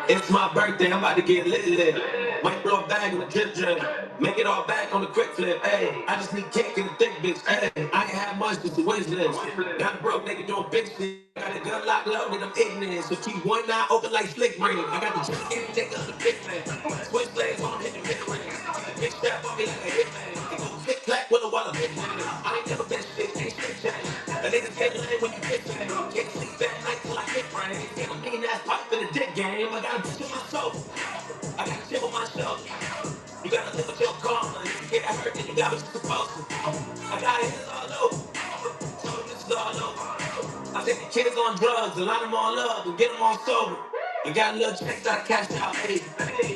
It's my birthday, I'm about to get lit. Might blow a bag on the drip. Make it all back on the quick flip. Ayy, I just need cake and a thick bitch. Ayy, I ain't have much, just a wish list. Got a broke nigga doing big shit. Got a gun locked loaded, I'm ignorant. So keep one eye open like slick ring. I got the drip in, take up the big man. Switch legs while I'm hitting big rings. Big strap on me like a hitman. It go click clack with a wall of big man. I ain't never been shit, ain't shit changed. A nigga get lame when you get paid. Can't sleep at night till I get brain. Get a mean ass pipe in the dick game. I got a bitch in my soul. I got a chip on my shoulder. You gotta live with your karma. If you get hurt, then you got what you're supposed to. I got hands all over. So this is all over. I take the kids on drugs and line them all up and get them all sober. I got a little checks that I cashed out, hey.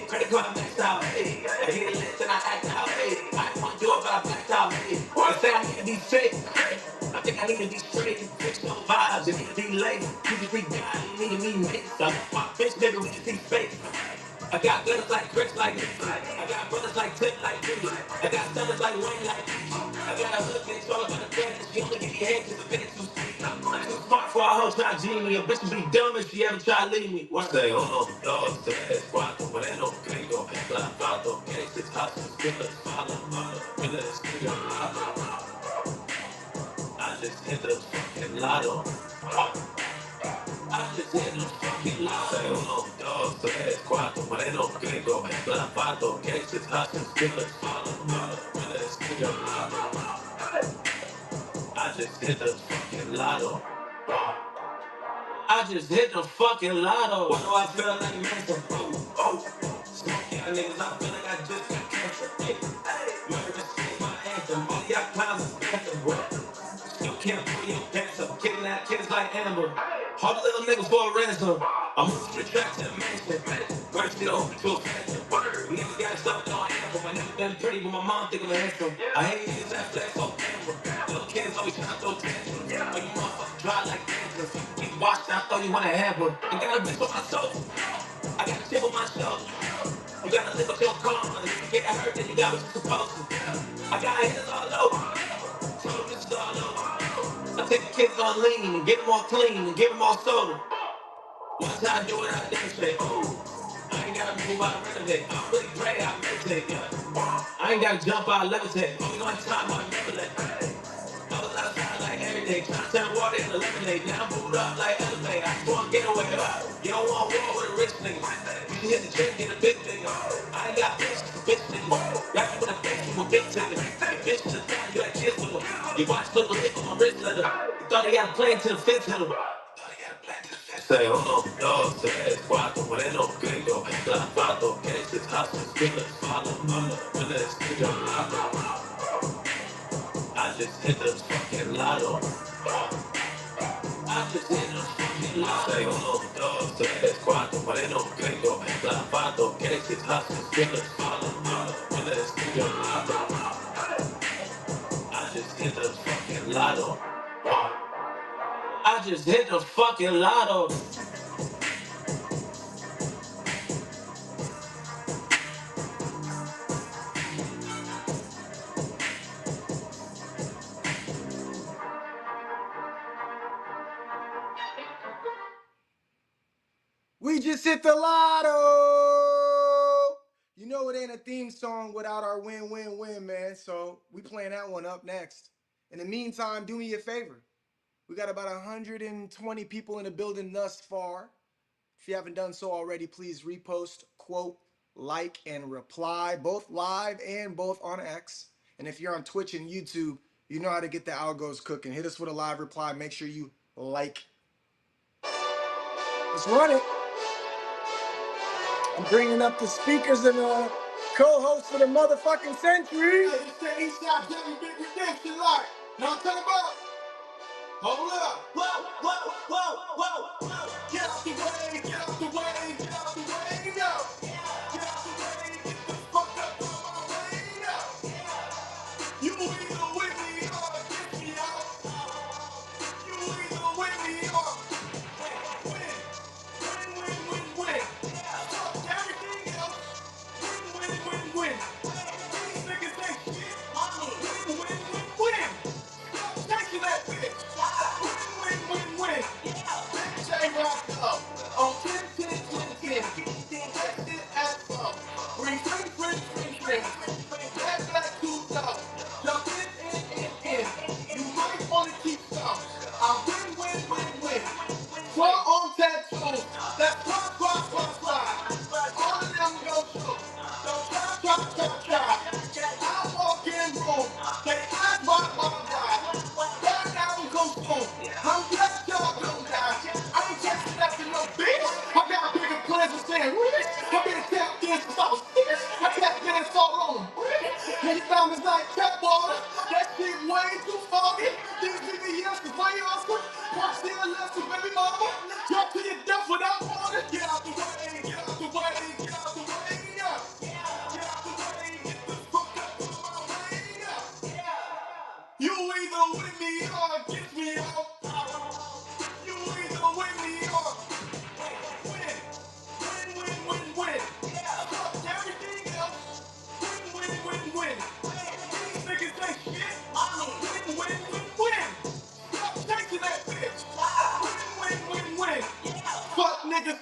Credit card maxed out, hey. I hit a list and I act out, hey. I didn't want to do it, but I backed out, hey. They say I need to be fake. I think I need to be straight. Fix no vibes, you need to be late. You just be God, you need to be mixed. I got my bitch, nigga, we just see fake. I got guns like Chris, like this. I got brothers like Tip, like Judy. I got sons like Wayne, like Gucci. I got a hood bitch all about the business. She only give me head cause the bitch too sweet. I'm too smart for a hoe try to G me. A bitch would be dumb if she ever try to leave me. What say, oh no, dogs, the ass, cuatro, moreno, gringo, plato, cases, hustlers, killers, follow, killers, I just hit the fucking lotto. I just hit the fucking lotto. Say, oh no, dogs, the ass, cuatro, moreno, gringo, plato, cases, hustlers, killers, follow, killers, I just hit the fucking lotto. I just hit the fucking lotto. Why do I feel like Manson? Oh, smoke y'all niggas, I feel like I just got cancer. Hey, murder is my anthem. All y'all clowns is anthem, bro. You can't put your pants up, kidnap kids like Amber. All the little niggas for a ransom. I'm moving the track to the mansion. Words get open to a phantom. Niggas got stuff on amber. My nigga been pretty, but my mom think I'm handsome. I hate niggas that flex on camera. Little kids always trying to throw tantrums. But you motherfuckers dry like dancers. Get washed out, thought you want to have one. I got a bitch on my soul. I got a chip on my shoulder. You gotta live with your karma. If you get hurt, then you got what you're supposed to. I got hands all over. So this is all over. I take the kids on lean and get them all clean and give them all soda. Once I do it, I demonstrate. Ooh, I ain't gotta move, I renovate. I really pray, I meditate. Yeah. I ain't gotta jump, I levitate. Only one time I never let. I was outside like every day, trying to turn water into lemonade. Now I'm moved up like elevate. I just want to get away. You don't want war with a rich nigga. You can hit the gym, get a big thing. I ain't got bitch, bitch nigga. Rap you with a bitch, you a big ticket. Bitch to the time, you got kids with her. You watch little lick on my wrist leather. You thought they got a plan to the fifth hitter. Say, oh no, dogs, tres, cuatro, moreno, gringo, plato, cases, hustlers, killers, follow, killers, I just hit the fucking lotto. I just hit the fucking lotto. Say, oh no, dogs, tres, cuatro, moreno, gringo, plato, cases, hustlers, killers, follow, killers, I just hit the fucking lotto. I just hit the fucking lotto. We just hit the lotto. You know it ain't a theme song without our win, man. So we playing that one up next. In the meantime, do me a favor. We got about 120 people in the building thus far. If you haven't done so already, please repost, quote, like, and reply, both live and both on X. And if you're on Twitch and YouTube, you know how to get the algos cooking. Hit us with a live reply. Make sure you like. Let's run it. I'm bringing up the speakers and co-hosts for the motherfucking century. It's the East Side Jimmy Big Redemption Light. Know what I'm talking about? Hold up. Whoa. Get out the way, get out the way, get out the way, no. Get out the way, get the fuck up on my way, no. You either with me or get me out. You either with me or win. Fuck everything else. Win. These niggas ain't shit. Win. Stop taking that bitch. Win. Bitch ain't rock up. On 10.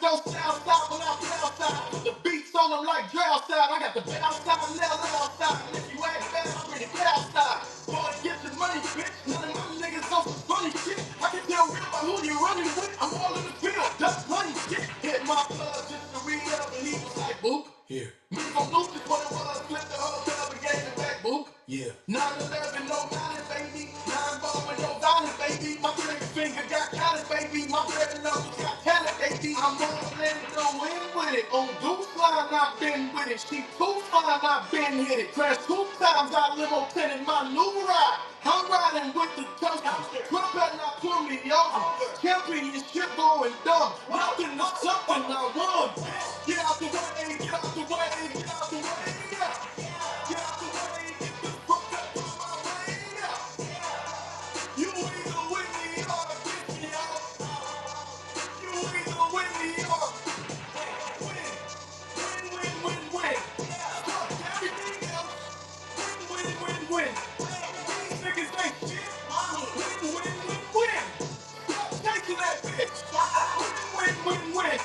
go south side when I play outside. Put the beats on them like drought side. I got the bounce side, left outside. And if you ain't bad, I'm pretty cow side. Boy, get your money, bitch. None of my niggas on some funny shit. I can tell real by who you running with. I'm all in the field, duck money shit. Hit my plug just to read up and he was like, boop. Here. Me from loose is what it was. Flip the whole dub and gave it back, boop. Yeah. 9/11, no violence, baby. 9 ball with no violence, baby. My trigger finger got talent, baby. My red knuckles got talent, baby. I'm gonna let it go in with it. On Deuce line, I've been with it. She too fine, I've been hit it. Crash 2 times, I live on 10 in my new ride. I'm riding with the toaster. Trump better not pull me over. Champion shit going dumb. Nothing to something I want. Get out the way, get out the way, get out the way. Get out the way, get the fuck up on my way. You either with me or against me, you either with me or win. Win, win, win, win. Fuck everything else. Win, win, win, win. These niggas ain't shit. Win, win, win, win. Stop chasing that bitch. Win, win, win, win.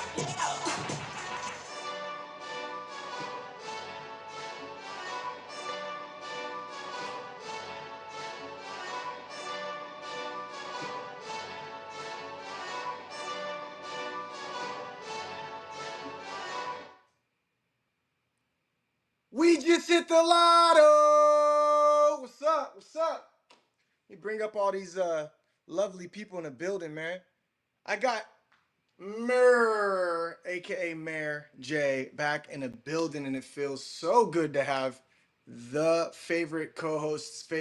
We just hit the lotto. What's up? What's up? You bring up all these lovely people in the building, man. I got Mayor, aka Mayor J, back in the building, and it feels so good to have the favorite co-host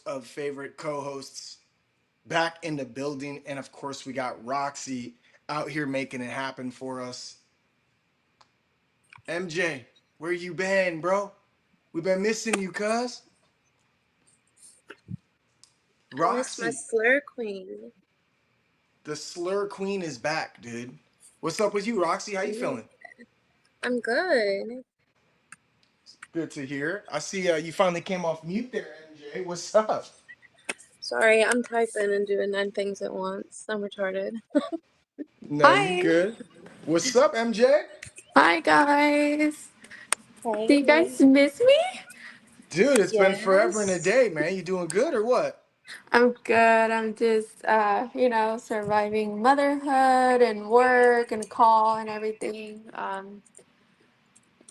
of favorite co-hosts back in the building. And of course, we got Roxy out here making it happen for us. MJ, where you been, bro? We been missing you, cuz. I miss my Roxy, slur queen. the slur queen is back, dude. What's up with you, Roxy? How you Yeah, feeling? I'm good. Good to hear. I see you finally came off mute there, MJ. What's up? Sorry, I'm typing and doing 9 things at once. I'm retarded. No, you Hi. good. What's up, MJ? Hi, guys. Do you Hey. guys miss me? Dude, it's been forever and a Yes. day, man. You doing good or what? I'm good. I'm just, surviving motherhood and work and call and everything.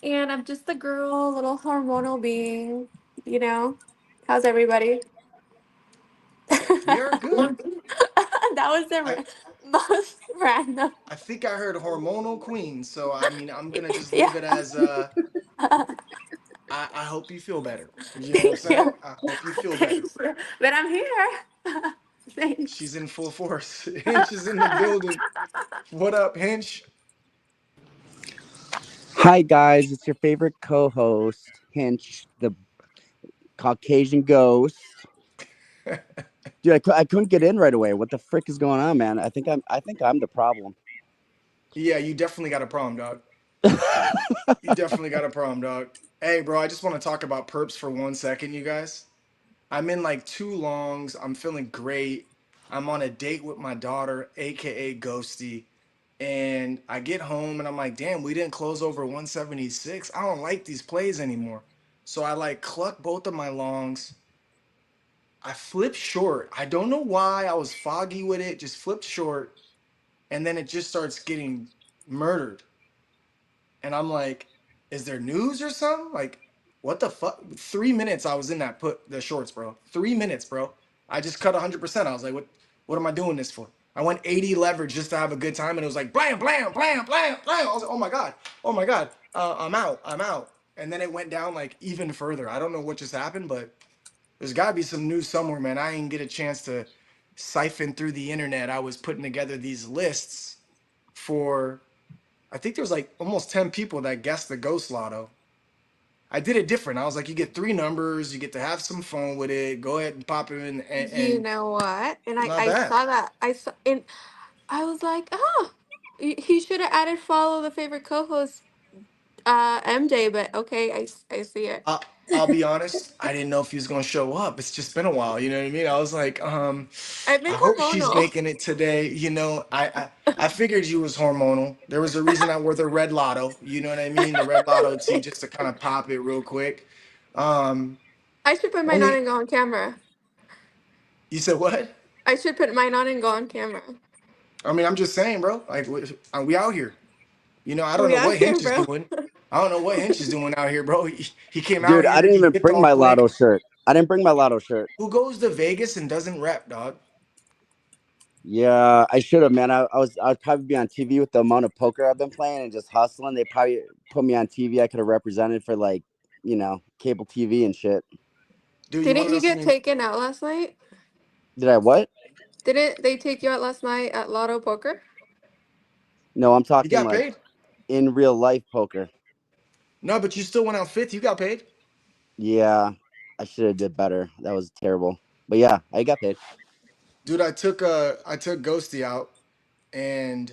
And I'm just a girl, little hormonal being, you know. How's everybody? We are good. That was the I most random. I think I heard hormonal queen, so I mean I'm gonna just Yeah. leave it as I hope you feel better. You know what I'm Thank saying? you. I hope you feel better. Thanks. But I'm here. She's Thanks. in full force. Hinch is in the building. What up, Hinch? Hi, guys. It's your favorite co host, Hinch, the Caucasian ghost. Dude, I couldn't get in right away. What the frick is going on, man? I think I'm the problem. Yeah, you definitely got a problem, dog. You definitely got a problem, dog. Hey, bro, I just want to talk about perps for 1 second, you guys. I'm in like 2 longs. I'm feeling great. I'm on a date with my daughter, aka Ghosty. And I get home and I'm like, damn, we didn't close over 176. I don't like these plays anymore. So I like cluck both of my longs. I flipped short. I don't know why. I was foggy with it, just flipped short. And then it just starts getting murdered. And I'm like, is there news or something? Like, what the fuck? 3 minutes I was in that put the shorts, bro. 3 minutes, bro. I just cut 100%. I was like, what am I doing this for? I went 80 leverage just to have a good time, and it was like blam, blam, blam, blam, blam. I was like, oh my god, I'm out. And then it went down like even further. I don't know what just happened, but there's got to be some news somewhere, man. I didn't get a chance to siphon through the internet. I was putting together these lists for I think there was like almost 10 people that guessed the ghost lotto. I did it different. I was like, you get 3 numbers, you get to have some fun with it. Go ahead and pop it in, You and know what? And I, not I bad. saw that. I saw, and I was like, oh, he should have added follow the favorite co-host, MJ. But okay, I see it. I'll be honest, I didn't know if he was gonna show up. It's just been a while, you know what I mean? I was like, I've I been hope she's hormonal. making it today. I figured you was hormonal. There was a reason I wore the red lotto, you know what I mean? The red lotto tee just to kind of pop it real quick. Um, I should put mine on only and go on camera. you said what? I should put mine on and go on camera. I mean, I'm just saying, bro. Like we out here. You know, I don't We know out what here, Hinch is bro. doing. I don't know what Hinch is doing out here, bro. He came out Dude, I here, didn't he even dipped bring all my lotto quick. shirt. I didn't bring my lotto shirt. Who goes to Vegas and doesn't rep, dog? Yeah, I should have, man. I'd probably be on TV with the amount of poker I've been playing and just hustling. They probably put me on TV. I could have represented for like, cable TV and shit. Dude, you want Didn't to know you get something? taken out last night? Did I what? Didn't they take you out last night at Lotto Poker? No, I'm You talking got like paid? in real life poker. No, but you still went out fifth. You got paid. Yeah, I should have did better. That was terrible. But yeah, I got paid. Dude, I took Ghosty out, and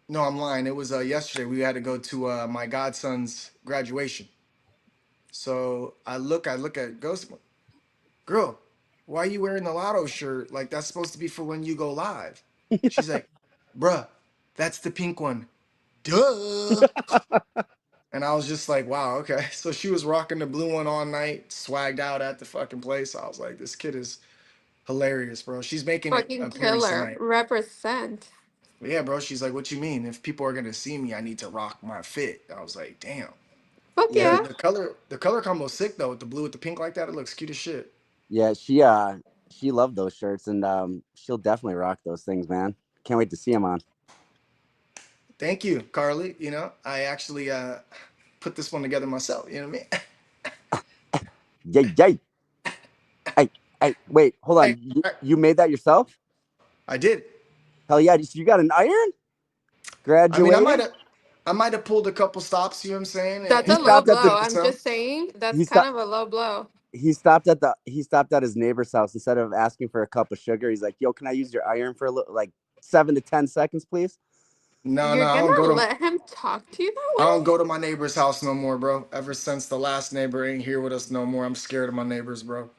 no, I'm lying. It was yesterday. We had to go to my godson's graduation. So I look at Ghost. Girl, why are you wearing the lotto shirt? Like that's supposed to be for when you go live. She's like, bruh, that's the pink one. Duh. And I was just like, wow, okay. So she was rocking the blue one all night, swagged out at the fucking place. I was like, this kid is hilarious, bro. She's making an Fucking appearance killer. tonight. Represent. But yeah, bro. She's like, what you mean? If people are gonna see me, I need to rock my fit. I was like, damn. Fuck Yeah, yeah. The color combo's sick though, with the blue with the pink like that. It looks cute as shit. yeah. She loved those shirts, and she'll definitely rock those things, man. Can't wait to see them on. Thank you, Carly. You know, I actually put this one together myself. You know what I mean? Yay, yay. Hey, hey, wait, hold Hey, on. I You made that yourself? I did. Hell yeah! You got an iron? I mean, Graduated? I might have pulled a couple stops. You know what I'm saying? That's He a And low stopped at blow. the represented I'm some. just saying that's he kind stopped of a low blow. he stopped at his neighbor's house instead of asking for a cup of sugar. He's like, "Yo, can I use your iron for a little, like 7 to 10 seconds, please?" No, no, You're gonna let him talk to you that I don't way? go to my neighbor's house no more, bro. Ever since the last neighbor ain't here with us no more, I'm scared of my neighbors, bro.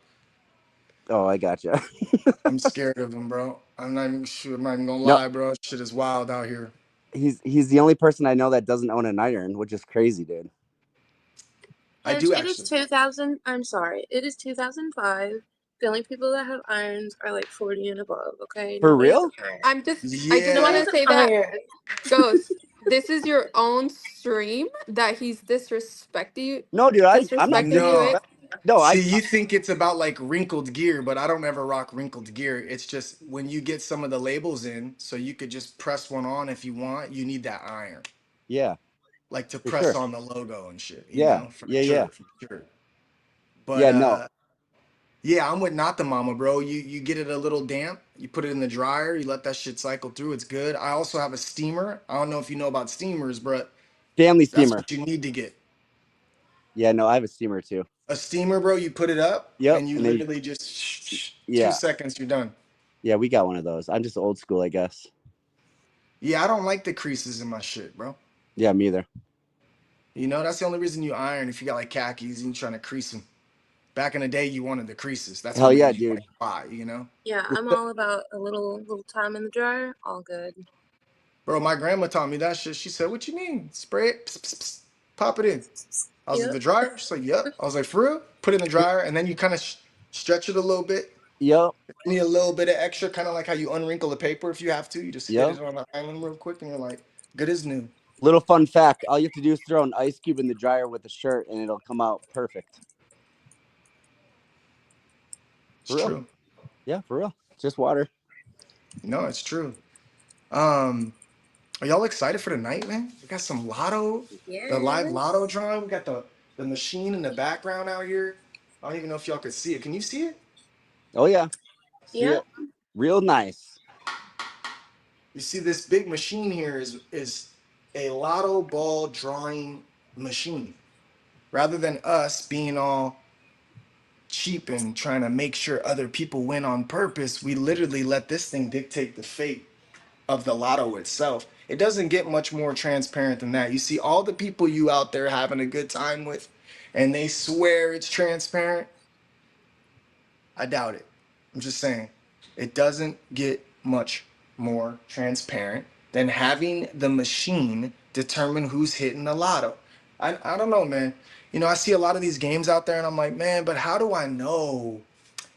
Oh, I gotcha. I'm scared of them, bro. I'm not even sure. I'm not even gonna No, lie, bro. Shit is wild out here. he's the only person I know that doesn't own an iron, which is crazy, dude. I Coach, do it is actually. 2000. I'm sorry. It is 2005. The only people that have irons are like 40 and above, okay? For Nobody has real? an iron. I just want Yeah. to Nobody's an say that iron. Ghost, this is your own stream that he's No, dude, I'm not disrespecting you with. No. disrespect. No, See, you think it's about like wrinkled gear, but I don't ever rock wrinkled gear. It's just when you get some of the labels in, so you could just press one on if you want, you need that iron. yeah, Like to for press sure. on the logo and shit, Yeah, for yeah, yeah, sure, for sure. But yeah. No, yeah, I'm with not the mama, bro. You get it a little damp, you put it in the dryer, you let that shit cycle through. It's good. I also have a steamer. I don't know if you know about steamers, but family that's steamer. what you need to get. Yeah, no, I have a steamer too. A steamer, bro, you put it up Yep, and you and then literally just two yeah, seconds, you're done. yeah, we got one of those. I'm just old school, I guess. Yeah, I don't like the creases in my shit, bro. Yeah, me either. You know, that's the only reason you iron if you got like khakis and you're trying to crease them. Back in the day, you wanted the creases. That's Hell when yeah, you like dude. buy, you know? Yeah, I'm all about a little time in the dryer. All good. Bro, my grandma taught me that shit. She said, what you mean? Spray it, pss, pss, pss, pop it in. I was like, Yep. the dryer? She's like, yep. I was like, for real? Put it in the dryer, and then you kind of stretch it a little bit. Yep, You need a little bit of extra, kind of like how you unwrinkle the paper if you have to. You just hit yep. it on the island real quick, and you're like, good as new. Little fun fact: all you have to do is throw an ice cube in the dryer with a shirt, and it'll come out perfect. It's For real? true. Yeah, for real. Just water. No, it's true. Um, Are y'all excited for the night, man? We got some lotto, the live lotto Yes. drawing. We got the machine in the background out here. I don't even know if y'all could see it. Can you see it? Oh yeah, see Yep. it? Real nice. You see this big machine here is a lotto ball drawing machine. Rather than us being all cheap and trying to make sure other people win on purpose, we literally let this thing dictate the fate of the lotto itself. It doesn't get much more transparent than that. You see all the people you out there having a good time with, and they swear it's transparent, I doubt it. I'm just saying, it doesn't get much more transparent than having the machine determine who's hitting the lotto. I don't know, man. You know, I see a lot of these games out there, and I'm like, man, but how do I know?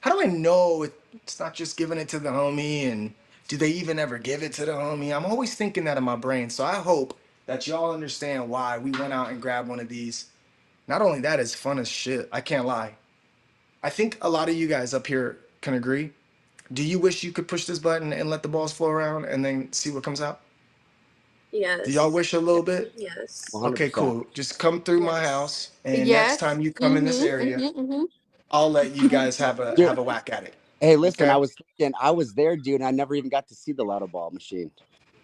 How do I know it's not just giving it to the homie? And do they even ever give it to the homie? I'm always thinking that in my brain. So I hope that y'all understand why we went out and grabbed one of these. Not only that, it's fun as shit. I can't lie. I think a lot of you guys up here can agree. Do you wish you could push this button and let the balls flow around and then see what comes out? Do y'all Yes. wish a little bit? Yes. 100%. Okay, cool. Just come through my Yes. house, and next Yes. time you come in this Mm-hmm. area, Mm-hmm. Mm-hmm. I'll let you guys Dude, have a whack at it. hey, listen, Okay? I was thinking, I was there, dude, and I never even got to see the lotto ball machine.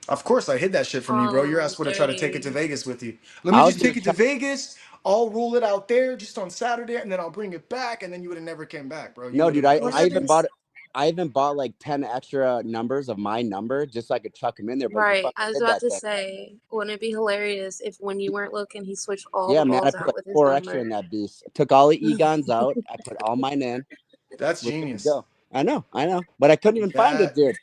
Of course, I hid that shit from you, bro. Your Oh, ass would have tried to take it to dirty. Vegas with you. Let me I was just gonna take it to try. Vegas. I'll rule it out there just on Saturday, and then I'll bring it back, and then you would have never came back, bro. You No, would dude, have I, What I ghosted even me. bought happens? it. I even bought like 10 extra numbers of my number just so I could chuck them in there, but you Right. fucking I was hid about that to thing. say, wouldn't it be hilarious if when you weren't looking, he switched all the Yeah, man, I balls put out like with his 4 extra number? in that beast. I took all the Egons out. I put all mine in. That's We're good to genius. go. I know, but I couldn't even find it, That dude.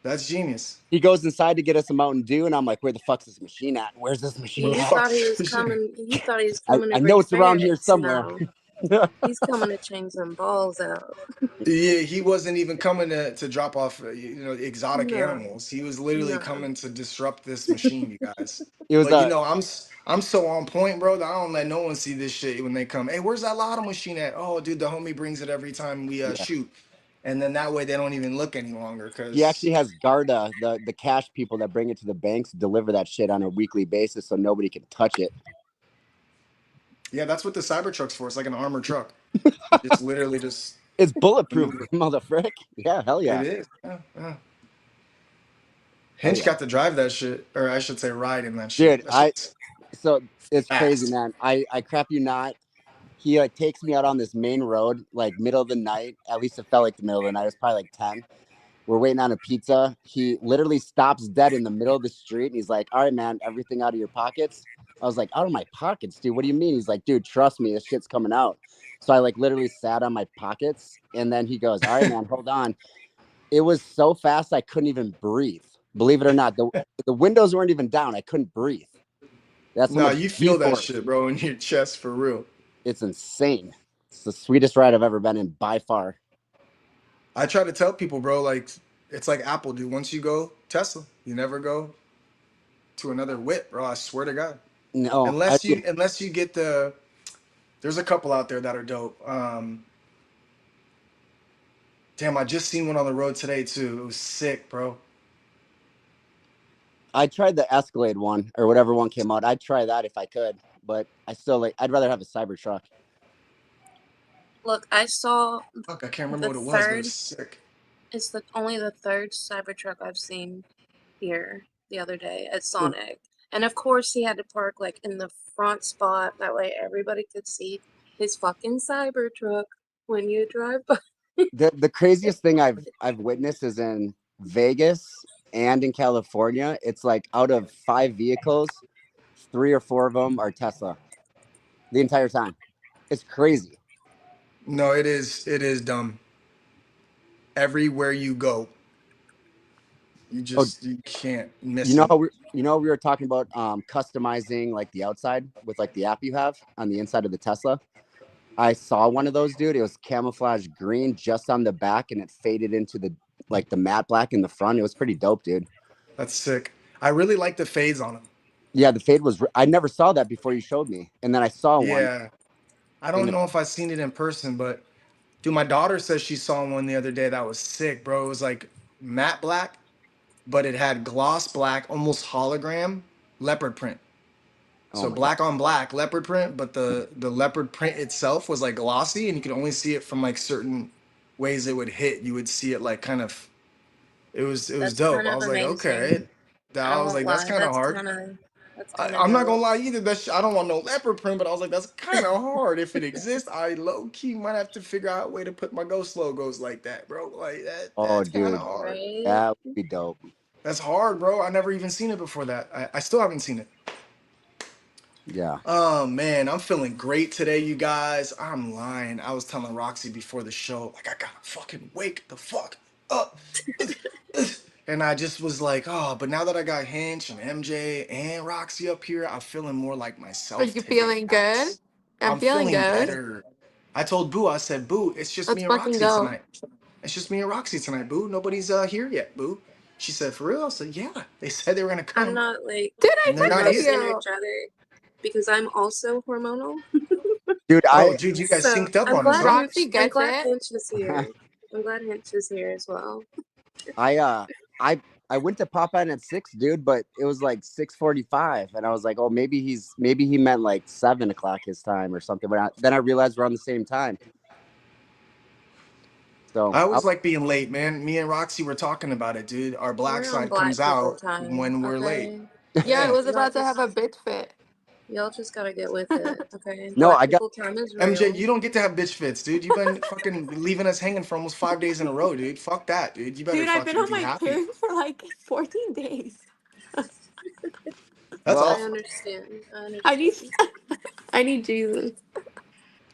that's genius. He goes inside to get us a Mountain Dew, and I'm like, "Where the fuck's this machine at? Where's this Where machine the You at?" fuck thought he is was this shit? coming. You thought he was I, coming to I bring know it's around here spirits. somewhere. No, he's coming to change them balls out. Yeah, he wasn't even coming to drop off, exotic No, animals. He was literally no. coming to disrupt this machine, you guys. It was But a I'm so on point, bro, that I don't let no one see this shit when they come. Hey, where's that lotto machine at? Oh, dude, the homie brings it every time we yeah. shoot, and then that way they don't even look any longer, He cause actually has Garda, the cash people that bring it to the banks, deliver that shit on a weekly basis, so nobody can touch it. yeah, that's what the Cybertruck's for. It's like an armored truck. You just literally just It's bulletproof, move it. motherfrick. Yeah, hell It yeah, is. Yeah, yeah. hell Hinch yeah, got to drive that shit, or I should say, ride in that shit. dude. That shit's So it's crazy, fast. man. I crap you not. He like takes me out on this main road, like middle of the night. At least it felt like the middle of the night. It was probably like 10. We're waiting on a pizza. He literally stops dead in the middle of the street, and he's like, "All right, man, everything out of your pockets." I was like, "Out of my pockets, dude? What do you mean?" He's like, "Dude, trust me, this shit's coming out." So I like literally sat on my pockets, and then he goes, "All right, man, hold on." It was so fast I couldn't even breathe. Believe it or not, the windows weren't even down. I couldn't breathe. That's how Nah, much you G feel that force. shit, bro, in your chest for real. It's insane. It's the sweetest ride I've ever been in by far. I try to tell people, bro, like it's like Apple, dude. Once you go Tesla, you never go to another whip, bro. I swear to God. No, I mean, Unless you get the there's a couple out there that are dope. Damn, I just seen one on the road today too. It was sick, bro. I tried the Escalade one or whatever one came out. I'd try that if I could, but I still like. I'd rather have a Cybertruck. Look, I saw Fuck, I can't remember the what it was, but it was third. sick. It's the only the third Cybertruck I've seen here the other day at Sonic. And of course, he had to park like in the front spot. That way, everybody could see his fucking Cybertruck when you drive by. The craziest thing I've witnessed is in Vegas and in California. It's like out of 5 vehicles, 3 or 4 of them are Tesla the entire time. It's crazy. No, it is dumb. Everywhere you go, Oh, you can't miss it. we were talking about customizing like the outside with like the app you have on the inside of the Tesla. I saw one of those, dude. It was camouflage green just on the back, and it faded into the like the matte black in the front. It was pretty dope, dude. That's sick. I really like the fades on them. Yeah, the fade was. I never saw that before you showed me, and then I saw one, Yeah. I and don't know if I've seen it in person, but dude, my daughter says she saw one the other day that was sick, bro. It was like matte black, but it had gloss black, almost hologram leopard print. oh So my god, black on black leopard print, but the leopard print itself was like glossy, and you could only see it from like certain ways it would hit. You would see it like kind of. It was That's dope. kind I of was like, amazing. okay. That I I was won't like, that's lie. kind of hard. That's kind of I'm not gonna dope. lie either. I don't want no leopard print, but I was like, that's kind of hard. If it exists, I low key might have to figure out a way to put my ghost logos like that, bro. Like that. oh That's kind of dude, hard. Right? that would be dope. That's hard, bro. I never even seen it before that. I still haven't seen it. Yeah. Oh man, I'm feeling great today, you guys. I'm lying. I was telling Roxy before the show, like I gotta fucking wake the fuck up. And I just was like, oh, but now that I got Hinch and MJ and Roxy up here, I'm feeling more like Are myself you today, feeling good? guys. I'm I'm feeling feeling good. better. I told Boo, I said, Boo, it's just me Let's and fucking Roxy go. tonight. It's just me and Roxy tonight, Boo. Nobody's here yet, Boo. She said, for real? I said, yeah. They said they were gonna I'm come, not like Dude, I and they're the not texted here. most you. energetic because I'm also hormonal. Dude, Oh, dude, you guys So synced up on us, huh? Roxy I'm gets glad it. Hinch is here. I'm glad Hinch is here as well. I I went to pop in at 6, dude, but it was like 6:45, and I was like, oh, maybe he meant like 7 o'clock his time or something. But then I realized we're on the same time. So I always like being late, man. Me and Roxy were talking about it, dude. Our black We're on side black comes people out time, when we're late. okay? Yeah, I Yeah. was about to have a bitch fit. Y'all just gotta get with it, okay? no, Black I got people time is MJ, real. you don't get to have bitch fits, dude. You've been fucking leaving us hanging for almost 5 days in a row, dude. Fuck that, dude. You better Dude, I've been fucking on be my happy. period for like 14 days. That's well, I awful. understand. I I need understand. I need Jesus.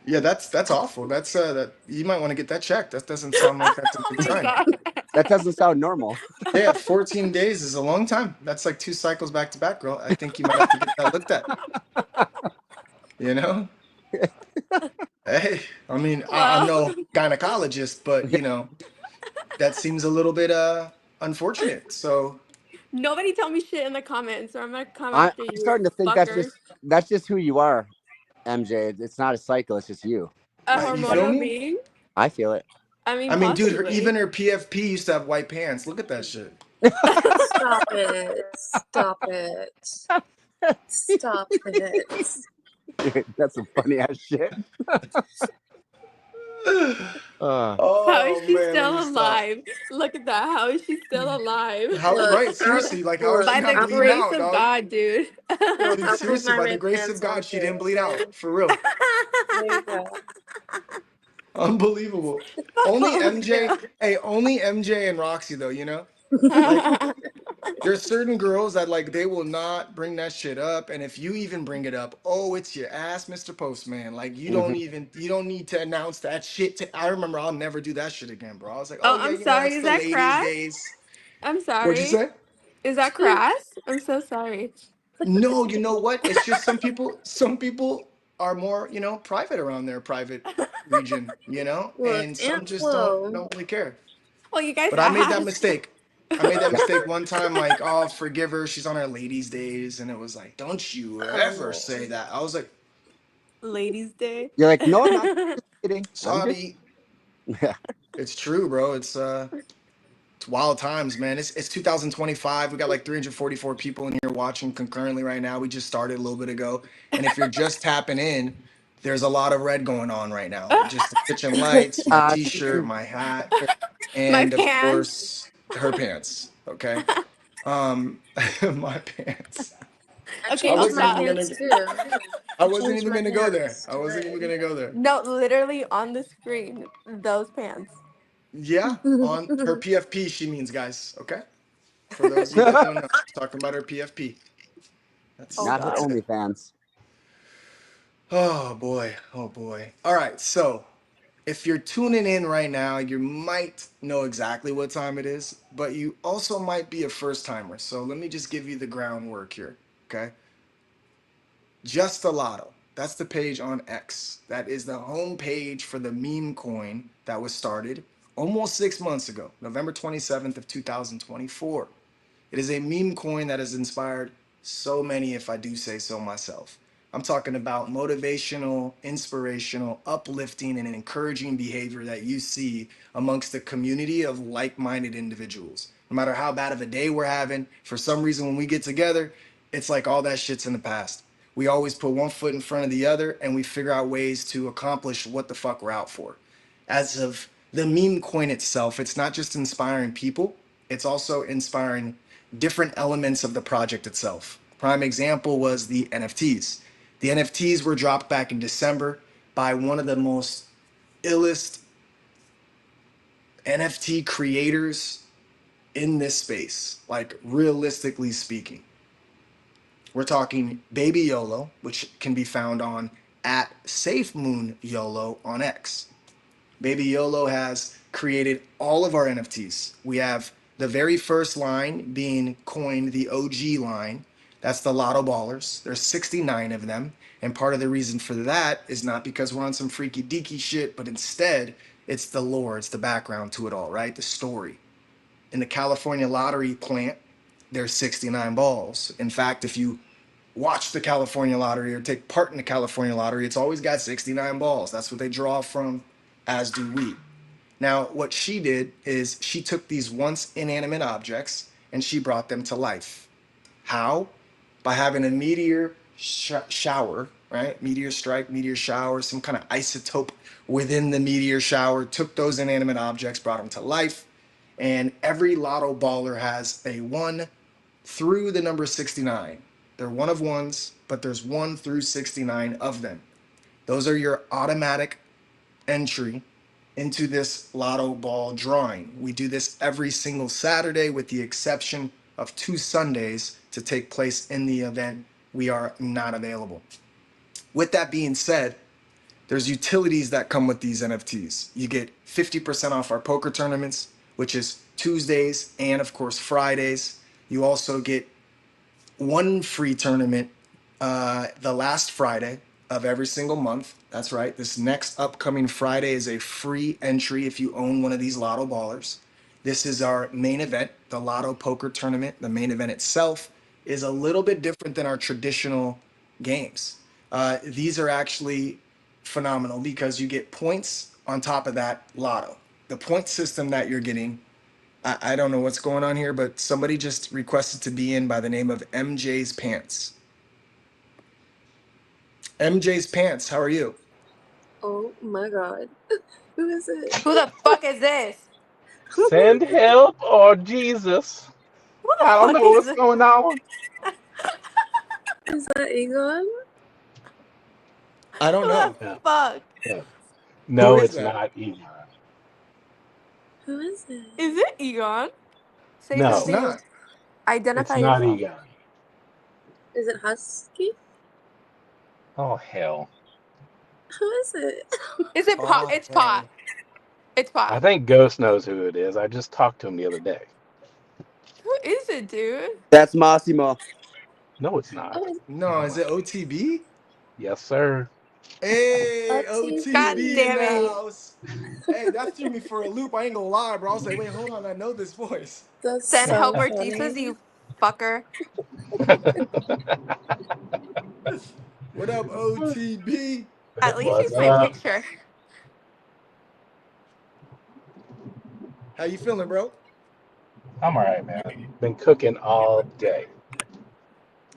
Yeah, that's awful. That you might want to get that checked. That doesn't sound like that's a Oh good my sign. god. that doesn't sound normal. Yeah, 14 days is a long time. That's like 2 cycles back to back, girl. I think you might have to get that looked at. You know? Hey, I mean, I'm Well, no gynecologist, but that seems a little bit unfortunate. So nobody tell me shit in the comments or I'm gonna come I'm after you, starting to think fucker. that's just who you are, MJ. It's not a cycle. It's just you. A I you feel hormonal me? being? I feel it. I mean, I mean, dude, possibly. even her PFP used to have white pants. Look at that shit. Stop it. Stop it. Stop it. Dude, that's some funny ass shit. How is Oh she man, let me still stop. alive? Look at that. How is she still alive? How Look, right? Seriously, like how is look, she By the not I'll bleeding put grace out, of dog? God, dude. look, Dude, I'll put seriously, my by the red grace of pants on God, she too, didn't bleed okay? out. For real. There you go. Unbelievable. Only Oh, MJ, hey, only MJ and Roxy though, Like God. there's certain girls that like they will not bring that shit up, and if you even bring it up, oh, it's your ass, Mr. Postman. Like Mhm. you don't need to announce that shit. I remember I'll never do that shit again, bro. I was like, oh Oh, yeah, I'm sorry. it's Is the that ladies' crass? days. I'm What'd you sorry. say? Is that crass? I'm so sorry. No, you know what? It's just some people are more, private around their private region, Look, and some Aunt just Flo. don't really care. Well, you guys But I made that asked. mistake. I made that Yeah. mistake one time, like, oh, forgive her, she's on her ladies' days, and it was like, don't you ever Oh, say that. I was like, Ladies' Day. You're like, no, I'm not. Just kidding. I'm just. sorry. Yeah. It's true, bro. It's wild times, man. It's 2025. We got like 344 people in here watching concurrently right now. We just started a little bit ago. And if you're just tapping in, there's a lot of red going on right now. Just the kitchen lights, my t-shirt, my hat, My and of pants. course, her pants. Okay. My pants. I I Okay, changed I'll wasn't my even stop. gonna pants too. I I wasn't changed even my gonna go there. pants I to wasn't even red. gonna go there. No, literally on the screen. Those pants. Yeah, on her PFP, she means, guys. Okay. For those of you that don't know, she's talking about her PFP. Oh Not her That's God. it. OnlyFans. Oh boy. Oh boy. All right. So if you're tuning in right now, you might know exactly what time it is, but you also might be a first timer. So let me just give you the groundwork here. Okay. Just a Lotto. That's the page on X. That is the home page for the meme coin that was started almost 6 months ago, November 27th of 2024. It is a meme coin that has inspired so many, if I do say so myself. I'm talking about motivational, inspirational, uplifting, and encouraging behavior that you see amongst a community of like minded individuals. No matter how bad of a day we're having, for some reason, when we get together, it's like all that shit's in the past. We always put one foot in front of the other and we figure out ways to accomplish what the fuck we're out for. As of the meme coin itself, it's not just inspiring people, it's also inspiring different elements of the project itself. Prime example was the NFTs. The NFTs were dropped back in December by one of the most illest NFT creators in this space, like realistically speaking. We're talking Baby YOLO, which can be found on at Safe Moon YOLO on X. Baby YOLO has created all of our NFTs. We have the very first line being coined the OG line. That's the Lotto Ballers. There's 69 of them. And part of the reason for that is not because we're on some freaky deaky shit, but instead it's the lore, it's the background to it all, right? The story. In the California lottery plant, there's 69 balls. In fact, if you watch the California lottery or take part in the California lottery, it's always got 69 balls. That's what they draw from, as do we. Now, what she did is she took these once inanimate objects and she brought them to life. How? By having a meteor shower, right? Meteor strike, meteor shower, some kind of isotope within the meteor shower, took those inanimate objects, brought them to life. And every lotto baller has a 1 through the number 69. They're one of ones, but there's 1 through 69 of them. Those are your automatic entry into this lotto ball drawing. We do this every single Saturday with the exception of 2 Sundays to take place in the event we are not available. With that being said, there's utilities that come with these NFTs. You get 50% off our poker tournaments, which is Tuesdays and of course Fridays. You also get one free tournament the last Friday of every single month. That's right. This next upcoming Friday is a free entry if you own one of these Lotto Ballers. This is our main event, the Lotto Poker Tournament. The main event itself is a little bit different than our traditional games. These are actually phenomenal because you get points on top of that Lotto. The point system that you're getting, I don't know what's going on here, but somebody just requested to be in by the name of MJ's Pants. MJ's Pants, how are you? Oh my god. Who is it? Who the fuck is this? Send help or Jesus. Who the I don't fuck know is what's this? going on. Is that Egon? I don't Who the know. Yeah, fuck? yeah. Who No, is it's that? not Egon. Who is it? Is it Egon? Say It's No, something. not. it's Identify not yourself. Egon. Is it Husky? Oh hell. Who is it? Is it pot? Oh It's pot. hell. It's I pot. think Ghost knows who it is. I just talked to him the other day. Who is it, dude? That's Massimo. No, it's not. Oh, No, is it OTB? Yes, sir. Hey, God OTB in damn the it. OTB. house. Hey, that threw me for a loop. I ain't gonna lie, bro. I was like, wait, hold on. I know this voice. That's Send so help or Jesus, funny. you fucker. What up, OTB? At least What's use my up? picture. How you feeling, bro? I'm all right, man. Been cooking all day.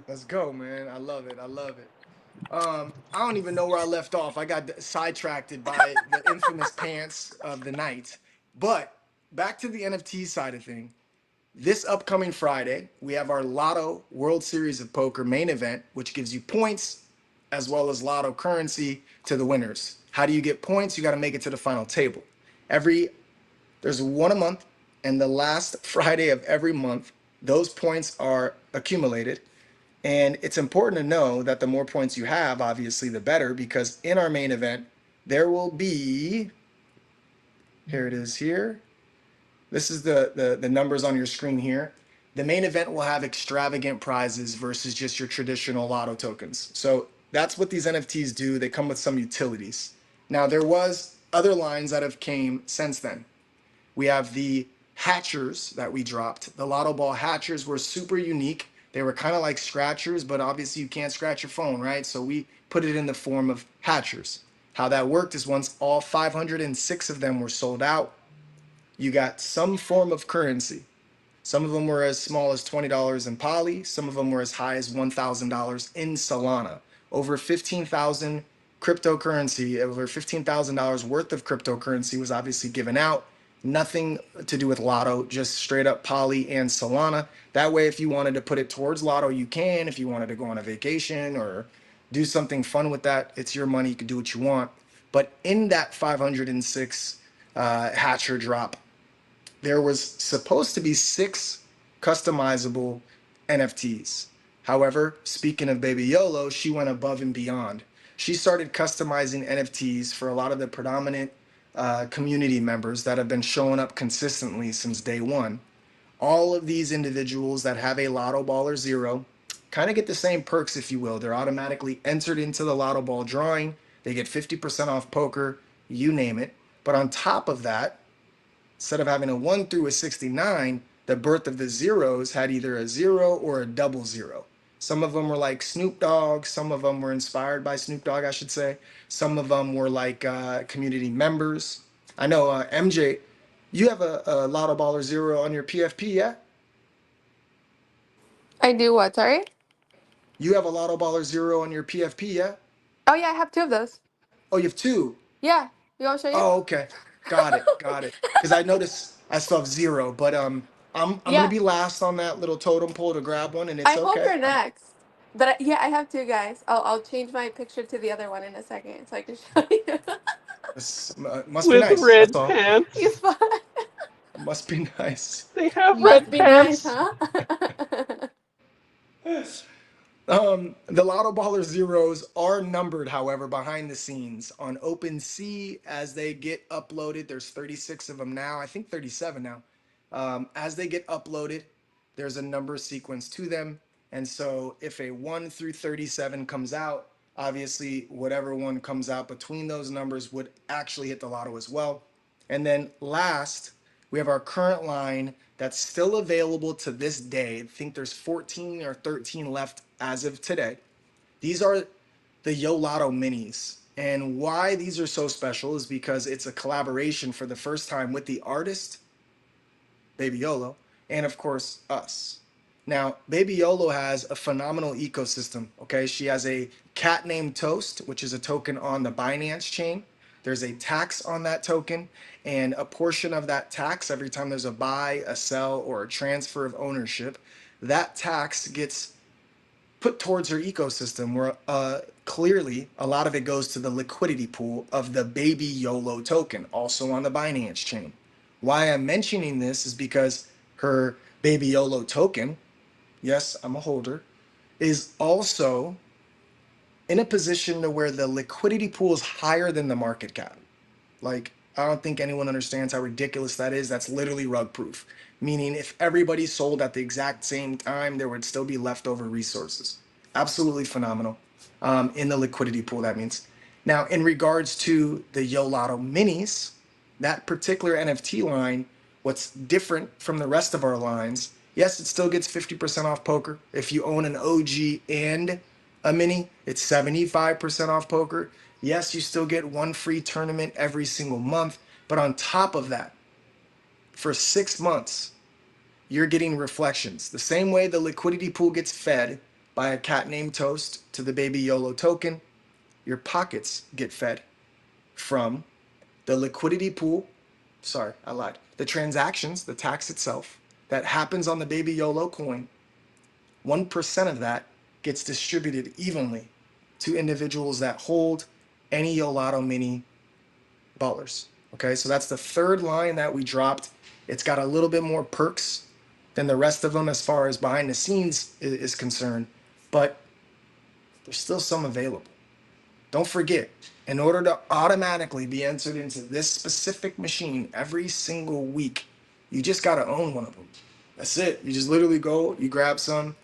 Let's go, man. I love it. I love it. I don't even know where I left off. I got sidetracked by the infamous pants of the night. But back to the NFT side of thing. This upcoming Friday, we have our Lotto World Series of Poker main event, which gives you points as well as Lotto currency to the winners. How do you get points? You got to make it to the final table. Every There's one a month, and the last Friday of every month, those points are accumulated. And it's important to know that the more points you have, obviously, the better, because in our main event, there will be, here it is here. This is the numbers on your screen here. The main event will have extravagant prizes versus just your traditional lotto tokens. So that's what these NFTs do. They come with some utilities. Now there was other lines that have came since then. We have the hatchers that we dropped. The Lotto Ball hatchers were super unique. They were kind of like scratchers, but obviously you can't scratch your phone, right? So we put it in the form of hatchers. How that worked is once all 506 of them were sold out, you got some form of currency. Some of them were as small as $20 in Poly. Some of them were as high as $1,000 in Solana. Over 15,000 cryptocurrency, over $15,000 worth of cryptocurrency was obviously given out. Nothing to do with Lotto, just straight up Poly and Solana. That way, if you wanted to put it towards Lotto, you can. If you wanted to go on a vacation or do something fun with that, it's your money. You can do what you want. But in that 506 Hatcher drop, there was supposed to be 6 customizable NFTs. However, speaking of Baby YOLO, she went above and beyond. She started customizing NFTs for a lot of the predominant community members that have been showing up consistently since day one. All of these individuals that have a Lotto Ball or Zero kind of get the same perks, if you will. They're automatically entered into the Lotto Ball drawing. They get 50% off poker, you name it. But on top of that, instead of having a 1 through a 69, the birth of the zeros had either a zero or a double zero. Some of them were like Snoop Dogg. Some of them were inspired by Snoop Dogg, I should say. Some of them were like community members. I know MJ, you have a Lotto Baller Zero on your PFP, yeah? I do what? Sorry. You have a Lotto Baller Zero on your PFP, yeah? Oh yeah, I have two of those. Oh, you have two. Yeah. You want me to show you? Oh, okay. Got it. Got it. Because I noticed I still have zero, but I'm gonna Yeah. be last on that little totem pole to grab one, and it's I hope okay. you're next. But yeah, I have two guys. I'll change my picture to the other one in a second so I can show you. Must be With nice. That's red all. He's pants. fun. Must be nice. They have Must red be nice, pants. huh? The Lotto Baller zeros are numbered, however, behind the scenes on OpenSea as they get uploaded. There's 36 of them now. I think 37 now. As they get uploaded, there's a number sequence to them. And so if a 1 through 37 comes out, obviously whatever one comes out between those numbers would actually hit the lotto as well. And then last, we have our current line that's still available to this day. I think there's 14 or 13 left as of today. These are the Yo Lotto minis. And why these are so special is because it's a collaboration for the first time with the artist, Baby YOLO, and of course, us. Now, Baby YOLO has a phenomenal ecosystem. Okay, she has a cat named Toast, which is a token on the Binance chain. There's a tax on that token, and a portion of that tax, every time there's a buy, a sell, or a transfer of ownership, that tax gets put towards her ecosystem where clearly a lot of it goes to the liquidity pool of the Baby YOLO token, also on the Binance chain. Why I'm mentioning this is because her Baby YOLO token, yes, I'm a holder, is also in a position to where the liquidity pool is higher than the market cap. Like, I don't think anyone understands how ridiculous that is. That's literally rug proof. Meaning, if everybody sold at the exact same time, there would still be leftover resources. Absolutely phenomenal. In the liquidity pool, that means. Now, in regards to the Yo Lotto minis, that particular NFT line, what's different from the rest of our lines, yes, it still gets 50% off poker. If you own an OG and a mini, it's 75% off poker. Yes, you still get one free tournament every single month. But on top of that, for 6 months, you're getting reflections. The same way the liquidity pool gets fed by a cat named Toast to the Baby YOLO token, your pockets get fed from the liquidity pool. Sorry, I lied. The transactions, the tax itself that happens on the Baby YOLO coin, 1% of that gets distributed evenly to individuals that hold any Yolato mini ballers. Okay, so that's the third line that we dropped. It's got a little bit more perks than the rest of them as far as behind the scenes is concerned, but there's still some available. Don't forget, in order to automatically be entered into this specific machine every single week, you just got to own one of them. That's it. You just literally go, you grab some,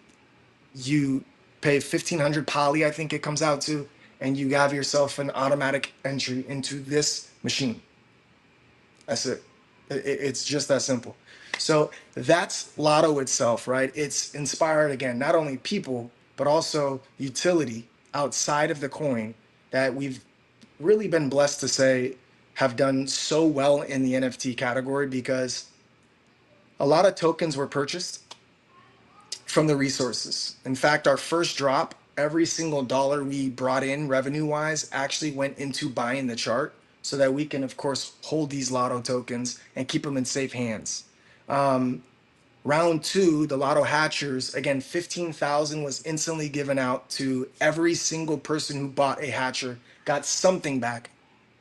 you pay 1,500 poly, I think it comes out to, and you have yourself an automatic entry into this machine. That's it. It's just that simple. So that's Lotto itself, right? It's inspired again, not only people, but also utility outside of the coin that we've really been blessed to say have done so well in the NFT category because a lot of tokens were purchased from the resources. In fact, our first drop, every single dollar we brought in revenue wise actually went into buying the chart so that we can, of course, hold these Lotto tokens and keep them in safe hands. Round two, the Lotto Hatchers, again, 15,000 was instantly given out to every single person who bought a Hatcher, got something back,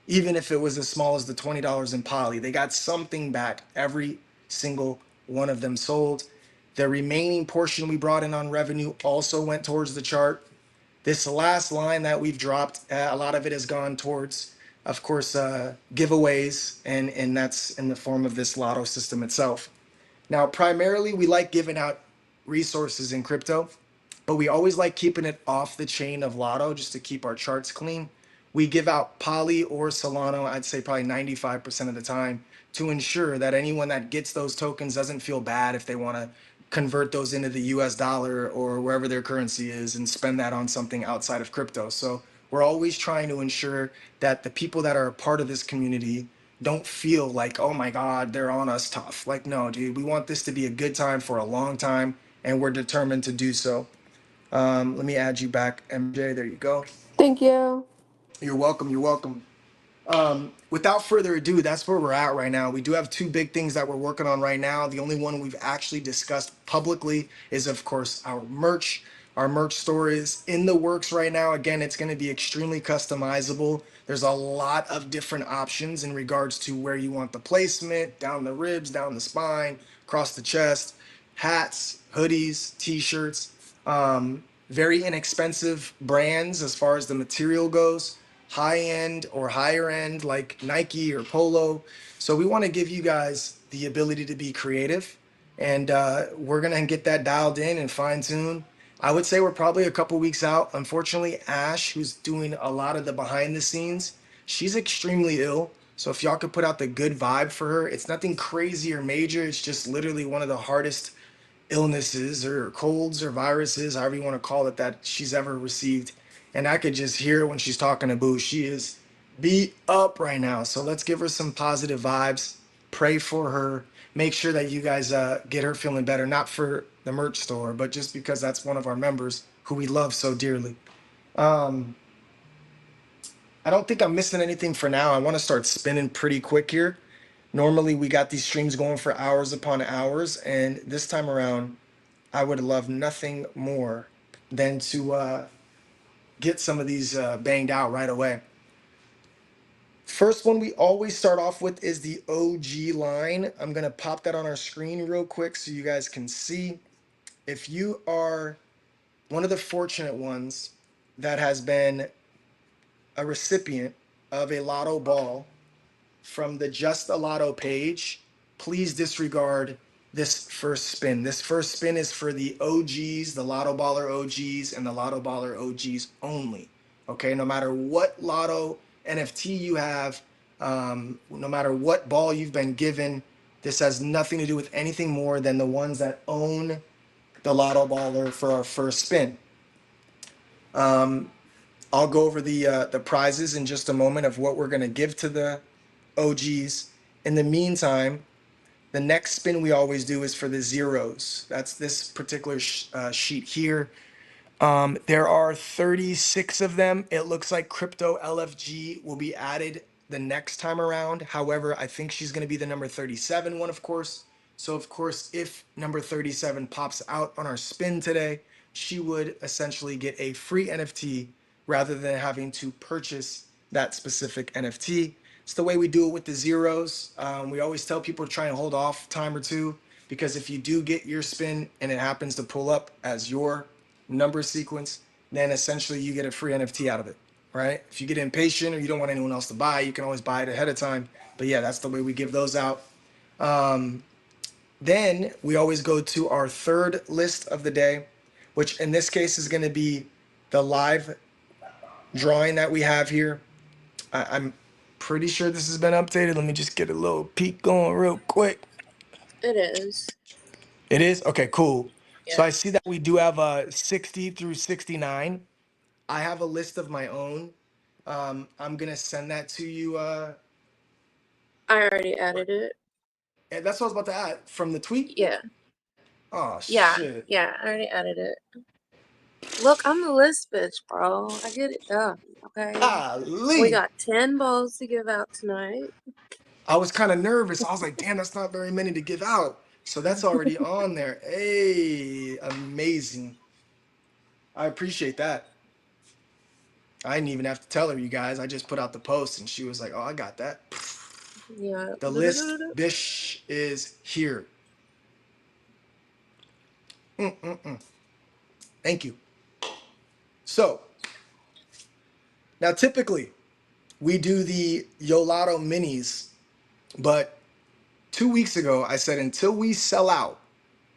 even if it was as small as the $20 in poly. They got something back. Every single one of them sold. The remaining portion we brought in on revenue also went towards the chart. This last line that we've dropped, a lot of it has gone towards, of course, giveaways, and that's in the form of this lotto system itself. Now, primarily, we like giving out resources in crypto, but we always like keeping it off the chain of lotto just to keep our charts clean. We give out Poly or Solano, I'd say probably 95% of the time, to ensure that anyone that gets those tokens doesn't feel bad if they want to convert those into the US dollar or wherever their currency is and spend that on something outside of crypto. So we're always trying to ensure that the people that are a part of this community don't feel like, oh my God, they're on us tough. Like, no, dude, we want this to be a good time for a long time, and we're determined to do so. Let me add you back, MJ. There you go. Thank you. You're welcome. You're welcome. Without further ado, that's where we're at right now. We do have two big things that we're working on right now. The only one we've actually discussed publicly is, of course, our merch. Our merch store is in the works right now. Again, it's going to be extremely customizable. There's a lot of different options in regards to where you want the placement, down the ribs, down the spine, across the chest, hats, hoodies, t-shirts, very inexpensive brands as far as the material goes, high end or higher end like Nike or Polo. So we want to give you guys the ability to be creative, and we're gonna get that dialed in and fine tune. I would say we're probably a couple weeks out. Unfortunately, Ash, who's doing a lot of the behind the scenes, she's extremely ill. So if y'all could put out the good vibe for her, it's nothing crazy or major. It's just literally one of the hardest illnesses or colds or viruses, however you want to call it, that she's ever received. And I could just hear when she's talking to Boo, she is beat up right now. So let's give her some positive vibes. Pray for her. Make sure that you guys get her feeling better, not for the merch store, but just because that's one of our members who we love so dearly. Um, I don't think I'm missing anything for now. I want to start spinning pretty quick here. Normally, we got these streams going for hours upon hours, and this time around, I would love nothing more than to get some of these banged out right away. First one we always start off with is the OG line. I'm going to pop that on our screen real quick so you guys can see. If you are one of the fortunate ones that has been a recipient of a lotto ball from the Just a Lotto page, please disregard this first spin. This first spin is for the OGs, the Lotto Baller OGs, and the Lotto Baller OGs only. Okay, no matter what Lotto NFT you have, no matter what ball you've been given, this has nothing to do with anything more than the ones that own the Lotto Baller for our first spin. I'll go over the prizes in just a moment of what we're gonna give to the OGs. In the meantime, the next spin we always do is for the zeros. That's this particular sheet here. There are 36 of them. It looks like Crypto LFG will be added the next time around. However, I think she's going to be the number 37 one, of course. So, of course, if number 37 pops out on our spin today, she would essentially get a free NFT rather than having to purchase that specific NFT. It's the way we do it with the zeros. We always tell people to try and hold off time or two, because if you do get your spin and it happens to pull up as your number sequence, then essentially you get a free NFT out of it, right? If you get impatient or you don't want anyone else to buy, you can always buy it ahead of time. But yeah, that's the way we give those out. Then we always go to our third list of the day, which in this case is going to be the live drawing that we have here. I'm pretty sure this has been updated. Let me just get a little peek going real quick. It is. It is? Okay, cool. So Yeah. I see that we do have 60 through 69. I have a list of my own. I'm gonna send that to you. I already added it. And that's what I was about to add from the tweet. Yeah. Oh Yeah. shit! Yeah. I already added it. Look, I'm the list bitch, bro. I get it done. Okay. We Golly, got 10 balls to give out tonight. I was kind of nervous. I was like, damn, that's not very many to give out. So that's already on there. Hey, amazing. I appreciate that. I didn't even have to tell her, you guys. I just put out the post, and she was like, "Oh, I got that." Yeah. The list, bish, is here. Thank you. So now typically we do the Yolato minis, but 2 weeks ago I said until we sell out,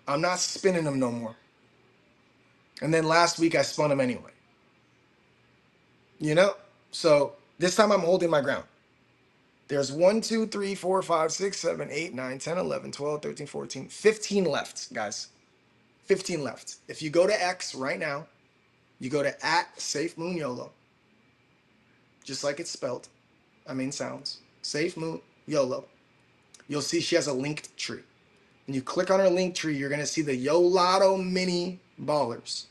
I'm not spinning them no more. And then last week I spun them anyway. You know? So this time I'm holding my ground. There's 1, 2, 3, 4, 5, 6, 7, 8, 9, 10, 11, 12, 13, 14, 15 left, guys. 15 left. If you go to X right now, you go to at Safe Moon YOLO, just like it's spelled. I mean, sounds. Safe Moon YOLO. You'll see she has a linked tree. And you click on her link tree, you're going to see the Yolato Mini Ballers.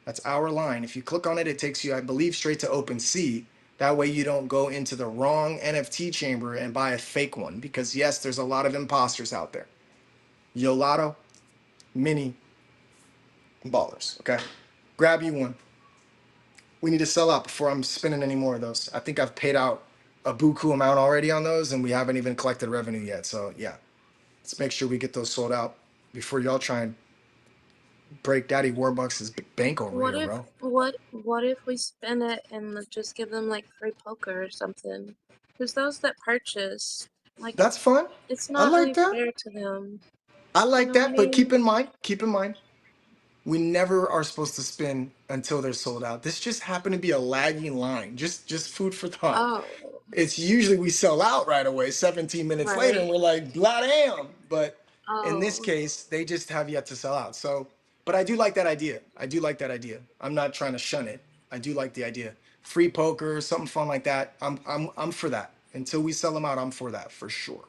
That's our line. If you click on it, it takes you, I believe, straight to OpenSea. That way you don't go into the wrong NFT chamber and buy a fake one. Because yes, there's a lot of imposters out there. Yolato Mini Ballers. Okay. Grab you one. We need to sell out before I'm spinning any more of those. I think I've paid out a buku amount already on those, and we haven't even collected revenue yet. So yeah, let's make sure we get those sold out before y'all try and break Daddy Warbucks' bank over What here, if bro. what if we spin it and just give them like free poker or something? Because those that purchase, like, That's fun. it's I not like really that. fair to them. I You like know what I that. But mean? keep in mind, we never are supposed to spin until they're sold out. This just happened to be a lagging line. Just food for thought. Oh, It's usually we sell out right away 17 minutes later and right. we're like, blah damn. But in this Oh, case, they just have yet to sell out. So, but I do like that idea. I do like that idea. I'm not trying to shun it. I do like the idea. Free poker, something fun like that. I'm for that. Until we sell them out, I'm for that for sure.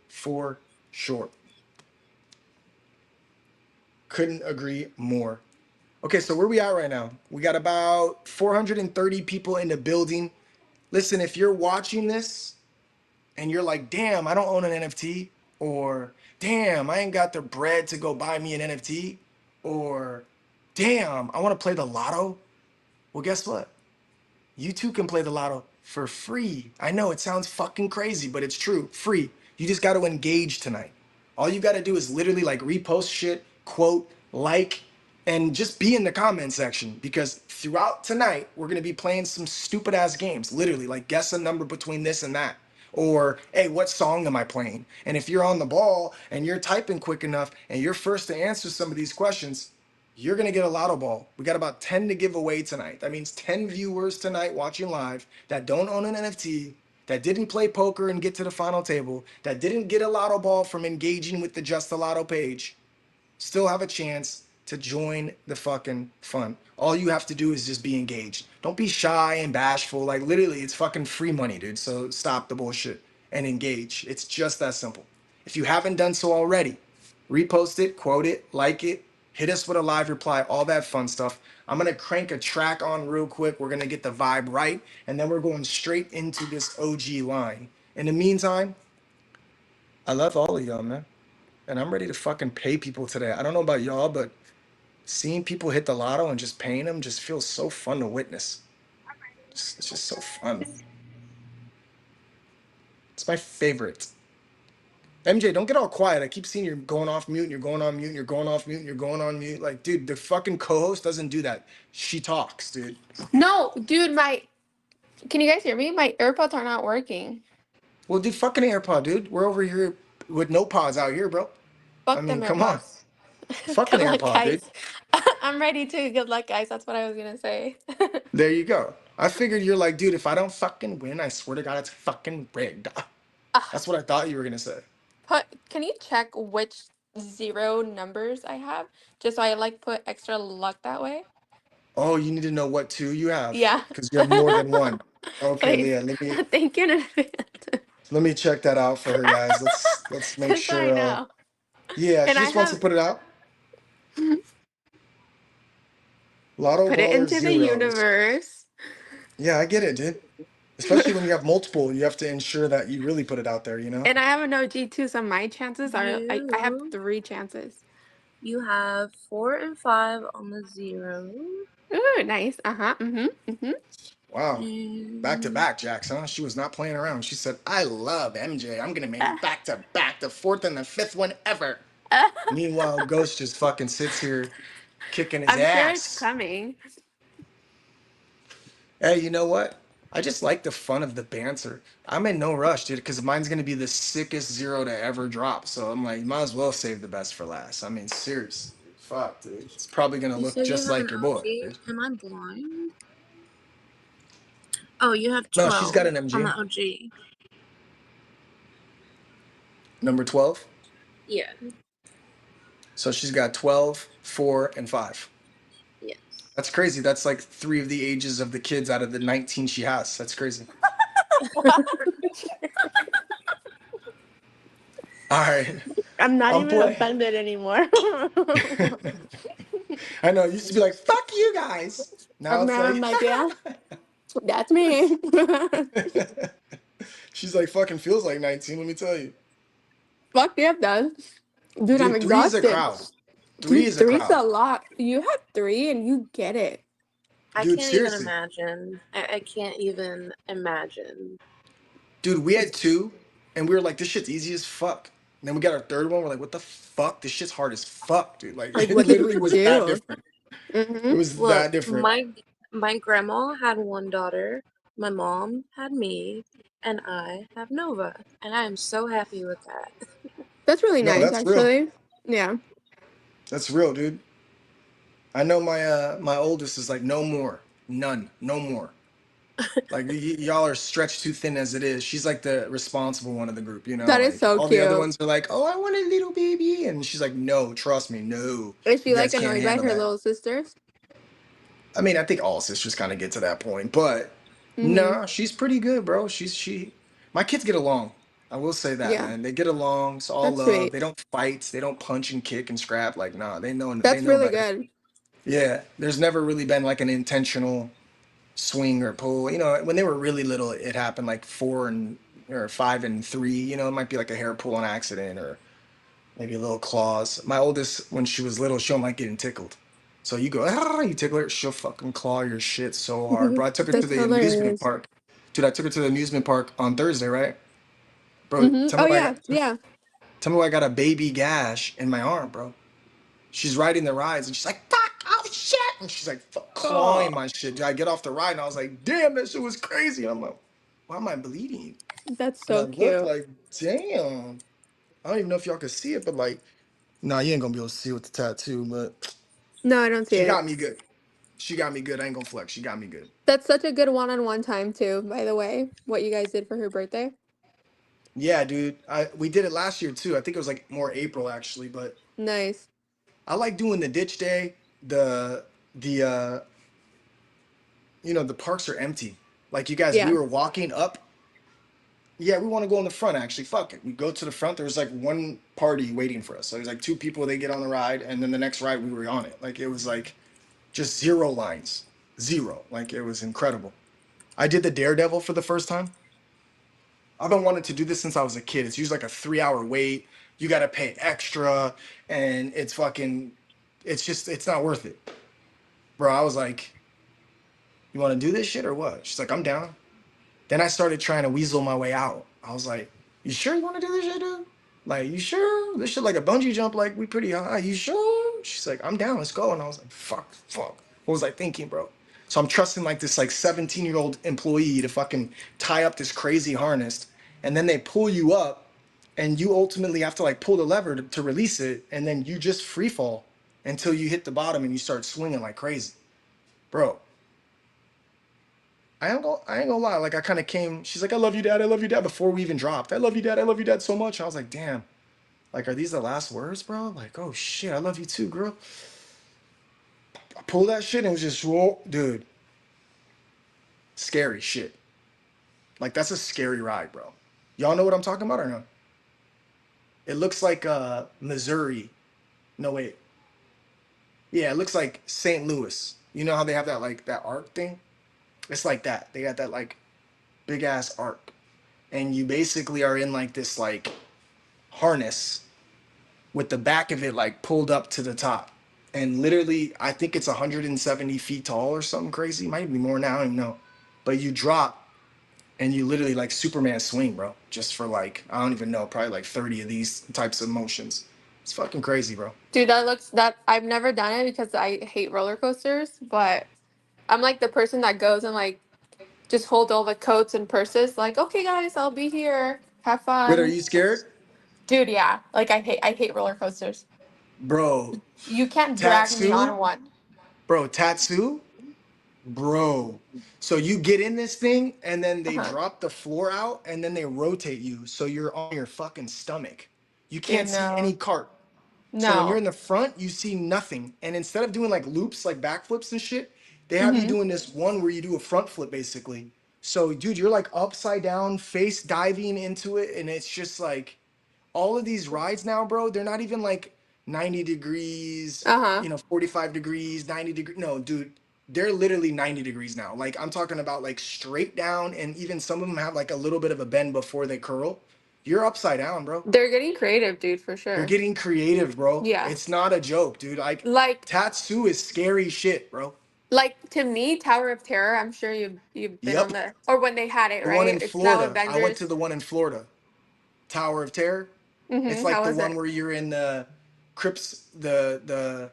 For sure. Couldn't agree more. Okay, so where we at right now? We got about 430 people in the building. Listen, if you're watching this and you're like, damn, I don't own an NFT, or damn, I ain't got the bread to go buy me an NFT, or damn, I want to play the lotto. Well, guess what? You too can play the lotto for free. I know it sounds fucking crazy, but it's true. Free. You just got to engage tonight. All you got to do is literally like repost shit, quote, like, and just be in the comment section because throughout tonight, we're going to be playing some stupid ass games. Literally, like guess a number between this and that. Or, hey, what song am I playing? And if you're on the ball and you're typing quick enough and you're first to answer some of these questions, you're going to get a lotto ball. We got about 10 to give away tonight. That means 10 viewers tonight watching live that don't own an NFT, that didn't play poker and get to the final table, that didn't get a lotto ball from engaging with the Just the Lotto page, still have a chance to join the fucking fun. All you have to do is just be engaged. Don't be shy and bashful. Like literally, it's fucking free money, dude. So stop the bullshit and engage. It's just that simple. If you haven't done so already, repost it, quote it, like it, hit us with a live reply, all that fun stuff. I'm gonna crank a track on real quick. We're gonna get the vibe right, and then we're going straight into this OG line. In the meantime, I love all of y'all, man. And I'm ready to fucking pay people today. I don't know about y'all, but seeing people hit the lotto and just paying them just feels so fun to witness. It's just so fun. It's my favorite. MJ, don't get all quiet. I keep seeing you're going off mute and you're going on mute and you're going off mute and you're going on mute. Like, dude, the fucking co-host doesn't do that. She talks, dude. No, dude, my can you guys hear me? My AirPods are not working. Well, dude, fucking AirPod, dude. We're over here with no pods out here, bro. I Fuck them mean, come on. AirPods. Fucking Good luck, AirPod, dude. guys. I'm ready to. Good luck, guys. That's what I was gonna say. There you go. I figured you're like, dude, if I don't fucking win, I swear to God, it's fucking rigged. Ah, That's what I thought you were gonna say. can you check which zero numbers I have? Just so I like put extra luck that way. Oh, you need to know what two you have Yeah. because you have more than one. Okay, Please. Leah, Thank you in advance. let me check that out for her, guys. Let's make Just so I sure. know. Yeah, And she I just wants to have put it out. Lotto put it baller into the zeros. universe. Yeah, I get it, dude. Especially when you have multiple, you have to ensure that you really put it out there. You know. And I have an OG too, so my chances are I have you three chances. you have 4 and 5 on the zero, Ooh, nice. Uh-huh. Mm-hmm. Mm-hmm. Wow. Back to and back, Jackson. She was not playing around. She said, "I love MJ. I'm gonna make Uh, back to back, the fourth and the fifth one ever." Meanwhile, Ghost just fucking sits here kicking his I'm sure it's ass. coming. Hey, you know what? I just like the fun of the banter. I'm in no rush, dude, because mine's gonna be the sickest zero to ever drop. So I'm like, might as well save the best for last. I mean, seriously. Fuck, dude. It's probably gonna You look say you just have an like your boy, OG. dude. Am I blind? Oh, you have No, she's 12 got an on the MG. OG. Number 12. Yeah. So she's got 12, 4, and 5. Yes. That's crazy. That's like 3 of the ages of the kids out of the 19 she has. That's crazy. All right. I'm not I'm even playing. offended anymore. I know. It used to be like, fuck you guys. Now it's I'm like, like, yeah, that's me. she's like, fucking feels like 19, let me tell you. Fuck yeah, does. Dude, I'm Dude, 3 is a exhausted. crowd. 3 Dude, is a three's crowd. a lot. You have three and you get it. I Dude, can't even seriously. imagine. I can't even imagine. Dude, we had 2, and we were like, this shit's easy as fuck. And then we got our third one. We're like, what the fuck? This shit's hard as fuck, dude. Like, Like, it what did we literally was that do? different. It Mm-hmm. was Well, that different. my grandma had one daughter, my mom had me, and I have Nova, and I am so happy with that. That's really No, nice, that's real. actually. Yeah. That's real, dude. I know my oldest is like, no more. None. No more. Like y'all are stretched too thin as it is. She's like the responsible one of the group, you know. That is Like so all the other cute. ones are like, "Oh, I want a little baby," and she's like, "No, trust me, no, Is you she like guys can't annoyed by handle her that." little sisters? I mean, I think all sisters kind of get to that point, but Mm-hmm. nah, she's pretty good, bro. She. My kids get along. I will say that, Yeah. man. They get along. It's all That's love. sweet. They don't fight. They don't punch and kick and scrap. Like, nah, they That's know really better. good. Yeah, there's never really been like an intentional swing or pull. You know, when they were really little, it happened like 4 or 5 and 3. You know, it might be like a hair pull on accident or maybe a little claws. My oldest, when she was little, she don't like getting tickled. So you go, you tickle her, she'll fucking claw your shit so hard, bro. I took her to That's the amusement hilarious. park. Dude, I took her to the amusement park on Thursday, right? Bro, Mm-hmm. Oh, yeah. Yeah. tell me why I got a baby gash in my arm, bro. She's riding the rides and she's like, fuck, oh shit. And she's like Oh, clawing my shit. Dude, I get off the ride and I was like, damn, that shit was crazy. And I'm like, why am I bleeding? that's And I so look cute. like, damn. I don't even know if y'all can see it, but like, nah, you ain't gonna be able to see with the tattoo, but No, I don't see she it. got me good. She got me good. I ain't gonna flex. She got me good. That's such a good one-on-one time, too, by the way, what you guys did for her birthday. Yeah, dude. We did it last year too. I think it was like more April actually, but Nice. I like doing the ditch day. The the parks are empty. Like you guys, we Yeah. were walking up. Yeah, we want to go in the front actually. Fuck it. We go to the front. There was like one party waiting for us. So there's like 2 people, they get on the ride, and then the next ride we were on it. Like it was like just zero lines. Zero. Like it was incredible. I did the Daredevil for the first time. I've been wanting to do this since I was a kid. It's usually like a 3 hour wait. You gotta pay extra, and it's fucking it's not worth it. Bro, I was like, you wanna do this shit or what? She's like, I'm down. Then I started trying to weasel my way out. I was like, "You sure you want to do this shit, dude? Like, you sure? This shit like a bungee jump, like we pretty high. You sure?" She's like, "I'm down. Let's go." And I was like, fuck. What was I thinking, bro? So I'm trusting like this like 17-year-old employee to fucking tie up this crazy harness, and then they pull you up, and you ultimately have to like pull the lever to release it, and then you just free fall until you hit the bottom and you start swinging like crazy, bro. I ain't gonna lie. Like I kind of came. She's like, "I love you, dad. I love you, dad." Before we even dropped, "I love you, dad. I love you, dad, so much." I was like, "Damn. Like, are these the last words, bro?" Like, oh shit, I love you too, girl. I pulled that shit and it was just, whoa, dude, scary shit. Like that's a scary ride, bro. Y'all know what I'm talking about or no? It looks like Missouri. No wait, yeah, it looks like St. Louis. You know how they have that like that arc thing? It's like that. They got that like big ass arc, and you basically are in like this like harness with the back of it like pulled up to the top. And literally, I think it's 170 feet tall or something crazy. Might be more now, I don't even know. But you drop and you literally like Superman swing, bro. Just for like, I don't even know, probably like 30 of these types of motions. It's fucking crazy, bro. Dude, that I've never done it because I hate roller coasters, but I'm like the person that goes and like just hold all the coats and purses, like, okay guys, I'll be here. Have Wait, are fun. you scared? Dude, yeah. Like I hate roller coasters. Bro, You can't drag me Tatsu? on one. Bro, Tatsu? Bro. So you get in this thing and then they Uh-huh. drop the floor out and then they rotate you so you're on your fucking stomach. You Dude, can't see any no. cart. So when you're No. in the front, you see nothing. And instead of doing like loops, like backflips and shit, they have you Mm-hmm. doing this one where you do a front flip basically. So dude, you're like upside down, face diving into it, and it's just like all of these rides now, bro, they're not even like 90 degrees, Uh-huh. 45 degrees, 90 degrees. No, dude, they're literally 90 degrees now. Like I'm talking about like straight down, and even some of them have like a little bit of a bend before they curl. You're upside down, bro. They're getting creative, dude, for They're sure. getting creative, bro. Yeah. It's not a joke, dude. Like Like Tatsu is scary shit, bro. like to me, Tower of Terror, I'm sure you've been on Yep. the or when they had it, The one right? in It's now Florida. I went to Avengers. the one in Florida. Tower of Terror. It's Mm-hmm. like How the was one it? where you're in the crypts, the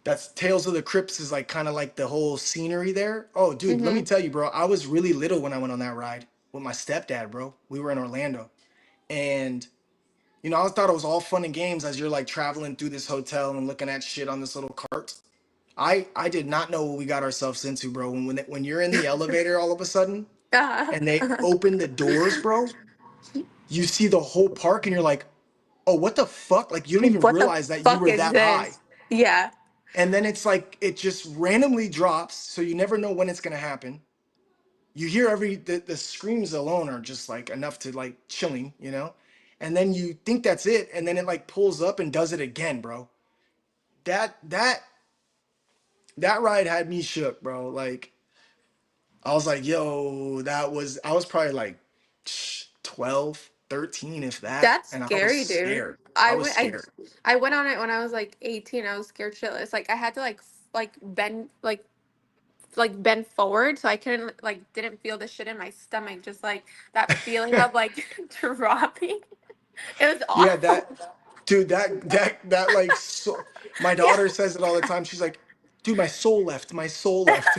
that's Tales of the Crypts is like kind of like the whole scenery there. Oh, dude, let me Mm-hmm. tell you, bro. I was really little when I went on that ride with my stepdad, bro. We were in Orlando. And I thought it was all fun and games as you're like traveling through this hotel and looking at shit on this little cart. I did not know what we got ourselves into, bro. When you're in the elevator all of a sudden and they Uh-huh. open the doors, bro, you see the whole park and you're like, "Oh, what the fuck?" Like you don't even What the realize that you fuck were is that high. this? Yeah. And then it's like it just randomly drops, so you never know when it's going to happen. You hear the screams alone are just like enough to like chilling. And then you think that's it and then it like pulls up and does it again, bro. That ride had me shook, bro. Like I was like, yo, I was probably like 12, 13, if that. That's And I was scary, dude. scared. I I was went I scared. I went on it when I was like 18. I was scared shitless. Like I had to like bend bend forward so I couldn't like didn't feel the shit in my stomach. Just like that feeling of like dropping. It was Yeah, awful. that dude, that like so my Yeah. daughter says it all the time. She's like, dude, my soul left, my soul left.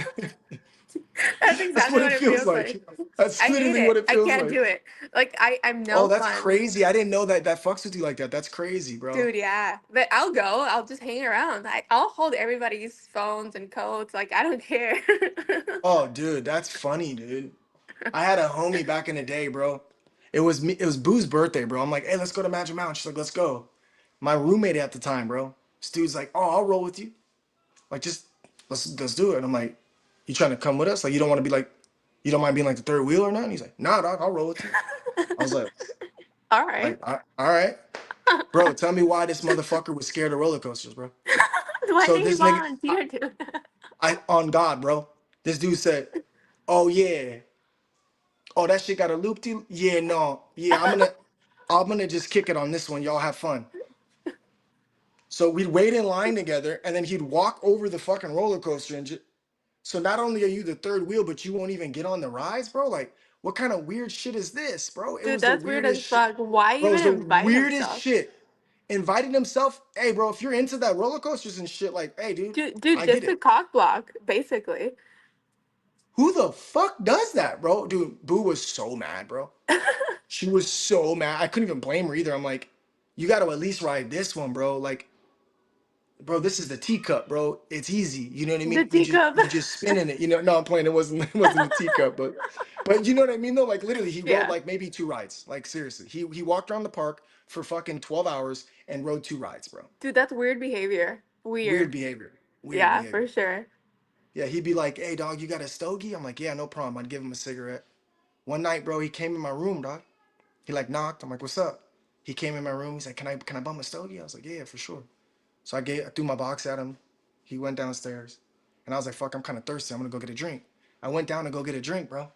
That's That's exactly what what it it feels feels like. like. That's I hate literally it. what it I feels can't like. do it. Like I'm Oh, no that's fun. crazy. I didn't know that fucks with you like that. That's crazy, bro. Dude, yeah. But I'll go. I'll just hang around. I'll hold everybody's phones and codes. Like, I don't care. Oh, dude, that's funny, dude. I had a homie back in the day, bro. It was me, it was Boo's birthday, bro. I'm like, hey, let's go to Magic Mountain. She's like, let's go. My roommate at the time, bro. This dude's like, oh, I'll roll with you. Like, just let's do it. And I'm like, you trying to come with us? Like, you don't want to be like, you don't mind being like the third wheel or nothing? He's like, nah, dog, I'll roll with you. I was like, All right. all right, bro. Tell me why this motherfucker was scared of roller coasters, bro. Why So didn't you this nigga, volunteer to? I on God, bro. This dude said, oh yeah, oh that shit got a loop to. Yeah, no, yeah, I'm gonna just kick it on this one. Y'all have fun. So we'd wait in line together, and then he'd walk over the fucking roller coaster and just. So not only are you the third wheel, but you won't even get on the rides, bro. Like, what kind of weird shit is this, bro? It Dude, was the that's weird as weirdest shit. fuck. Why Bro, it was even the invite weirdest himself? shit. Invited himself. Hey, bro, if you're into that roller coasters and shit, like, hey, dude, Dude, I get just a it. cock block, basically. Who the fuck does that, bro? Dude, Boo was so mad, bro. She was so mad. I couldn't even blame her either. I'm like, you got to at least ride this one, bro. Like, bro, this is the teacup, bro. It's easy. You know what I The mean? You just teacup. you just spin in it. No, I'm playing. It wasn't the teacup, but you know what I mean though. Like literally, he rode Yeah. like maybe two rides. Like seriously, he walked around the park for fucking 12 hours and rode two rides, bro. Dude, that's weird behavior. Weird Weird. behavior. Weird Yeah, for behavior. sure. Yeah, he'd be like, "Hey, dog, you got a stogie?" I'm like, "Yeah, no problem." I'd give him a cigarette. One night, bro, he came in my room, dog. He like knocked. I'm like, "What's up?" He came in my room. He's like, "Can I bum a stogie?" I was like, "Yeah, for sure." So I threw my box at him. He went downstairs. And I was like, fuck, I'm kind of thirsty. I'm gonna go get a drink. I went down to go get a drink, bro.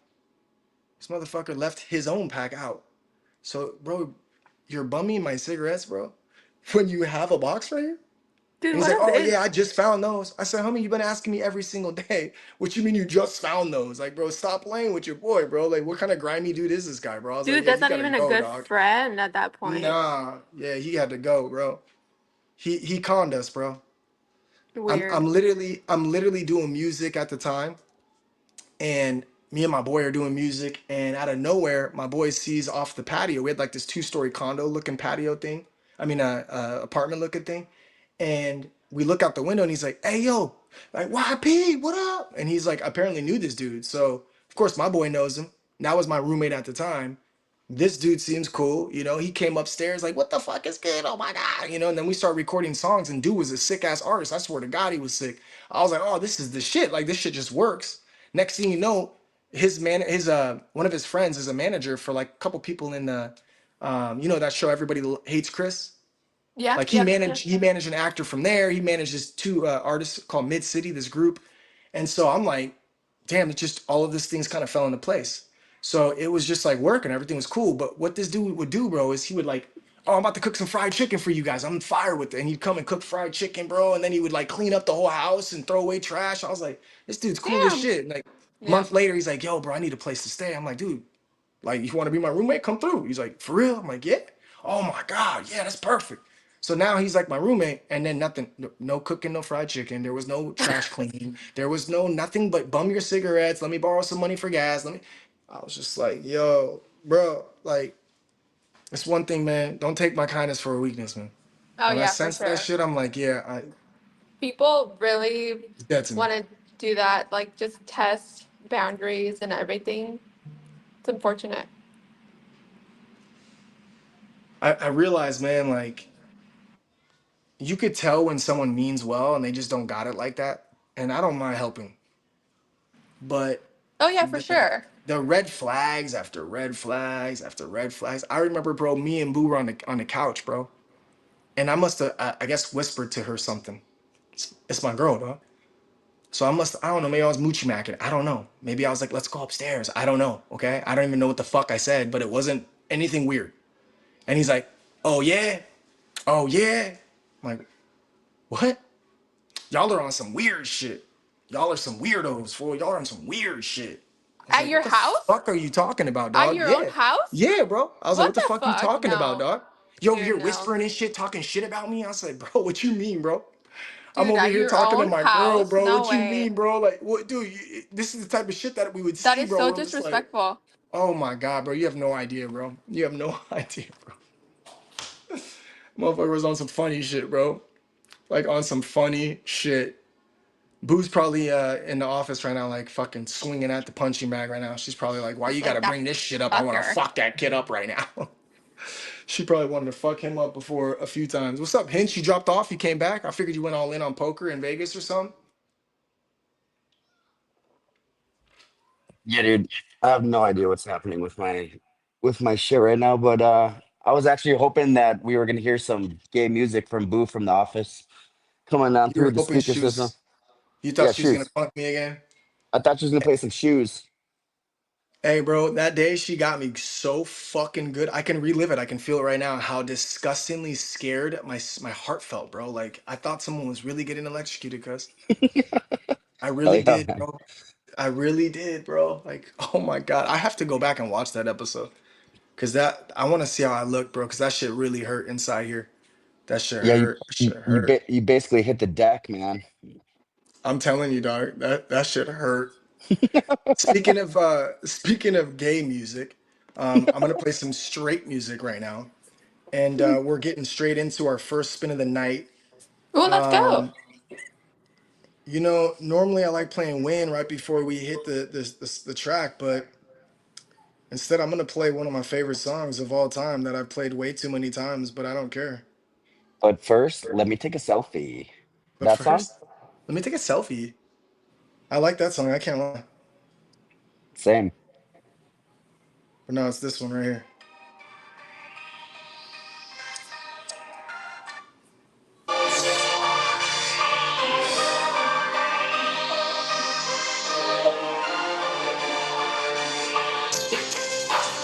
This motherfucker left his own pack out. So, bro, you're bumming my cigarettes, bro, when you have a box right here? Dude, And he's what like, is oh it? yeah, I just found those. I said, homie, you've been asking me every single day. What you mean you just found those? Like, bro, stop playing with your boy, bro. Like, what kind of grimy dude is this guy, bro? I was like, Dude, yeah, that's you not gotta even a go, good dog. friend at that point. Nah, yeah, he had to go, bro. He conned us, bro. I'm Weird. literally doing music at the time, and me and my boy are doing music, and out of nowhere, my boy sees off the patio. We had like this two-story condo looking patio thing. I mean, apartment looking thing. And we look out the window, and he's like, "Hey, yo, like YP, what up?" And he's like, apparently knew this dude. So of course my boy knows him. That was my roommate at the time. This dude seems cool, you know. He came upstairs like, "What the fuck is good? Oh my god," you know. And then we started recording songs, and dude was a sick ass artist. I swear to God, he was sick. I was like, "Oh, this is the shit. Like this shit just works." Next thing you know, his one of his friends is a manager for like a couple people in the, you know, that show Everybody Hates Chris. Yep, Like yep, yep. he managed an actor from there. He manages two artists called Mid City, this group. And so I'm like, damn, it just all of this things kind of fell into place. So it was just like working, everything was cool. But what this dude would do, bro, is he would like, oh, I'm about to cook some fried chicken for you guys. I'm on fire with it. And he'd come and cook fried chicken, bro. And then he would like clean up the whole house and throw away trash. I was like, this dude's cool as Damn. shit. And like a Yeah. month later, he's like, yo, bro, I need a place to stay. I'm like, dude, like, you want to be my roommate? Come through. He's like, for real? I'm like, yeah. Oh my God, yeah, that's perfect. So now he's like my roommate, and then nothing, no cooking, no fried chicken. There was no trash cleaning. There was no nothing but bum your cigarettes. Let me borrow some money for gas. Let me. I was just like, yo, bro, like, it's one thing, man. Don't take my kindness for a weakness, man. Oh When I yeah, for sense that sure. shit, I'm like, yeah, People really it's dead to me. want to do that, like just test boundaries and everything. It's unfortunate. I realize, man, like, you could tell when someone means well and they just don't got it like that. And I don't mind helping. But Oh yeah, for the, sure. the red flags after red flags after red flags. I remember, bro, me and Boo were on the couch, bro. And I must have, I guess, whispered to her something. It's my girl, dog. So I don't know, maybe I was moochie macking. I don't know. Maybe I was like, let's go upstairs. I don't know. Okay. I don't even know what the fuck I said, but it wasn't anything weird. And he's like, oh yeah. Oh yeah. I'm like, what? Y'all are on some weird shit. Y'all are some weirdos, fool. Y'all are on some weird shit. I was At like, your what the house? fuck are you talking about, At dog? your own Yeah. house? Yeah, bro. I was like, What what the the fuck you fuck? talking about, No. dog? You over Dude, here no. whispering and shit, talking shit about me? I was like, bro, what you mean, bro? I'm Dude, over at here your talking to own my girl, house? bro. No What you way. mean, bro? Like, what, dude? This is the type of shit that we would That see, is bro. so We're just like, disrespectful. oh my God, bro. You have no idea, bro. You have no idea, bro. Motherfucker was on some funny shit, bro. Like, on some funny shit. Boo's probably in the office right now, like fucking swinging at the punching bag right now. She's probably like, "Why It's you gotta like that bring this shit up? I want to fucker. fuck that kid up right now." She probably wanted to fuck him up before a few times. What's up, Hinch? You dropped off. You came back. I figured you went all in on poker in Vegas or something. Yeah, dude. I have no idea what's happening with my shit right now, but I was actually hoping that we were gonna hear some gay music from Boo from the office coming on You were through the hoping speaker she system. was. You Yeah, thought she was gonna shoes. punk me again. I thought she was gonna play some shoes. Hey, bro, that day she got me so fucking good. I can relive it. I can feel it right now. How disgustingly scared my heart felt, bro. Like I thought someone was really getting electrocuted, cuz I Oh really yeah, did, man. bro. I really did, bro. Like, oh my God. I have to go back and watch that episode. Cause that I want to see how I look, bro. Cause that shit really hurt inside here. That shit Yeah, hurt. That shit hurt. you basically hit the deck, man. I'm telling you, dog. That shit hurt. Speaking of gay music, I'm gonna play some straight music right now. And we're getting straight into our first spin of the night. Ooh, let's go. Um, you know, normally I like playing Win right before we hit the track, but instead, I'm gonna play one of my favorite songs of all time that I've played way too many times, but I don't care. But first, let me take a selfie. But That song? first, let me take a selfie. I like that song. I can't lie. Same. But no, it's this one right here.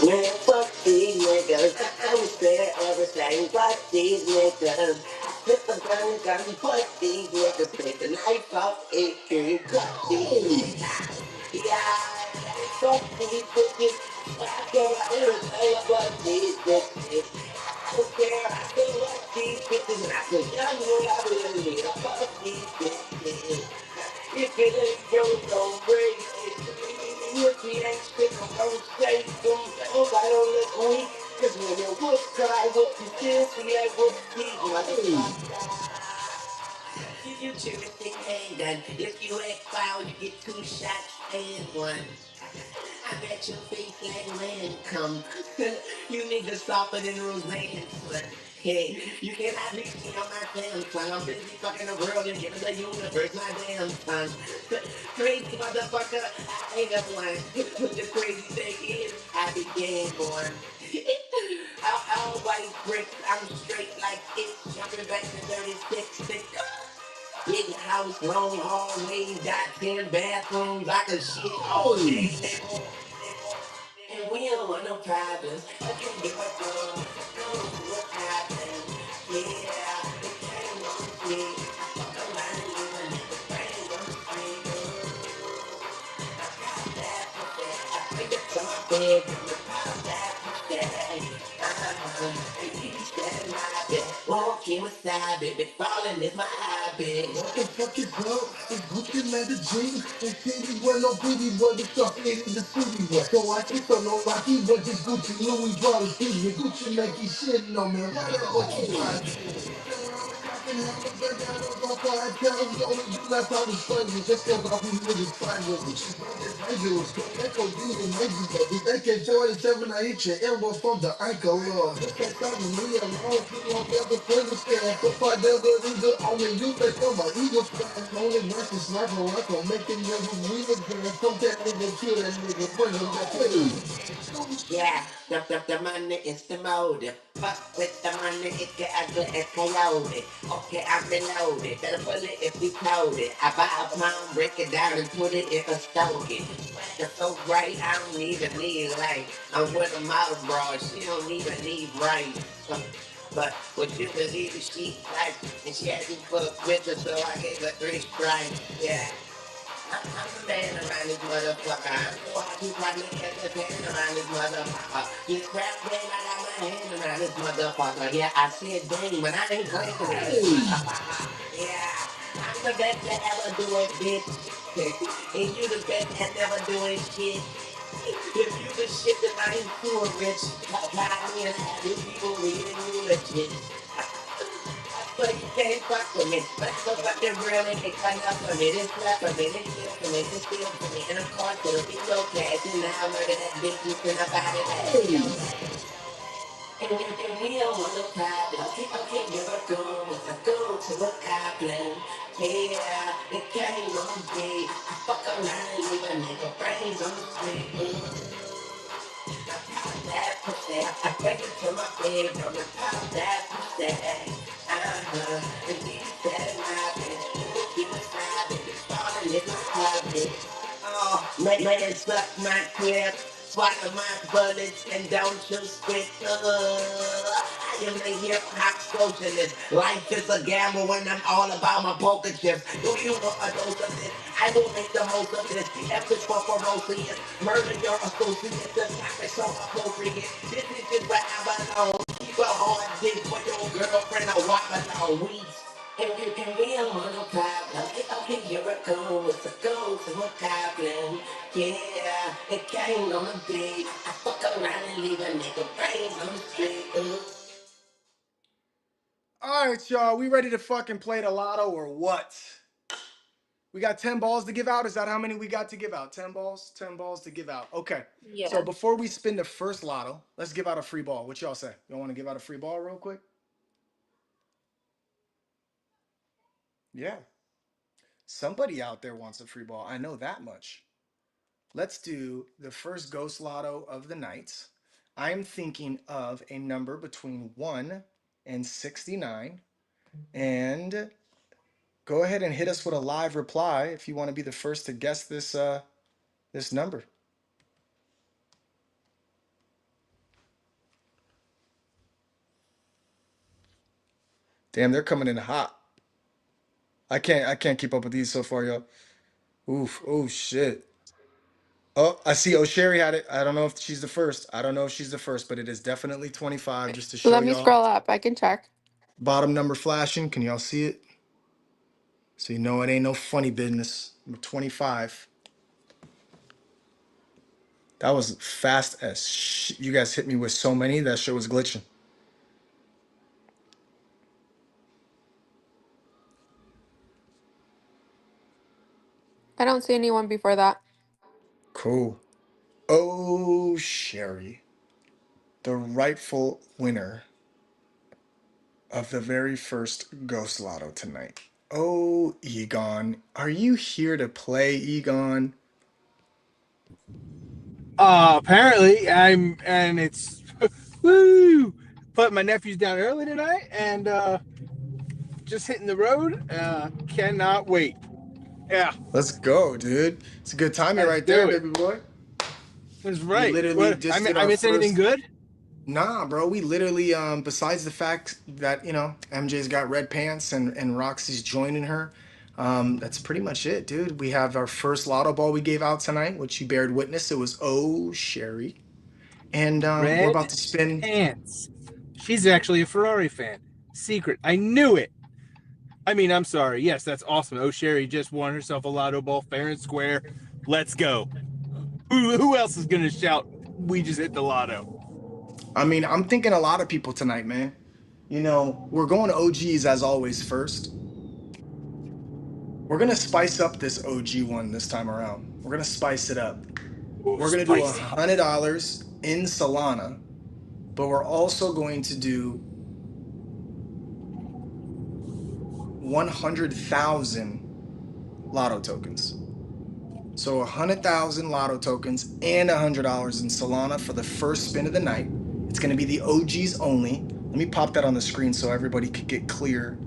Man, fuck these niggas. I was there ever saying fuck these niggas. Got me put these niggas take the knife off, it can cut these. Yeah, fuck these bitches. I care about everything about these bitches. I don't care, I still like these bitches, and I still young when I believe it. Fuck these bitches. If it ain't broke, don't break it. If we ain't sick, don't say them. Hope I don't look weak. Cause when you whoop cry, whoop you still see that whoop deep. Motherfucker. You terrific handgun. If you act foul, you get 2 shots and 1. I bet your face like land come. You niggas softer than Roseanne's sweat. Hey, you cannot reach me on my damn son. I'm busy fucking the world and giving the universe my damn son. Crazy motherfucker, I ain't a one. But the crazy thing is, I began born. All white bricks, I'm straight like it. Jumping back to 36. Big house, long hallways, got 10 bathrooms, I can shit all day. And we don't want no problems. I can give a girl, go to what happens. Yeah, it came on me. I fuck around and leave a nigga brain on the street. I got that pussy. I bring it to my bed, pop that pussy. And you stand my bed, walking beside it, falling is my habit. What the fuck is up? It's Gucci magazine. And city where no beauty, but the stuff in the city where. So I keep on no Rocky, but this Gucci Louis brought it to me. Gucci make you shitting on me. Why that what you trying to do? Fucking hell, the best I was on fire. Tell them the only do left I was funny. Just cause all these niggas find with me. It's dangerous. They go do the niggas, baby. They can 47, I hit your elbow from the ankle love. Just can't stop me alone. You don't ever feel the stand. Put my devil either on me. You bet on my ego stand. Only mercy sniper rifle. Making never real again. Come that nigga, kill that nigga. Bring him back to the Yeah, the money is the motive. Fuck with the money, it get ugly as coyote. Okay, I'm reloaded. Better pull it if we told it. I buy a pound, break it down and put it in a stogie. It's so bright, I don't even need light. I'm with a mouse broad, she don't even need bright. But would you believe it, she like, and she had me fuck with her, so I gave her 3 strikes. Yeah. I'm the man around this motherfucker. I'm so hot, you probably get this hand around this motherfucker. You crap game, I got my hand around this motherfucker. Yeah, I said dang, but I ain't playing with this motherfucker. Yeah, I'm the best to ever do it, bitch. And you the best at never doing shit. If you the shit, then I ain't too rich. Got me and have you people reading you legit. But you can't fuck with me. But so fucking real and they cut up for me. This slap for me, this steal for me, this steal for me. And of course it'll be so cash. And now I'm murder that bitch you finna find it. Hey. And we don't want no problem. Okay, you're a girl with a girl to a goblin. Yeah, it came on me. I fuck around and leave a nigga brains on the street. That pussy, I bring it to my bed, from the top that pussy. And he said my bitch, keep it private, falling in my habit. Oh, man, suck my clip, swallow my bullets, and don't you spit. I am the hip hop socialist. Life is a gamble when I'm all about my poker chips. Do you know a dose of this? I will make the most of this. Epic for ferocious. Murder your associates. The topic so appropriate. This is just where I belong. Keep a hard dick for your girlfriend or walk along. And you can be a no problem. Okay, you're a girl with a girl to a goblin. Yeah, it came on the beat. I fuck around and leave a nigga brains on the street. All right, y'all. We ready to fucking play the lotto or what? We got 10 balls to give out. Is that how many we got to give out? 10 balls? 10 balls to give out. Okay. So Yeah. before we spin the first lotto, let's give out a free ball. What y'all say? Y'all want to give out a free ball real quick? Yeah. Somebody out there wants a free ball. I know that much. Let's do the first ghost lotto of the night. I'm thinking of a number between 1 and 69. And go ahead and hit us with a live reply if you want to be the first to guess this number. Damn, they're coming in hot. I can't keep up with these so far, yo. Oof. Oh shit. Oh, I see. Oh, Sherry had it. I don't know if she's the first. I don't know if she's the first, but it is definitely 25. Just to show Let me y'all. scroll up. I can check. Bottom number flashing. Can y'all see it? So you know it ain't no funny business. Number 25. That was fast as shit. You guys hit me with so many. That shit was glitching. I don't see anyone before that. Cool. Oh, Sherry, the rightful winner of the very first Ghost Lotto tonight. Oh, Egon, are you here to play, Egon? Apparently, and it's woo. Put my nephews down early tonight, and just hitting the road. Cannot wait. Yeah, Let's go, dude. It's a good timing let's right there, do it. baby boy. That's We right. literally What just did I our miss anything first. good? Nah, bro. We literally, besides the fact that MJ's got red pants and Roxy's joining her, that's pretty much it, dude. We have our first lotto ball we gave out tonight, which you bared witness. It was Sherry, and we're Red about to spin. pants. She's actually a Ferrari fan. Secret. I knew it. I mean, I'm sorry. Yes, that's awesome. Oh, Sherry just won herself a lotto ball fair and square. Let's go. Who else is going to shout, we just hit the lotto? I mean, I'm thinking a lot of people tonight, man. We're going to OGs as always first. We're gonna spice up this OG one this time around. We're gonna spice it up. Oh, We're gonna do spicy. $100 in Solana, but we're also going to do 100,000 lotto tokens. So 100,000 lotto tokens and $100 in Solana for the first spin of the night. It's gonna be the OGs only. Let me pop that on the screen so everybody could get clear.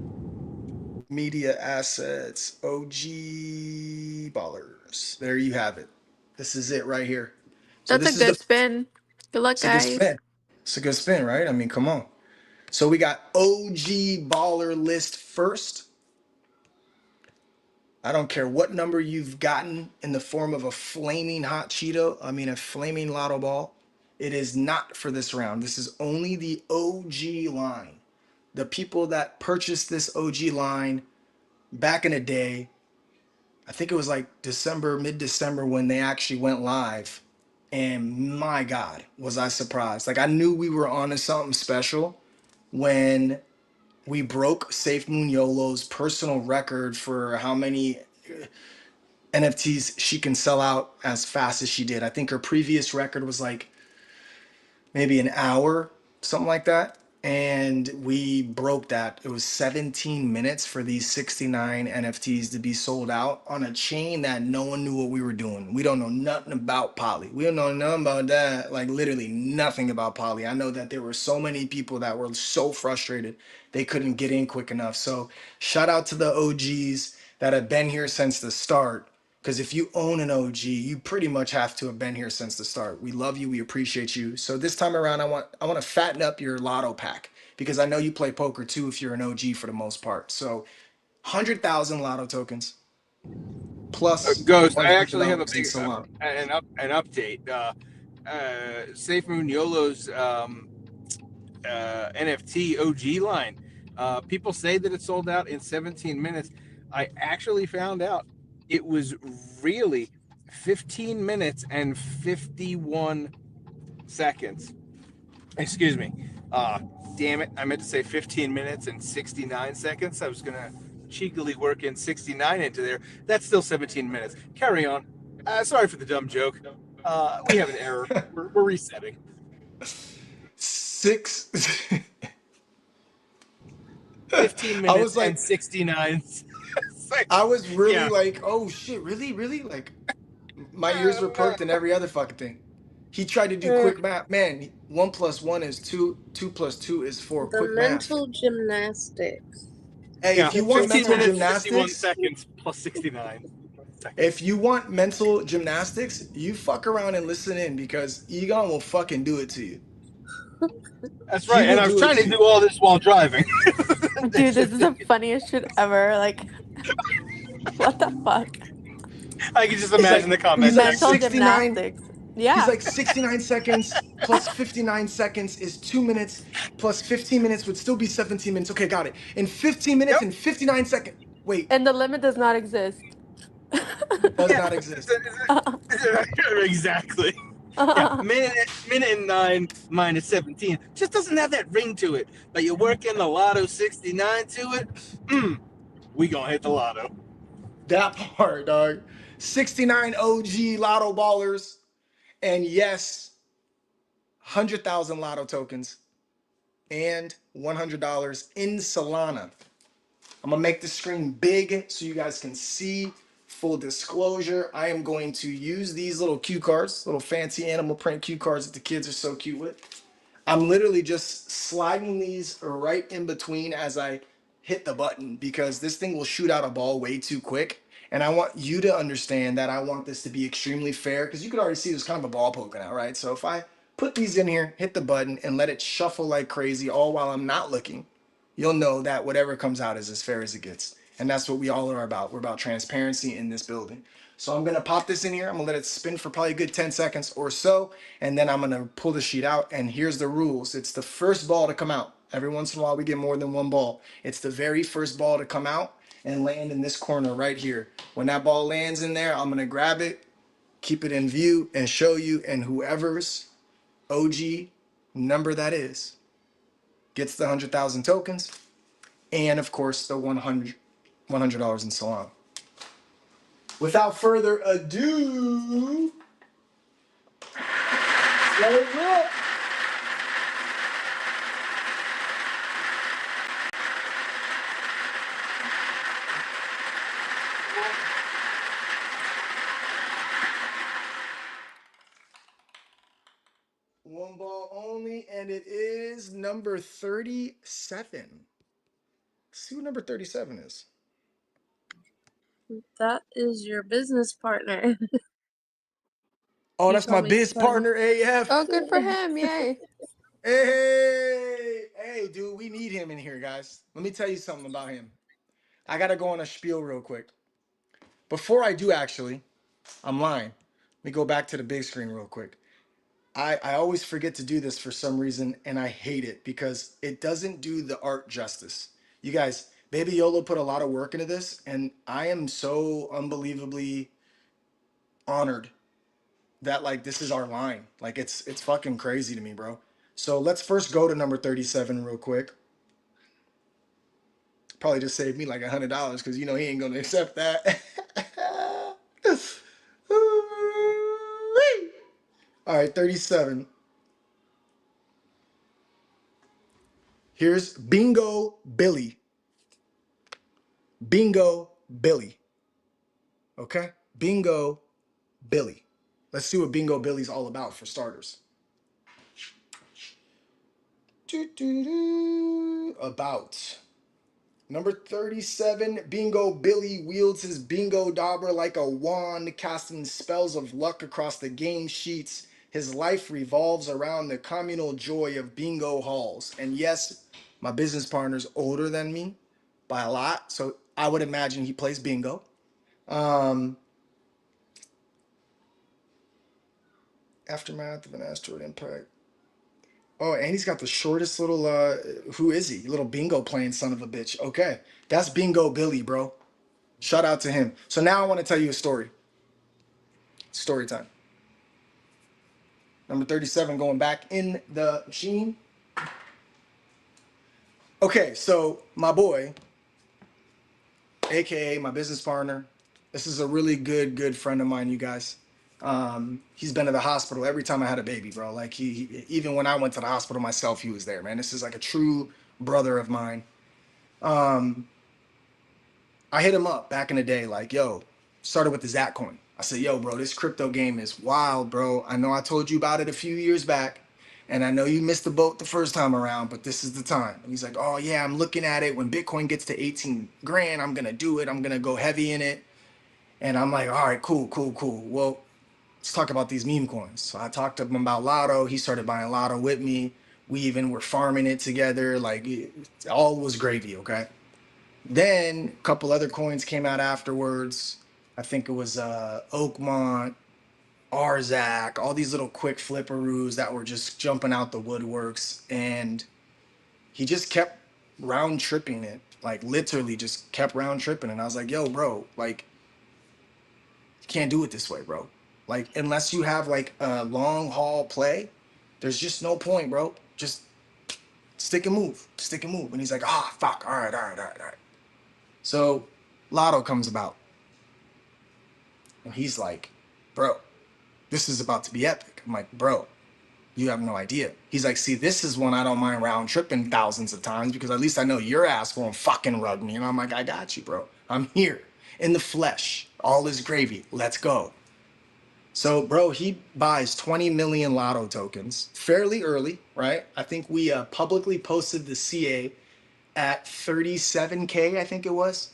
Media assets, OG ballers. There you have it. This is it right here. So That's a this is the good spin. Good luck, it's a good guys. spin. It's a good spin, right? I mean, come on. So we got OG baller list first. I don't care what number you've gotten in the form of a flaming hot Cheeto, a flaming lotto ball. It is not for this round. This is only the OG line. The people that purchased this OG line back in the day, I think it was like mid-December when they actually went live. And my God, was I surprised. Like I knew we were on to something special when we broke Safe Moon Yolo's personal record for how many NFTs she can sell out as fast as she did. I think her previous record was like maybe an hour, something like that. And we broke that. It was 17 minutes for these 69 NFTs to be sold out on a chain that no one knew what we were doing. We don't know nothing about Poly. We don't know nothing about that. Like literally nothing about Poly. I know that there were so many people that were so frustrated they couldn't get in quick enough. So shout out to the OGs that have been here since the start. Because if you own an OG, you pretty much have to have been here since the start. We love you. We appreciate you. So this time around, I want to fatten up your lotto pack because I know you play poker too if you're an OG for the most part. So 100,000 lotto tokens plus Ghost, I actually have a $100 in big Solana. an update. Safe Moon YOLO's NFT OG line. People say that it sold out in 17 minutes. I actually found out it was really 15 minutes and 51 seconds. Excuse me. Damn it. I meant to say 15 minutes and 69 seconds. I was going to cheekily work in 69 into there. That's still 17 minutes. Carry on. Sorry for the dumb joke. We have an error. We're resetting. Six. 15 I minutes was and like, 69 I was really yeah. like, oh shit, really, really? Like my ears were perked and every other fucking thing. He tried to do quick math. Man, 1 + 1 is 2, 2 + 2 is 4. The Quick math. mental gymnastics. Hey, Yeah, if you want 15 mental Success. minutes, 51 gymnastics, seconds plus 69 if seconds. you want mental gymnastics, you fuck around and listen in because Egon will fucking do it to you. That's He right. And will I was do it trying to to do you. all this while driving. Dude, this is the funniest shit ever. Like, what the fuck? I can just He's imagine like the comment he's like Mental section. 69. gymnastics. He's Yeah. like 69 seconds plus 59 seconds is 2 minutes plus 15 minutes would still be 17 minutes. Okay, got it. In 15 minutes Yep. and 59 seconds. Wait, And the limit does not exist. does Yeah. not exist. Exactly. Yeah. Minute and 9 minus 17 just doesn't have that ring to it. But you work in the Lotto 69 to it. We gonna hit the Lotto. That part, dog. 69 OG lotto ballers. And yes, 100,000 lotto tokens and $100 in Solana. I'm gonna make the screen big so you guys can see. Full disclosure, I am going to use these little cue cards, little fancy animal print cue cards that the kids are so cute with. I'm literally just sliding these right in between as I hit the button because this thing will shoot out a ball way too quick. And I want you to understand that I want this to be extremely fair because you could already see there's kind of a ball poking out, right? So if I put these in here, hit the button, and let it shuffle like crazy all while I'm not looking, you'll know that whatever comes out is as fair as it gets. And that's what we all are about. We're about transparency in this building. So I'm gonna pop this in here. I'm gonna let it spin for probably a good 10 seconds or so. And then I'm gonna pull the sheet out. And here's the rules. It's the first ball to come out. Every once in a while we get more than one ball. It's the very first ball to come out and land in this corner right here. When that ball lands in there, I'm gonna grab it, keep it in view, and show you. And whoever's OG number that is gets the 100,000 tokens and of course the $100 in Solana. Without further ado, let it rip. One ball only, and it is number 37. Let's see what number 37 is. That is your business partner. Oh, He that's my told me to biz tell you. partner, AF. Oh, good for him. Yay. Hey, dude, we need him in here, guys. Let me tell you something about him. I gotta go on a spiel real quick. Before I do, actually, I'm lying. Let me go back to the big screen real quick. I always forget to do this for some reason, and I hate it because it doesn't do the art justice. You guys, Baby Yolo put a lot of work into this, and I am so unbelievably honored that like this is our line. Like it's fucking crazy to me, bro. So let's first go to number 37 real quick. Probably just saved me like $100 because you know he ain't gonna accept that. All right, 37. Here's Bingo Billy. Bingo Billy. Okay? Bingo Billy. Let's see what Bingo Billy's all about for starters. About. Number 37, Bingo Billy wields his bingo dauber like a wand, casting spells of luck across the game sheets. His life revolves around the communal joy of bingo halls. And yes, my business partner's older than me by a lot, so I would imagine he plays bingo. Um, Aftermath of an asteroid impact. Oh, and he's got the shortest little who is he? Little bingo playing son of a bitch. Okay. That's Bingo Billy, bro. Shout out to him. So now I want to tell you a story. Story time. Number 37 going back in the machine. Okay, so my boy, aka my business partner, this is a really good friend of mine, you guys. He's been to the hospital every time I had a baby, bro. Like even when I went to the hospital myself, he was there, man. This is like a true brother of mine. Um, I hit him up back in the day, like, yo, started with the Zach coin. I said, yo, bro, this crypto game is wild, bro. I know I told you about it a few years back, and I know you missed the boat the first time around, but this is the time. And he's like, oh, yeah, I'm looking at it. When Bitcoin gets to 18 grand, I'm going to do it. I'm going to go heavy in it. And I'm like, all right, cool. Well, let's talk about these meme coins. So I talked to him about Lotto. He started buying Lotto with me. We even were farming it together. Like all was gravy. Okay. Then a couple other coins came out afterwards. I think it was Oakmont, Arzak, all these little quick flipperoos that were just jumping out the woodworks, and he just kept round tripping it, like literally just kept round tripping. And I was like, yo, bro, like you can't do it this way, bro. Like unless you have like a long haul play, there's just no point, bro. Just stick and move, stick and move. And he's like, ah, fuck, all right, all right, all right, all right. So Lotto comes about, and he's like, bro, this is about to be epic. I'm like, bro, you have no idea. He's like, see, this is one I don't mind round tripping thousands of times because at least I know your ass won't fucking rug me. And I'm like, I got you, bro. I'm here in the flesh. All is gravy. Let's go. So, bro, he buys 20 million Lotto tokens fairly early, right? I think we publicly posted the CA at 37K, I think it was.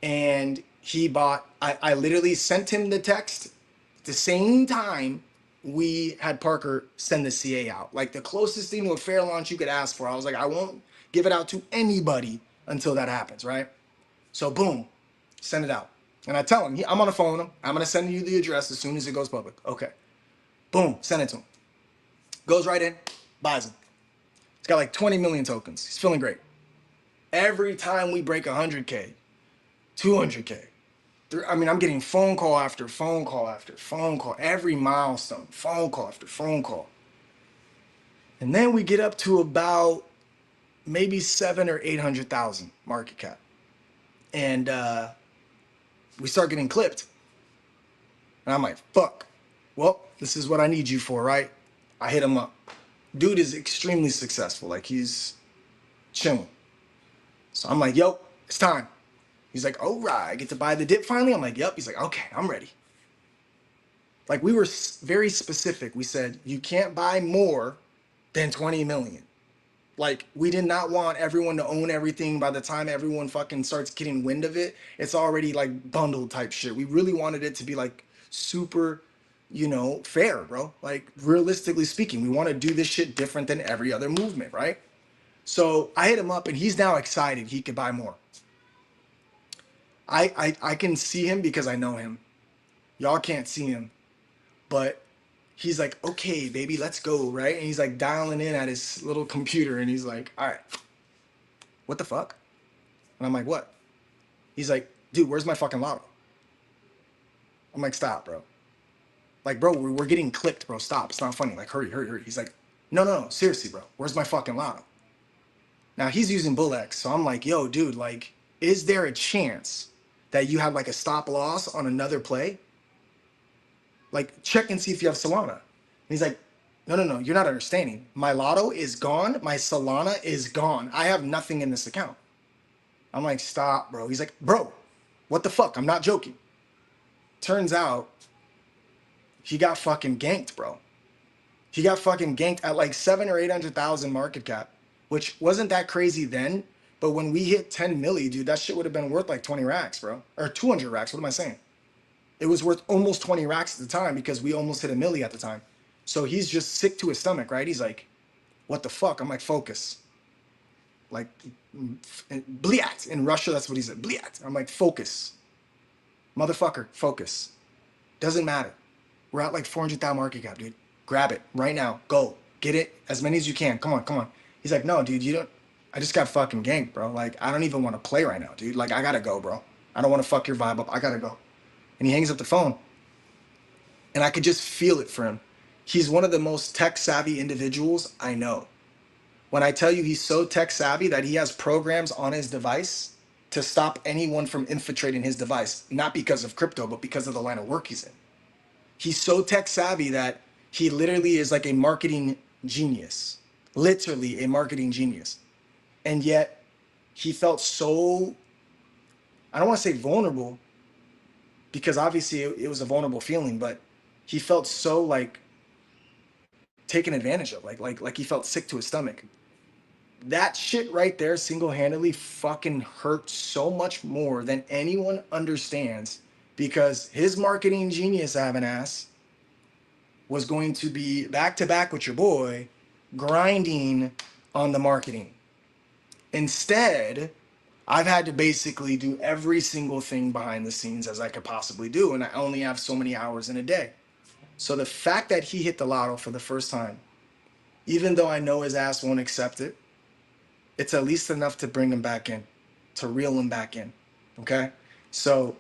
And he bought, I literally sent him the text at the same time we had Parker send the CA out. Like the closest thing to a fair launch you could ask for. I was like, I won't give it out to anybody until that happens, right? So boom, send it out. And I tell him, I'm on the phone with him. I'm gonna send you the address as soon as it goes public. Okay. Boom, send it to him. Goes right in, buys them. He's got like 20 million tokens. He's feeling great. Every time we break 100K, 200K, I mean, I'm getting phone call after phone call after phone call, every milestone, phone call after phone call. And then we get up to about maybe 7 or 800,000 market cap. And we start getting clipped. And I'm like, fuck. Well, this is what I need you for, right? I hit him up. Dude is extremely successful. Like he's chilling. So I'm like, yo, it's time. He's like, all right, I get to buy the dip finally? I'm like, yep. He's like, okay, I'm ready. Like we were very specific. We said, you can't buy more than 20 million. Like we did not want everyone to own everything. By the time everyone fucking starts getting wind of it, it's already like bundled type shit. We really wanted it to be like super, fair, bro. Like realistically speaking, we want to do this shit different than every other movement, right? So I hit him up and he's now excited he could buy more. I can see him because I know him. Y'all can't see him, but he's like, okay, baby, let's go, right? And he's like dialing in at his little computer and he's like, all right, what the fuck? And I'm like, what? He's like, dude, where's my fucking lotto? I'm like, stop, bro. Like, bro, we're getting clipped, bro. Stop. It's not funny. Like, hurry, hurry, hurry. He's like, no, seriously, bro. Where's my fucking lotto? Now he's using BullX. So I'm like, yo, dude, like, is there a chance that you have like a stop loss on another play? Like, check and see if you have Solana. And he's like, no, you're not understanding. My lotto is gone. My Solana is gone. I have nothing in this account. I'm like, stop, bro. He's like, bro, what the fuck? I'm not joking. Turns out he got fucking ganked, bro. He got fucking ganked at like 7 or 800,000 market cap, which wasn't that crazy then. But when we hit 10 milli, dude, that shit would have been worth like 20 racks, bro. Or 200 racks. What am I saying? It was worth almost 20 racks at the time because we almost hit a milli at the time. So he's just sick to his stomach, right? He's like, what the fuck? I'm like, focus. Like, bliat. In Russia, that's what he said. Bliat. I'm like, focus. Motherfucker, focus. Doesn't matter. We're at like 400,000 market cap, dude. Grab it right now. Go. Get it as many as you can. Come on. He's like, no, dude, you don't. I just got fucking ganked, bro. Like, I don't even want to play right now, dude. Like, I gotta go, bro. I don't want to fuck your vibe up. I gotta go. And he hangs up the phone. And I could just feel it for him. He's one of the most tech savvy individuals I know. When I tell you he's so tech savvy that he has programs on his device to stop anyone from infiltrating his device, not because of crypto, but because of the line of work he's in. He's so tech savvy that he literally is like a marketing genius, literally a marketing genius. And yet he felt so, I don't want to say vulnerable, because obviously it was a vulnerable feeling, but he felt so like taken advantage of, like he felt sick to his stomach. That shit right there single-handedly fucking hurt so much more than anyone understands, because his marketing genius having ass was going to be back to back with your boy grinding on the marketing. Instead, I've had to basically do every single thing behind the scenes as I could possibly do, and I only have so many hours in a day. So the fact that he hit the lotto for the first time, even though I know his ass won't accept it, it's at least enough to bring him back in, to reel him back in. Okay? So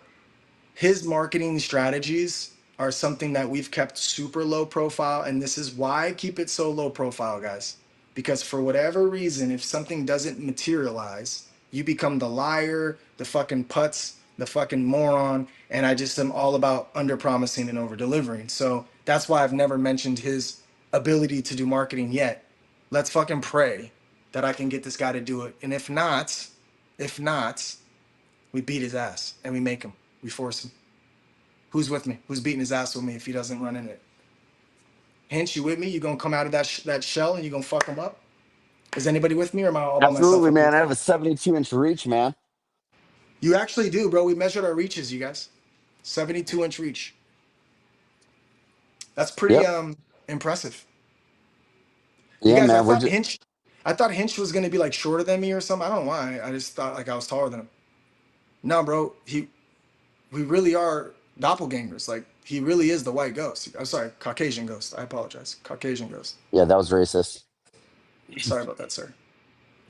his marketing strategies are something that we've kept super low profile, and this is why I keep it so low profile, guys. Because for whatever reason, if something doesn't materialize, you become the liar, the fucking putz, the fucking moron, and I just am all about under promising and over delivering. So that's why I've never mentioned his ability to do marketing yet. Let's fucking pray that I can get this guy to do it. And if not, we beat his ass and we make him. We force him. Who's with me? Who's beating his ass with me if he doesn't run in it? Hinch, you with me? You gonna come out of that shell and you gonna fuck him up? Is anybody with me or am I all by myself Absolutely, up here? man. I have a 72-inch reach, man. You actually do, bro. We measured our reaches, you guys. 72-inch reach. That's pretty Yep. impressive. You Yeah, guys, man. We're just I thought Hinch was gonna be like shorter than me or something. I don't know why. I just thought like I was taller than him. No, bro. We really are doppelgangers. Like he really is the white ghost. I'm sorry, Caucasian ghost. I apologize. Caucasian ghost. yeah, that was racist. Sorry about that, sir.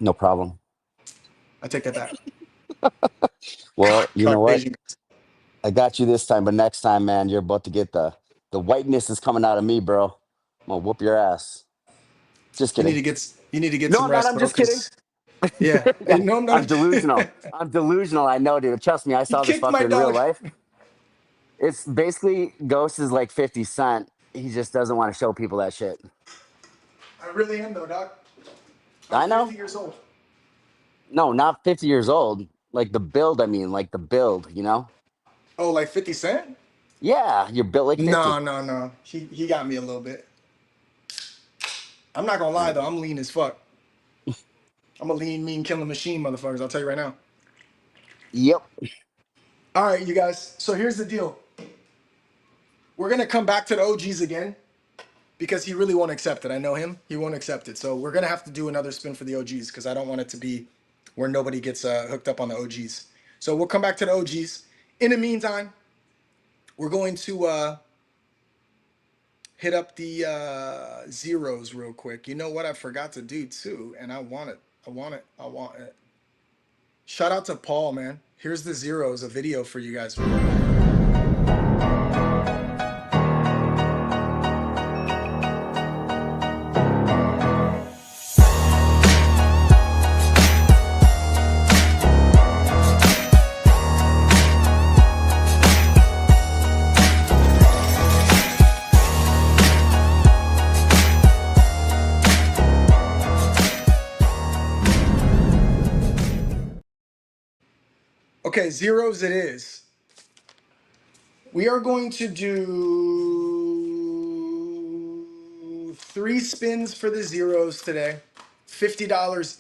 No problem. I take that back. Well, you know what? Caucasian. I got you this time, but next time, man, you're about to get the whiteness is coming out of me, bro. I'm gonna whoop your ass. Just You need kidding. to get you need to get No, some I'm not. rest, I'm bro. just kidding. Cause yeah, no, I'm I'm not. delusional. I'm delusional. I know, dude. Trust me. I He saw this kicked my fucker in real dog. life. It's basically Ghost is like 50 Cent. He just doesn't want to show people that shit. I really am though, dog. I'm I 50 know. years old. No, not 50 years old. Like the build, I mean, like the build, you know? Oh, like 50 Cent? Yeah, you're built like No, 50. no, no. He got me a little bit. I'm not gonna lie Yeah. though. I'm lean as fuck. I'm a lean, mean, killing machine, motherfuckers. I'll tell you right now. Yep. All right, you guys. So here's the deal. We're gonna come back to the OGs again because he really won't accept it. I know him. He won't accept it. So we're gonna have to do another spin for the OGs because I don't want it to be where nobody gets hooked up on the OGs. So we'll come back to the OGs. In the meantime, we're going to hit up the zeros real quick. You know what I forgot to do too, and I want it. I want it. I want it. Shout out to Paul, man. Here's the zeros, a video for you guys. Okay, zeros it is. We are going to do 3 spins for the zeros today. $50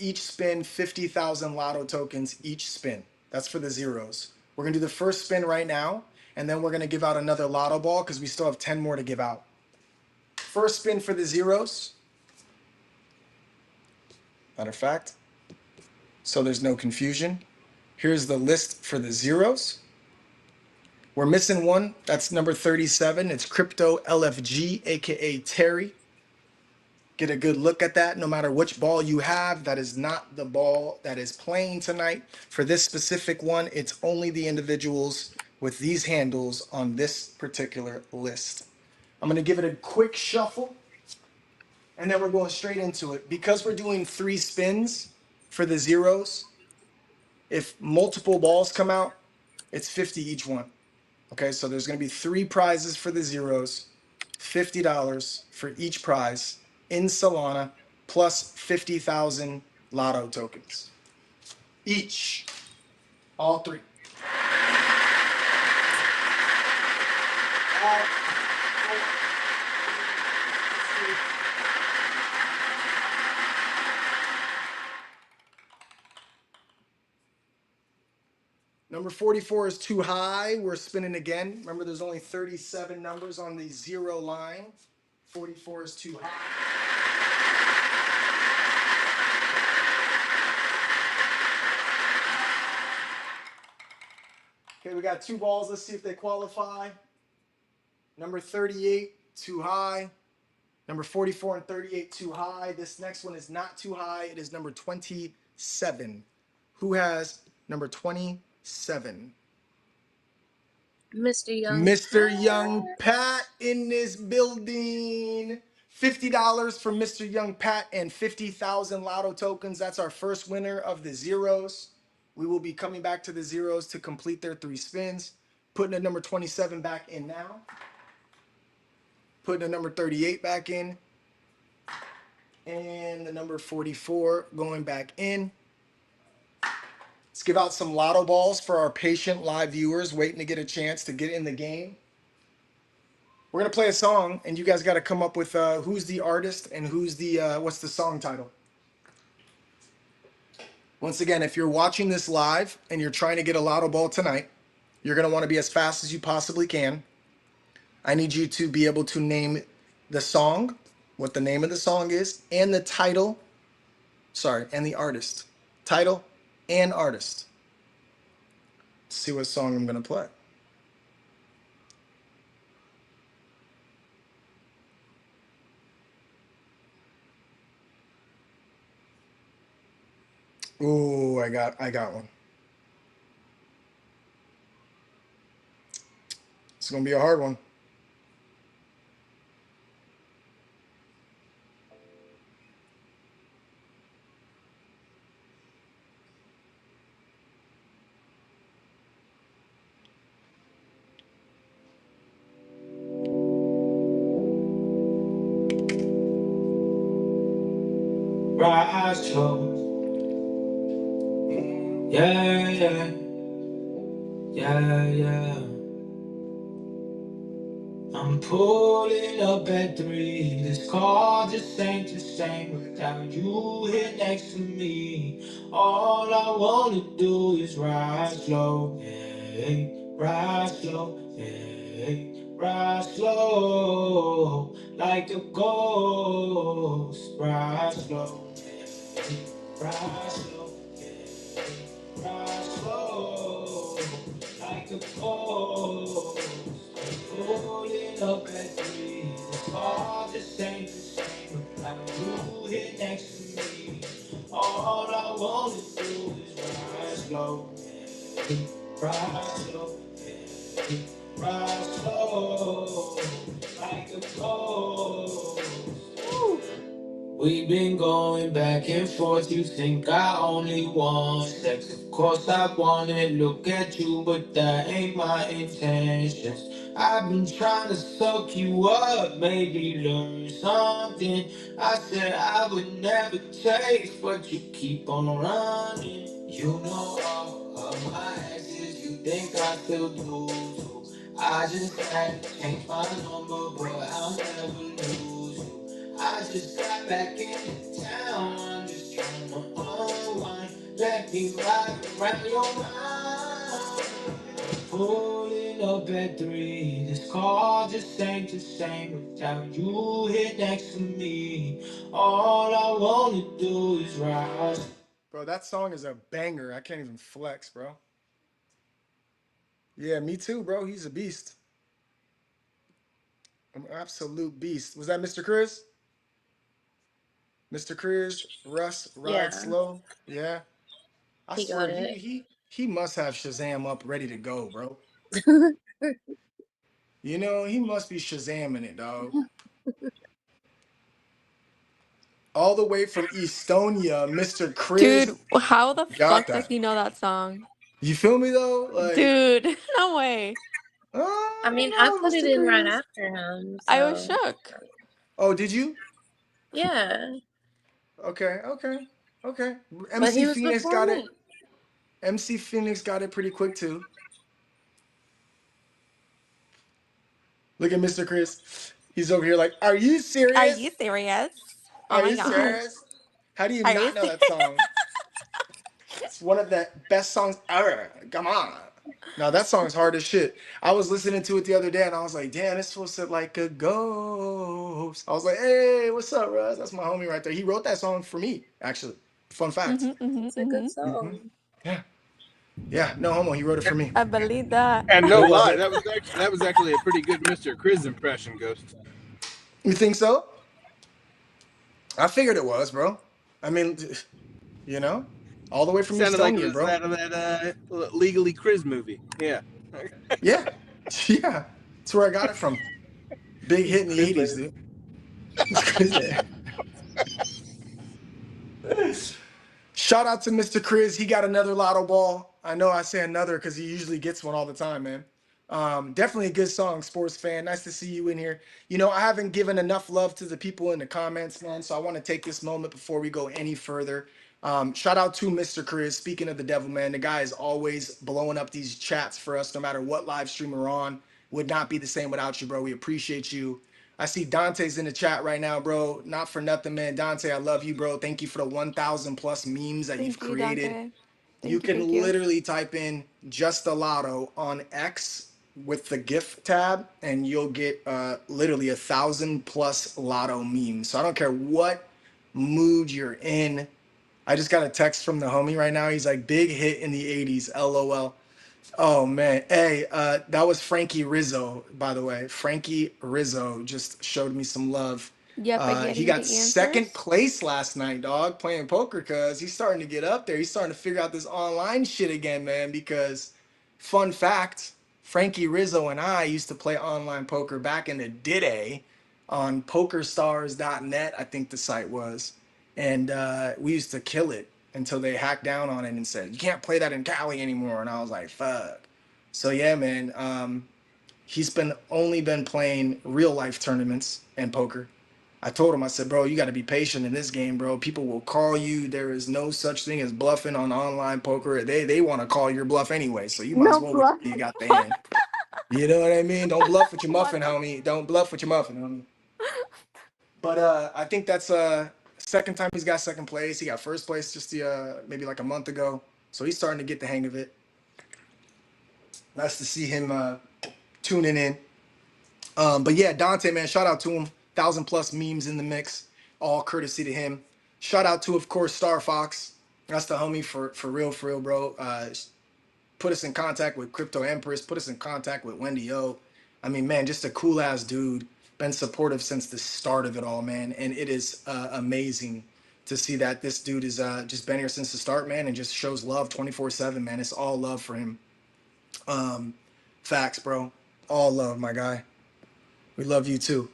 each spin, 50,000 lotto tokens each spin. That's for the zeros. We're going to do the first spin right now, and then we're going to give out another lotto ball because we still have 10 more to give out. First spin for the zeros. Matter of fact, so there's no confusion. Here's the list for the zeros. We're missing one. That's number 37. It's Crypto LFG, aka Terry. Get a good look at that. No matter which ball you have, that is not the ball that is playing tonight. For this specific one, it's only the individuals with these handles on this particular list. I'm going to give it a quick shuffle, and then we're going straight into it. Because we're doing 3 spins for the zeros, if multiple balls come out, it's 50 each one. Okay, so there's going to be 3 prizes for the zeros, $50 for each prize in Solana, plus 50,000 lotto tokens. Each. All 3. All 4, 3, 2. Number 44 is too high. We're spinning again. Remember, there's only 37 numbers on the zero line. 44 is too high. Okay, we got two balls. Let's see if they qualify. Number 38, too high. Number 44 and 38, too high. This next one is not too high. It is number 27. Who has number 27? Mr. Young Mr. Young Pat. Pat in this building. $50 for Mr. Young Pat and 50,000 lotto tokens. That's our first winner of the zeros. We will be coming back to the zeros to complete their 3 spins. Putting the number 27 back in now. Putting the number 38 back in. And the number 44 going back in. Let's give out some lotto balls for our patient live viewers waiting to get a chance to get in the game. We're gonna play a song, and you guys got to come up with who's the artist and who's the what's the song title. Once again, if you're watching this live and you're trying to get a lotto ball tonight, you're gonna want to be as fast as you possibly can. I need you to be able to name the song, what the name of the song is, and the title. Sorry, and the artist. Title and artist. Let's see what song I'm gonna play. Ooh, I got one. It's gonna be a hard one. Rise close. Yeah, yeah, yeah, yeah. I'm pulling up at 3. This car just ain't the same without you here next to me. All I wanna do is ride slow, yeah, ride slow, yeah, ride slow, like a ghost, ride slow, yeah, ride slow, yeah, ride slow, like a ghost. Pulling up at 3, the car just ain't the same without you here next to me. All I wanna do is ride slow, ride slow, ride slow, like a ghost. We've been going back and forth. You think I only want sex? Of course I wanna look at you, but that ain't my intentions. I've been trying to soak you up, maybe learn something. I said I would never taste, but you keep on running. You know all of my exes, you think I still do too. I just had to change my number, but I'll never lose you. I just got back into town. I'm just trying to unwind. Let me ride around your mind. Pulling up at 3. This car just ain't the same without you here next to me. All I wanna do is ride. Bro, that song is a banger. I can't even flex, bro. Yeah, me too, bro. He's a beast. An absolute beast. Was that Mr. Chris? Mr. Chris, Russ, ride Yeah, slow. Yeah. I he swear got he it. he he must have Shazam up ready to go, bro. You know, he must be Shazamming it, dog. All the way from Estonia, Mr. Chris Dude, how the got fuck does that. he know that song? You feel me though? Like, Dude, no way. I mean, I oh, put it Mr. in right Chris. after him, I was so shook. Oh, did you? yeah. Okay, okay, okay. But MC he was Phoenix before got it. me. MC Phoenix got it pretty quick too. Look at Mr. Chris. He's over here like, are you Are you serious? serious? Oh Are my you gosh. serious? How do you Are you not know serious? that song? It's one of the best songs ever. Come on. No, that song's hard as shit. I was listening to it the other day and I was like, damn, this feels like a ghost. I was like, hey, what's up, Russ? That's my homie right there. He wrote that song for me, actually. Fun fact. Mm-hmm, mm-hmm, It's a good mm-hmm. Hmm. song. Yeah. Yeah, no homo. He wrote it for me. I believe that. And no What was lie, it? that was actually a pretty good Mr. Chris impression, Ghost. You think so? I figured it was, bro. I mean, you know, all the way from Sounded like it Estonia, was bro. out of that Legally Chris movie. Yeah. Yeah, yeah. That's where I got it from. Big hit in the Chris '80s, Lair. dude. It's crazy. Shout out to Mr. Chris. He got another lotto ball. I know I say another because he usually gets one all the time, man. Definitely a good song, sports fan. Nice to see you in here. You know, I haven't given enough love to the people in the comments, man. So I want to take this moment before we go any further. Shout out to Mr. Chris. Speaking of the devil, man, the guy is always blowing up these chats for us, no matter what live stream we're on. Would not be the same without you, bro. We appreciate you. I see Dante's in the chat right now, bro. Not for nothing, man. Dante, I love you, bro. Thank you for the 1,000 plus memes that you've Thank you, created. Dante. You Thank you, can thank you. literally type in just a lotto on X with the GIF tab, and you'll get literally 1,000 plus lotto memes. So I don't care what mood you're in. I just got a text from the homie right now. He's like, big hit in the 80s, LOL. Oh man. Hey, that was Frankie Rizzo, by the way. Frankie Rizzo just showed me some love. Yep, I get He you got the second answers. place last night, dog, playing poker because he's starting to get up there. He's starting to figure out this online shit again, man. Because, fun fact, Frankie Rizzo and I used to play online poker back in the day on pokerstars.net, I think the site was. And we used to kill it until they hacked down on it and said, you can't play that in Cali anymore. And I was like, fuck. So yeah, man, he's been only been playing real life tournaments and poker. I told him, I said, bro, you got to be patient in this game, bro. People will call you. There is no such thing as bluffing on online poker. They want to call your bluff anyway. So you might as No well wait bluff. till you got the hand. You know what I mean? Don't bluff with your muffin, homie. Don't bluff with your muffin, homie. But I think that's second time he's got second place. He got first place just the maybe like a month ago. So he's starting to get the hang of it. Nice to see him tuning in. But yeah, Dante, man, shout out to him. 1,000 plus memes in the mix, all courtesy to him. Shout out to, of course, Star Fox. That's the homie for real, bro. Put us in contact with Crypto Empress. Put us in contact with Wendy O. I mean, man, just a cool ass dude. Been supportive since the start of it all, man. And it is amazing to see that this dude is just been here since the start, man, and just shows love 24/7, man. It's all love for him. Um, Facts, bro. All love, my guy. We love you too.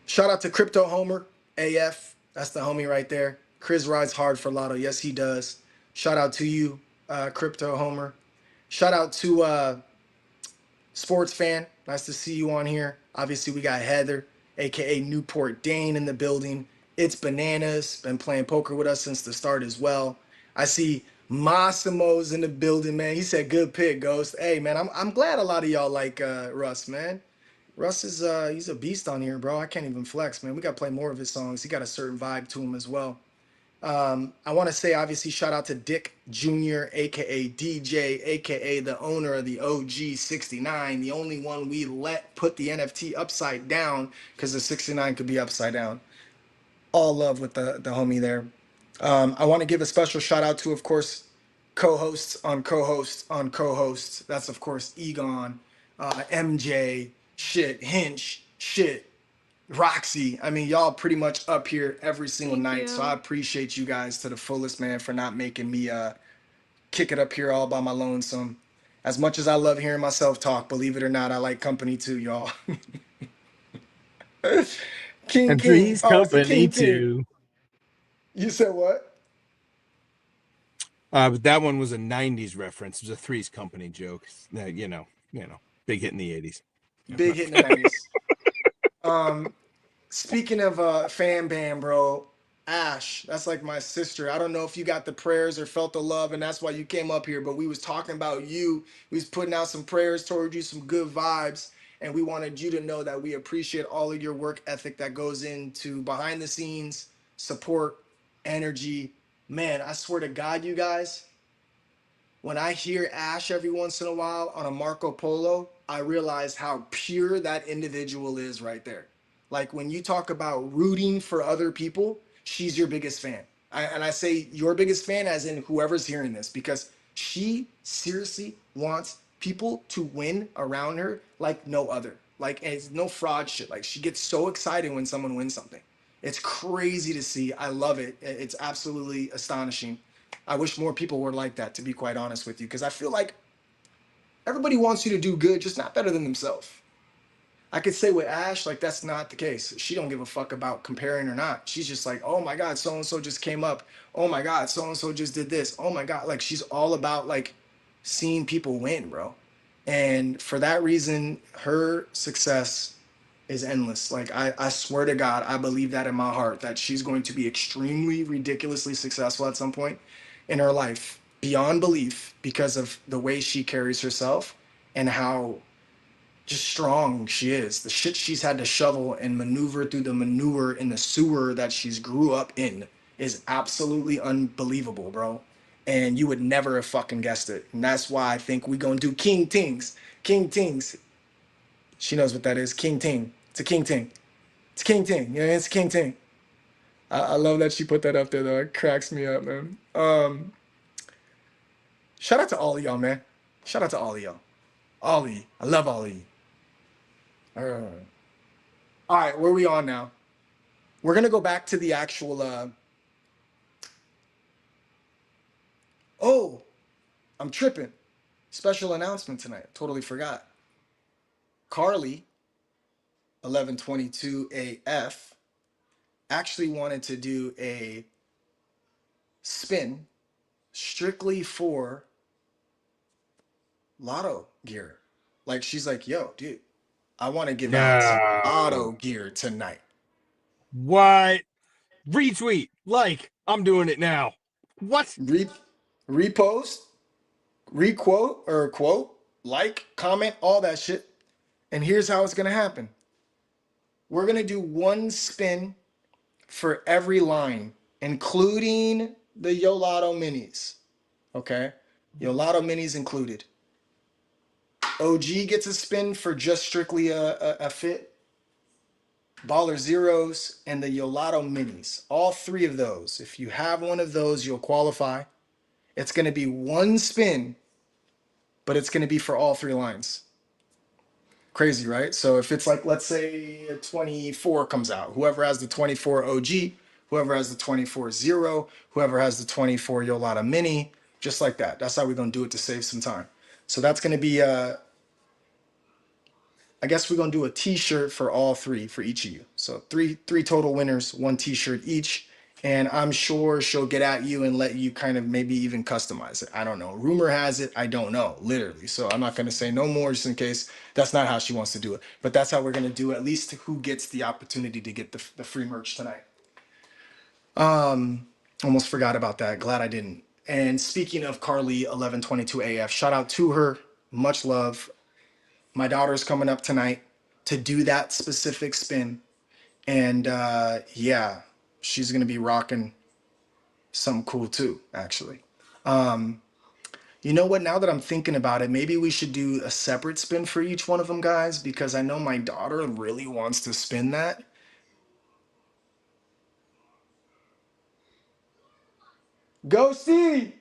Shout out to Crypto Homer AF. That's the homie right there. Chris rides hard for Lotto. Yes, he does. Shout out to you, Crypto Homer. Shout out to Sports Fan. Nice to see you on here. Obviously, we got Heather, aka Newport Dane, in the building. It's Bananas. Been playing poker with us since the start as well. I see Massimo's in the building, man. He said, "Good pick, Ghost." Hey, man, I'm glad a lot of y'all like Russ, man. Russ is he's a beast on here, bro. I can't even flex, man. We gotta play more of his songs. He got a certain vibe to him as well. I want to say obviously shout out to Dick Jr., aka DJ, aka the owner of the OG 69, the only one we let put the NFT upside down because the 69 could be upside down. All love with the homie there. I want to give a special shout out to, of course, co-hosts on co-hosts on co-hosts. That's of course Egon, MJ, shit, Hinch, shit, Roxy. I mean, y'all pretty much up here every single Thank night. So I you. appreciate you guys to the fullest, man, for not making me kick it up here all by my lonesome. As much as I love hearing myself talk, believe it or not, I like company too, y'all. King And King. Three's Oh, it's a Company King King. too. You said what? But that one was a '90s reference. It was a Three's Company joke. Big hit in the '80s. Big hit in the 90s. Um, Speaking of fan band, bro, Ash, that's like my sister. I don't know if you got the prayers or felt the love, and that's why you came up here. But we was talking about you. We was putting out some prayers towards you, some good vibes, and we wanted you to know that we appreciate all of your work ethic that goes into behind the scenes support, energy. Man, I swear to God, you guys, when I hear Ash every once in a while on a Marco Polo, I realize how pure that individual is right there. Like when you talk about rooting for other people, she's your biggest fan. And I say your biggest fan as in whoever's hearing this, because She seriously wants people to win around her like no other. Like, and it's no fraud shit. Like, she gets so excited when someone wins something. It's crazy to see. I love it. It's absolutely astonishing. I wish more people were like that, to be quite honest with you, because I feel like everybody wants you to do good, just not better than themselves. I could say with Ash, like that's not the case. She don't give a fuck about comparing or not. She's just like, oh my God, so and so just came up. Oh my God, so and so just did this. Oh my God, like she's all about like seeing people win, bro. And for that reason, her success is endless. Like I swear to God, I believe that in my heart that she's going to be extremely ridiculously successful at some point in her life, beyond belief, because of the way she carries herself and how just strong she is. The shit she's had to shovel and maneuver through the manure in the sewer that she's grew up in is absolutely unbelievable, bro. And you would never have fucking guessed it. And that's why I think we gonna do King Tings. King Tings. She knows what that is. King Ting. It's a King Ting. It's King Ting. Yeah, it's King Ting. I love that she put that up there though. It cracks me up, man. Shout out to all of y'all, man. Shout out to all of y'all. All of you. I love all of you. All right, where are we on now? We're gonna go back to the actual. Oh, I'm tripping. Special announcement tonight. Totally forgot. Carly, 1122 AF, actually wanted to do a spin strictly for lotto gear. Like she's like, yo, dude, I want to give out some No. lotto gear tonight. What? Retweet. Like. I'm doing it now. What? Re- repost, requote or quote, like, comment, all that shit. And here's how it's gonna happen. We're gonna do one spin for every line, including the Yolato minis. Okay? Yolato minis included. OG gets a spin for just strictly a fit. Baller Zeros and the Yolato minis. All three of those. If you have one of those, you'll qualify. It's going to be one spin, but it's going to be for all three lines. Crazy, right? So if it's like, let's say a 24 comes out, whoever has the 24 OG, whoever has the 24 Zero, whoever has the 24 Yolata Mini, just like that. That's how we're going to do it to save some time. So that's going to be, I guess we're going to do a t-shirt for all three, for each of you. So three total winners, one t-shirt each. And I'm sure she'll get at you and let you kind of maybe even customize it. I don't know. Rumor has it, I don't know, literally. So I'm not going to say no more just in case that's not how she wants to do it. But that's how we're going to do at least who gets the opportunity to get the free merch tonight. Almost forgot about that. Glad I didn't. And speaking of Carly 1122 AF, shout out to her. Much love. My daughter's coming up tonight to do that specific spin. And yeah, she's going to be rocking something cool too, actually. You know what? Now that I'm thinking about it, maybe we should do a separate spin for each one of them, guys, because I know my daughter really wants to spin that. Ghosty!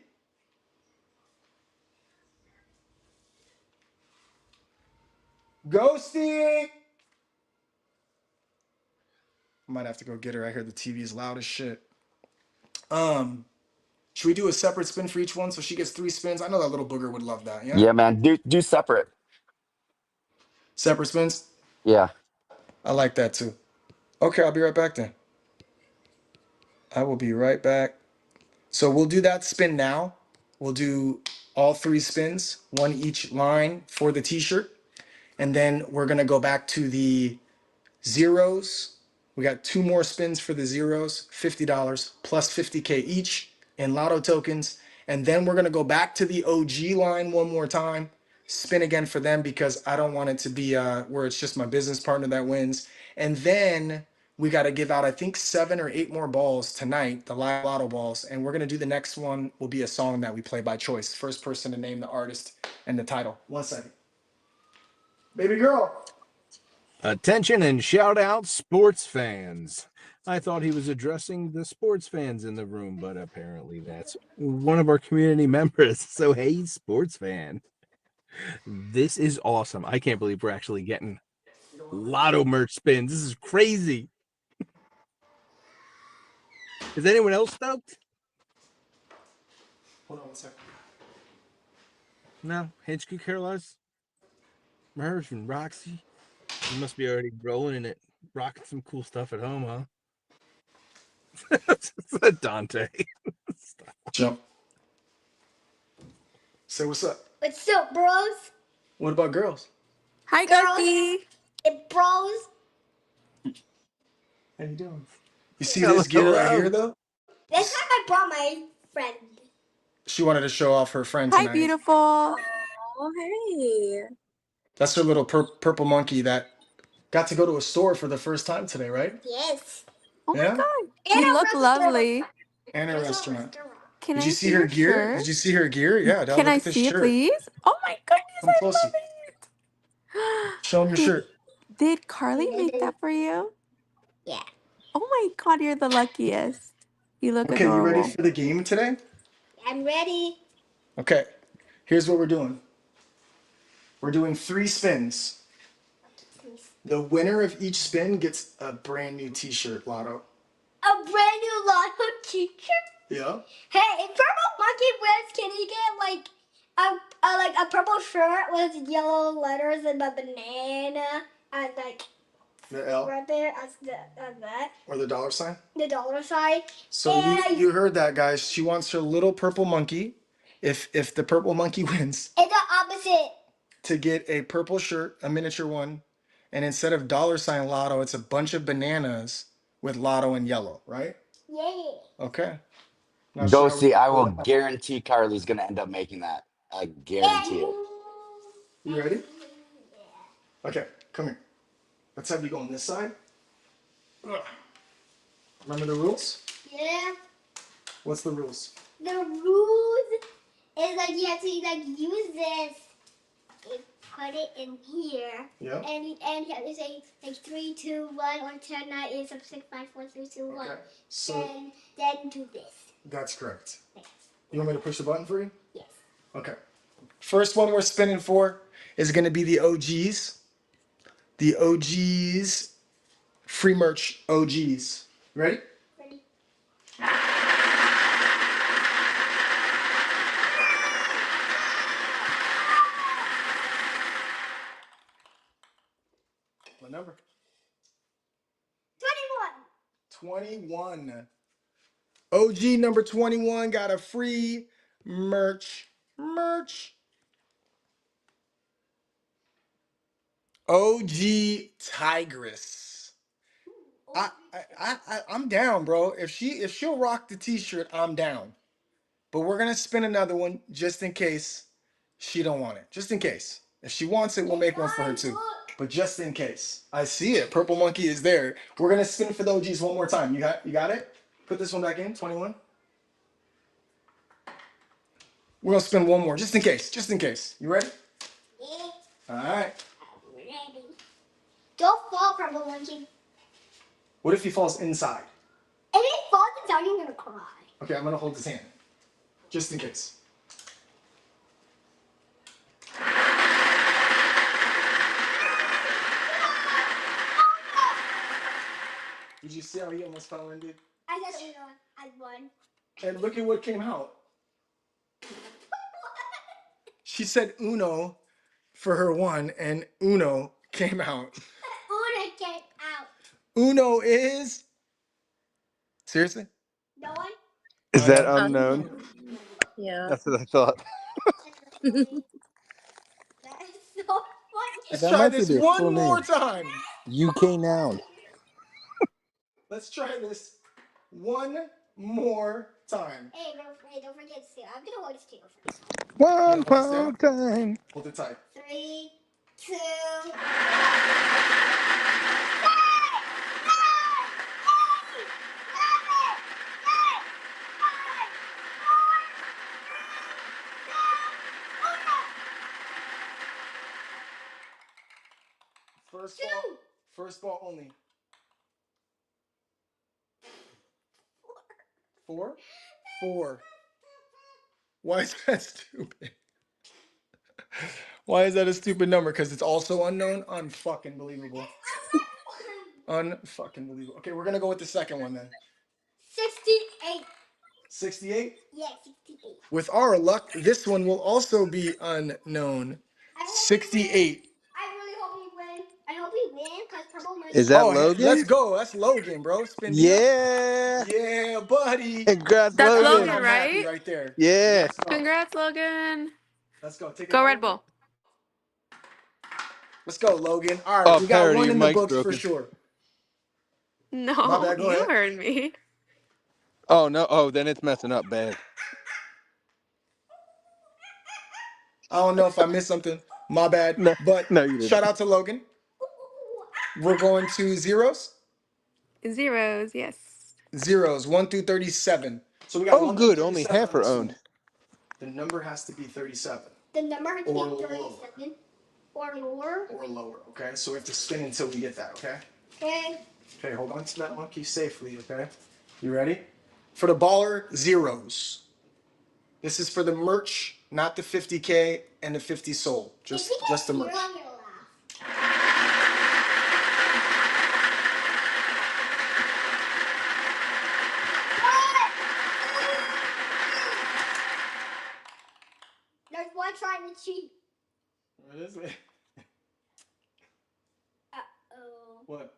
Ghosty! I might have to go get her. I hear the TV is loud as shit. Should we do a separate spin for each one so she gets three spins? I know that little booger would love that, yeah? Yeah, man. Do separate. Separate spins? Yeah. I like that too. Okay, I'll be right back then. I will be right back. So we'll do that spin now. We'll do all three spins, one each line for the t-shirt. And then we're gonna go back to the zeros. We got two more spins for the zeros, $50 plus 50K each in lotto tokens. And then we're gonna go back to the OG line one more time, spin again for them because I don't want it to be where it's just my business partner that wins. And then we got to give out, I think, 7 or 8 more balls tonight, the live lotto balls. And we're gonna do the next one will be a song that we play by choice. First person to name the artist and the title. 1 second. Baby girl. Attention and shout out sports fans. I thought he was addressing the sports fans in the room, but apparently that's one of our community members. So, hey, sports fan, this is awesome. I can't believe we're actually getting lotto merch spins. This is crazy. Is anyone else stoked? Hold on one second. No, Hinch could care less. Merv and Roxy, you must be already rolling in it, rocking some cool stuff at home, huh? Dante. Jump. Say what's up. What's up, bros? What about girls? Hi, Girls. Gunky. Hey, bros. How you doing? You see Hello, this gear right hello. here, though? This time I brought my friend. She wanted to show off her friend Hi, tonight. beautiful. Oh, hey. That's her little purple monkey that got to go to a store for the first time today, right? Yes. Oh Yeah? my God. And You a look restaurant. lovely. And a There's restaurant. Can Did I you see see her your gear? shirt? Did you see her gear? Yeah, dog. Can Look I at this see it, shirt. please? Oh my goodness, Come I closer. love it. Show him your shirt. Did Carly make that for you? Yeah. Oh my God, you're the luckiest. You look Okay, you ready adorable. for the game today? I'm ready. Okay. Here's what we're doing. We're doing 3 spins. The winner of each spin gets a brand new t-shirt, Lotto. A brand new Lotto t-shirt. Yeah? Hey, if Purple Monkey wins, can he get like a purple shirt with yellow letters and a banana and like The L right there as that or the dollar sign? the dollar sign. So you heard that, guys. She wants her little purple monkey. If the purple monkey wins, It's the opposite. to get a purple shirt, a miniature one, and instead of dollar sign Lotto, it's a bunch of bananas with Lotto in yellow, right? Yeah. Okay. Not Go sure how we see. can I pull will that off. guarantee Carly's gonna end up making that. I guarantee it. You ready? Okay, come here. Let's have you go on this side. Ugh. Remember the rules? Yeah. What's the rules? The rules is like you have to like use this and put it in here. Yeah. And you have to say like 3, 2, 1 or 10, 9, 8, 7, 6, 5, 4, 3, 2, 1. Okay. So Then do this. that's correct. You want me to push the button for you? Yes. Okay. First one we're spinning for is going to be the OGs. The OGs, free merch OGs. Ready? Ready? What number? 21. 21. OG number 21 got a free merch. OG Tigress. I'm down, bro. If she'll rock the t-shirt, I'm down. But we're gonna spin another one just in case she don't want it. Just in case. If she wants it, we'll make one for her too. But just in case. I see it. Purple monkey is there. We're gonna spin for the OGs one more time. You got it? Put this one back in, 21. We're gonna spin one more, just in case. Just in case. You ready? Yeah. Alright. I'm ready. Don't fall, Purple Monkey. What if he falls inside? If he falls down, you're gonna cry. Okay, I'm gonna hold his hand. Just in case. Did you see how he almost fell in, dude? I said Uno. I won. And look at what came out. She said Uno for her one, and Uno came out. Uno came out. Uno is... Seriously? No one? Is that Unknown. unknown? Yeah. That's what I thought. That is so funny. Let's That try might be this their one full more name. time. UK noun. Let's try this one more time. Hey, don't forget to say. I'm gonna hold this table first. One hold this more down? time. Hold it tight. 3, 2. First fall. First ball only. 4? 4. Why is that stupid? Why is that a stupid number? Because it's also unknown? Unfucking believable. Unfucking believable. Okay, we're gonna go with the second one then. 68. 68? Yeah, 68. With our luck, this one will also be unknown. 68. I really hope we win. I hope we win because purple might. Is that Oh, let's Logan? go. That's Logan, bro. Spin deal. Yeah. Yeah, buddy. Congrats, That's That's when Logan. Logan, I'm happy right? right there. Yeah. Let's go. Congrats, Logan. Let's go. Take it Go Red over. Bull. Let's go, Logan. All right, Oh, we got Parody, one your in the mic's books for broken. sure. My No, bad. Go you ahead. heard me. Oh, no. Oh, then it's messing up bad. I don't know if I missed something. My bad. No, But no, you didn't. shout out to Logan. We're going to zeros. Zeros, yes. Zeros, 1 through 37. So we got Oh, 1 through good. Only 37 half on are this owned. one. The number has to be 37. The number has to Or be lower. 37 or lower. Or lower, okay? So we have to spin until we get that, okay? Okay. Okay, hold on to that monkey safely, okay? You ready? For the baller, zeros. This is for the merch, not the 50K and the 50 soul. Just the merch. On your laugh. There's one trying to cheat. What is it? Uh-oh. What?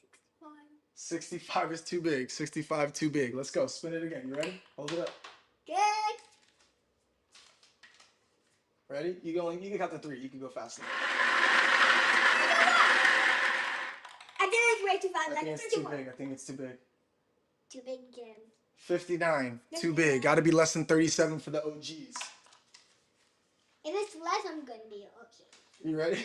65. 65 is too big. 65 too big. Let's go. Spin it again. You ready? Hold it up. Good. Ready? You can count to 3. You can go faster. I think it's way too fast. I think it's too big. I think it's too big. Too big again. 59. Too big. Got to be less than 37 for the OGs. If it's less, I'm gonna be okay. You ready?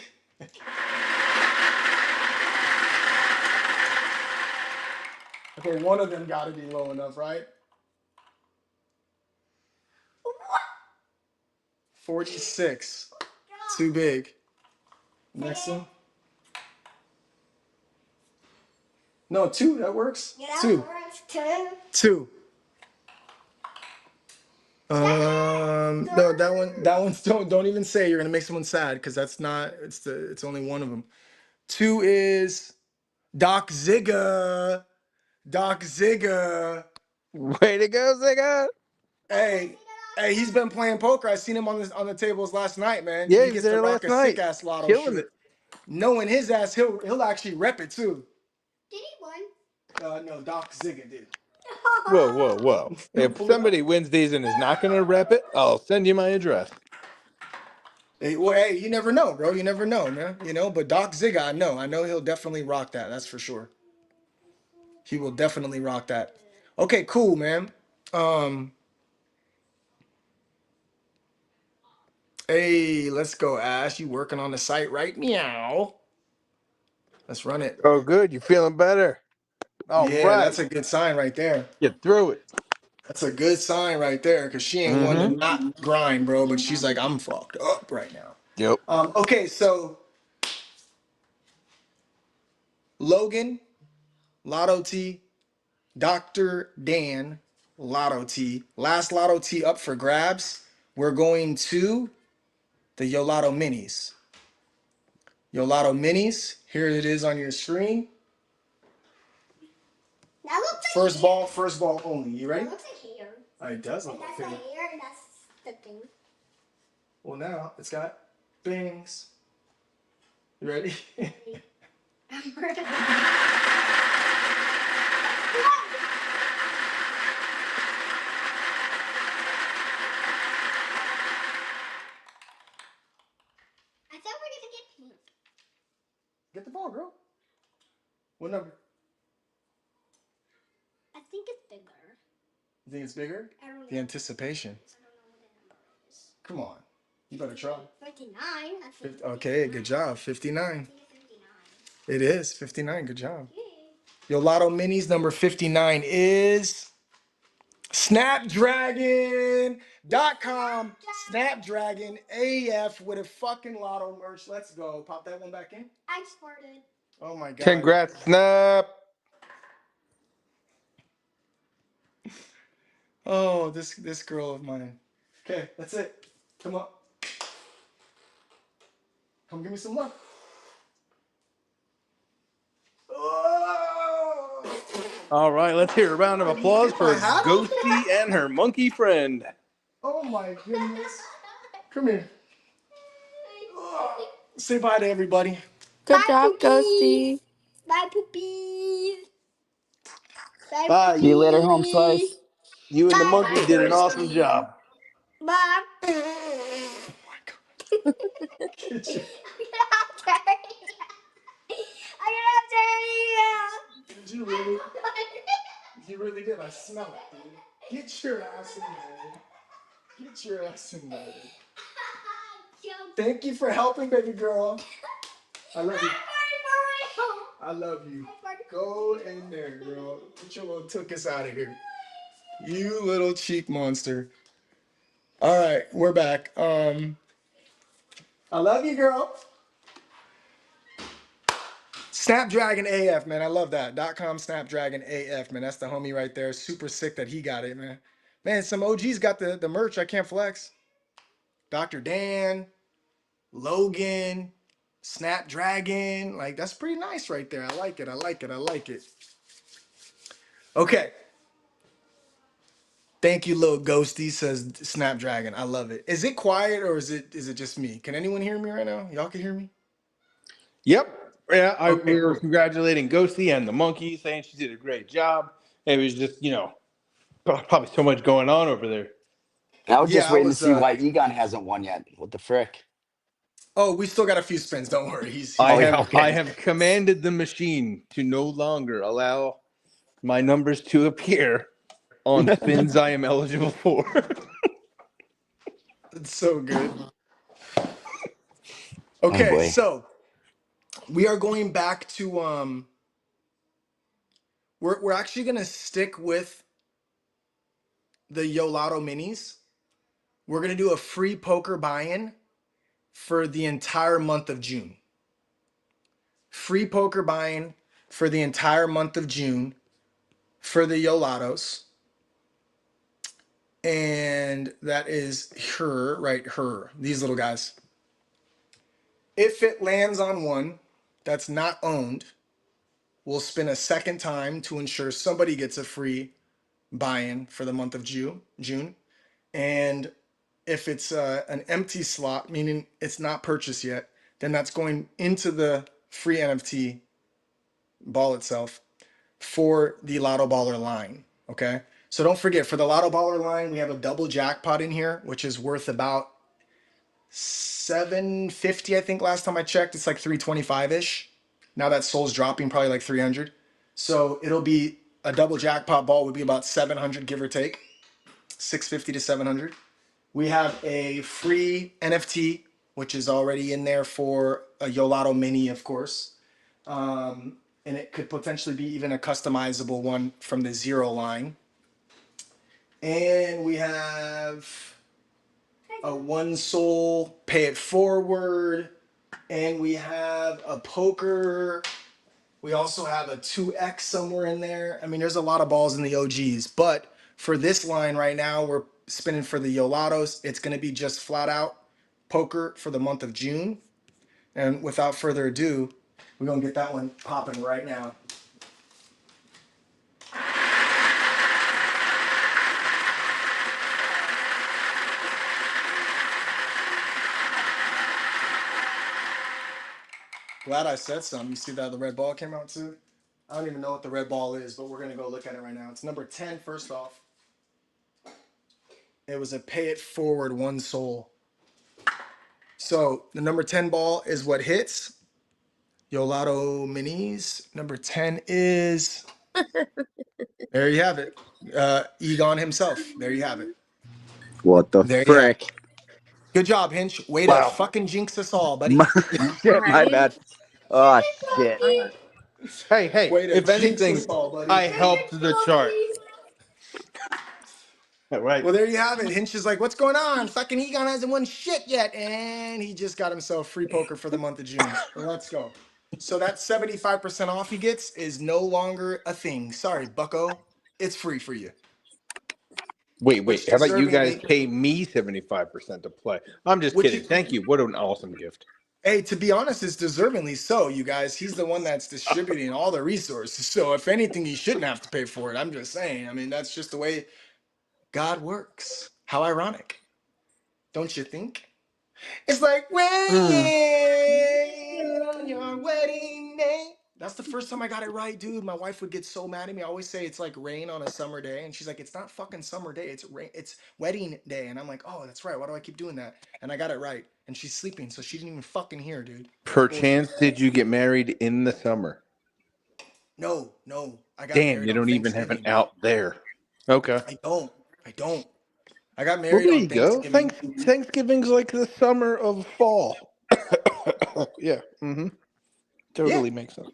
Okay, one of them got to be low enough, right? 46. Too big. Next one. No, 2. That works. Yeah, that 2. works too. 2. No, that one's don't even say you're gonna make someone sad because that's not. It's only one of them. 2 is Doc Zigga. Doc Zigga. Way to go, Zigga. Hey, he's been playing poker. I seen him on the tables last night, man. Yeah, He he was gets to there rock last a night. sick ass lotto Killing shirt. it. Knowing his ass, he'll actually rep it too. Did he win? No, Doc Zigga did. Whoa, whoa, whoa. If somebody wins these and is not going to rep it, I'll send you my address. Hey, well, hey, you never know, bro. You never know, man. You know, but Doc Zigga, I know he'll definitely rock that. That's for sure. He will definitely rock that. Okay, cool, man. Hey, let's go, Ash. You working on the site right meow. Let's run it. Oh, good. You're feeling better. All Yeah, right. that's a good sign right there. Get through it. That's a good sign right there, because she ain't one to not grind, bro. But she's like, I'm fucked up right now. Yep. Okay, so Logan, Lotto T, Dr. Dan, Lotto T. Last Lotto T up for grabs. We're going to the Yolotto Minis. Yolotto Minis. Here it is on your screen. That looks like First ball only. You ready? That looks like hair. It does look And like that's hair. the hair and that's the thing. Well, now it's got bangs. You ready? I thought we were gonna get pink. Get the ball, girl. What number? I think it's bigger. You think it's bigger? I don't know. The anticipation. I don't know what the number is. Come on. You better try. 59. I think. Okay, good job. 59. I think it's 59. It is 59. Good job. Yay. Yolotto Minis number 59 is Snapdragon.com. Snapdragon AF with a fucking lotto merch. Let's go. Pop that one back in. I squirted. Oh my God. Congrats, Snap. Oh, this girl of mine. Okay, that's it. Come on. Come give me some love. Oh! All right, let's hear a round of Did he applause hit my for hat off? Ghosty and her monkey friend. Oh my goodness. Come here. Oh. Say bye to everybody. Good Bye, job, poopies. Ghosty. Bye, poopies. Bye, Bye. See you later, home poopies. slice. You and the Bye, monkey Bye, did an awesome Ghosty. job. Bye. Oh my God. Get you. I'm gonna turn you. Did you really? You really did. I smell it, dude. Get your ass in there. Get your ass in there. Thank you for helping, baby girl. I love you. I love you. Go in there, girl. Get your little tuchus out of here. You little cheek monster. All right, we're back. I love you, girl. Snapdragon AF, man. I love that. .com Snapdragon AF, man. That's the homie right there. Super sick that he got it, man. Man, some OGs got the merch. I can't flex. Dr. Dan, Logan, Snapdragon. Like, that's pretty nice right there. I like it. I like it. I like it. Okay. Thank you, little ghosty, says Snapdragon. I love it. Is it quiet or is it just me? Can anyone hear me right now? Y'all can hear me? Yep. Yeah, Okay, we were cool. congratulating Ghosty and the monkey, saying she did a great job. It was just, probably so much going on over there. I was just Yeah, I waiting to was see why Egon hasn't won yet. What the frick? oh, we still got a few spins. Don't worry. He's I Oh got yeah, have it. I okay. have commanded the machine to no longer allow my numbers to appear on spins I am eligible for. It's so good. Oh Okay, boy. so we are going back to we're actually gonna stick with the Yolato minis. We're gonna do a free poker buy-in for the entire month of June. Free poker buy-in for the entire month of June for the Yolatos. And that is her, right? Her, these little guys. If it lands on one that's not owned, we'll spin a second time to ensure somebody gets a free buy-in for the month of June. And if it's an empty slot, meaning it's not purchased yet, then that's going into the free NFT ball itself for the Lotto Baller line. Okay. So don't forget, for the Lotto Baller line, we have a double jackpot in here, which is worth about 750, I think last time I checked. It's like 325-ish. Now that Soul's dropping, probably like 300. So it'll be a double jackpot ball would be about 700, give or take. 650 to 700. We have a free NFT, which is already in there for a Yolato Mini, of course. And it could potentially be even a customizable one from the Zero line. And we have a One Soul Pay It Forward. And we have a poker. We also have a 2X somewhere in there. I mean, there's a lot of balls in the OGs. But for this line right now, we're spinning for the Yolatos. It's going to be just flat out poker for the month of June. And without further ado, we're going to get that one popping right now. Glad I said something. You see that the red ball came out too? I don't even know what the red ball is, but we're going to go look at it right now. It's number 10, first off. It was a Pay It Forward One Soul. So the number 10 ball is what hits. Yolato Minis. Number 10 is, there you have it. Egon himself. There you have it. What the There you have frick? it. Good job, Hinch. Way to Wow. fucking jinx us all, buddy. Shit, my Right? bad. Oh shit. Hey, Way to if jinx anything, us all, buddy. I helped the chart. Right. Well, there you have it. Hinch is like, what's going on? Fucking Egon hasn't won shit yet. And he just got himself free poker for the month of June. Let's go. So that 75% off he gets is no longer a thing. Sorry, bucko. It's free for you. Which Wait. How about you guys deservingly, pay me 75% to play? I'm just which kidding. you, Thank you. What an awesome gift. hey, to be honest, is deservingly so, you guys. He's the one that's distributing all the resources. So if anything, he shouldn't have to pay for it. I'm just saying. I mean, that's just the way God works. How ironic, don't you think? It's like rain Mm. on your wedding day. That's the first time I got it right, dude. My wife would get so mad at me. I always say it's like rain on a summer day, and she's like, "It's not fucking summer day. It's rain. It's wedding day." And I'm like, "Oh, that's right. Why do I keep doing that?" And I got it right. And she's sleeping, so she didn't even fucking hear, dude. It's bullshit. Perchance, did you get married in the summer? No, no. I got Damn, married you on don't even have an Thanksgiving, bro. out there. Okay. I don't. I don't. I got Well, married there on you go. Thanksgiving. Thanksgiving's like the summer of fall. Yeah. Yeah, Totally makes sense.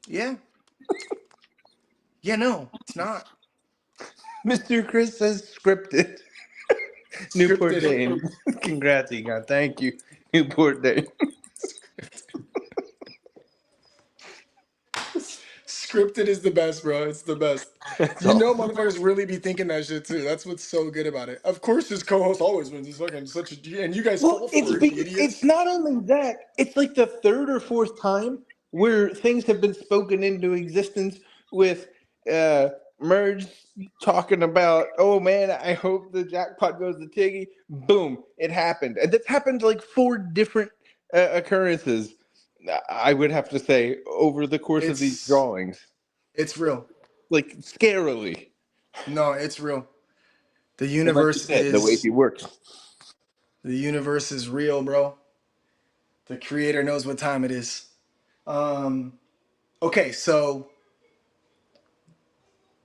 yeah, yeah. No, it's not Mr. Chris says scripted. Newport scripted. Dane. Congrats, Egon. Thank you. Newport Dane. Scripted is the best, bro. It's the best. That's You know, awesome. motherfuckers really be thinking that shit too. That's what's so good about it. Of course, his co-host always wins. He's fucking such a, and you guys Well, fall for it, it's idiots. not only that, it's like the third or fourth time where things have been spoken into existence with uh Merge talking about, oh man, I hope the jackpot goes to Tiggy. Boom, it happened. And that's happened like four different occurrences, I would have to say, over the course of these It's drawings. it's real. Like scarily. No, it's real. The And like you universe said, the way is he works. the universe is real, bro. The creator knows what time it is. Um. Okay, so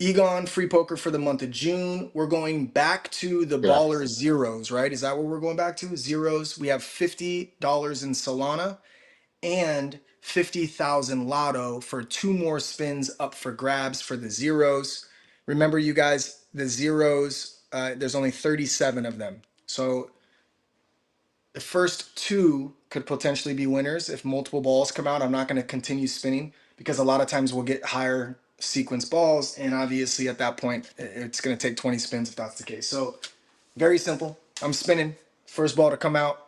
Egon free poker for the month of June. We're going back to the Yeah. baller zeros, right? Is that what we're going back to? Zeros. We have $50 in Solana and 50,000 lotto for two more spins up for grabs for the zeros. Remember, you guys, the zeros, there's only 37 of them. So the first two could potentially be winners if multiple balls come out. I'm not going to continue spinning because a lot of times we'll get higher sequence balls. And obviously, at that point, it's going to take 20 spins if that's the case. So, very simple. I'm spinning. First ball to come out.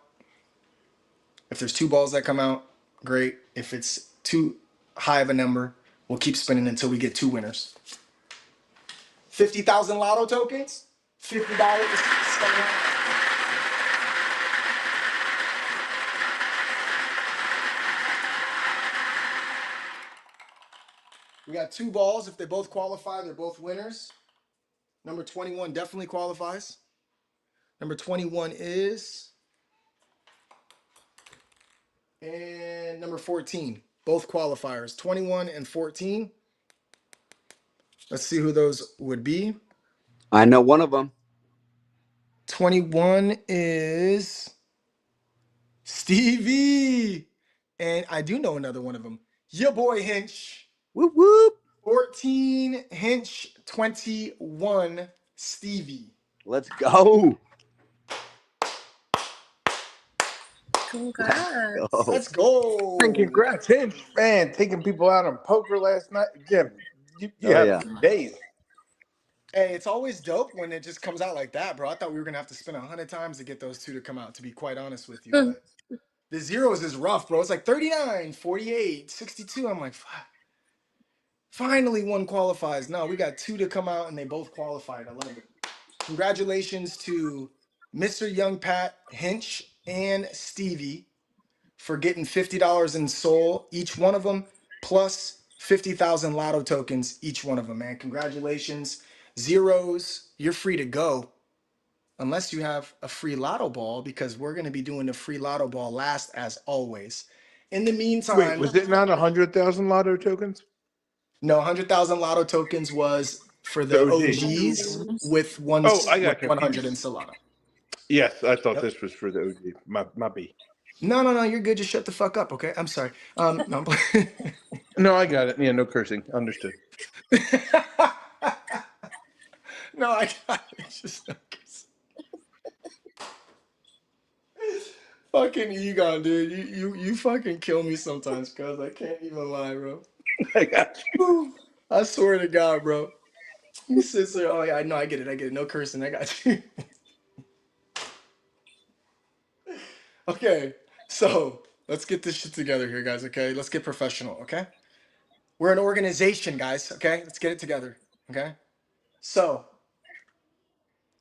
If there's two balls that come out, great. If it's too high of a number, we'll keep spinning until we get two winners. 50,000 lotto tokens, $50. We got two balls. If they both qualify, they're both winners. Number 21 definitely qualifies. Number 21 is. And number 14, both qualifiers, 21 and 14. Let's see who those would be. I know one of them. 21 is Stevie. And I do know another one of them. Your boy Hinch. Whoop whoop. 14 Hinch, 21 Stevie. Let's go. Congrats. Go. Let's And go. congrats, Hinch, man, taking people out on poker last night. Jim, you Oh have yeah. some days. Hey, it's always dope when it just comes out like that, bro. I thought we were gonna have to spin 100 times to get those two to come out, to be quite honest with you. But the zeros is rough, bro. It's like 39, 48, 62. I'm like, fuck. Finally one qualifies. No, we got two to come out and they both qualified. I love it. Congratulations to Mr. Young Pat, Hinch, and Stevie for getting $50 in Soul, each one of them, plus 50,000 lotto tokens, each one of them, man. Congratulations. Zeros, you're free to go unless you have a free lotto ball because we're going to be doing the free lotto ball last as always. In the Wait, meantime, was it not 100,000 lotto tokens? no, 100,000 lotto tokens was for The the OG. OGs with one Oh, I with got 100 in confused. Solana. Yes, I thought Yep. this was for the OG. My B. No, no, no, you're good. Just shut the fuck up, okay? I'm sorry. No. No, I got it. Yeah, no cursing. Understood. No, I got it. Just Fucking Egon, dude. You fucking kill me sometimes, cuz I can't even lie, bro. I got you. Whew. I swear to God, bro. He sits there. Oh yeah, no, I get it. No cursing. I got you. Okay, so let's get this shit together here, guys. Okay, let's get professional. Okay, we're an organization, guys. Okay, let's get it together. Okay, so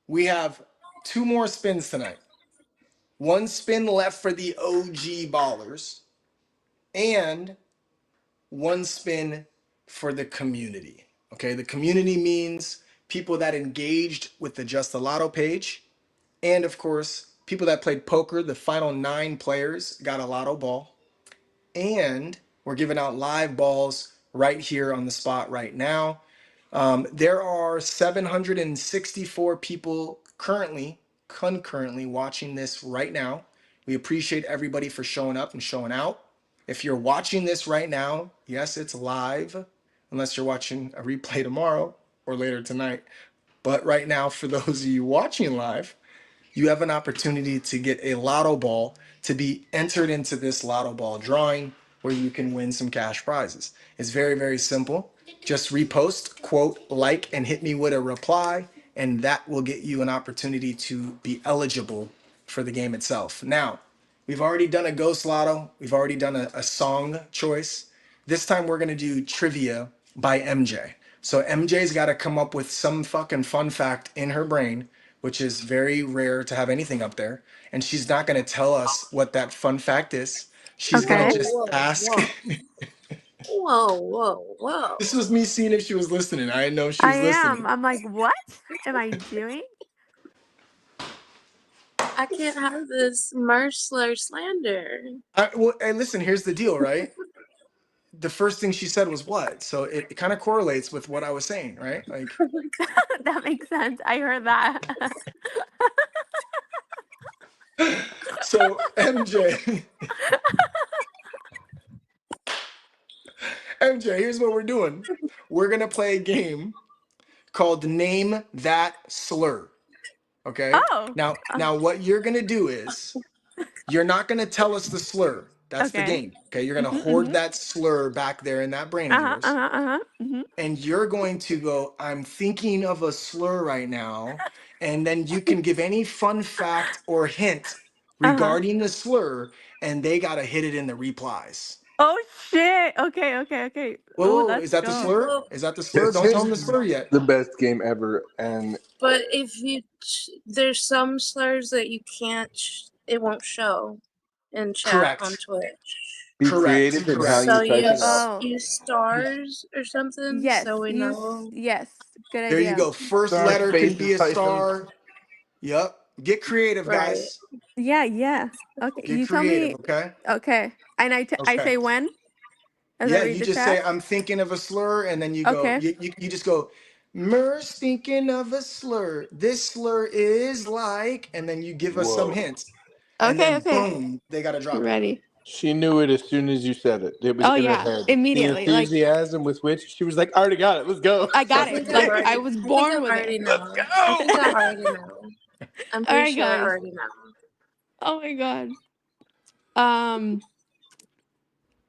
we have two more spins tonight. One spin left for the OG ballers, and one spin for the community. Okay, the community means people that engaged with the Just the Lotto page, and of course, people that played poker. The final 9 players got a Lotto ball, and we're giving out live balls right here on the spot right now. There are 764 people concurrently watching this right now. We appreciate everybody for showing up and showing out. If you're watching this right now, yes, it's live, unless you're watching a replay tomorrow or later tonight. But right now, for those of you watching live, you have an opportunity to get a lotto ball to be entered into this lotto ball drawing where you can win some cash prizes. It's very, very simple. Just repost, quote, like, and hit me with a reply, and that will get you an opportunity to be eligible for the game itself. Now, we've already done a ghost lotto. We've already done a song choice. This time we're gonna do trivia by MJ. So MJ's got to come up with some fucking fun fact in her brain, which is very rare to have anything up there. And she's not going to tell us what that fun fact is. She's going to Okay. Whoa, just whoa, ask. whoa. Whoa, whoa, whoa. This was me seeing if she was listening. I didn't know she I was am. listening. I'm like, what am I doing? I can't have this Mercer slander. Well, and listen, here's the deal, right? The first thing she said was what? So it kind of correlates with what I was saying, right? Like, That makes sense. I heard that. so MJ, MJ, here's what we're doing. We're going to play a game called Name That Slur. Okay. Oh. Now what you're gonna do is you're not gonna tell us the slur. That's the Okay. game. Okay. You're gonna Mhm. hoard Mhm. that slur back there in that brain of Uh huh. Uh yours. huh. Uh huh. Mhm. And you're going to go, I'm thinking of a slur right now. And then you can give any fun fact or hint Uh huh. regarding the slur, and they gotta hit it in the replies. Oh shit. Okay. Okay. Okay. Whoa, Oh, whoa, let's is that the go. slur? Well, Is that the slur? This Don't tell is them the slur yet. the best game ever, and but if you, there's some slurs that you can't, it won't show in chat on Correct. Twitch. be Correct. creative in how Correct. you So type it out. Oh. use stars or something Yes. so we Use. know. Yes. Good There you idea. go. First Star letter can spaces be a hyphens. star. Yep. Get creative, Right. guys. Yeah. Yeah. Okay. Get You tell creative, me. okay? Okay. And I Okay. say when as I Yeah, read you the just chat. say, I'm thinking of a slur, and then you go, Okay. you just go, Mer's thinking of a slur. This slur is like, and then you give us some Whoa. hints. And Okay. then Okay. boom, they gotta drop it. Ready. She knew it as soon as you said it. It was Oh in her yeah. head. The Immediately. Like enthusiasm with which she was like, I already got it. Let's go. I I got was it. like, think I've Like yeah, I already. was I think born I've with it. already let's know. I go. think I already know. I'm All pretty right, sure I guys. already know. Oh my god. Um,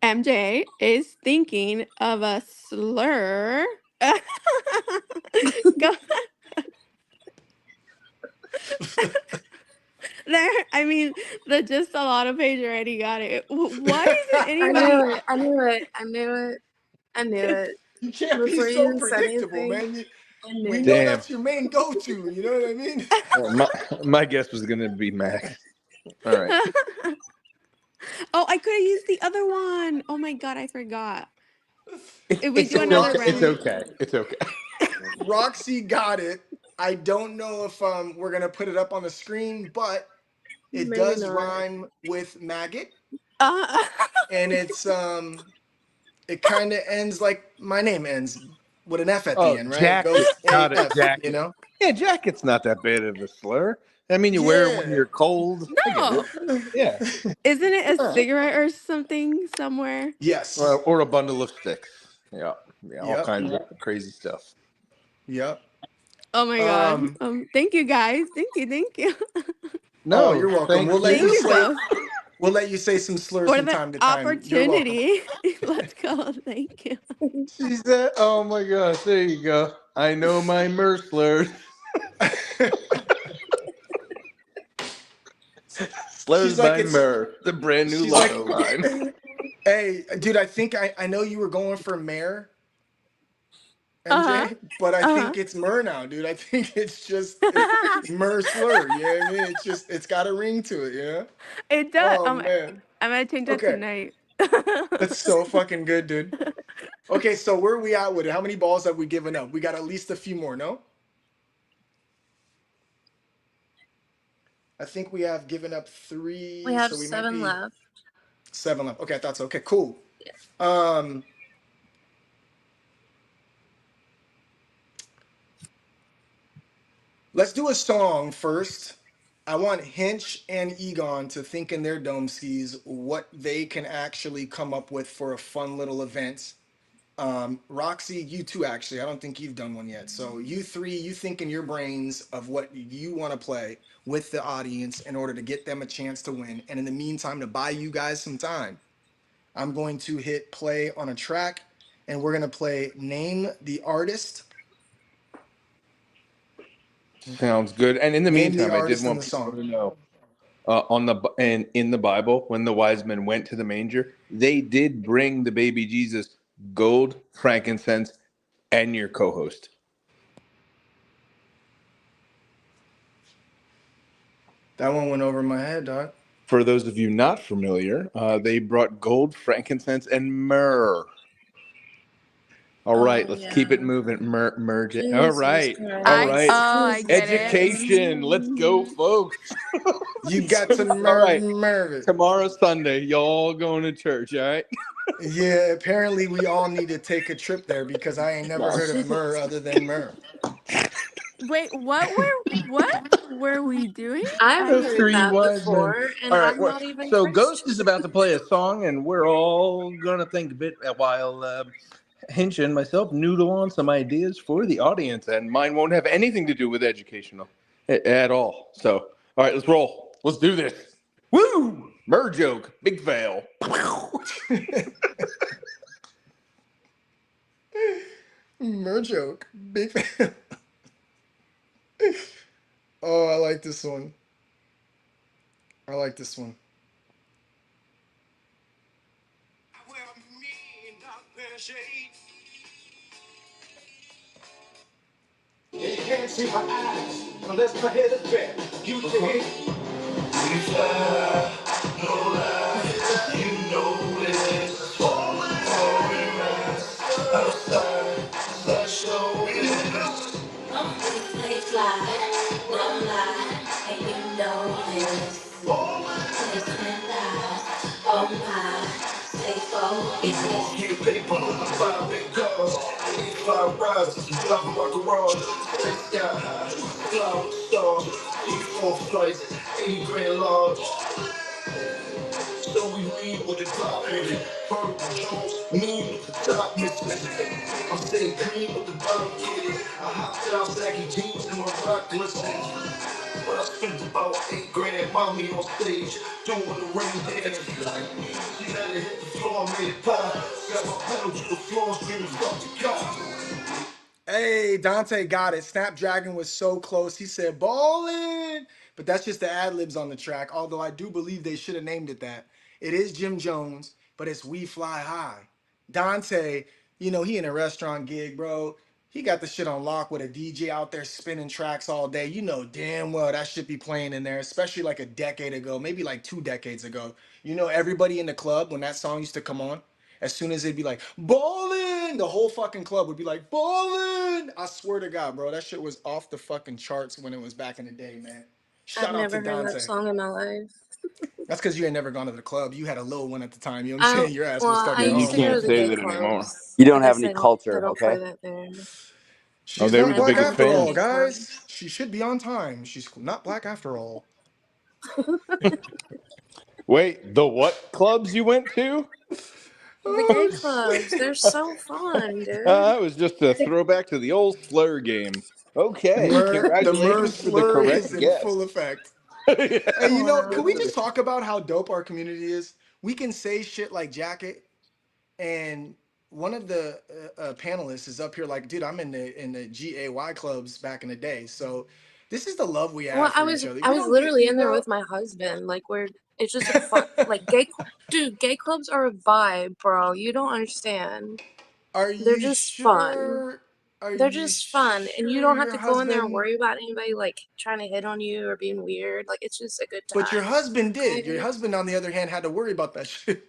MJ is thinking of a slur. Go there. I mean, the just a lot of page already got it. Why isn't I anybody? knew it. I knew it. I knew it. I knew it. You can't be Before you so even said predictable, anything, man. I knew We it. know Damn. that's your main go-to. You know what I mean? My guess was going to be Max. All right. Oh, I could have used the other one. Oh my god, I forgot. If we It's do So another okay. It's round. Roxy, okay. It's okay. Roxy got it. I don't know if we're gonna put it up on the screen, but it Maybe does not. rhyme with maggot, Uh, and it kind of ends like my name ends with an F at the Oh, end, right? jacket. Ghost Got it. AF, you Jacket. know? Yeah, jacket's not that bad of a slur. I mean, you wear it when Yeah. you're cold. I get it. no. Yeah. Isn't it a All right. cigarette or something somewhere? Yes. Or a bundle of sticks. Yeah. Yeah. All Yep. kinds of crazy stuff. Yep. Oh my god. Um. Thank you guys. Thank you. Thank you. Oh, No, you're welcome. thank We'll let Thank you you. you slate. both. We'll let you say some slurs For from the time to time. You're welcome. opportunity. Let's go. Thank you. She said, "Oh my gosh, there you go. I know my mer slurs. Slurs She's like, by it's. Mer, the brand new She's like, Lotto line." hey, dude, I think I know you were going for mayor, Uh MJ, but I huh. think it's Mur now, dude. I think it's Uh huh. Mur slur. You know what I mean? It's got a ring to it. Yeah. It does. Oh man. I'm gonna change that Okay, tonight. that's so fucking good, dude. Okay, so where are we at with it? How many balls have we given up? We got at least a few more, no? I think we have given up We three, have so we might 7 be left. seven left. Okay, I thought so. Okay, cool. Yeah. Um, let's do a song first. I want Hinch and Egon to think in their dome skis what they can actually come up with for a fun little event. Roxy, you too, actually. I don't think you've done one yet. So you three, you think in your brains of what you want to play with the audience in order to get them a chance to win. And in the meantime, to buy you guys some time, I'm going to hit play on a track and we're going to play Name the Artist, Sounds good. And in the Name the meantime, I did Artist in want the people song. to know on the and in the Bible, when the wise men went to the manger, they did bring the baby Jesus gold, frankincense, and your co-host. That one went over my head, dog. For those of you not familiar, they brought gold, frankincense, and myrrh. All right, Oh, let's keep it yeah. moving. Merge it. All Jesus right, all right. I get it. Christ. Education. Let's go, folks. You got to All right. murder it. Tomorrow's Sunday. Y'all going to church, all right? Yeah, apparently we all need to take a trip there because I ain't never heard of myrrh other than myrrh. Wait, what were we doing? I've I The heard three that wise men. before, and All right. I'm not even So Ghost is Christian. about to play a song, and we're all going to think a bit while Hinch and myself noodle on some ideas for the audience, and mine won't have anything to do with educational at all. So, all right, let's roll. Let's do this. Woo! Mer joke. Big fail. Myrrh joke. Big fan. Oh, I like this one. I like this one. You can't see my eyes unless my head is bent. You dig? We fly, no lie. You know this. Falling rise outside. Let's show this. We fly, no lie. And you know this. Listen live. Oh my. Stay focused. Get paper on the 5 big cars. 85 rises, drop my garage. Stay sky high, fly with stars. E4 flights, 80 grand large. So we lead with the top in it. Purple Jones, mean with the top missing. I'm staying green with the bottom kitty. I hopped out, saggy jeans and my rock glistening. But I spent about 8 grand, mommy on stage, doing the rain dance. She like me, she let it hit the floor, made it pop. Got my pedal to the floor, screaming, fuck the cops. Hey, Dante got it. Snapdragon was so close. He said ballin'. But that's just the ad libs on the track. Although I do believe they should have named it that. It is Jim Jones, but it's We Fly High. Dante, you know, he in a restaurant gig, bro. He got the shit on lock with a DJ out there spinning tracks all day. You know damn well that should be playing in there, especially like a decade ago, maybe like 2 decades ago. You know, everybody in the club when that song used to come on, as soon as it'd be like, ballin', the whole fucking club would be like, ballin'. I swear to God, bro, that shit was off the fucking charts when it was back in the day, man. I've Shout out to never heard that Dante. song in my life. That's because you ain't never gone to the club. You had a little one at the time. You know what I'm I saying? Your ass was well, stuck I at You used to home. go can't to the say gay that anymore. clubs. You I don't have guess any they culture, don't play okay? that there. Oh, She's they were not the I've black never biggest after been to all, fans. gay guys. clubs. She should be on time. She's not black after all. Wait, the what clubs you went to? The gay Oh, clubs, shit. they're so fun, dude. That was just a throwback to the old slur game. Okay, The Mur congratulations for the slur is correct in full guess. effect. Hey, you know, can we Wow. just talk about how dope our community is? We can say shit like jacket, and one of the panelists is up here like, dude, I'm in the GAY clubs back in the day. So this is the love we Well, have I for was each other. I We was don't get, literally you in there know. with my husband. Like we're it's just a fun like dude, gay clubs are a vibe, bro. You don't understand. Are They're you just fun. sure? Are They're you just fun, and you sure don't have your to go in there and husband? worry about anybody like trying to hit on you or being weird. Like it's just a good But your time. husband did. Your Okay? husband, on the other hand, had to worry about that shit.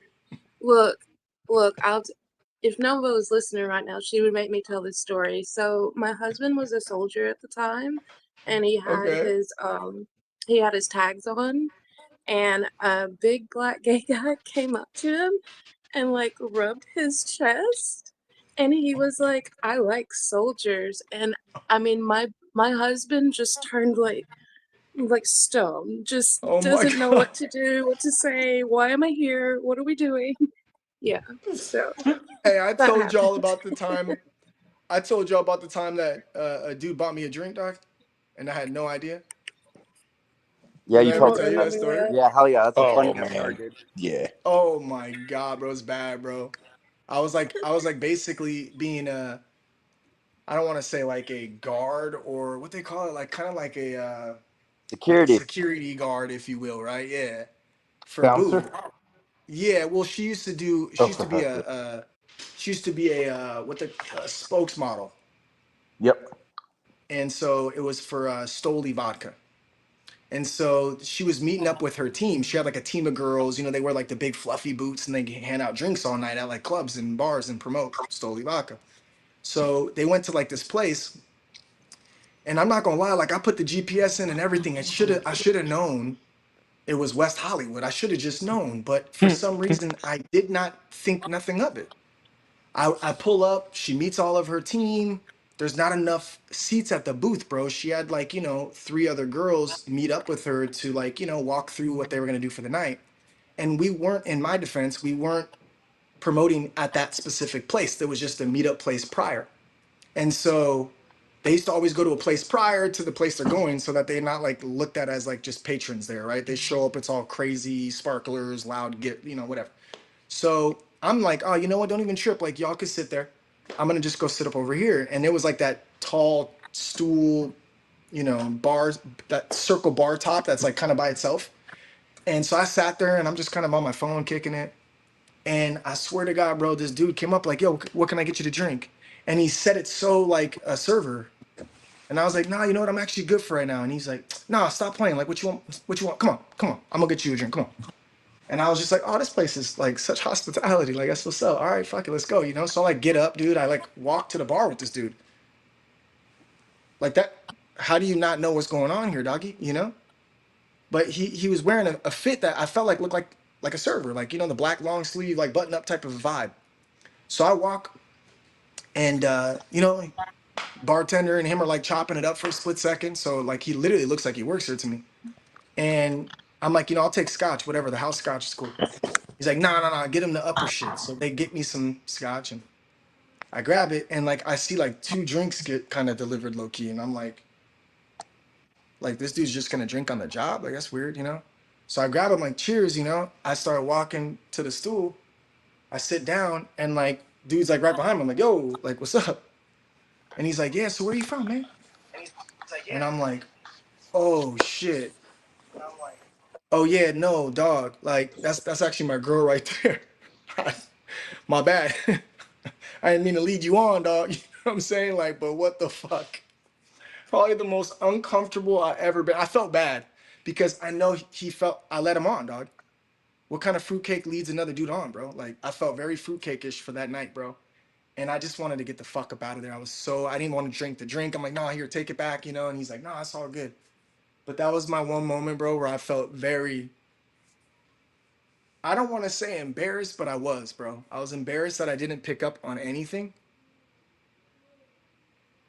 Look, look, if Nova was listening right now, she would make me tell this story. So my husband was a soldier at the time, and Okay. he had his tags on, and a big black gay guy came up to him and like rubbed his chest, and he was like, "I like soldiers," and I mean my husband just turned like stone, just Oh my doesn't know god. what to do, what to say. Why am I here? What are we doing? Yeah, so Hey, I that told y'all happened. about the time. I told y'all about the time that a dude bought me a drink, dog, and I had no idea. Yeah, Did you I I ever told don't me tell you that. that remember story? that. Yeah, hell yeah, that's a funny Oh ass story, man, dude. yeah. Oh my god, bro, it's bad, bro. I was like basically being a, I don't want to say like a guard or what they call it, like kind of like a Security. security guard, if you will, right? Yeah, for Bouncer. Boo. Yeah, well, she used to do. Oh, She used to for be her. she used to be what the spokesmodel, Yep. and so it was for Stoli vodka. And so she was meeting up with her team. She had like a team of girls. You know, they wear like the big fluffy boots and they hand out drinks all night at like clubs and bars and promote Stoli vodka. So they went to like this place, and I'm not gonna lie, like I put the GPS in and everything. I should have known it was West Hollywood. I should have just known, but for some reason I did not think nothing of it. I pull up, she meets all of her team. There's not enough seats at the booth, bro. She had like, three other girls meet up with her to like, walk through what they were gonna do for the night. And we weren't, in my defense, we weren't promoting at that specific place. There was just a meetup place prior. And so they used to always go to a place prior to the place they're going so that they're not like looked at as like just patrons there, right? They show up, it's all crazy, sparklers, loud, whatever. So I'm like, oh, you know what? Don't even trip. Like, y'all could sit there. I'm gonna just go sit up over here. And it was like that tall stool, bars, that circle bar top that's like kind of by itself. And so I sat there and I'm just kind of on my phone kicking it. And I swear to God, bro, this dude came up like, yo, what can I get you to drink? And he said it so like a server. And I was like, nah, you know what? I'm actually good for right now. And he's like, nah, stop playing. Like, what you want? What you want? Come on, come on. I'm gonna get you a drink. Come on. And I was just like, oh, this place is like such hospitality. Like, that's what's up. All right, fuck it, let's go. So I like get up, dude. I like walk to the bar with this dude. Like that. How do you not know what's going on here, doggy? But he was wearing a fit that I felt like looked like a server, like the black long sleeve, like button up type of vibe. So I walk and bartender and him are like chopping it up for a split second. So like he literally looks like he works here to me. And I'm like, I'll take scotch, whatever. The house scotch is cool. He's like, nah, nah, nah, get him the upper shit. So they get me some scotch and I grab it and like I see like two drinks get kind of delivered low key. And I'm like this dude's just gonna drink on the job? Like that's weird. So I grab him like cheers. I start walking to the stool. I sit down and like dude's like right behind me. I'm like, yo, like what's up? And he's like, yeah, so where are you from, man? And I'm like, oh shit. Oh yeah, no, dog. Like that's actually my girl right there. My bad. I didn't mean to lead you on, dog. You know what I'm saying? Like, but what the fuck? Probably the most uncomfortable I ever been. I felt bad because I know he felt I let him on, dog. What kind of fruitcake leads another dude on, bro? Like I felt very fruitcake-ish for that night, bro. And I just wanted to get the fuck up out of there. I didn't want to drink the drink. I'm like, no, here, take it back. And he's like, no, it's all good. But that was my one moment, bro, where I felt very, I don't want to say embarrassed, but I was, bro. I was embarrassed that I didn't pick up on anything.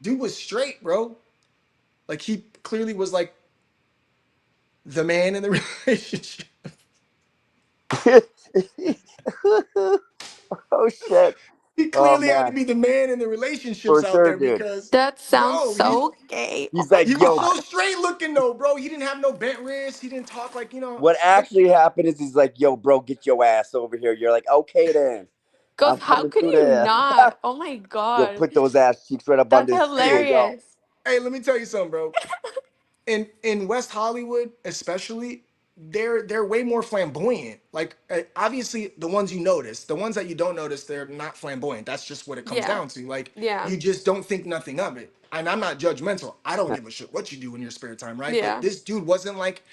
Dude was straight, bro. Like he clearly was like the man in the relationship. Oh shit. he Oh clearly had to man, be the man in the relationships for out sure, there dude. because, That sounds bro, so gay. Oh He's my like, he was yo, god. so straight looking though, bro. He didn't have no bent wrist. He didn't talk like, what look. actually happened is he's like, yo, bro, get your ass over here. You're like, okay then, Goes, I'm how coming could through you there. not? Oh my Yo, god. put those ass cheeks right up That's under his chin. Hey, Yo, hilarious. hey, let me tell you something, bro. In West Hollywood, especially, they're way more flamboyant. Like obviously the ones you notice, the ones that you don't notice, they're not flamboyant. That's just what it comes Yeah. down to. Like Yeah. you just don't think nothing of it. And I'm not judgmental. I don't give a shit what you do in your spare time, right? But Yeah. this dude wasn't like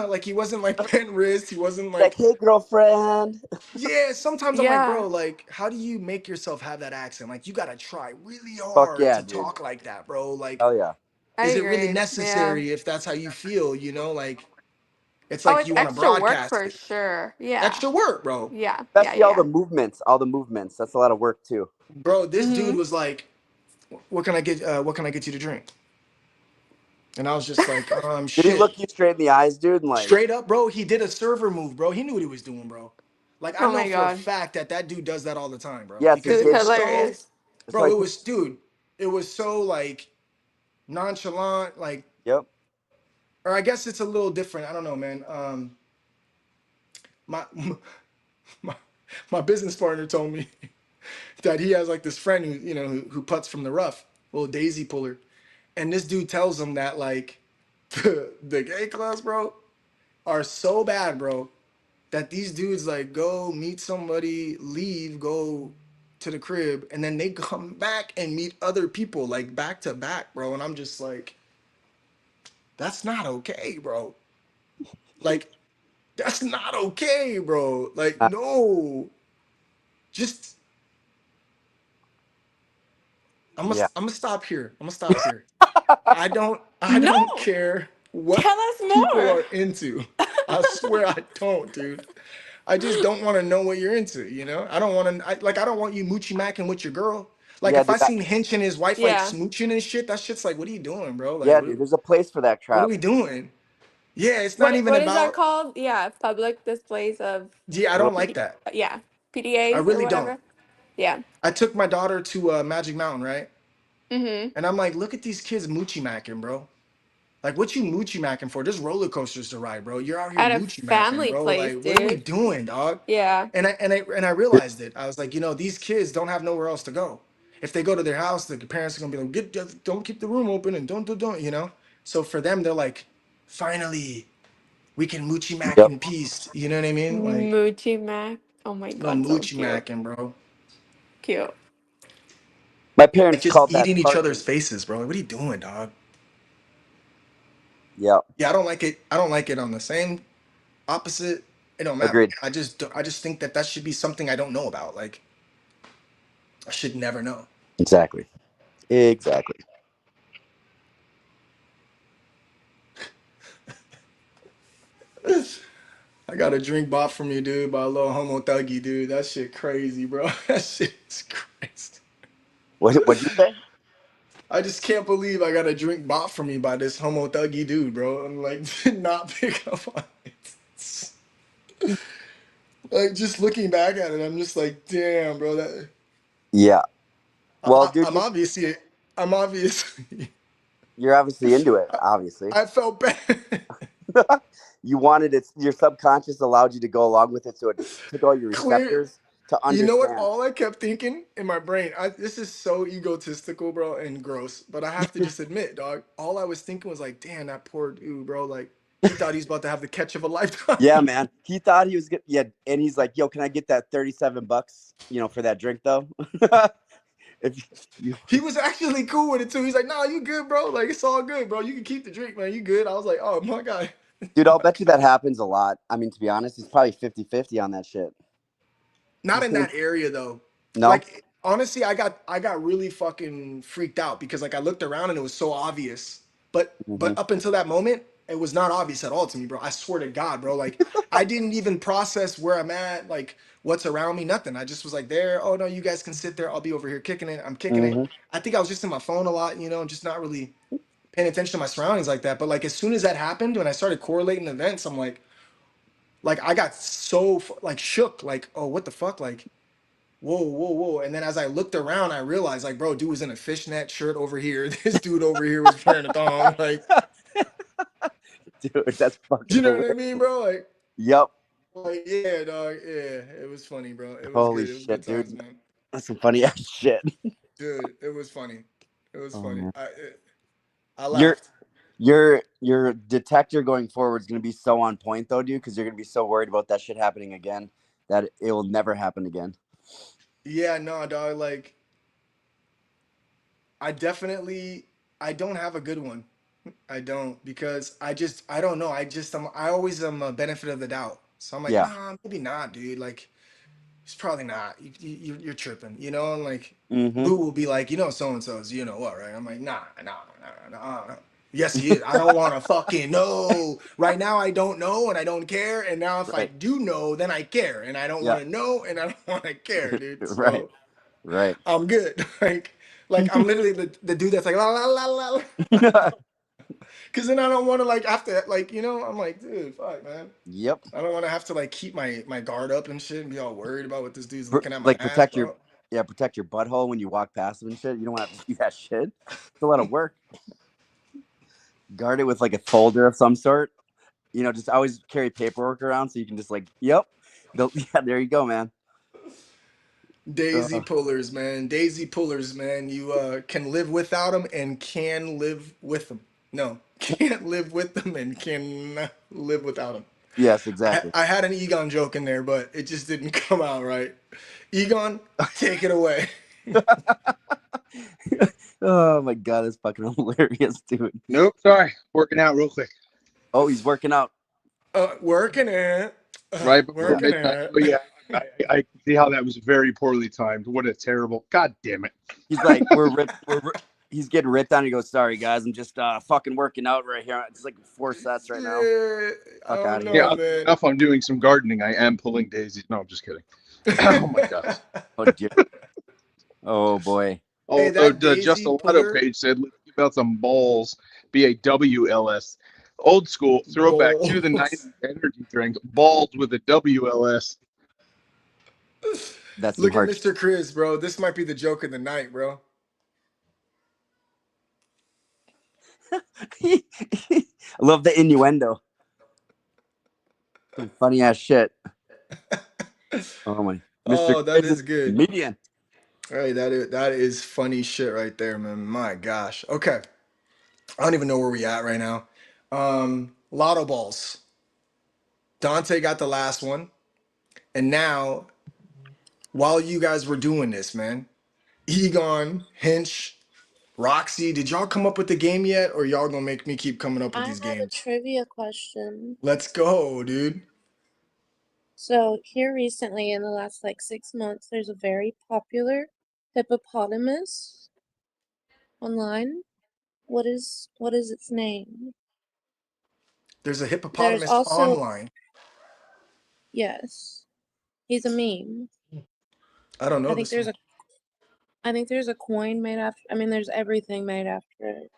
like he wasn't like bent wrist. He wasn't like, like hey, girlfriend. yeah. Sometimes I'm like, Yeah. bro, like how do you make yourself have that accent? Like you gotta try really Fuck hard yeah, to dude. talk like that, bro. Like Hell yeah. I is it really agree. Yeah. necessary if that's how you feel, like it's Oh, like it's you want to extra work broadcast for it. sure. Yeah. Extra work, bro. Yeah. Yeah. Especially Yeah. all the Yeah. movements. All the movements. That's a lot of work too. Bro, this dude Mm-hmm. was like, what can I get you to drink? And I was just like, Did he shit. look you straight in the eyes, dude? And like, Straight up, bro, he did a server move, bro. He knew what he was doing, bro. Like I Oh know my for a god. fact that that dude does that all the time, bro, yeah, it's his because Dude, it game. was so hilarious. That's how bro, he it puts. was dude, it was so like nonchalant, like Yep. or I guess it's a little different. I don't know, man. My my, my business partner told me that he has like this friend who who putts from the rough, little daisy puller, and this dude tells him that like the gay clubs, bro, are so bad, bro, that these dudes like go meet somebody, leave, go to the crib, and then they come back and meet other people like back to back, bro. And I'm just like, that's not okay, bro. Like that's not okay, bro. Like no, just Yeah. I'm gonna stop here. I'm gonna stop here. I don't No. care what Tell us people more. are into. I swear I don't, dude. I just don't want to know what you're into, I don't want to I don't want you moochie macking with your girl. Like Yeah, if I dude. seen Hinch and his wife like Yeah. smooching and shit, that shit's like, what are you doing, bro? Like Yeah, dude. There's a place for that what are crap. we doing? Yeah, it's not What even what is that about called? Yeah, public displays of yeah, I don't like Really? that. yeah, I PDAs or really don't. whatever. Yeah. I took my daughter to Magic Mountain, right? Mm-hmm. And I'm like, look at these kids moochie macking, bro. Like, what you moochie macking for? There's roller coasters to ride, bro. You're out here At a moochie macking, family bro. place, Like, what are we dude. doing, dog? Yeah. And I realized it. I was like, these kids don't have nowhere else to go. If they go to their house, the parents are gonna be like, don't keep the room open and don't. So for them, they're like, finally, we can moochie mac Yep. in peace. You know what I mean? Like, Moochie Mac. Oh my no god, so moochie cute. macking, bro. Cute. My Like parents just called that eating each other's parking. faces, bro. Like, what are you doing, dog? Yep. Yeah, I don't like it. I don't like it on the same opposite. It don't matter. Agreed. I just think that should be something I don't know about. Like I should never know. Exactly. Exactly. I got a drink bought from you, dude, by a little homo thuggy, dude. That shit crazy, bro. That shit's crazy. What'd you say? I just can't believe I got a drink bought from me by this homo thuggy dude, bro. I'm like, did not pick up on it. Like just looking back at it, I'm just like, damn, bro. That Yeah. Well, dude, I'm obviously, I'm obviously, you're obviously into it. Obviously, I felt bad. you wanted it. Your subconscious allowed you to go along with it, so it took all your Clear. receptors to You know what? understand. All I kept thinking in my brain, this is so egotistical, bro, and gross. But I have to just admit, dog. All I was thinking was like, damn, that poor dude, bro. Like he thought he's about to have the catch of a Yeah, lifetime. man. He thought he was good. Yeah, and he's like, "Yo, can I get that $37? For that drink, though." if you, He was actually cool with it too. He's like, nah, you good, bro. Like it's all good, bro. You can keep the drink, man. You good? I was like, oh my god. dude, I'll bet you that happens a lot. I mean, to be honest, he's probably 50-50 on that shit. Not You in think? that area though. No. Like honestly, I got really fucking freaked out because like I looked around and it was so obvious. But Hmm. up until that moment, it was not obvious at all to me, bro. I swear to God, bro. Like I didn't even process where I'm at, like what's around me, nothing. I just was like there. Oh no, you guys can sit there. I'll be over here kicking it. I'm kicking it. Hmm. I think I was just in my phone a lot, and just not really paying attention to my surroundings like that. But like as soon as that happened, when I started correlating events, I'm like I got so like shook, like oh what the fuck, like whoa, whoa, whoa. And then as I looked around, I realized, like, bro, dude was in a fishnet shirt over here. This dude over here was wearing a thong. Like, Dude, that's you fucking know what I mean, hilarious. bro? Yep. Like, yeah, dog. Yeah, it was funny, bro. It was Holy good. It was good shit, times, dude. man. That's some funny ass shit. Dude, it was funny. It was Oh funny. man. I Your laughed. your detector going forward is gonna be so on point though, dude, because you're gonna be so worried about that shit happening again that it will never happen again. Yeah, no, dog. Like, I definitely, I don't have a good one. I don't because I don't know. I always am a benefit of the doubt. So I'm like, Yeah. nah, maybe not, dude. Like, it's probably not. You're tripping, you know. And like, Mm-hmm. Lou will be like, you know, so and so's, you know what, right? I'm like, nah, nah, nah, nah, nah. Yes, he is. I don't want to fucking know. Right now, I don't know and I don't care. And now, if I Right. do know, then I care. And I don't Yeah. want to know and I don't want to care, dude. Right. So Right. I'm good. Like I'm literally the dude that's like la la la la. La. Cause then I don't want to like after like you know I'm like dude fuck man. Yep. I don't want to have to like keep my guard up and shit and be all worried about what this dude's looking at my Like ass, protect your bro. protect your butthole when you walk past them and shit. You don't want to have to do that shit. It's a lot of work. Guard it with like a folder of some sort. You know, just always carry paperwork around so you can just like, yep. Yeah, there you go, man. Daisy Uh, pullers, man. Daisy pullers, man. You can live without them and can live with them. No, can't live with them and can live without them. yes, I, exactly. I had an Egon joke in there, but it just didn't come out right. Egon, take it away. Oh my god, that's fucking hilarious, dude. Nope, sorry. Working out real quick. Oh, he's working out. Working it. Right before Yeah. Working midnight. it. Oh yeah, I can see how that was very poorly timed. What a terrible. God damn it. He's like, he's getting ripped on. He goes, sorry guys, I'm just fucking working out right here. It's like 4 sets right now. Yeah, I Fuck out don't of Yeah, here. know, oddly man. enough, I'm doing some gardening. I am pulling daisies. No, I'm just kidding. Oh my god. Oh dear. Oh boy. Hey, Although that the Just Daisy a Lotto puller page said, let's give out some balls. BAWLS. Old school throwback to the balls. 90s energy drink. Balls with a WLS. That's some Look at hard. Mr. Chris, bro. This might be the joke of the night, bro. I love the innuendo. Some funny ass shit. Oh my. Mr. Oh, that Quiz is is good. comedian. Hey, that is funny shit right there, man. My gosh. Okay. I don't even know where we at right now. Lotto balls. Dante got the last one. And now, while you guys were doing this, man, Egon, Hinch, Roxy, did y'all come up with the game yet? Or y'all gonna make me keep coming up with I these have a games? trivia question. Let's go, dude. So here recently, in the last like 6 months, there's a very popular hippopotamus online. What is its name? There's a There's hippopotamus also online. yes, he's a meme. I don't I know think this there's one. a I think there's a coin made after. I mean, there's everything made after it.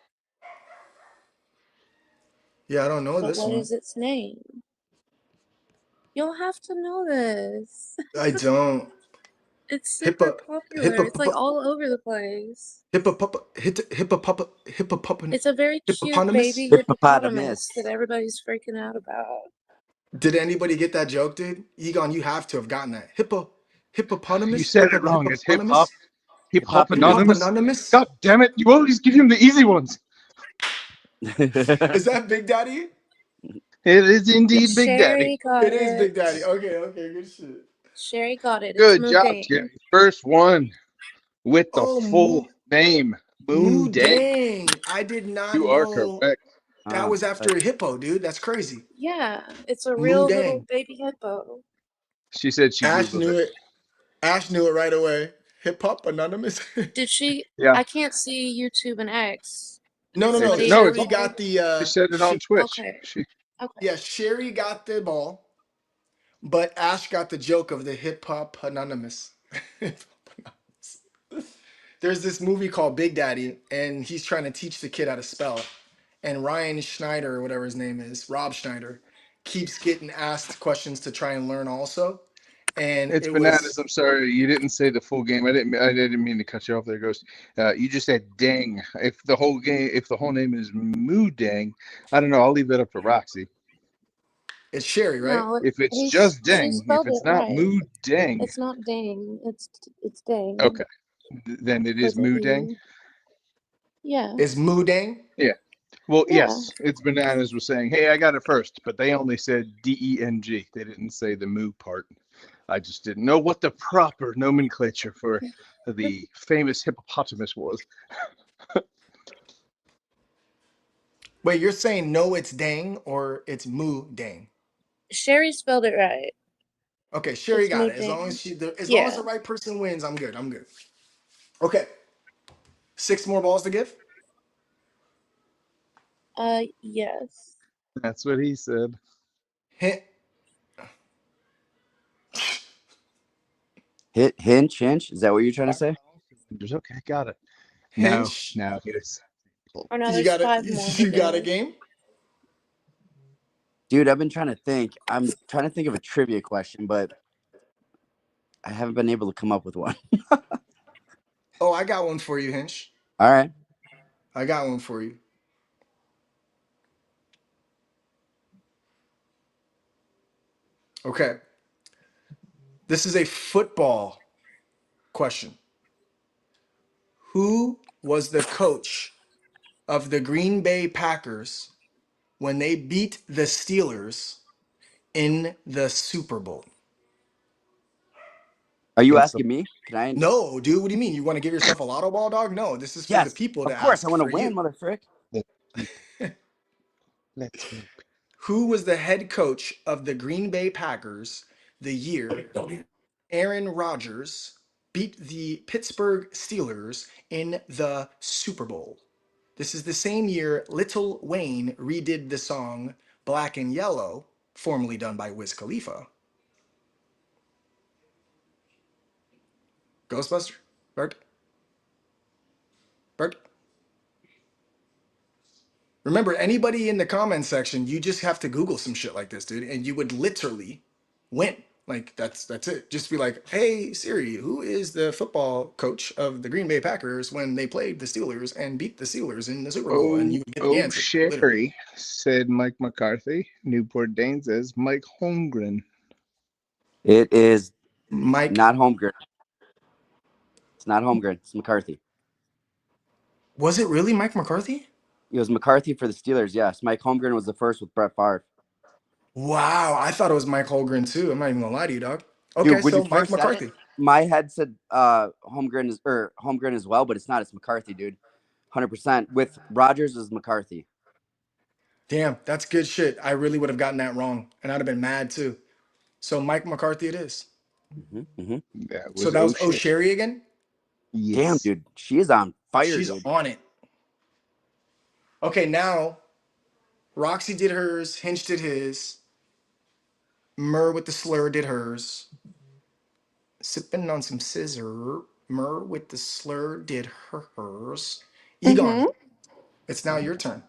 Yeah, I don't know But this what one. is its name? You'll have to know this. I don't. It's super Hippo, popular. It's like hippo, all over the place. hippopotamus. It's a very cute Hippopotamus? baby hippopotamus that Hippopotamus. everybody's freaking out about. Did anybody get that joke, dude? Egon, you have to have gotten that. You Hippopotamus? said it wrong. It's hip hop. Hippopotamus? Hip hop Hippopotamus. anonymous. Hippopotamus? God damn it. You always give him the easy ones. Is that Big Daddy? It is indeed Big Daddy. Sherry got It is Big it. Daddy. Okay, okay, good shit. Sherry got it. It's Good job, Mudane. Jerry. First one with the Oh, full name. Moo Moon Day. Dang. I did not You are know correct. that Oh, was after a hippo, dude. That's crazy. Yeah, it's a Moo real little Dang. baby hippo. She said she Ash Googled knew it. it. Ash knew it right away. Hip Hop Anonymous. Did she? Yeah. I can't see YouTube and X. No, Did no, no. somebody No, else it's Sherry say? got the she said it on Twitch. Okay. She Okay. yeah, Sherry got the ball, but Ash got the joke of the Hip Hop Anonymous. Hip Hop Anonymous. There's this movie called Big Daddy, and he's trying to teach the kid how to spell. And Ryan Schneider, or whatever his name is, Rob Schneider, keeps getting asked questions to try and learn also. and It's it bananas. was I'm sorry, you didn't say the full game. I didn't mean to cut you off there, Ghost. You just said dang. If the whole name is Moo Dang, I don't know. I'll leave that up to Roxy. it's Sherry, right? No, If it's he's just she dang, if spelled it's it not right. Moo Dang, It's not dang. It's dang okay, then it is with an Moo Dang. e. Yeah, It's Moo Dang. Yeah. Well, yeah. yes, it's bananas was saying, "Hey, I got it first," but they only said DENG. They didn't say the moo part. I just didn't know what the proper nomenclature for the famous hippopotamus was. Wait, you're saying no, it's Dang or it's Moo Dang? Sherry spelled it right. Okay, Sherry It's got it. As long as Mudang. as Yeah. the right person wins, I'm good. I'm good. Okay, 6 more balls to give. Yes. That's what he said. Hint. Hinch. Is that what you're trying to say? Okay, got it. No, Hinch. no, here's Oh no, You there's got it. 5 more to You got a give. game. Dude, I've been trying to think. I'm trying to think of a trivia question, but I haven't been able to come up with one. Oh, I got one for you, Hinch. All right. I got one for you. Okay, this is a football question. Who was the coach of the Green Bay Packers when they beat the Steelers in the Super Bowl? Are you it's the asking me? Can I? No, dude, what do you mean? You want to give yourself a lotto ball, dog? No, this is for the Yes, people to of course. I ask want to for win, you. motherfrick. the people. Let's go. Who was the head coach of the Green Bay Packers the year Aaron Rodgers beat the Pittsburgh Steelers in the Super Bowl? This is the same year Little Wayne redid the song Black and Yellow, formerly done by Wiz Khalifa. Ghostbuster? Bert? Bert? Remember, anybody in the comment section, you just have to Google some shit like this, dude, and you would literally win. Like that's it. Just be like, "Hey Siri, who is the football coach of the Green Bay Packers when they played the Steelers and beat the Steelers in the Super Bowl?" And Oh, you would get the oh, answer, literally. Sherry, said Mike McCarthy. Newport Dane says Mike Holmgren. It is Mike, not Holmgren. It's not Holmgren. It's McCarthy. was it really Mike McCarthy? It was McCarthy for the Steelers. Yes, Mike Holmgren was the first with Brett Favre. Wow, I thought it was Mike Holmgren too. I'm not even gonna lie to you, dog. Okay, Dude, when you so Mike first said it, McCarthy. my head said Holmgren as well, but it's not. It's McCarthy, dude. 100%. With Rodgers is McCarthy. Damn, that's good shit. I really would have gotten that wrong, and I'd have been mad too. So Mike McCarthy it is. Mm-hmm. That So was that was O'Shea. O'Sherry again. Damn, Yes. dude, she is on fire, She's dude. on it. Okay, now Roxy did hers, Hinch did his, Mur with the slur did hers. Sipping on some scissor. Mur with the slur did hers. Egon, Mm-hmm. it's now your turn.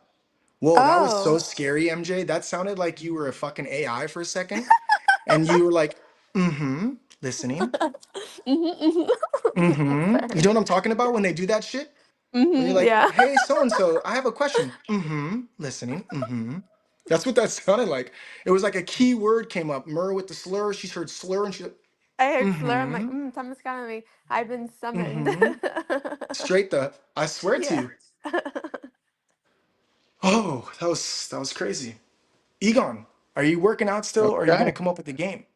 Whoa, that was so Oh. scary, MJ. That sounded like you were a fucking AI for a second. And you were like, mm-hmm, listening. Mm-hmm. You know what I'm talking about when they do that shit? When you're like, Yeah. hey, so-and-so, I have a question. Mm-hmm. Listening. Mm-hmm. That's what that sounded like. It was like a key word came up. Mur with the slur. She's heard slur and she's like, I heard slur. I'm like, mm-hmm. someone's calling me. I've been summoned. Mm-hmm. Straight the, I swear to Yeah. you. Oh, that was crazy. Egon, are you working out still or are you gonna Okay. come up with the game?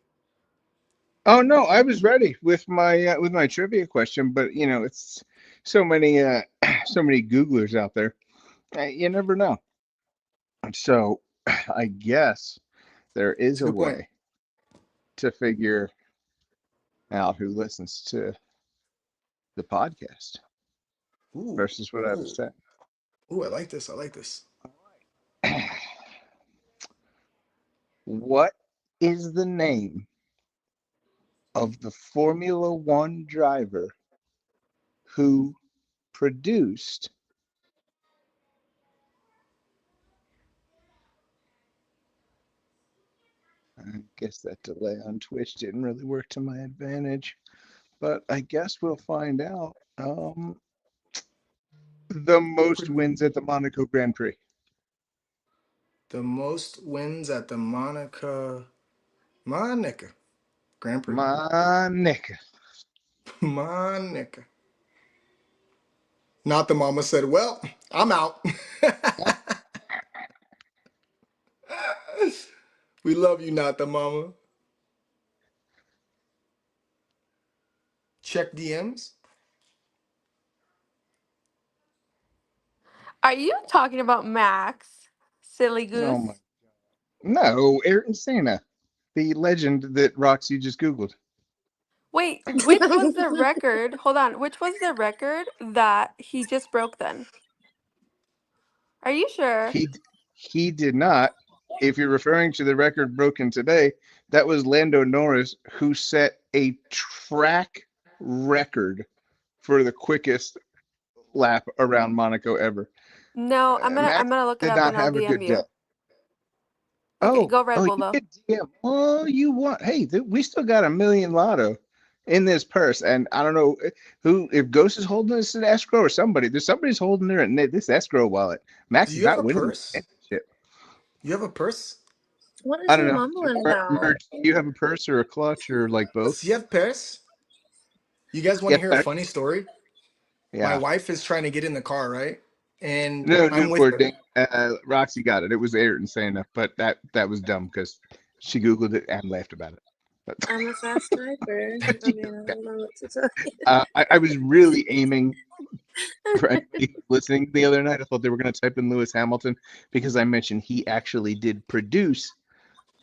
Oh no, I was ready with my trivia question, but it's so many so many Googlers out there. You never know. So I guess there It's is a a good point. way to figure out who listens to the podcast Ooh, versus what I was ooh, saying. ooh, I like this. I like this. What is the name of the Formula One driver who produced I guess that delay on Twitch didn't really work to my advantage, but I guess we'll find out. The most wins at the Monaco Grand Prix. The most wins at the Monaco Grand Prix. Monaco. Monaco. Not the mama said, well, I'm out. We love you, not the mama. Check DMs. Are you talking about Max? Silly Oh goose. my. No, Ayrton Senna, the legend that Roxy just Googled. Wait, which was the record? Hold on. Which was the record that he just broke then? Are you sure? He did not. If you're referring to the record broken today, that was Lando Norris, who set a track record for the quickest lap around Monaco ever. No, I'm Max gonna look it did up not and I'll have a DM good day. you. Okay, go Red Oh, Bull you though. could DM all you want. Hey, we still got $1 million lotto in this purse, and I don't know who, if Ghost is holding this in escrow or somebody. There's somebody's holding this escrow wallet. Do Max is you have not a winning the purse? championship. You have a purse? What I is don't he know. mumbling about? Merge, do you have a purse or a clutch or like both? Do you have purse? You guys want Yeah, to hear a funny story? My yeah. wife is trying to get in the car, right? And No, I'm with her. Newport. Roxy got it. It was Ayrton saying but that was dumb because she Googled it and laughed about it. But, I'm a fast typer. I mean, I don't know what to tell you. I was really aiming for anybody listening the other night. I thought they were going to type in Lewis Hamilton because I mentioned he actually did produce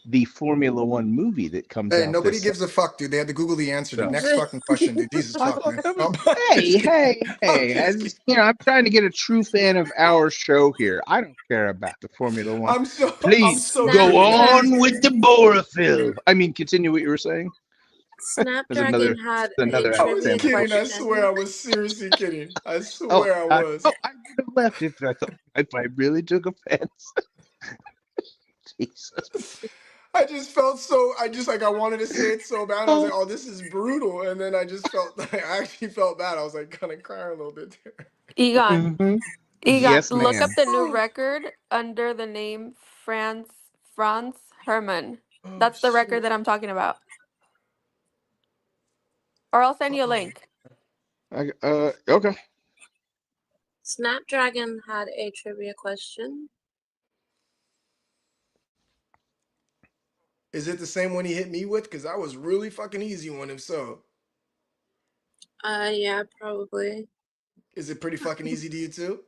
the Formula One movie that comes Hey, out nobody this summer. gives a fuck, dude. They had to Google the answer. The So, next fucking question, dude. Jesus I fuck, thought man. that No, was, I'm hey, just kidding. hey, I'm hey, just kidding. I'm trying to get a true fan of our show here. I don't care about the Formula One. I'm Please so go kidding. I'm just on Snapdragon. with the Borophyll. I mean, continue what you were saying. There's Snapdragon had a another I was trivia family kidding. I question. swear question. I was seriously kidding. I Oh, swear I was. I would have left if I really took offense. Jesus. I just felt so. I just like I wanted to say it so bad. I was like, "Oh, this is brutal," and then I just felt. I actually felt bad. I was like, kind of crying a little bit there. Egon. Mm-hmm. Egon, Yes, look up ma'am. the new record under the name Franz Hermann. Oh That's the record shit. that I'm talking about. Or I'll send you a Uh-oh. link. Okay. Snapdragon had a trivia question. Is it the same one he hit me with? Because that was really fucking easy one. If so, Yeah, probably. is it pretty fucking easy to you too?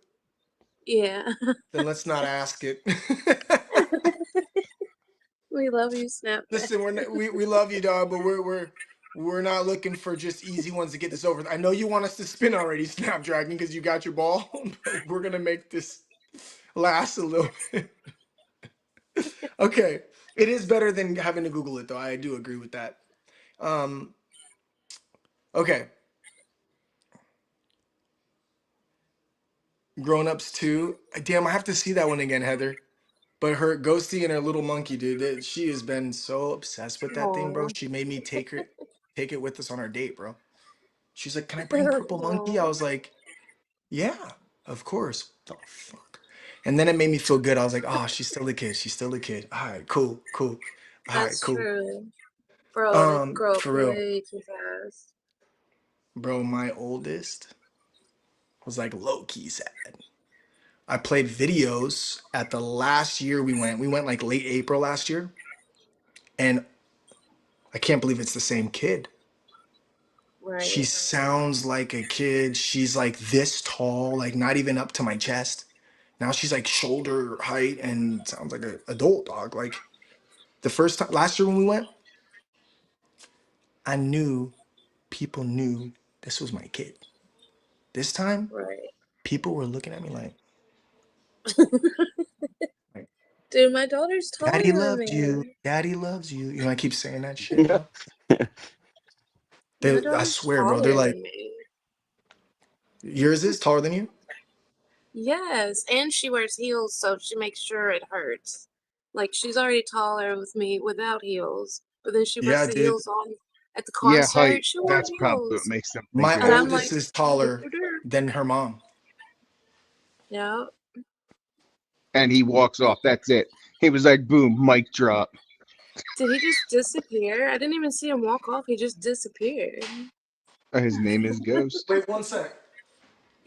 Yeah. Then let's not ask it. We love you, Snapdragon. Listen, we love you, dog, but we're not looking for just easy ones to get this over. I know you want us to spin already, Snapdragon, because you got your ball, but we're gonna make this last a little bit. Okay, it is better than having to Google it, though. I do agree with that. Um, okay, Grown Ups 2. Damn, I have to see that one again, Heather. But her Ghosty and her little monkey, dude, she has been so obsessed with that thing, bro. Aw. She made me take it with us on our date, bro. She's like, "Can I bring Purple Monkey?" I was like, "Yeah, of course." The fuck. And then it made me feel good. I was like, "Oh, she's still a kid. She's still a kid. All right, cool, cool. All right, That's cool." true. Bro, they grow up For real, way too fast. bro. My oldest was like low key sad. I played videos at the last year we went. We went like late April last year, and I can't believe it's the same kid. She Right. sounds like a kid. She's like this tall, like not even up to my chest. Now she's like shoulder height and sounds like an adult dog. Like the first time last year when we went, I knew people knew this was my kid. This time, Right. people were looking at me like Dude, my daughter's Daddy taller than loves you. me. Daddy loves you. You know, I keep saying that shit, Yeah. bro. My I daughter's swear, bro. They're taller like, than me. yours is taller than you? Yes, and she wears heels, so she makes sure it hurts. Like she's already taller with me without heels, but then she puts Yeah, the dude. heels on at the Yeah, height. concert. She wore That's probably what heels, makes them think My you're and that I'm big. oldest like, is taller "Dur-dur-dur." than her mom. Yeah. And he walks off. That's it. He was like, boom, mic drop. Did he just disappear? I didn't even see him walk off. He just disappeared. His name is Ghost. Wait 1 sec.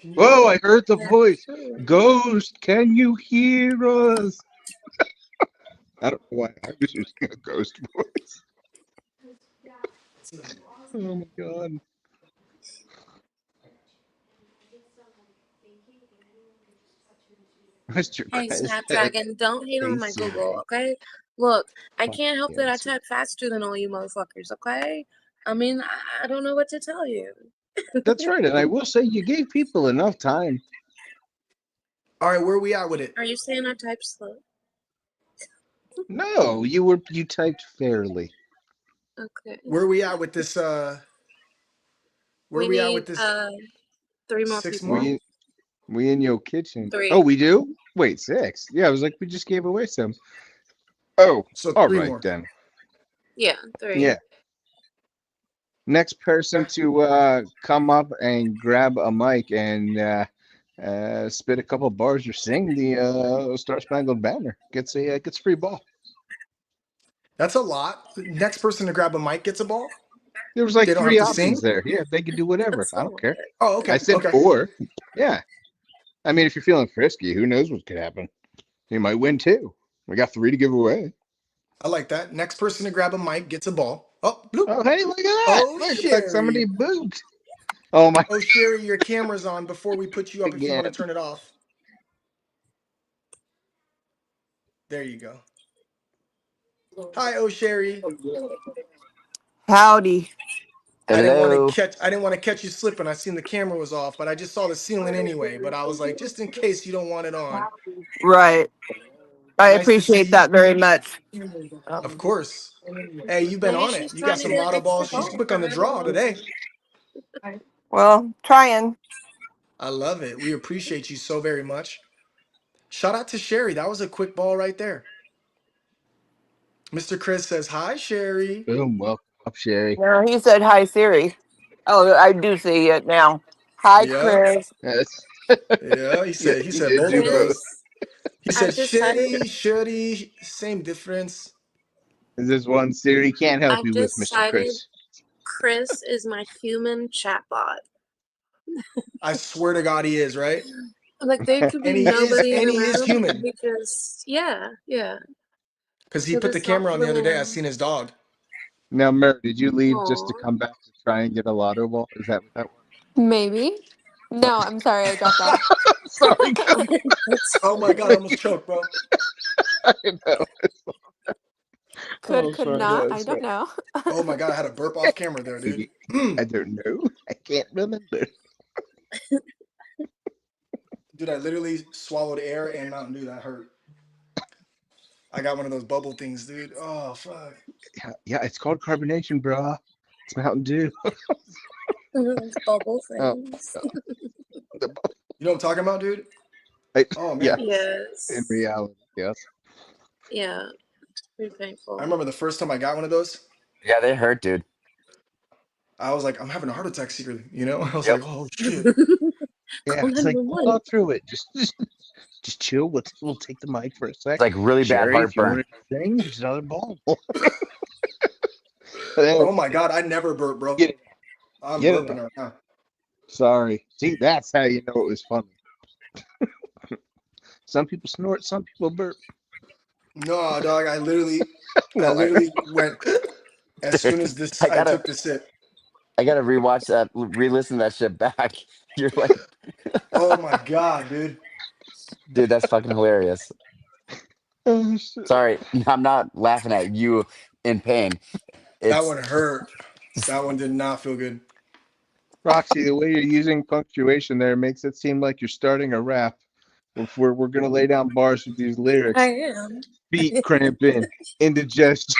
Can you? Whoa, I heard the That's voice. true. Ghost, can you hear us? I don't know why I was using a ghost voice. Oh my god. Mr. Hey, Chris said, Snapdragon, don't hate hey on my Google, Siri. okay? Look, I Fuck can't help yeah, that I Siri. type faster than all you motherfuckers, okay? I mean, I don't know what to tell you. That's right, and I will say you gave people enough time. All right, where we at with it? Are you saying I type slow? No, you typed fairly. Okay. Where we at with this? Where We we at need with this? 3 more 6 people. more? We in your kitchen. 3. Oh, we do? Wait, 6. Yeah, I was like, we just gave away some. Oh, So all 3 right more. then. Yeah, 3. Yeah. Next person Okay. to come up and grab a mic and spit a couple bars or sing the Star Spangled Banner gets free ball. That's a lot. Next person to grab a mic gets a ball. There was like They don't have 3 to options sing. there. Yeah, they could do whatever. That's a I don't lot. care. Oh, I okay. said Okay. 4. Yeah. I mean, if you're feeling frisky, who knows what could happen? You might win too. We got 3 to give away. I like that. Next person to grab a mic gets a ball. Oh, bloop. Oh, hey, look at that. Oh, Look like somebody Sherry. booped. Oh my Oh, Sherry, your camera's on before we put you up if you again. want to turn it off. There you go. Hi, oh Sherry. Howdy. Hello. I didn't want to catch you slipping. I seen the camera was off, but I just saw the ceiling anyway. But I was like, just in case you don't want it on. Right. I Nice to see appreciate you. that very much. Of course. Hey, you've been Maybe on it. she's You got trying to some get lotto extra balls. She's gold quick on from the draw everyone. today. Well, trying. I love it. We appreciate you so very much. Shout out to Sherry. That was a quick ball right there. Mr. Chris says, hi, Sherry. Boom. Welcome up, Sherry. No, he said hi, Siri. Oh, I do see it now. Hi, Yep. Chris. Yes. Yeah. Yeah, He he said did both do of both. those. Chris, He I've said decided Sherry, Sherry, same difference. This one Siri can't help I've you with, Mr. decided Chris. Chris is my human chatbot. I swear to God he is, right? Like there could be And he is nobody in and the he is room, and human. he just yeah. Because he He'll put the just talk camera to on the the other day. I wind. seen his dog. Now, Mer, did you leave just to Aw. come back to try and get a lotto ball? Is that what that Maybe. was? No, I'm sorry, I dropped off. Sorry, guys. That's Oh my God, I almost choked, bro. I know. Could, Oh, could sorry, not. I guys. don't know. Oh my God, I had a burp off camera there, dude. I don't know. I can't remember. Dude, I literally swallowed air and Mountain Dew. That hurt. I got one of those bubble things, dude. Oh fuck. Yeah, it's called carbonation, brah. It's Mountain Dew. bubble Oh, things. God. The You know what I'm talking about, dude? I, Oh yeah, man. in Yes. reality, yes. Yeah. Pretty I painful. remember the first time I got one of those, Yeah, they hurt, dude. I was like, I'm having a heart attack secretly, you know? I was Yep. like, oh shit. Yeah, Call it's like hold 911. on through it. Just chill. We'll take the mic for a It's sec. like really bad Sherry, if you heartburn. want to sing, here's another ball. Oh my God, I never burp, bro. Get it, I'm get it burping out. right now. Sorry. See, that's how you know it was funny. Some people snort, some people burp. No, dog, I No, I know. literally went as soon Dude, as this I I gotta took the sip. I gotta rewatch that, re-listen to that shit back. You're like, Oh my God, dude. dude, that's fucking hilarious. Oh, shit. Sorry, I'm not laughing at you in pain. That It's one hurt. That one did not feel good. Roxy, the way you're using punctuation there makes it seem like you're starting a rap. If we're gonna lay down bars with these I lyrics, am. feet cramping, indigestion.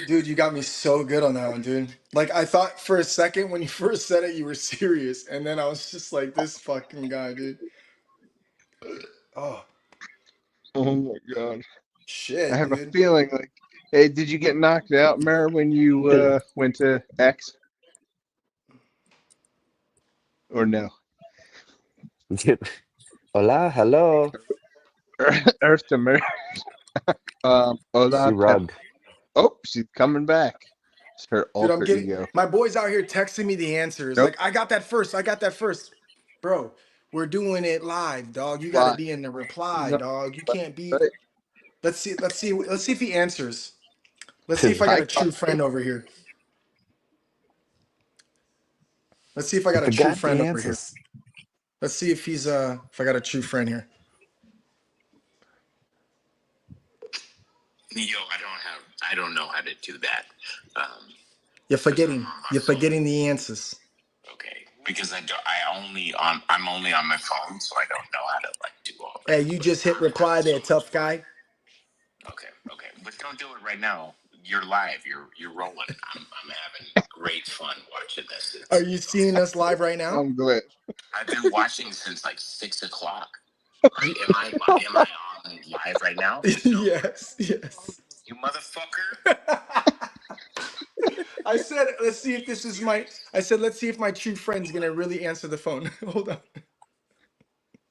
Dude, you got me so good on that one, dude. Like I thought for a second when you first said it, you were serious, and then I was just like, this fucking guy, dude. Oh Oh my god. I shit, have a dude. feeling like, hey, did you get knocked out, Mara, when you went to X or no? Hola, hello. Earth to Mara. She Hola, rugged. oh, she's coming back. It's her Dude, I'm alter getting ego. my boys out here texting me the answers. Nope. Like, I got that first. I got that first. Bro, we're doing it live, dog. You gotta Live. be in the reply, No, dog. You but, can't be. but Let's see if he answers. Let's see if I got I a true caught friend over here. Let's see if I He got a true forgot friend the over here. answers. Let's see if he's if I got a true friend here. Yo, I don't know how to do that. You're Because I'm forgetting. on my You're phone. forgetting the answers. Okay. Because I'm only on my phone, so I don't know how to like do all Hey, that. you But just hit I'm having reply so there, much tough fun. guy. Okay, okay. But don't do it right now. You're live. You're rolling. I'm having great fun watching this. Are It's you seeing us live right now? I'm glad. I've been watching since like 6 o'clock. Right? Am I on live right now? No. Yes, yes. You motherfucker. I said, let's see if this is my. I said, let's see if my true friend's gonna really answer the phone. Hold on.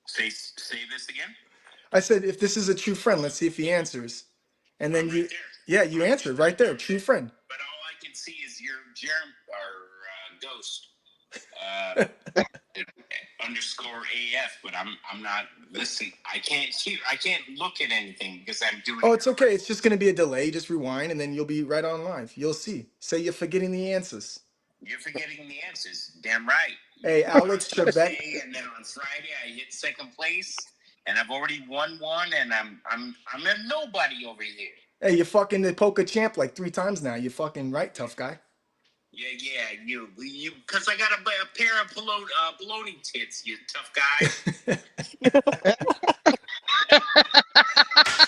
Say this again. I said, if this is a true friend, let's see if he answers. And then I'm right you, there. yeah, you I'm answered just right right there, there. true friend. But all I can see is your germ or ghost underscore AF. But I'm not listening. I can't hear. I can't look at anything because I'm doing Oh, it it's on my okay. It's phone. just gonna be a delay. Just rewind, and then you'll be right on live. You'll see. Say you're forgetting the answers. You're forgetting the answers. Damn right. You Hey, won Alex on Trebek. Tuesday, and then on Friday I hit second place, and I've already won one, and I'm a nobody over here. Hey, you're fucking the poker champ like 3 times now. You're fucking right, tough guy. Yeah, you, because I got a pair of baloney tits, you tough guy.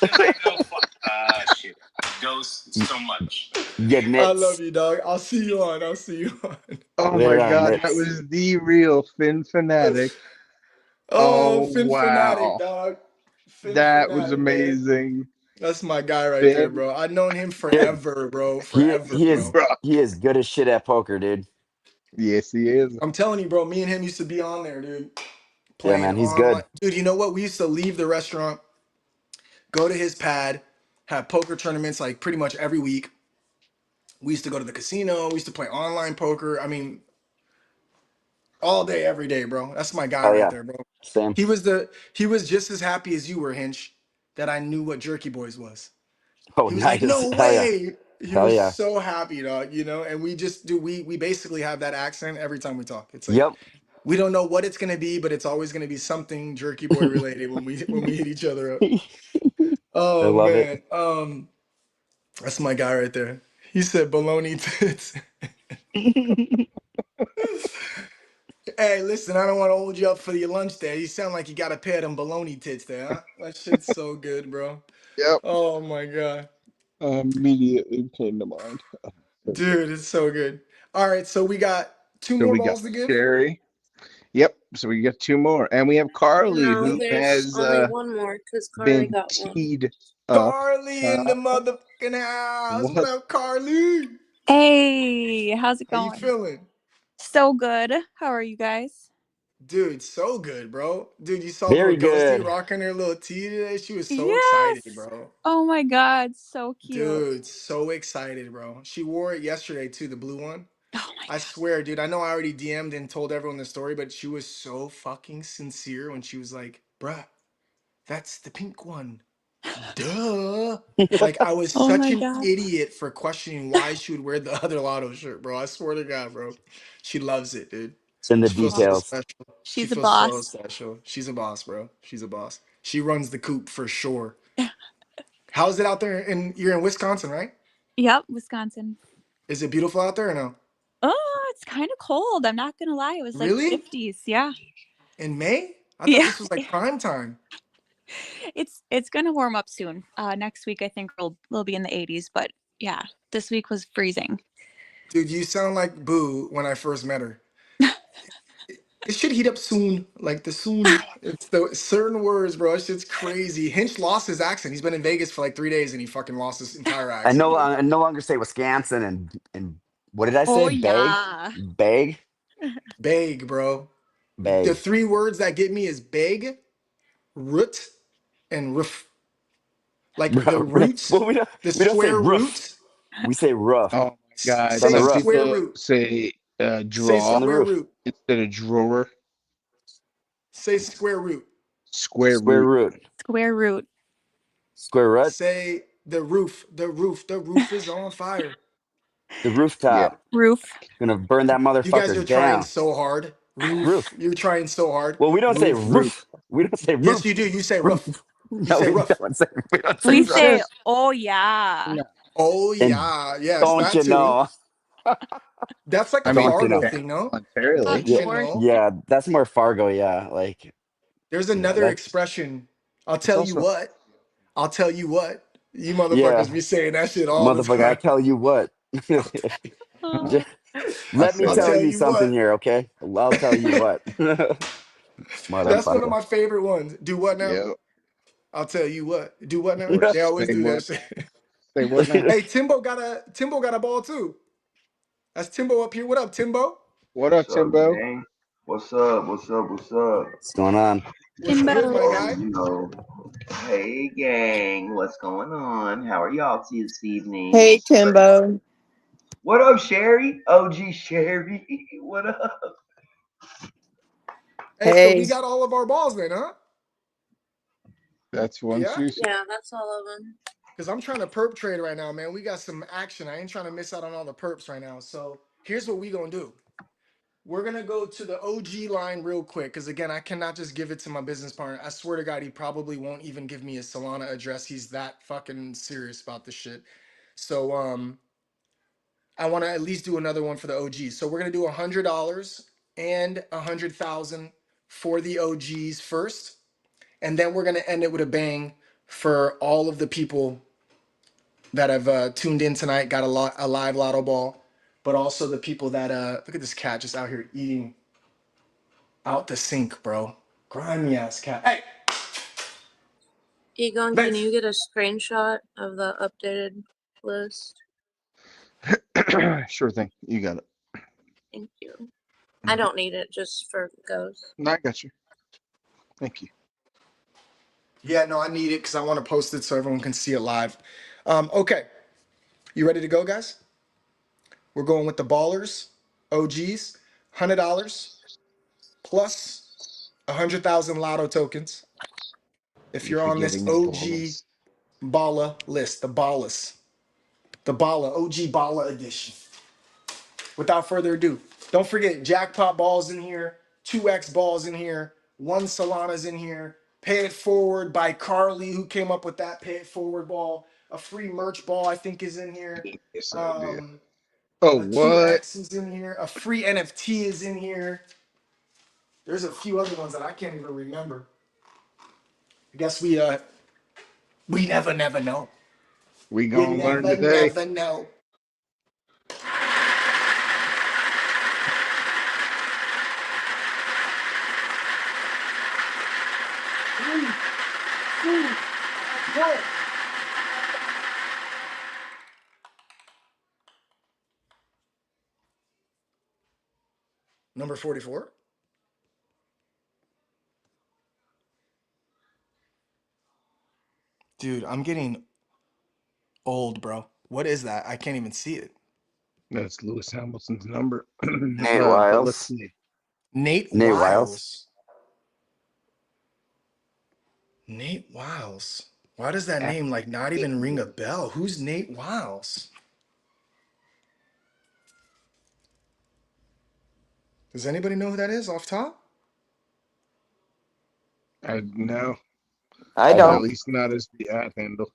Because I go fuck, shit, ghost so much. Yeah, Damn it. I love Nits. you, dog. I'll see you on. I'll see you on. Oh my Later on, god, that Nits. was the real Finn fanatic. Oh, Oh Finn Fanatic, wow. dog. Finn That was Fanatic, man. amazing. That's my guy right there, Finn, bro. I've known him Dude, forever, bro. he Forever, he is bro. bro. he is good as shit at poker, dude. Yes, he is. I'm telling you, bro. Me and him used to be on there, dude. Yeah, Playing man, he's online. good. Dude, you know what? We used to leave the restaurant, go to his pad, have poker tournaments like pretty much every week. We used to go to the casino. We used to play online poker. I mean, all day, every day, bro. That's my guy Hell right yeah. there, bro. Same. He was just as happy as you were, Hinch, that I knew what Jerky Boys was. Oh, He was like, nice. "No Hell yeah. way!" He Hell was yeah. so happy, dog. And we just do. We basically have that accent every time we talk. It's like Yep. we don't know what it's gonna be, but it's always gonna be something Jerky Boy related when we hit each other up. I Oh love it. man, that's my guy right there. He said baloney tits. Hey, listen, I don't want to hold you up for your lunch there. You sound like you got a pair of them baloney tits there, huh? That shit's so good, bro. Yep. Oh my god. Immediately came to mind. So good. Dude, it's so good. All right, so we got two So more we got balls to give. Sherry. Yep. So we got two more. And we have Carly, No, who there's has only one more because Carly been got one. teed up. Carly in the Uh, motherfucking house. What what? up, Carly? Hey, how's it How you going? feeling? So good. How are you guys? Dude, so good, bro. Dude, you saw little Very Ghosty good. rocking her little tee today. She was so excited, Yes. bro. Oh my God, so cute. Dude, so excited, bro. She wore it yesterday too, the blue one. Oh my I swear, dude, I know I already DM'd and told everyone the story, but she was so fucking sincere when she was like, bruh, that's the pink one. Duh. Like, I was Oh such my an God. idiot for questioning why she would wear the other lotto shirt, bro. I swear to God, bro. She loves it, dude. It's in the She feels so Oh, details. special. She she's a feels so boss. special. She's a boss, bro. She's a boss. She runs the coop for sure. How's it out there? You're in Wisconsin, right? Yep, Wisconsin. Is it beautiful out there or no? Oh, it's kind of cold. I'm not gonna lie. It was like Really? 50s. Yeah. In May? I thought Yeah. this was like prime time. It's gonna warm up soon. Next week I think we'll be in the 80s, but yeah, this week was freezing. Dude, you sound like Boo when I first met her. It should heat up soon. Like the soon, it's the certain words, bro. That shit's crazy. Hinch lost his accent. He's been in Vegas for like 3 days and he fucking lost his entire accent, dude. I no longer say Wisconsin and what did I Oh say? Bag, yeah. bag, Beg, bro. The bag. 3 words that get me is beg, root, and roof. Like the root, Well, the we don't say square roof. root. We say roof. Oh my God! It's on Say the Some roof. square people root. say Say It's on draw the square roof. root. instead of drawer. Say square root. Square Square root. root. Square root. Square root. Say the roof. The roof. The roof is on fire. The Yeah. rooftop. Roof. Gonna burn that You guys motherfucker are trying down. so hard. Roof. Roof. You're trying so hard. Well, we don't say Roof. Root. roof. We don't say Yes, you roof. do. You say Roof. roof. You No, say we roof. don't say. We don't say We Who roof. say, says oh yeah. no? Oh And yeah. Yes, don't that you too. know? That's like I a mean, Don't you Fargo know? thing, no? voluntarily. Don't Yeah, you Or know? yeah. That's more Fargo. Yeah, like There's yeah. another That's expression. I'll It's tell you also what. I'll tell you what. You yeah, motherfuckers be saying that shit all the motherfucker. I time. tell you what. Mhm. Let me I I'll say tell tell it. you you something what. here, okay? I'll tell you what. That's one of Motherfucker. my favorite ones. Do what now? Yeah. I'll tell you what. Do what now? Or They always say do that what? shit. Say what now? Hey, Timbo got a ball too. That's Timbo up here. What up, Timbo? What up, What's up, Timbo? gang? What's up? What's up? What's up? What's going on? What's good, Timbo. my Oh, guy? hey, gang. What's going on? How are y'all this evening? Hey, Timbo. What up, Sherry? OG Sherry. What up? Hey, so we Hey. got all of our balls then, huh? That's one Yeah? Susie. Yeah, that's all of them. Because I'm trying to perp trade right now, man. We got some action. I ain't trying to miss out on all the perps right now. So here's what we gonna do. We're gonna go to the OG line real quick. Because again, I cannot just give it to my business partner. I swear to God, he probably won't even give me a Solana address. He's that fucking serious about this shit. So I want to at least do another one for the OGs. So we're gonna do $100 and 100,000 for the OGs first, and then we're gonna end it with a bang for all of the people that have tuned in tonight. Got a live lotto ball, but also the people that look at this cat just out here eating out the sink, bro. Grimy ass cat. Hey, Egon, can you Vince. get a screenshot of the updated list? Sure thing. You got it. Thank you. I don't need it just for ghosts. No, I got you. Thank you. Yeah, no, I need it because I want to post it so everyone can see it live. Okay, you ready to go, guys? We're going with the ballers, OGs, $100 plus 100,000 lotto tokens. If You're you're on this forgetting the OG balls. Balla list, the Balla, OG Balla edition. Without further ado, don't forget jackpot balls in here, 2x balls in here, one Solana's in here. Pay it forward by Carly, who came up with that pay it forward ball. A free merch ball, I think, is in here. Yes, idea. Um, Oh, a what? 2x is in here. A free NFT is in here. There's a few other ones that I can't even remember. I guess we never know. We We gonna learn never today. never know. Three, two, one. Number 44. Dude, I'm getting old, bro. What is that? I can't even see it. That's Lewis Hamilton's number. Nate But let's Wiles. see. Nate Nate Wiles. Wiles. Nate Wiles. Why does that At name like not even ring a bell? Who's Nate Wiles? Does anybody know who that is off top? I no, I I at don't. don't. least not as the ad handle.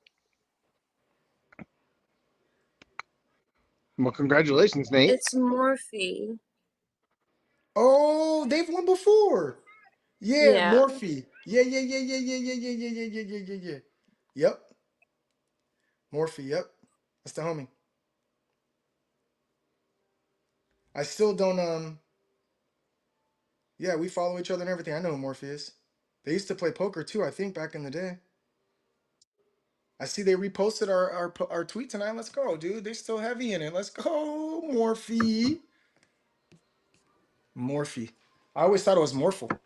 Well, congratulations, Nate. It's Morphe. Oh, they've won before. Yeah, Yeah. Morphe. Yeah. Yep. Morphe, yep. That's the homie. I still don't Yeah, we follow each other and everything. I know who Morpheus. They used to play poker too, I think, back in the day. I see they reposted our tweet tonight. Let's go, dude. They're still heavy in it. Let's go, Morphe. Morphe. I always thought it was Morphle.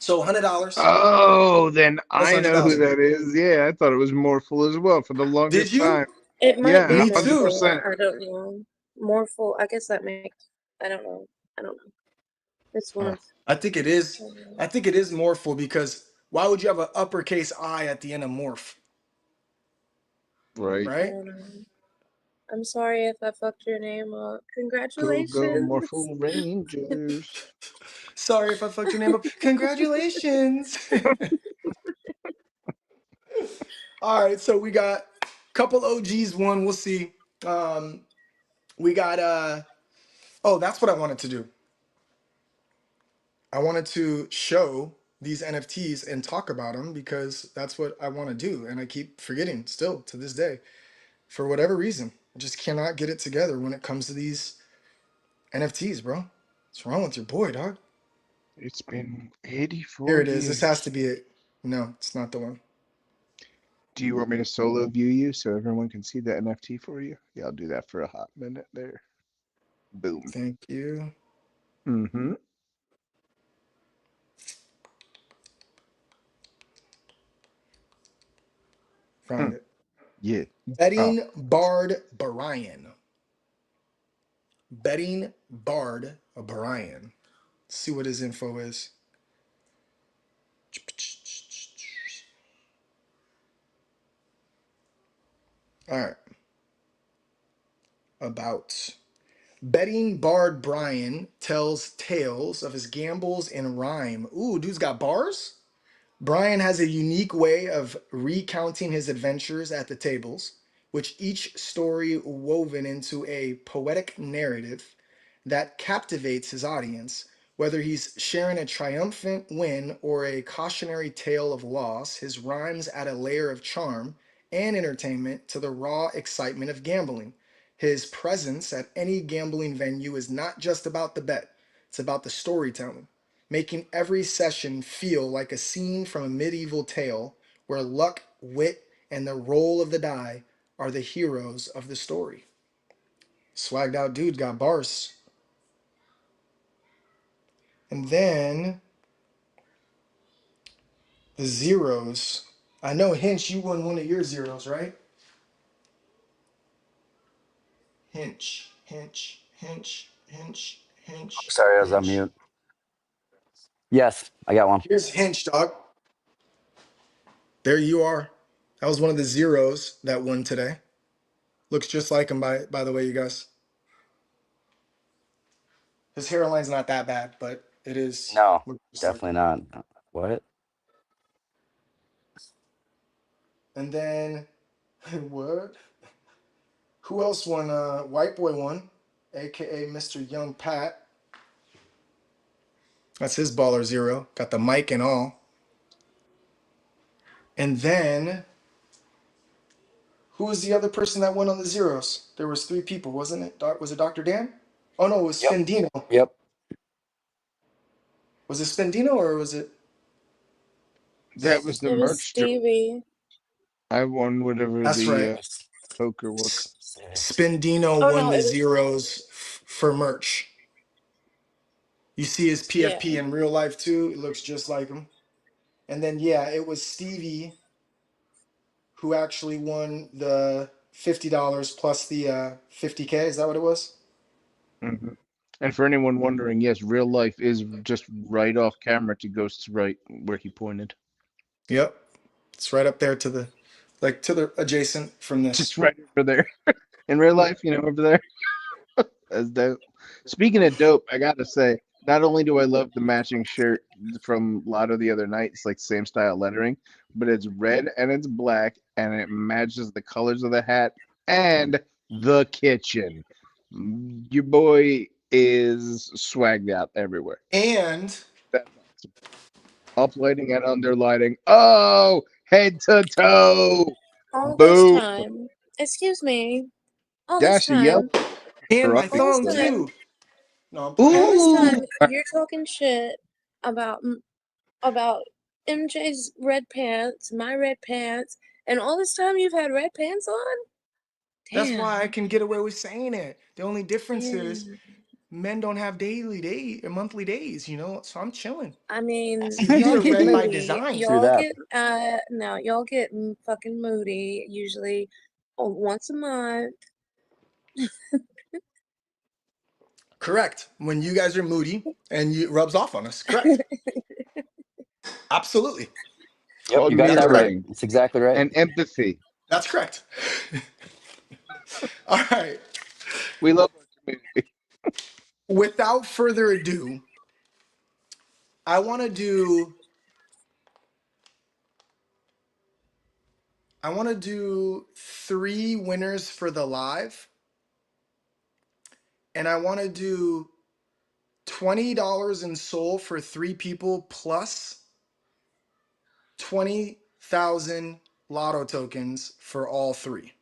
So $100. Oh, then What's I know who 100,000? that is. Yeah, I thought it was Morphle as well for the Did longest you? time. It might Yeah, be Me hundred too. Morphle. percent. I don't know. Morphle. I guess that makes. I don't know. I don't know. It's one Huh. of. I think it is. I I think it is Morphle because why would you have an uppercase I at the end of morph, Right. right? don't know. I'm sorry if I fucked your name up. Go Congratulations. Morphle Rangers. Sorry if I fucked your name up. Congratulations. All right, so we got a couple OGs. One, we'll see. Um, we got oh, that's what I wanted to do. I wanted to show these NFTs and talk about them because that's what I want to do, and I keep forgetting still to this day for whatever reason. I just cannot get it together when it comes to these NFTs, bro. What's wrong with your boy, dog? It's been Here 84 it is. This has to years. be it. No, it's not the one. Do you want me to solo view you so everyone can see the NFT for you? Yeah, I'll do that for a hot minute there. Boom. Thank you. Mm-hmm. Found it. Yeah. Oh, Betting Bard Brian. Betting Bard Brian. See what his info is. All right. About. Betting Bard Brian tells tales of his gambles in rhyme. Ooh, dude's got bars? Brian has a unique way of recounting his adventures at the tables, which each story woven into a poetic narrative that captivates his audience. Whether he's sharing a triumphant win or a cautionary tale of loss, his rhymes add a layer of charm and entertainment to the raw excitement of gambling. His presence at any gambling venue is not just about the bet, it's about the storytelling, making every session feel like a scene from a medieval tale where luck, wit, and the roll of the die are the heroes of the story. Swagged out dude got bars. And then the zeros. I know Hinch, you won one of your zeros, right? Hinch, Hinch, Hinch, Hinch, Hinch, Sorry, I was on Hinch. mute. Yes, I got one. Here's Hinch, dog. There you are. That was one of the zeros that won today. Looks just like him by the way, you guys. His hairline's not that bad, but it is No, looks just like definitely him. not. What? And then what? Who else won? White Boy won, aka Mr. Young Pat. That's his baller zero. Got the mic and all. And then who was the other person that won on the zeros? There was three people, wasn't it? Was it Dr. Dan? Oh no, it was Yep. Spendino. Yep. Was it Spendino or was it? that was the It was merch drop. Stevie. I won whatever That's the right. poker was. Spendino Oh won no, the it was. zeros for merch. You see his Yeah. PFP in real life too. It looks just like him. And then yeah, it was Stevie who actually won the $50 plus the 50K. Is that what it was? Hmm. And for anyone wondering, yes, real life is just right off camera to Ghost's right where he pointed. Yep. It's right up there to the adjacent from Just this. right over there. In real life, over there. That's dope. Speaking of dope, I gotta say, not only do I love the matching shirt from Lotto the other night, it's like same style lettering, but it's red and it's black and it matches the colors of the hat and the kitchen. Your boy is swagged out everywhere. And That's awesome. Uplighting and underlighting. Oh, head to toe. All this Boom. time. Excuse me. All this Dasha yelled time. at and her my All uncle this thong for that. time. too. No, I'm playing. All this Ooh. time you're talking shit about about MJ's red pants, my red pants, and all this time you've had red pants on? That's why I Damn. can get away with saying it. The only difference is Damn. men don't have monthly days, you know. So I'm chilling. I mean, See, these y'all are get red by moody. design. True Y'all that. get no, y'all get fucking moody usually once a month. Correct. When you guys are moody and it rubs off on us. Correct. Absolutely. Yep, Called you got that right. mirroring It's exactly right. and empathy. That's correct. All right. We love our community. Without further ado, I want to do I want to do 3 winners for the live, and I want to do $20 in Soul for 3 people plus 20,000 lotto tokens for all 3.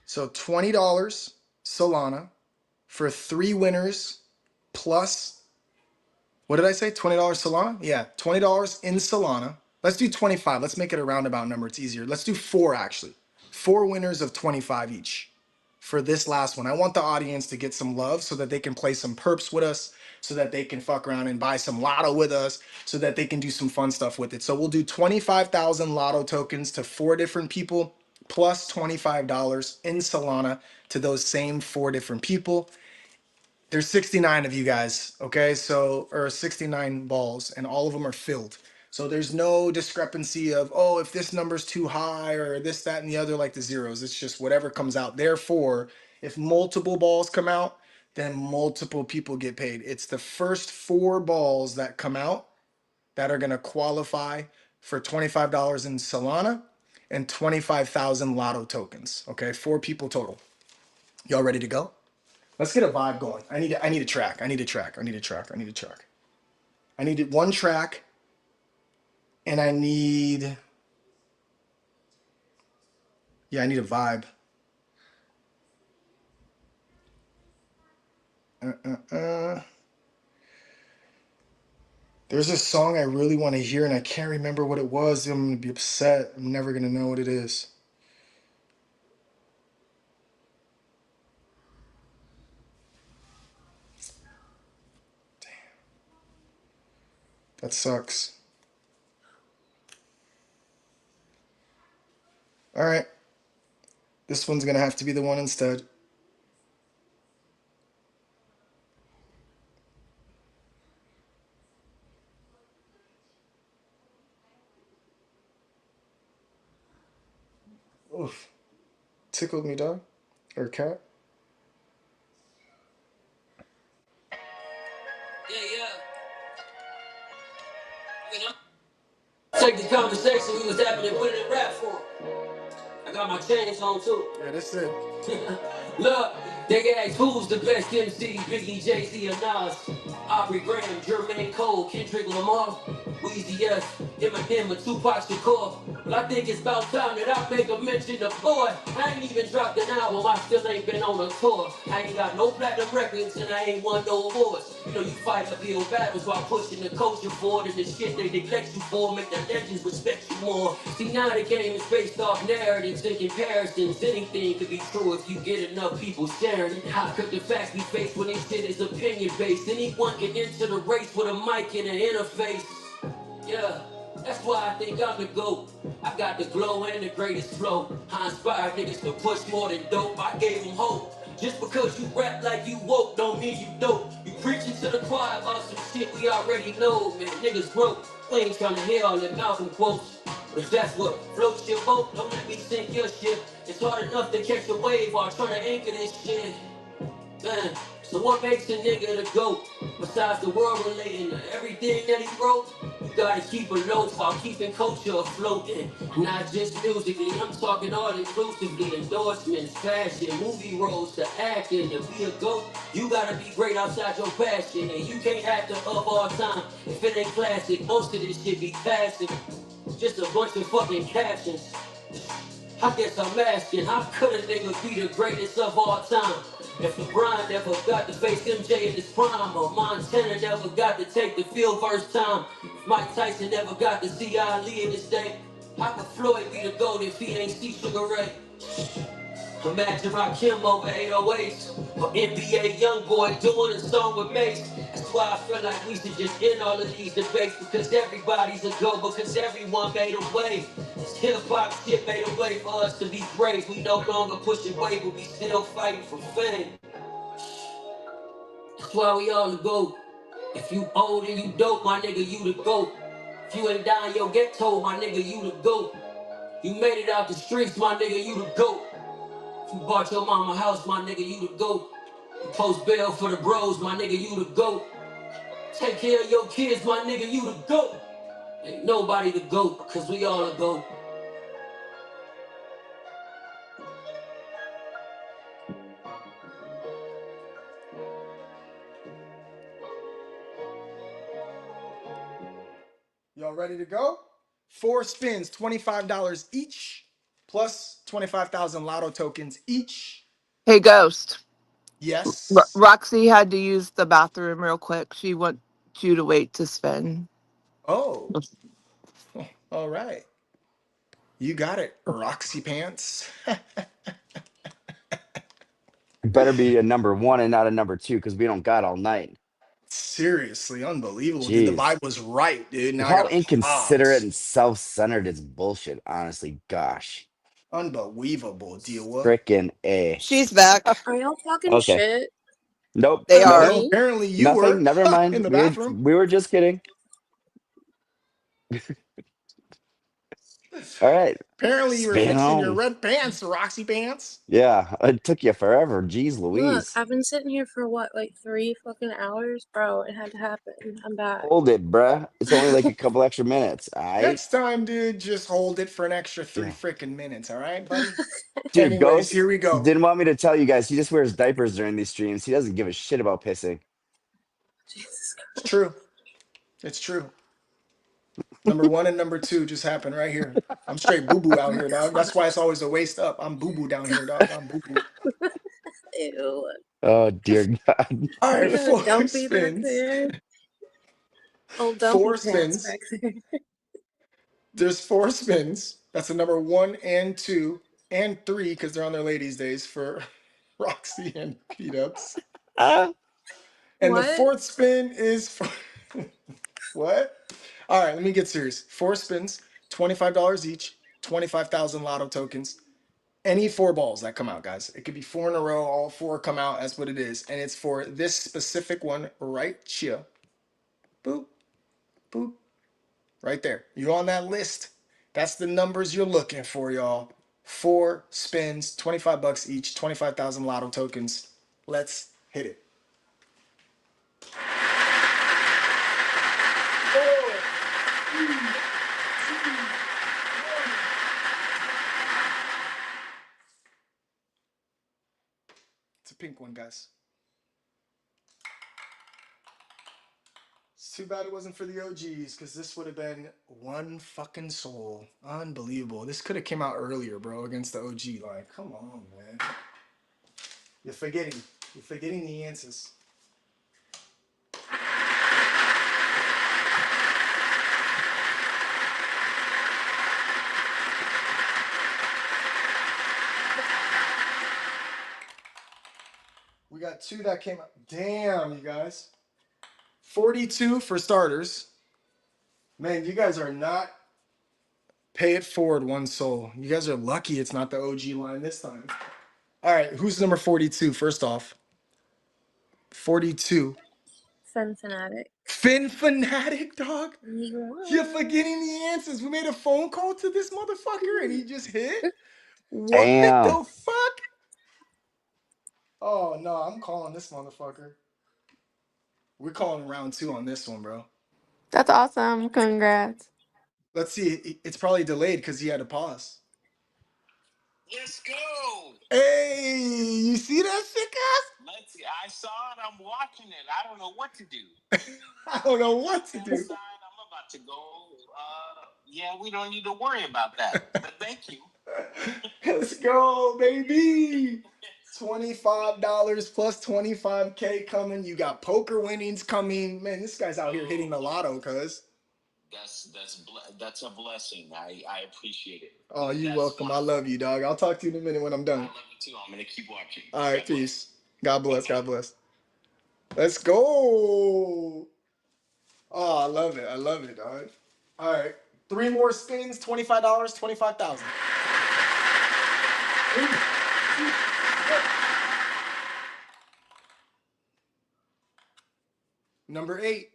So $20 Solana for 3 winners plus, what did I say? $20 Solana? Yeah, $20 in Solana. Let's do 25. Let's make it a roundabout number. It's easier. Let's do 4 actually. 4 winners of 25 each for this last one. I want the audience to get some love so that they can play some perps with us, so that they can fuck around and buy some lotto with us, so that they can do some fun stuff with it. So we'll do 25,000 lotto tokens to 4 different people plus $25 in Solana to those same 4 different people. There's 69 of you guys, okay? So, or 69 balls, and all of them are filled. So there's no discrepancy of, oh, if this number's too high or this, that, and the other, like the zeros. It's just whatever comes out. Therefore, if multiple balls come out, then multiple people get paid. It's the first 4 balls that come out that are gonna qualify for $25 in Solana and 25,000 lotto tokens. Okay, 4 people total. Y'all ready to go? Let's get a vibe going. I need a track. I need a track. I need a track. I need a track. I need 1 track, and I need I need a vibe. There's this song I really want to hear, and I can't remember what it was. I'm gonna be upset. I'm never gonna know what it is. That sucks. All right, this one's gonna have to be the one instead. Oof, tickled me, dog, or cat. Yeah, yeah. Take the conversation we was having and put it in rap form. I got my chains on too. Yeah, that's it. Look, they asked who's the best MC, Biggie, Jay-Z, or Nas. Aubrey Graham, Jermaine Cole, Kendrick Lamar, Weezy F, Eminem, or Tupac Shakur. Well, I think it's about time that I make a mention of boy. I ain't even dropped an album, I still ain't been on a tour. I ain't got no platinum records and I ain't won no awards. You know you fight uphill battles while pushing the culture forward, and the shit they neglect you for make the legends respect you more. See, now the game is based off narratives and comparisons. Anything could be true if you get enough people sharing it. How could the facts be faced when this shit is opinion based? Anyone can enter the race with a mic and an interface. Yeah, that's why I think I'm the GOAT. I got the glow and the greatest flow. I inspire niggas to push more than dope. I gave them hope. Just because you rap like you woke don't mean you dope. You preaching to the choir about some shit we already know. Man, niggas broke. We ain't trying to hear all that Malcolm quotes. But if that's what floats your boat, don't let me sink your ship. It's hard enough to catch a wave while trying to anchor this shit. Man, so what makes a nigga the GOAT? Besides the world relating to everything that he wrote, you gotta keep a note while keeping culture afloat. And not just musically, I'm talking all inclusively. Endorsements, fashion, movie roles, to acting, to be a GOAT. You gotta be great outside your passion, and you can't act up all time if it ain't classic. Most of this shit be passive, just a bunch of fucking captions. I guess I'm asking, how could a nigga be the greatest of all time? If LeBron never got to face MJ in his prime, or Montana never got to take the field first time, if Mike Tyson never got to see Ali in his day, how could Floyd be the GOAT if he ain't see Sugar Ray? Imagine Rakim over 808s, or NBA Youngboy doing a song with Mace. That's why I feel like we should just end all of these debates, because everybody's a GOAT, because everyone made a way. This hip-hop shit made a way for us to be brave. We no longer pushing weight, but we still fighting for fame. That's why we all the GOAT. If you old and you dope, my nigga, you the GOAT. If you ain't down your ghetto, my nigga, you the GOAT. You made it out the streets, my nigga, you the GOAT. If you bought your mama house, my nigga, you the GOAT. You post bail for the bros, my nigga, you the GOAT. Take care of your kids, my nigga, you the GOAT. Ain't nobody the GOAT, cause we all the GOAT. Y'all ready to go? 4 spins, $25 each, plus 25,000 lotto tokens each. Hey, Ghost. Yes. Roxy had to use the bathroom real quick. She wants you to wait to spin. Oh, all right. You got it, Roxy Pants. Better be a number one and not a number two because we don't got all night. Seriously, unbelievable, dude. The vibe Jeez. was right, dude. Now I How gotta inconsiderate pause. and self-centered is bullshit, honestly. Gosh. Unbelievable, Dewa. Frickin' A. She's back. Are y'all talking Okay. shit Nope. They about Nope. are. No, me? apparently you Nothing. were Never in mind. the We bathroom. we were just kidding. All right. Apparently you were Spin fixing your on. red pants, Roxy Pants. Yeah. It took you forever. Jeez Look, Louise. I've been sitting here for what, like 3 fucking hours? Bro, it had to happen. I'm back. Hold it, bruh. It's only like a couple extra minutes. All right. Next time, dude, just hold it for an extra 3 Yeah. freaking minutes, all right, buddy? Dude, Anyways, here Ghost we go. didn't want me to tell you guys. He just wears diapers during these streams. He doesn't give a shit about pissing. Jesus It's Christ. true. It's true. Number 1 and number 2 just happened right here. I'm straight boo boo out Oh my here, dog. That's god. why it's always a waist up. I'm boo boo down here, dog. I'm boo boo. Ew. Oh dear God. All right, You got a 4 dumpy back spins. there? Old dumpy 4 pants spins. back there. There's 4 spins. That's the number 1 and 2 and 3 because they're on their ladies' days for Roxy and P-Dubs. Ah. And the What? 4th spin is for what? All right, let me get serious. 4 spins, $25 each, 25,000 lotto tokens. Any 4 balls that come out, guys. It could be 4 in a row, all 4 come out. That's what it is. And it's for this specific one right here. Boop, boop, right there. You on that list? That's the numbers you're looking for, y'all. 4 spins, 25 bucks each, 25,000 lotto tokens. Let's hit it. 4, 3, 2, 1. It's a pink one, guys. It's too bad it wasn't for the OGs, because this would have been one fucking soul. Unbelievable. This could have came out earlier, bro, against the OG. Like, come on, man. You're forgetting. You're forgetting the answers. We got 2 that came out. Damn, you guys. 42 for starters. Man, you guys are not pay it forward one soul. You guys are lucky it's not the OG line this time. All right, who's number 42? First off, 42. Fun fanatic. Fin Fanatic, dog. You You're won. forgetting the answers. We made a phone call to this motherfucker and he just hit? What Damn. the fuck? Oh, no, I'm calling this motherfucker. We're calling round 2 on this one, bro. That's awesome. Congrats. Let's see. It's probably delayed because he had to pause. Let's go. Hey, you see that sick ass? Let's see. I saw it. I'm watching it. I don't know what to do. I don't know what to do. Outside, I'm about to go. Yeah, we don't need to worry about that. But thank you. Let's go, baby. $25 plus 25K coming. You got poker winnings coming. Man, this guy's out here hitting the lotto, cuz. That's a blessing. I appreciate it. Oh, you That's welcome. I love you, dog. I'll talk to you in a minute when I'm I done. love you too. I'm gonna keep watching. All right, peace. God bless. God bless. Let's go. Oh, I love it. I love it, dog. All right. 3 more spins, $25, 25,000. Number 8.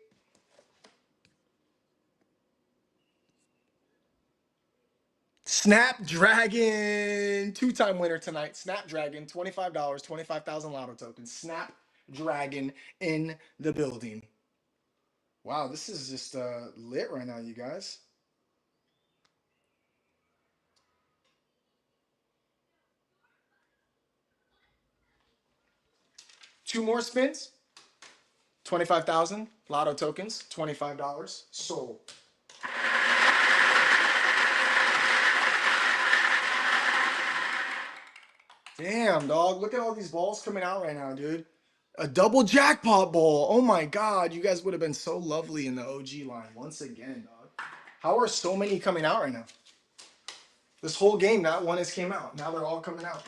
Snapdragon, 2-time winner tonight. Snapdragon, $25, 25,000 lotto tokens. Snapdragon in the building. Wow, this is just lit right now, you guys. Two more spins. 25,000 lotto tokens, $25 sold. Damn, dog. Look at all these balls coming out right now, dude. A double jackpot ball. Oh my God. You guys would have been so lovely in the OG line once again, dog. How are so many coming out right now? This whole game, not one has came out. Now they're all coming out.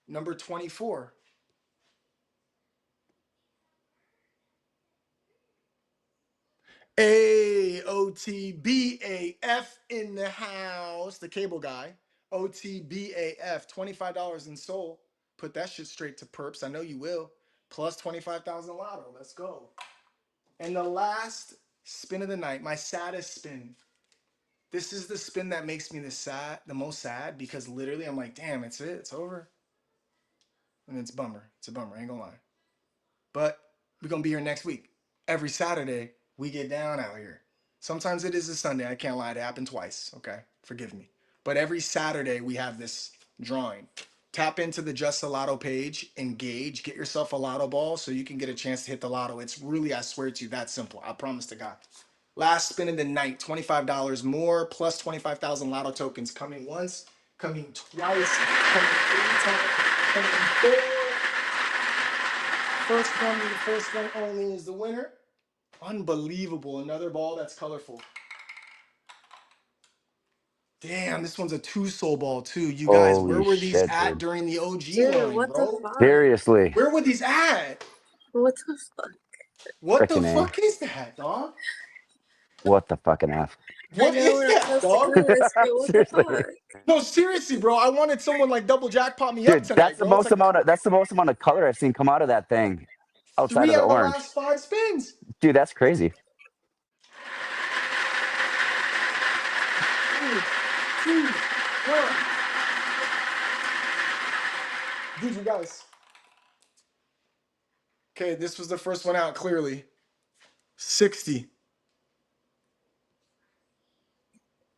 Number 24. OTBAF in the house. The cable guy. OTBAF. $25 in soul. Put that shit straight to perps. I know you will. Plus 25,000 lotto. Let's go. And the last spin of the night, my saddest spin. This is the spin that makes me the most sad, because literally I'm like, damn, it's it. It's over. And it's a bummer. It's a bummer. I ain't gonna lie. But we're gonna be here next week. Every Saturday, we get down out here. Sometimes it is a Sunday. I can't lie. It happened twice. Okay. Forgive me. But every Saturday, we have this drawing. Tap into the Just a Lotto page, engage, get yourself a lotto ball so you can get a chance to hit the lotto. It's really, I swear to you, that simple. I promise to God. Last spin of the night, $25 more, plus 25,000 lotto tokens. Coming once, coming twice, coming 3 times, coming 4. First one, the first one only is the winner. Unbelievable. Another ball that's colorful. Damn, this one's a 2-soul ball too. You guys, where Holy were these shit, at dude. during the OG Dude, line, what the bro? fuck? Seriously. Where were these at? What the fuck? What the Frickin' A. fuck is that, dog? What the fucking F? I What know is we're not that, supposed to dog? cuss, but what the Seriously. fuck? No, seriously, bro. I wanted someone like double jackpot me up Dude, tonight, bro. It's like that's the most amount of color I've seen come out of that thing outside 3 of the out of the orange. last 5 spins. Dude, that's crazy. 3, 2, 1. Dude, you guys. Okay, this was the first one out, clearly. 60.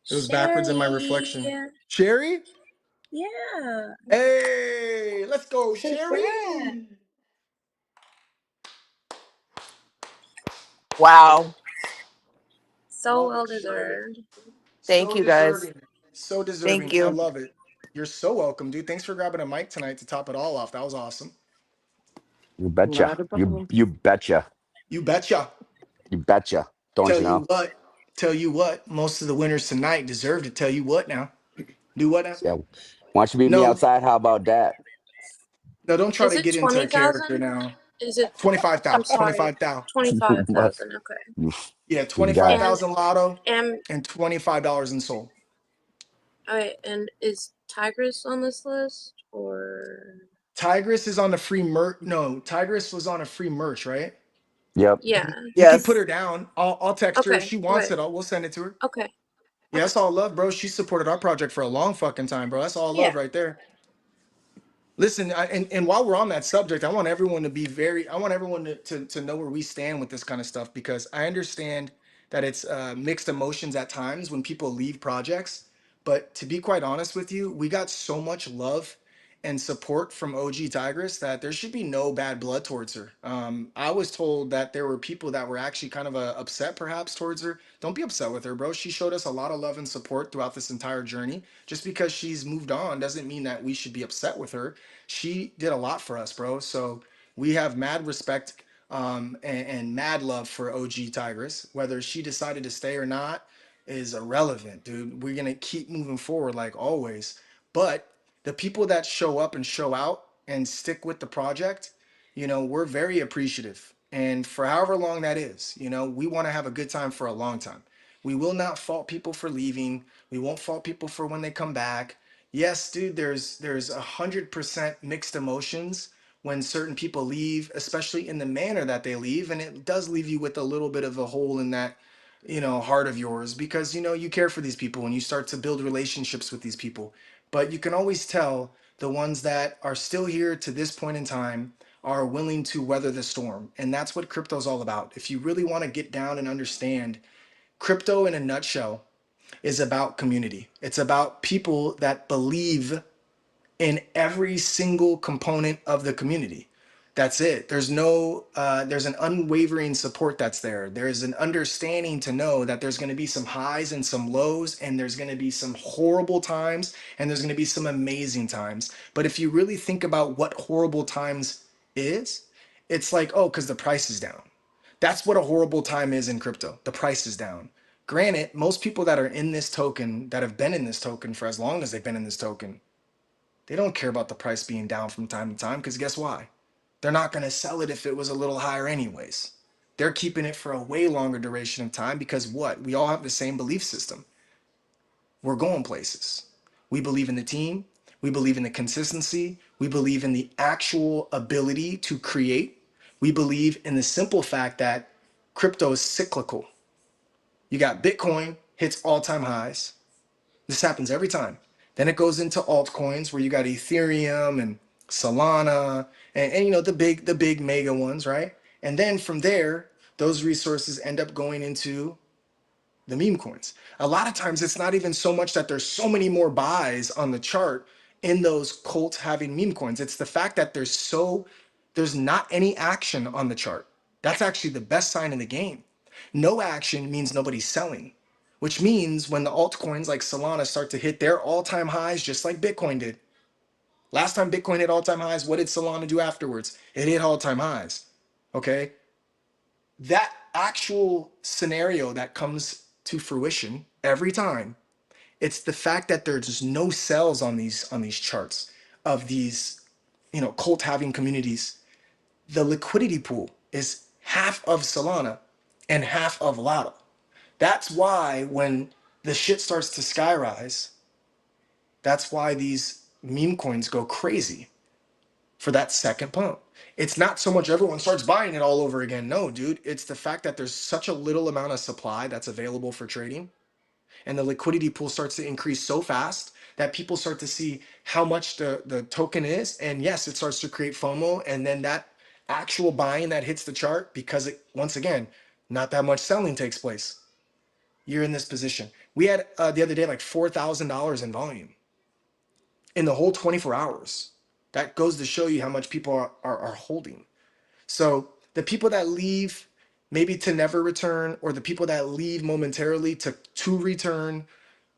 It was backwards in my reflection. Sherry. Sherry? Yeah. Hey, let's go, Congrats. Sherry. Wow. So Love well it, Sherry. deserved. Thank So you guys. deserving. So Thank deserving. I you. love it. You're so welcome, dude. Thanks for grabbing a mic tonight to top it all off. That was awesome. You betcha. Not a You problem. you betcha. You betcha. You betcha. Don't Tell you you know? what. Tell you what. Most of the winners tonight deserve to tell you what now. Do what now? Yeah. Why don't you meet me No, outside? How about that? no, don't try Is to it get into a character 20,000? now. Is it? 25,000. I'm sorry. 25,000. What? 25,000. Okay. You, Yeah, you got it. And 25,000 lotto and and $25 in soul. alright, and is Tigress on this list or? Tigress is on the free merch. No, Tigress was on a free merch, right? Yep. Yeah. You could put Yes. her down. I'll text her if Okay. she wants Okay. it. We'll send it to her. Okay. Yeah, Okay. that's all love, bro. She supported our project for a long fucking time, bro. That's all Yeah. love right there. Listen, and while we're on that subject, I want everyone to be I want everyone to know where we stand with this kind of stuff, because I understand that it's mixed emotions at times when people leave projects. But to be quite honest with you, we got so much love and support from OG Tigress that there should be no bad blood towards her. I was told that there were people that were actually kind of upset perhaps towards her. Don't be upset with her, bro. She showed us a lot of love and support throughout this entire journey. Just because she's moved on doesn't mean that we should be upset with her. She did a lot for us, bro. So we have mad respect and mad love for OG Tigress. Whether she decided to stay or not is irrelevant, dude. We're gonna keep moving forward like always. But the people that show up and show out and stick with the project, we're very appreciative. And for however long that is, we want to have a good time for a long time. We will not fault people for leaving. We won't fault people for when they come back. Yes, dude, there's 100% mixed emotions when certain people leave, especially in the manner that they leave, and it does leave you with a little bit of a hole in that heart of yours, because you care for these people and you start to build relationships with these people. But you can always tell the ones that are still here to this point in time are willing to weather the storm. And that's what crypto's all about. If you really want to get down and understand, crypto in a nutshell is about community. It's about people that believe in every single component of the community. That's it. There's an unwavering support that's there. There's an understanding to know that there's going to be some highs and some lows, and there's going to be some horrible times, and there's going to be some amazing times. But if you really think about what horrible times is, it's like, oh, because the price is down. That's what a horrible time is in crypto. The price is down. Granted, most people that are in this token, that have been in this token for as long as they've been in this token, they don't care about the price being down from time to time, because guess why? They're not going to sell it if it was a little higher anyways. They're keeping it for a way longer duration of time because what? We all have the same belief system. We're going places. We believe in the team. We believe in the consistency. We believe in the actual ability to create. We believe in the simple fact that crypto is cyclical. You got Bitcoin hits all-time highs. This happens every time. Then it goes into altcoins where you got Ethereum and Solana and the big mega ones, right? And then from there, those resources end up going into the meme coins. A lot of times it's not even so much that there's so many more buys on the chart in those cult having meme coins. It's the fact that there's not any action on the chart. That's actually the best sign in the game. No action means nobody's selling, which means when the altcoins like Solana start to hit their all-time highs, just like Bitcoin did. Last time Bitcoin hit all-time highs, what did Solana do afterwards? It hit all-time highs. Okay. That actual scenario that comes to fruition every time, it's the fact that there's just no cells on these charts of these cult having communities. The liquidity pool is half of Solana and half of Lotto. That's why when the shit starts to skyrise, that's why these meme coins go crazy for that second pump. It's not so much everyone starts buying it all over again. No, dude, it's the fact that there's such a little amount of supply that's available for trading, and the liquidity pool starts to increase so fast that people start to see how much the token is. And yes, it starts to create FOMO. And then that actual buying that hits the chart, because once again, not that much selling takes place. You're in this position. We had the other day like $4,000 in volume in the whole 24 hours. That goes to show you how much people are holding. So the people that leave maybe to never return, or the people that leave momentarily to return,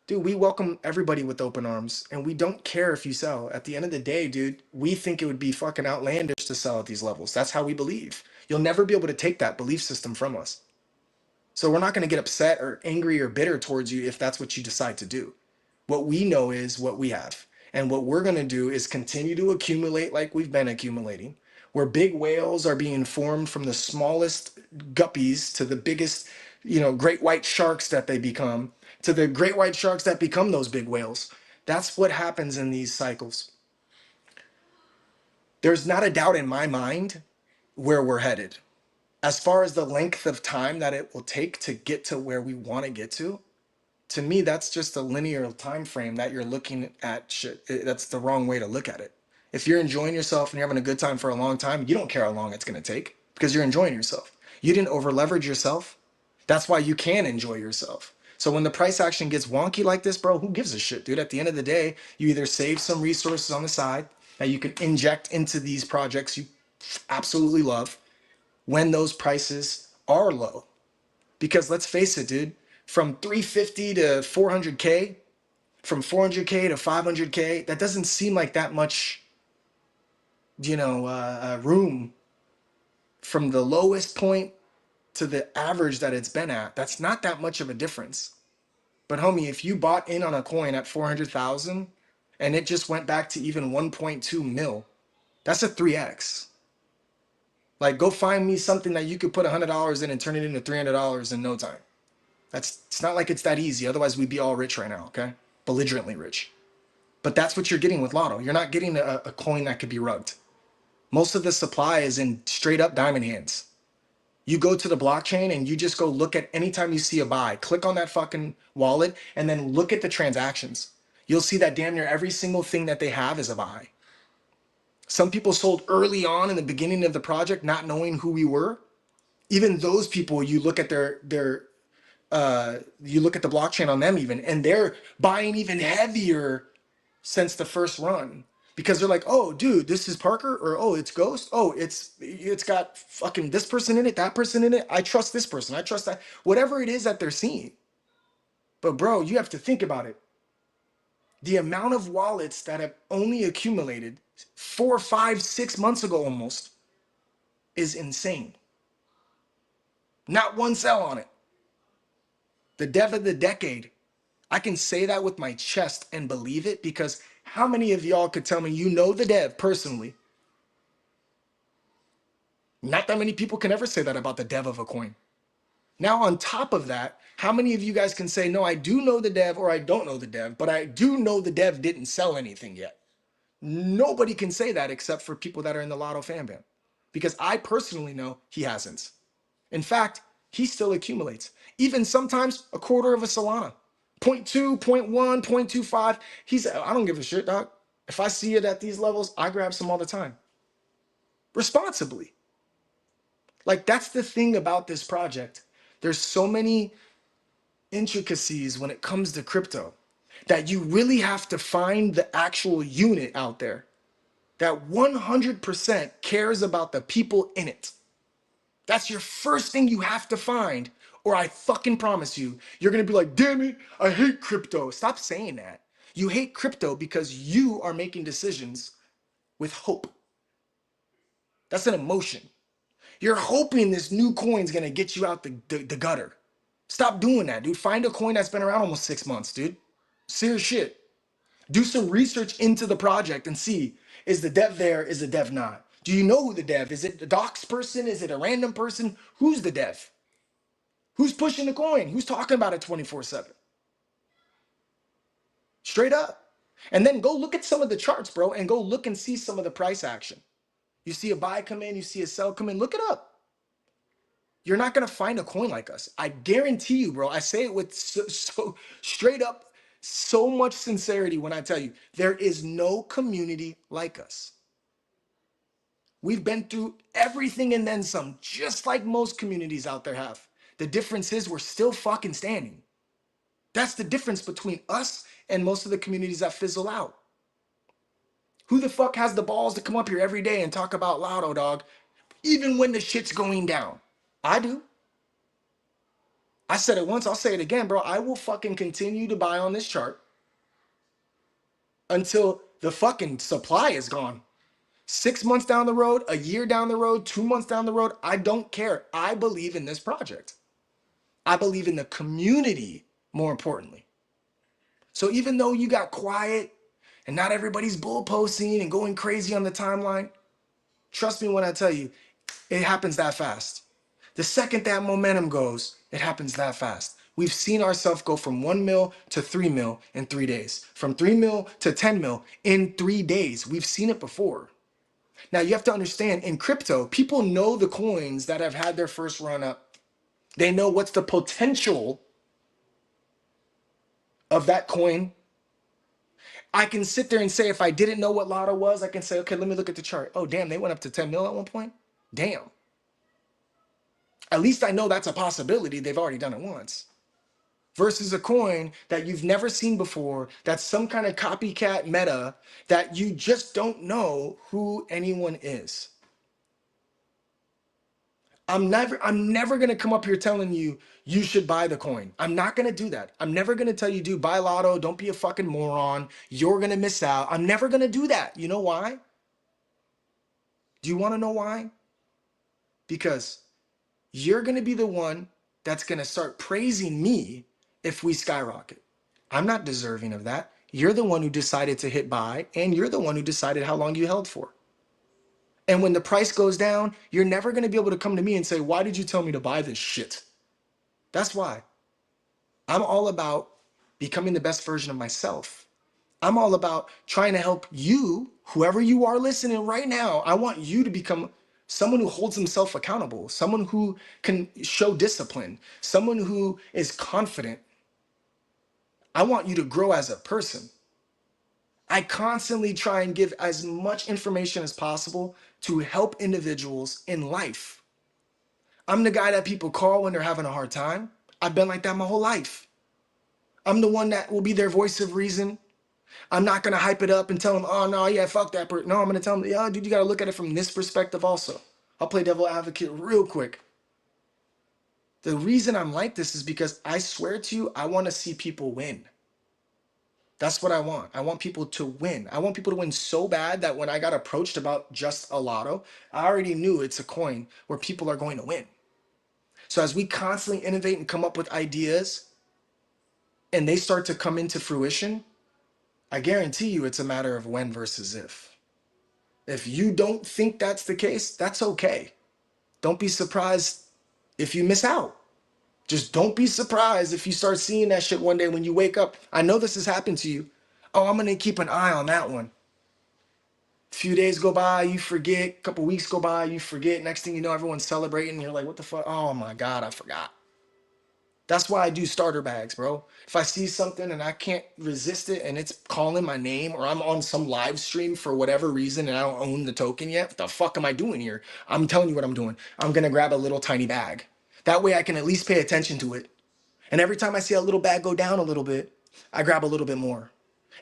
dude, we welcome everybody with open arms, and we don't care if you sell. At the end of the day, dude, we think it would be fucking outlandish to sell at these levels. That's how we believe. You'll never be able to take that belief system from us. So we're not going to get upset or angry or bitter towards you if that's what you decide to do. What we know is what we have. And what we're going to do is continue to accumulate like we've been accumulating, where big whales are being formed from the smallest guppies to the biggest, great white sharks that they become, to the great white sharks that become those big whales. That's what happens in these cycles. There's not a doubt in my mind where we're headed. As far as the length of time that it will take to get to where we want to get to me, that's just a linear time frame that you're looking at shit. That's the wrong way to look at it. If you're enjoying yourself and you're having a good time for a long time, you don't care how long it's going to take, because you're enjoying yourself. You didn't over leverage yourself. That's why you can enjoy yourself. So when the price action gets wonky like this, bro, who gives a shit, dude? At the end of the day, you either save some resources on the side, that you can inject into these projects you absolutely love when those prices are low. Because let's face it, dude, from 350 to 400K, from 400K to 500K, that doesn't seem like that much, room from the lowest point to the average that it's been at. That's not that much of a difference. But homie, if you bought in on a coin at 400,000 and it just went back to even 1.2 mil, that's a 3x. Like, go find me something that you could put $100 in and turn it into $300 in no time. It's not like it's that easy. Otherwise, we'd be all rich right now, okay? Belligerently rich. But that's what you're getting with Lotto. You're not getting a coin that could be rugged. Most of the supply is in straight up diamond hands. You go to the blockchain and you just go look at anytime you see a buy, click on that fucking wallet and then look at the transactions. You'll see that damn near every single thing that they have is a buy. Some people sold early on in the beginning of the project, not knowing who we were. Even those people, you look at you look at the blockchain on them even, and they're buying even heavier since the first run because they're like, oh, dude, this is Parker, or oh, it's Ghost. Oh, it's got fucking this person in it, that person in it. I trust this person. I trust that. Whatever it is that they're seeing. But bro, you have to think about it. The amount of wallets that have only accumulated 4, 5, 6 months ago almost is insane. Not one sell on it. The dev of the decade. I can say that with my chest and believe it because how many of y'all could tell me you know the dev personally? Not that many people can ever say that about the dev of a coin. Now, on top of that, how many of you guys can say, no, I do know the dev or I don't know the dev, but I do know the dev didn't sell anything yet? Nobody can say that except for people that are in the Lotto fan base. Because I personally know he hasn't. In fact, he still accumulates. Even sometimes a quarter of a Solana. 0.2, 0.1, 0.25. I don't give a shit, dog. If I see it at these levels, I grab some all the time. Responsibly. Like, that's the thing about this project. There's so many intricacies when it comes to crypto that you really have to find the actual unit out there that 100% cares about the people in it. That's your first thing you have to find, or I fucking promise you, you're gonna be like, damn it, I hate crypto. Stop saying that. You hate crypto because you are making decisions with hope. That's an emotion. You're hoping this new coin's gonna get you out the gutter. Stop doing that, dude. Find a coin that's been around almost 6 months, dude. Serious shit. Do some research into the project and see, is the dev there, is the dev not? Do you know who the dev? Is it the docs person? Is it a random person? Who's the dev? Who's pushing the coin? Who's talking about it 24/7? Straight up. And then go look at some of the charts, bro, and go look and see some of the price action. You see a buy come in, you see a sell come in, look it up. You're not gonna find a coin like us. I guarantee you, bro. I say it with so straight up, so much sincerity when I tell you, there is no community like us. We've been through everything and then some, just like most communities out there have. The difference is we're still fucking standing. That's the difference between us and most of the communities that fizzle out. Who the fuck has the balls to come up here every day and talk about Lotto, dog, even when the shit's going down? I do. I said it once, I'll say it again, bro. I will fucking continue to buy on this chart until the fucking supply is gone. 6 months down the road, a year down the road, 2 months down the road, I don't care. I believe in this project. I believe in the community, more importantly. So even though you got quiet and not everybody's bull posting and going crazy on the timeline, trust me when I tell you, it happens that fast. The second that momentum goes, it happens that fast. We've seen ourselves go from 1 mil to 3 mil in 3 days, from 3 mil to 10 mil in 3 days. We've seen it before. Now you have to understand, in crypto, people know the coins that have had their first run up. They know what's the potential of that coin. I can sit there and say, if I didn't know what Lotto was, I can say, okay, let me look at the chart. Oh, damn, they went up to 10 mil at one point. Damn. At least I know that's a possibility. They've already done it once. versus a coin that you've never seen before, that's some kind of copycat meta that you just don't know who anyone is. I'm never gonna come up here telling you you should buy the coin. I'm not gonna do that. I'm never gonna tell you, dude, buy lotto, don't be a fucking moron. You're gonna miss out. I'm never gonna do that. You know why? Do you wanna know why? Because you're gonna be the one that's gonna start praising me if we skyrocket. I'm not deserving of that. You're the one who decided to hit buy, and you're the one who decided how long you held for. And when the price goes down, you're never gonna be able to come to me and say, why did you tell me to buy this shit? That's why. I'm all about becoming the best version of myself. I'm all about trying to help you, whoever you are listening right now. I want you to become someone who holds himself accountable, someone who can show discipline, someone who is confident. I want you to grow as a person. I constantly try and give as much information as possible to help individuals in life. I'm the guy that people call when they're having a hard time. I've been like that my whole life. I'm the one that will be their voice of reason. I'm not gonna hype it up and tell them, oh no, yeah, fuck that person. No, I'm gonna tell them, yeah, dude, you gotta look at it from this perspective also. I'll play devil advocate real quick. The reason I'm like this is because I swear to you, I wanna see people win. That's what I want. I want people to win. I want people to win so bad that when I got approached about just a lotto, I already knew it's a coin where people are going to win. So as we constantly innovate and come up with ideas and they start to come into fruition, I guarantee you it's a matter of when versus if. If you don't think that's the case, that's okay. Don't be surprised if you miss out. Just don't be surprised if you start seeing that shit one day when you wake up. I know this has happened to you. Oh, I'm gonna keep an eye on that one. A few days go by, you forget. A couple weeks go by, you forget. Next thing you know, everyone's celebrating. You're like, what the fuck? Oh my God, I forgot. That's why I do starter bags, bro. If I see something and I can't resist it and it's calling my name, or I'm on some live stream for whatever reason and I don't own the token yet, what the fuck am I doing here? I'm telling you what I'm doing. I'm gonna grab a little tiny bag. That way I can at least pay attention to it. And every time I see a little bag go down a little bit, I grab a little bit more.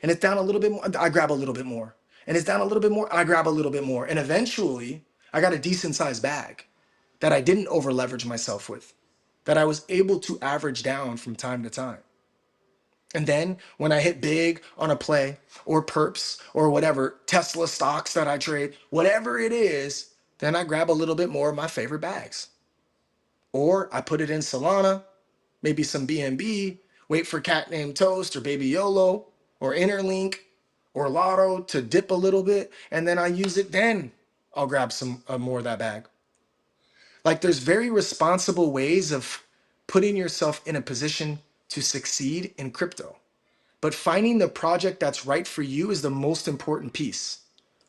And it's down a little bit more, I grab a little bit more. And it's down a little bit more, I grab a little bit more. And eventually, I got a decent sized bag that I didn't over leverage myself with, that I was able to average down from time to time. And then when I hit big on a play or perps or whatever, Tesla stocks that I trade, whatever it is, then I grab a little bit more of my favorite bags. Or I put it in Solana, maybe some BNB, wait for Cat Named Toast or Baby YOLO or Interlink or Lotto to dip a little bit, and then I use it, then I'll grab some more of that bag. Like, there's very responsible ways of putting yourself in a position to succeed in crypto. But finding the project that's right for you is the most important piece.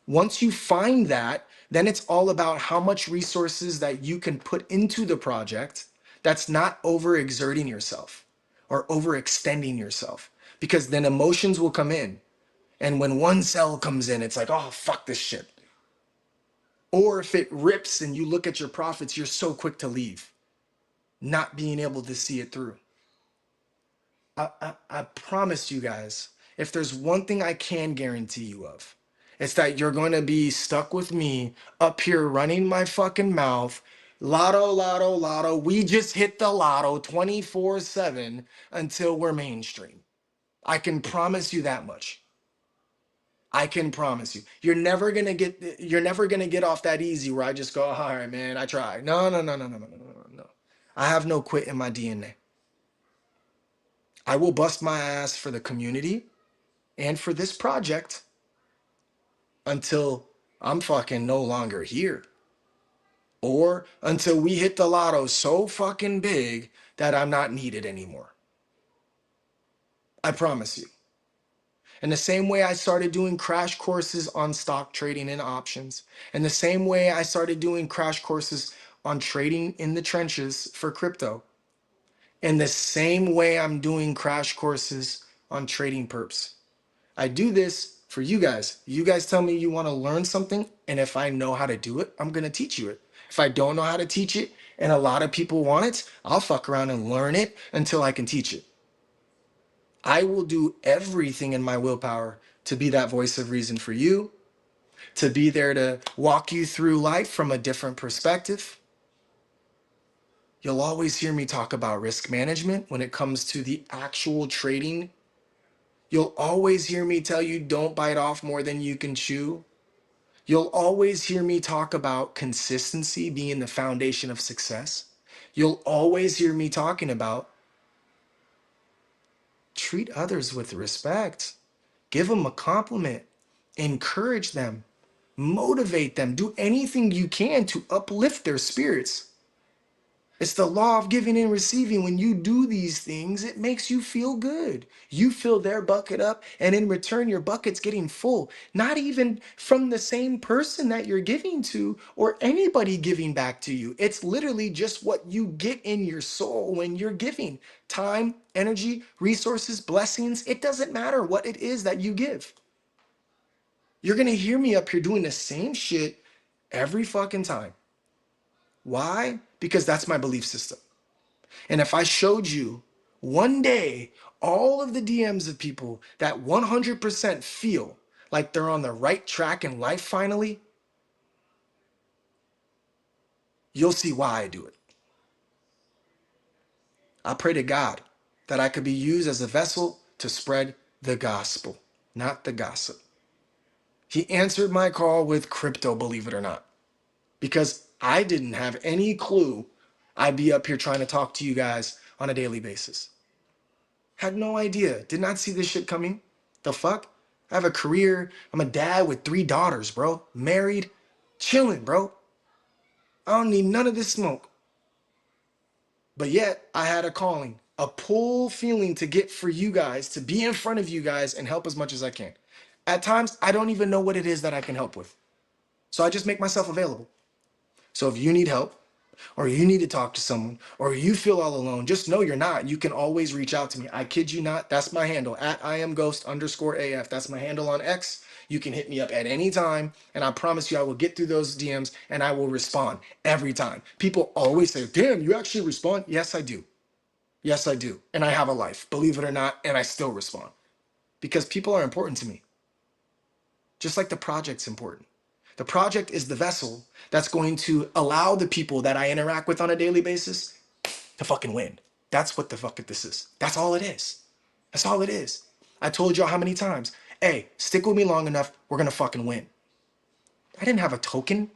Once you find that, then it's all about how much resources that you can put into the project that's not overexerting yourself or overextending yourself, because then emotions will come in. And when one cell comes in, it's like, oh, fuck this shit. Or if it rips and you look at your profits, you're so quick to leave, not being able to see it through. I promise you guys, if there's one thing I can guarantee you of, it's that you're going to be stuck with me up here running my fucking mouth. Lotto, lotto, lotto. We just hit the lotto 24/7 until we're mainstream. I can promise you that much. I can promise you. You're never gonna get off that easy where I just go, all right, man, I tried. No, no, no, no, no, no, no, no, no. I have no quit in my DNA. I will bust my ass for the community and for this project until I'm fucking no longer here. Or until we hit the lotto so fucking big that I'm not needed anymore. I promise you. In the same way I started doing crash courses on stock trading and options, in the same way I started doing crash courses on trading in the trenches for crypto, in the same way I'm doing crash courses on trading perps. I do this for you guys. You guys tell me you want to learn something, and if I know how to do it, I'm going to teach you it. If I don't know how to teach it, and a lot of people want it, I'll fuck around and learn it until I can teach it. I will do everything in my willpower to be that voice of reason for you, to be there to walk you through life from a different perspective. You'll always hear me talk about risk management when it comes to the actual trading. You'll always hear me tell you don't bite off more than you can chew. You'll always hear me talk about consistency being the foundation of success. You'll always hear me talking about treat others with respect, give them a compliment, encourage them, motivate them, do anything you can to uplift their spirits. It's the law of giving and receiving. When you do these things, it makes you feel good. You fill their bucket up, and in return, your bucket's getting full. Not even from the same person that you're giving to or anybody giving back to you. It's literally just what you get in your soul when you're giving time, energy, resources, blessings. It doesn't matter what it is that you give. You're going to hear me up here doing the same shit every fucking time. Why? Because that's my belief system. And if I showed you one day all of the DMs of people that 100% feel like they're on the right track in life finally, you'll see why I do it. I pray to God that I could be used as a vessel to spread the gospel, not the gossip. He answered my call with crypto, believe it or not, because I didn't have any clue I'd be up here trying to talk to you guys on a daily basis. Had no idea. Did not see this shit coming. The fuck? I have a career. I'm a dad with 3 daughters, bro. Married. Chilling, bro. I don't need none of this smoke. But yet, I had a calling, a pull feeling to get for you guys, to be in front of you guys and help as much as I can. At times, I don't even know what it is that I can help with. So I just make myself available. So if you need help, or you need to talk to someone, or you feel all alone, just know you're not. You can always reach out to me. I kid you not. That's my handle, at @IamGhost_AF. That's my handle on X. You can hit me up at any time, and I promise you I will get through those DMs and I will respond every time. People always say, damn, you actually respond? Yes, I do. Yes, I do. And I have a life, believe it or not, and I still respond because people are important to me, just like the project's important. The project is the vessel that's going to allow the people that I interact with on a daily basis to fucking win. That's what the fuck this is. That's all it is. That's all it is. I told y'all how many times. Hey, stick with me long enough, we're gonna fucking win. I didn't have a token.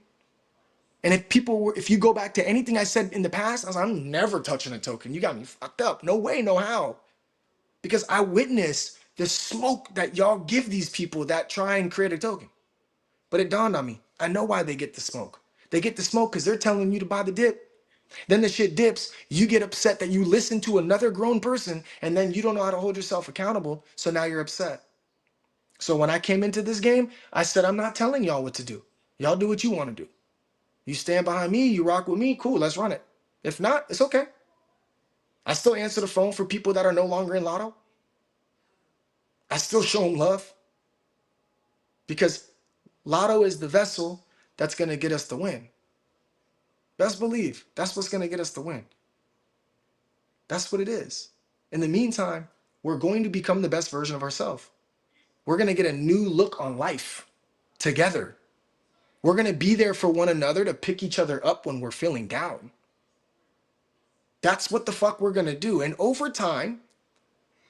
And if you go back to anything I said in the past, I was like, I'm never touching a token. You got me fucked up. No way, no how. Because I witnessed the smoke that y'all give these people that try and create a token. But it dawned on me, I know why they get the smoke. They get the smoke because they're telling you to buy the dip. Then the shit dips, you get upset that you listen to another grown person and then you don't know how to hold yourself accountable. So now you're upset. So when I came into this game, I said, I'm not telling y'all what to do. Y'all do what you want to do. You stand behind me, you rock with me, cool, let's run it. If not, it's okay. I still answer the phone for people that are no longer in Lotto. I still show them love because Lotto is the vessel that's going to get us the win. Best believe that's what's going to get us the win. That's what it is. In the meantime, we're going to become the best version of ourselves. We're going to get a new look on life together. We're going to be there for one another to pick each other up when we're feeling down. That's what the fuck we're going to do. And over time,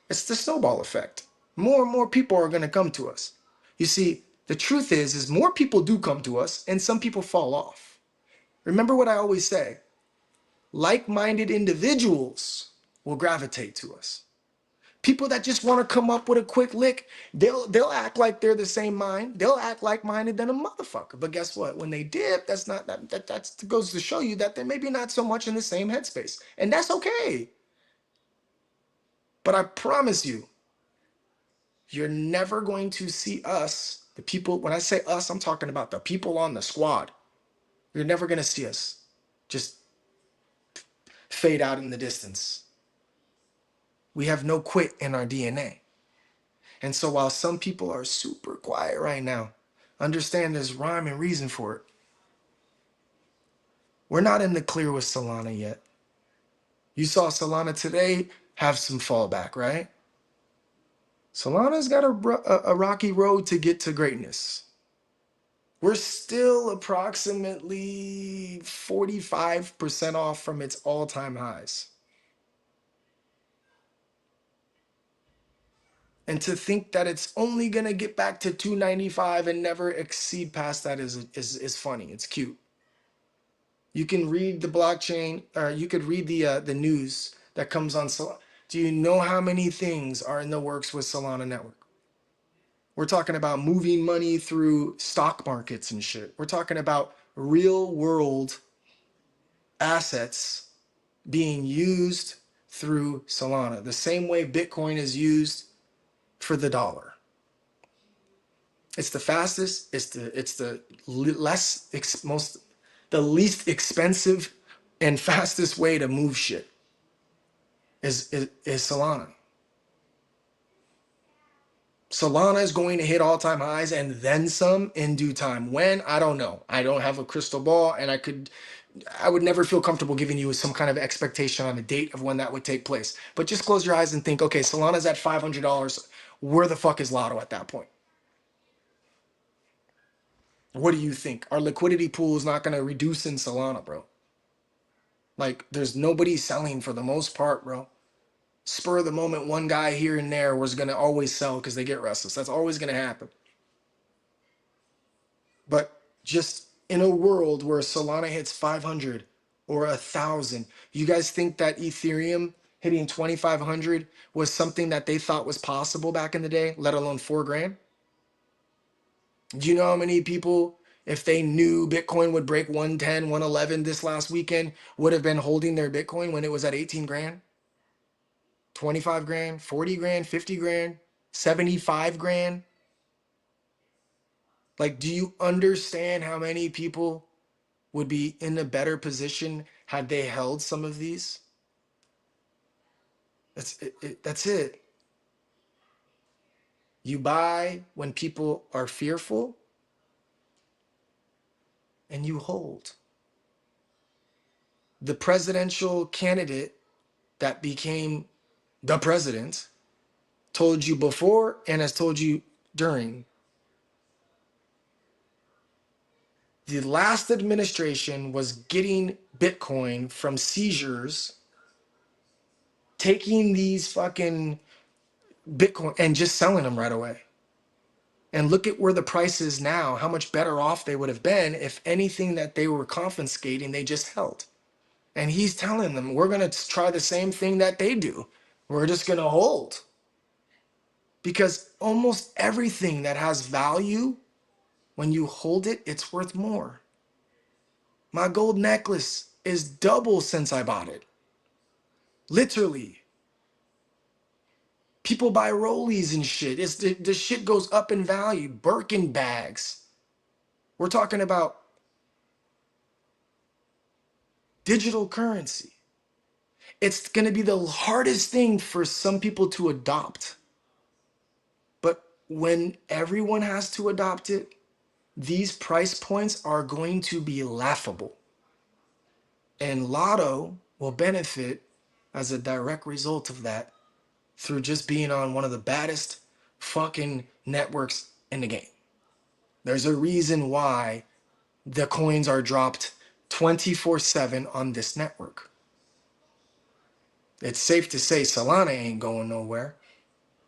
it's the snowball effect. More and more people are going to come to us. You see, the truth is more people do come to us and some people fall off. Remember what I always say, like-minded individuals will gravitate to us. People that just want to come up with a quick lick, they'll act like they're the same mind. They'll act like-minded than a motherfucker. But guess what? When they dip, that goes to show you that they're maybe not so much in the same headspace. And that's okay. But I promise you, you're never going to see us, the people, when I say us, I'm talking about the people on the squad. You're never going to see us just fade out in the distance. We have no quit in our DNA. And so while some people are super quiet right now, understand there's rhyme and reason for it. We're not in the clear with Solana yet. You saw Solana today have some fallback, right? Solana's got a rocky road to get to greatness. We're still approximately 45% off from its all-time highs. And to think that it's only gonna get back to 295 and never exceed past that is funny. It's cute. You can read the blockchain, or you could read the news that comes on Solana. Do you know how many things are in the works with Solana Network? We're talking about moving money through stock markets and shit. We're talking about real world assets being used through Solana, the same way Bitcoin is used for the dollar. It's the fastest. It's the the least expensive and fastest way to move shit is Solana. Solana is going to hit all-time highs and then some in due time. When? I don't know. I don't have a crystal ball, and I would never feel comfortable giving you some kind of expectation on the date of when that would take place. But just close your eyes and think, okay, Solana's at $500. Where the fuck is Lotto at that point? What do you think? Our liquidity pool is not going to reduce in Solana, bro. Like, there's nobody selling for the most part, bro. Spur of the moment, one guy here and there was going to always sell because they get restless. That's always going to happen. But just in a world where Solana hits 500 or 1,000, you guys think that Ethereum hitting 2,500 was something that they thought was possible back in the day, let alone 4 grand? Do you know how many people, if they knew Bitcoin would break 110, 111 this last weekend, would have been holding their Bitcoin when it was at 18 grand, 25 grand, 40 grand, 50 grand, 75 grand? Like, do you understand how many people would be in a better position had they held some of these? That's it. You buy when people are fearful and you hold. The presidential candidate that became the president told you before and has told you during. The last administration was getting Bitcoin from seizures, taking these fucking Bitcoin and just selling them right away. And look at where the price is now, how much better off they would have been if anything that they were confiscating, they just held. And he's telling them, we're going to try the same thing that they do. We're just going to hold. Because almost everything that has value, when you hold it, it's worth more. My gold necklace is double since I bought it. Literally. People buy rollies and shit. The shit goes up in value. Birkin bags. We're talking about digital currency. It's going to be the hardest thing for some people to adopt. But when everyone has to adopt it, these price points are going to be laughable. And Lotto will benefit as a direct result of that through just being on one of the baddest fucking networks in the game. There's a reason why the coins are dropped 24/7 on this network. It's safe to say Solana ain't going nowhere.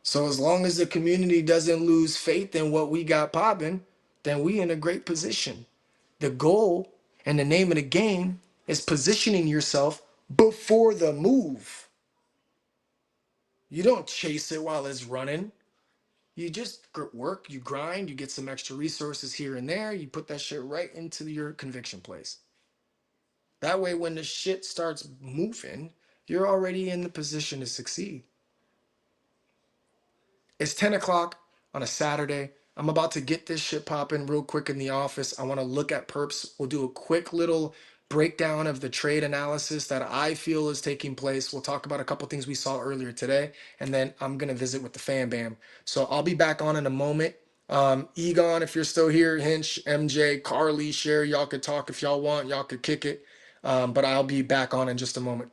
So as long as the community doesn't lose faith in what we got popping, then we in a great position. The goal and the name of the game is positioning yourself before the move. You don't chase it while it's running. You just work, you grind, you get some extra resources here and there, you put that shit right into your conviction place. That way, when the shit starts moving, you're already in the position to succeed. It's 10 o'clock on a Saturday. I'm about to get this shit popping real quick in the office. I want to look at perps. We'll do a quick little breakdown of the trade analysis that I feel is taking place. We'll talk about a couple things we saw earlier today, and then I'm going to visit with the fan bam. So I'll be back on in a moment. Egon, if you're still here, Hinch, MJ, Carly, Sherry, y'all could talk if y'all want. Y'all could kick it. But I'll be back on in just a moment.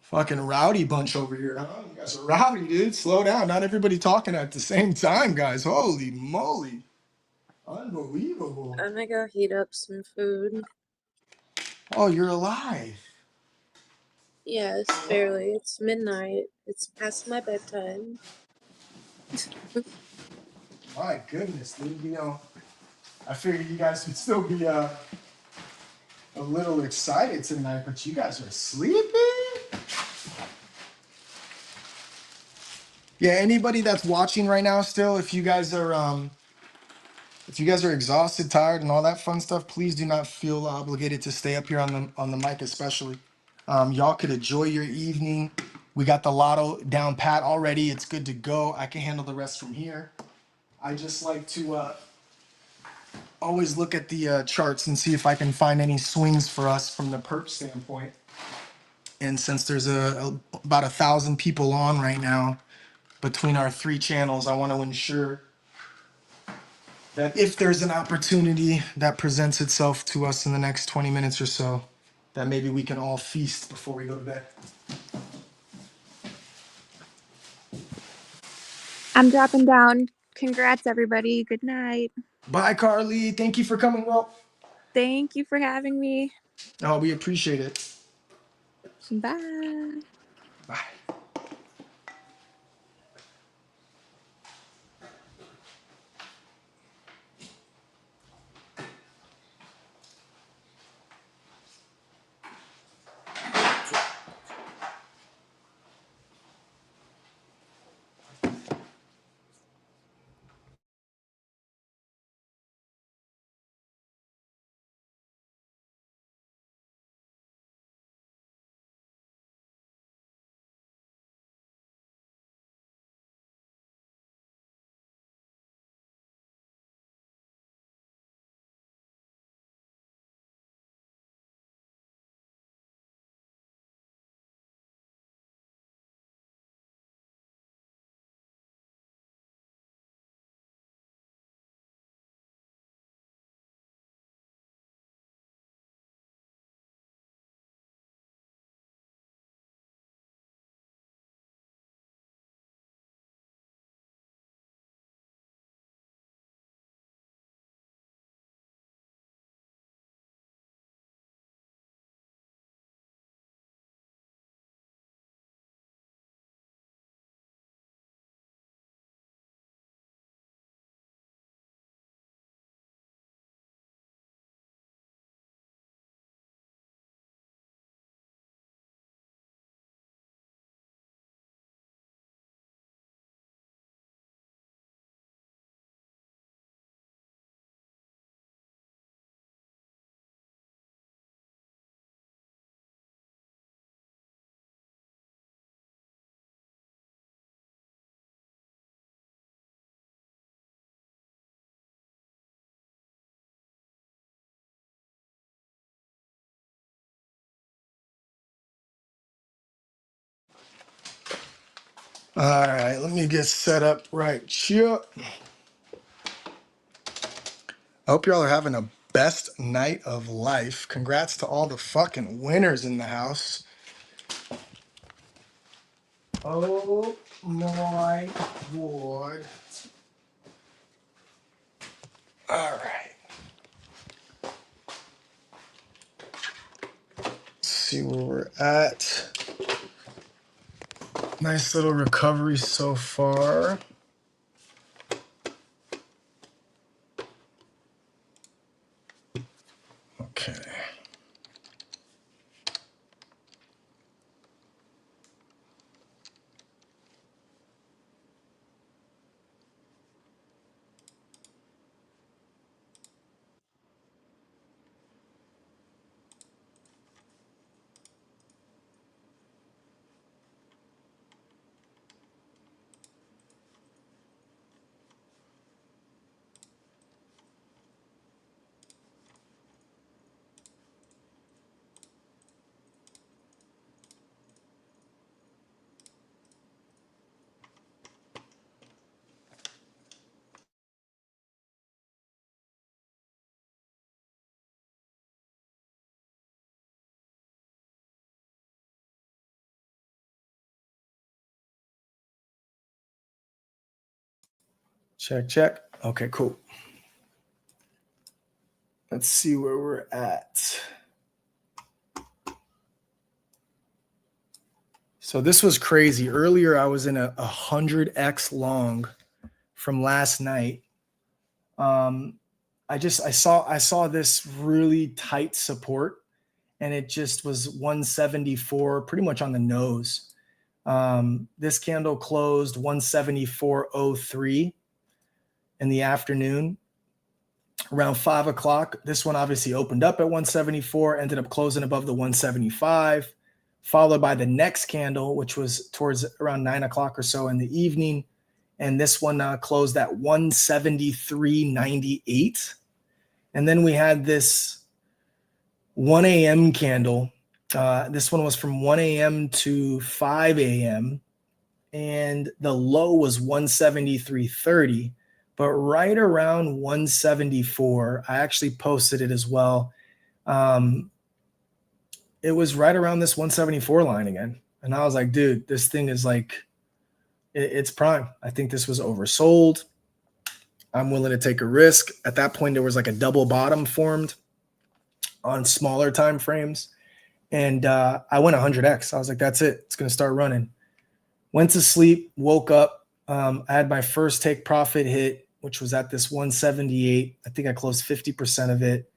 Fucking rowdy bunch over here, huh? You guys are rowdy, dude. Slow down. Not everybody talking at the same time, guys. Holy moly. Unbelievable. I'm gonna go heat up some food. Oh, you're alive. Yes, barely. It's midnight. It's past my bedtime. My goodness, dude. You know, I figured you guys would still be a little excited tonight, but you guys are sleeping? Yeah, anybody that's watching right now still, if you guys are exhausted, tired, and all that fun stuff, please do not feel obligated to stay up here on the mic, especially. Y'all could enjoy your evening. We got the lotto down pat already. It's good to go. I can handle the rest from here. I just like to always look at the charts and see if I can find any swings for us from the perp standpoint. And since there's about 1,000 people on right now between our three channels, I want to ensure that if there's an opportunity that presents itself to us in the next 20 minutes or so, that maybe we can all feast before we go to bed. I'm dropping down. Congrats, everybody. Good night. Bye, Carly. Thank you for coming. Well, Thank you for having me. oh, we appreciate it. Bye. Bye. All right, let me get set up right here. I hope y'all are having a best night of life. Congrats to all the fucking winners in the house. Oh my lord. All right. Let's see where we're at. Nice little recovery so far. Okay. Check. Okay, cool. Let's see where we're at. So this was crazy. Earlier, I was in a 100x long from last night. I saw this really tight support, and it just was 174, pretty much on the nose. This candle closed 174.03 in the afternoon. Around 5 o'clock, this one obviously opened up at 174, ended up closing above the 175, followed by the next candle, which was towards around 9 o'clock or so in the evening. And this one closed at 173.98. And then we had this 1 a.m. candle. This one was from 1 a.m. to 5 a.m. And the low was 173.30. But right around 174, I actually posted it as well. It was right around this 174 line again. And I was like, dude, this thing is like, it's prime. I think this was oversold. I'm willing to take a risk. At that point, there was like a double bottom formed on smaller time frames. And I went 100x. I was like, that's it. It's going to start running. Went to sleep, woke up. I had my first take profit hit, which was at this 178. I think I closed 50% of it.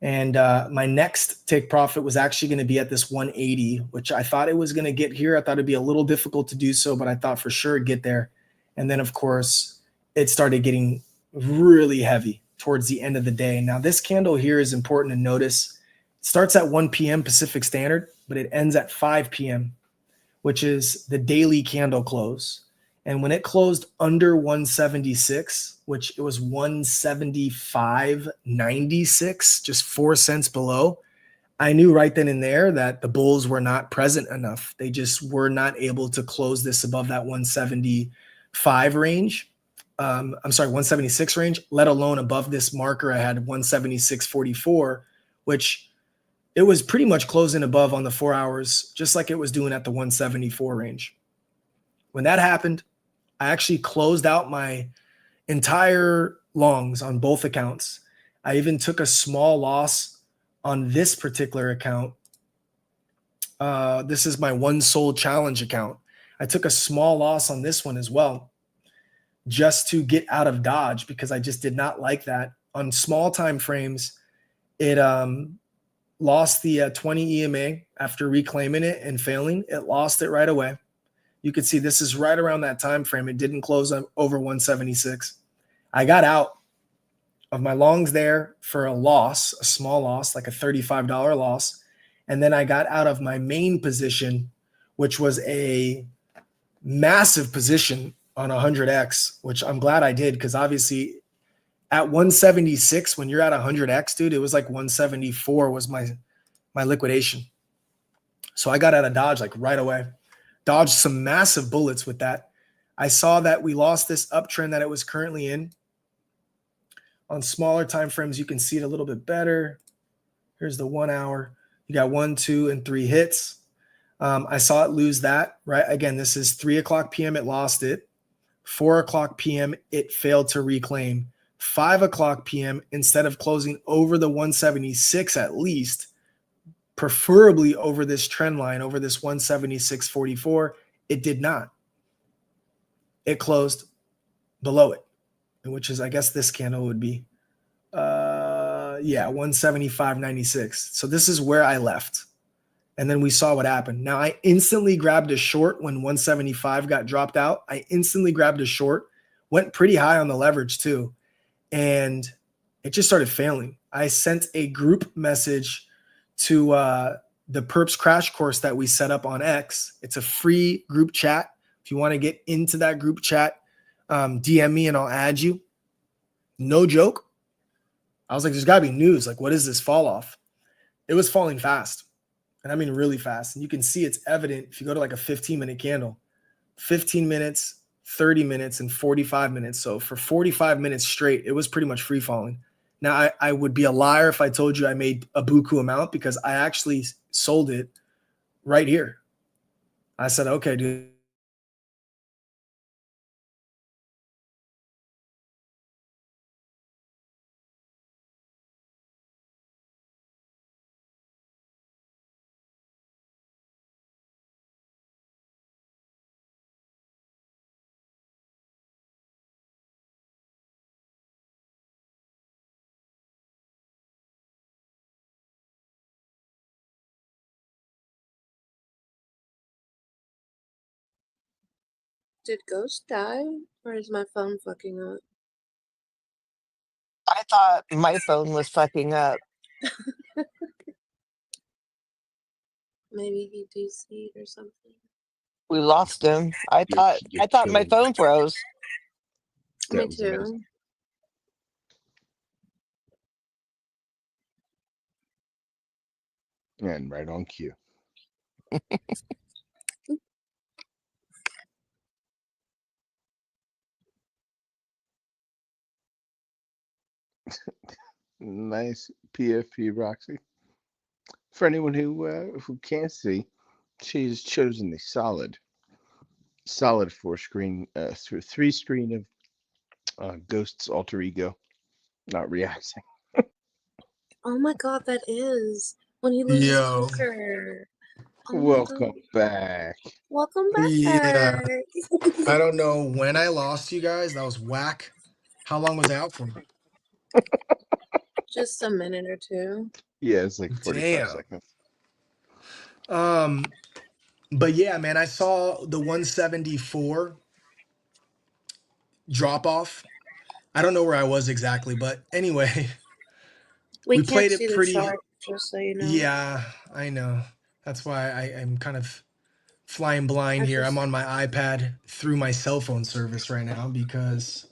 And my next take profit was actually going to be at this 180, which I thought it was going to get here. I thought it'd be a little difficult to do so, but I thought for sure it'd get there. And then, of course, it started getting really heavy towards the end of the day. Now, this candle here is important to notice. It starts at 1 p.m. Pacific Standard, but it ends at 5 p.m., which is the daily candle close. And when it closed under 176, which it was 175.96, just 4 cents below, I knew right then and there that the bulls were not present enough. They just were not able to close this above that 175 range. 176 range, let alone above this marker. I had 176.44, which it was pretty much closing above on the 4 hours, just like it was doing at the 174 range. When that happened, I actually closed out my entire longs on both accounts. I even took a small loss on this particular account. This is my one sold challenge account. I took a small loss on this one as well, just to get out of Dodge, because I just did not like that. On small time frames, it lost the 20 EMA after reclaiming it and failing. It lost it right away. You could see this is right around that time frame. It didn't close over 176. I got out of my longs there for a loss, a small loss, like a $35 loss. And then I got out of my main position, which was a massive position on 100x, which I'm glad I did, because obviously at 176, when you're at 100x, dude, it was like 174 was my liquidation. So I got out of Dodge like right away. Dodged some massive bullets with that. I saw that we lost this uptrend that it was currently in. On smaller time frames, you can see it a little bit better. Here's the 1 hour. You got 1, 2, and 3 hits. I saw it lose that, right? Again, this is 3 o'clock p.m. It lost it. 4 o'clock p.m. It failed to reclaim. 5 o'clock p.m. instead of closing over the 176 at least, preferably over this trend line, over this 176.44, it did not. It closed below it, which is, I guess this candle would be, 175.96. So this is where I left. And then we saw what happened. Now, I instantly grabbed a short when 175 got dropped out. I instantly grabbed a short, went pretty high on the leverage too, and it just started failing. I sent a group message to the Perps Crash Course that we set up on X. It's a free group chat. If you want to get into that group chat, DM me and I'll add you. No joke. I was like, there's got to be news. Like, what is this fall off? It was falling fast. And I mean really fast. And you can see it's evident if you go to like a 15-minute candle. 15 minutes, 30 minutes, and 45 minutes. So for 45 minutes straight, it was pretty much free falling. Now, I would be a liar if I told you I made a buku amount, because I actually sold it right here. I said, okay, dude. Did Ghost die? Or is my phone fucking up? I thought my phone was fucking up. Maybe he DC'd or something. We lost him. I You're thought my killing phone froze. me. Me That was amazing. too. And right on cue. Nice PFP, Roxy. For anyone who can't see, she's chosen the solid four screen through three screen of Ghost's alter ego not reacting. Oh my god, that is. When he loses Yo. poker. Oh my god. Welcome back. Welcome Yeah. back. I don't know when I lost you guys. That was whack. How long was I out for? Just a minute or two. Yeah, it's like 45 Damn. seconds. But yeah, man, I saw the 174 drop off. I don't know where I was exactly, but anyway, We we can't played see it the pretty. chart, just so you know. Yeah, I know. That's why I'm kind of flying blind I here. I'm just on my iPad through my cell phone service right now because,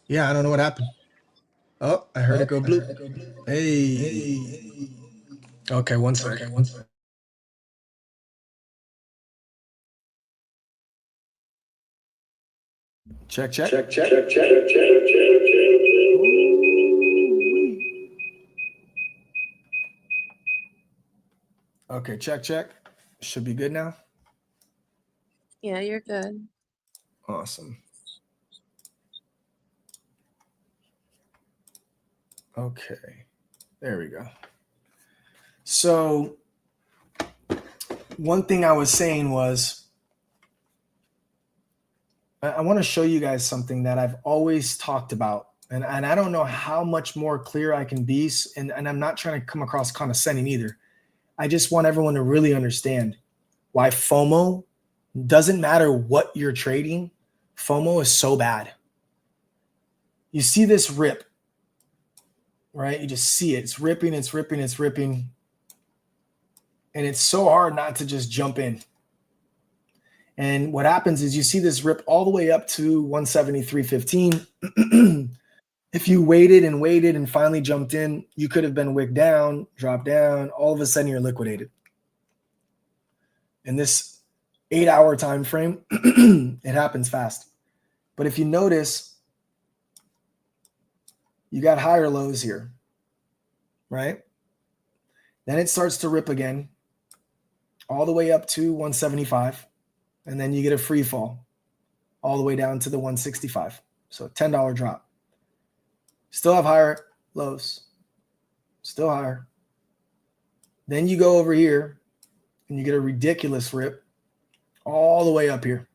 yeah, I don't know what happened. Oh, I heard it go bloop. Hey. Okay, one sec. Check, check. Ooh-wee. Okay, check, check. Should be good now. yeah, you're good. Awesome. Okay, there we go. So, one thing I was saying was, I want to show you guys something that I've always talked about. And I don't know how much more clear I can be. And I'm not trying to come across condescending either. I just want everyone to really understand why FOMO doesn't matter what you're trading. FOMO is so bad. You see this rip, right? You just see it. It's ripping, it's ripping, it's ripping. And it's so hard not to just jump in. And what happens is you see this rip all the way up to 173.15. If you waited and finally jumped in, you could have been wicked down, dropped down. All of a sudden, you're liquidated. In this 8-hour time frame, it happens fast. But if you notice, you got higher lows here, right? Then it starts to rip again, all the way up to 175. And then you get a free fall all the way down to the 165. So a $10 drop. Still have higher lows. Still higher. Then you go over here and you get a ridiculous rip all the way up here.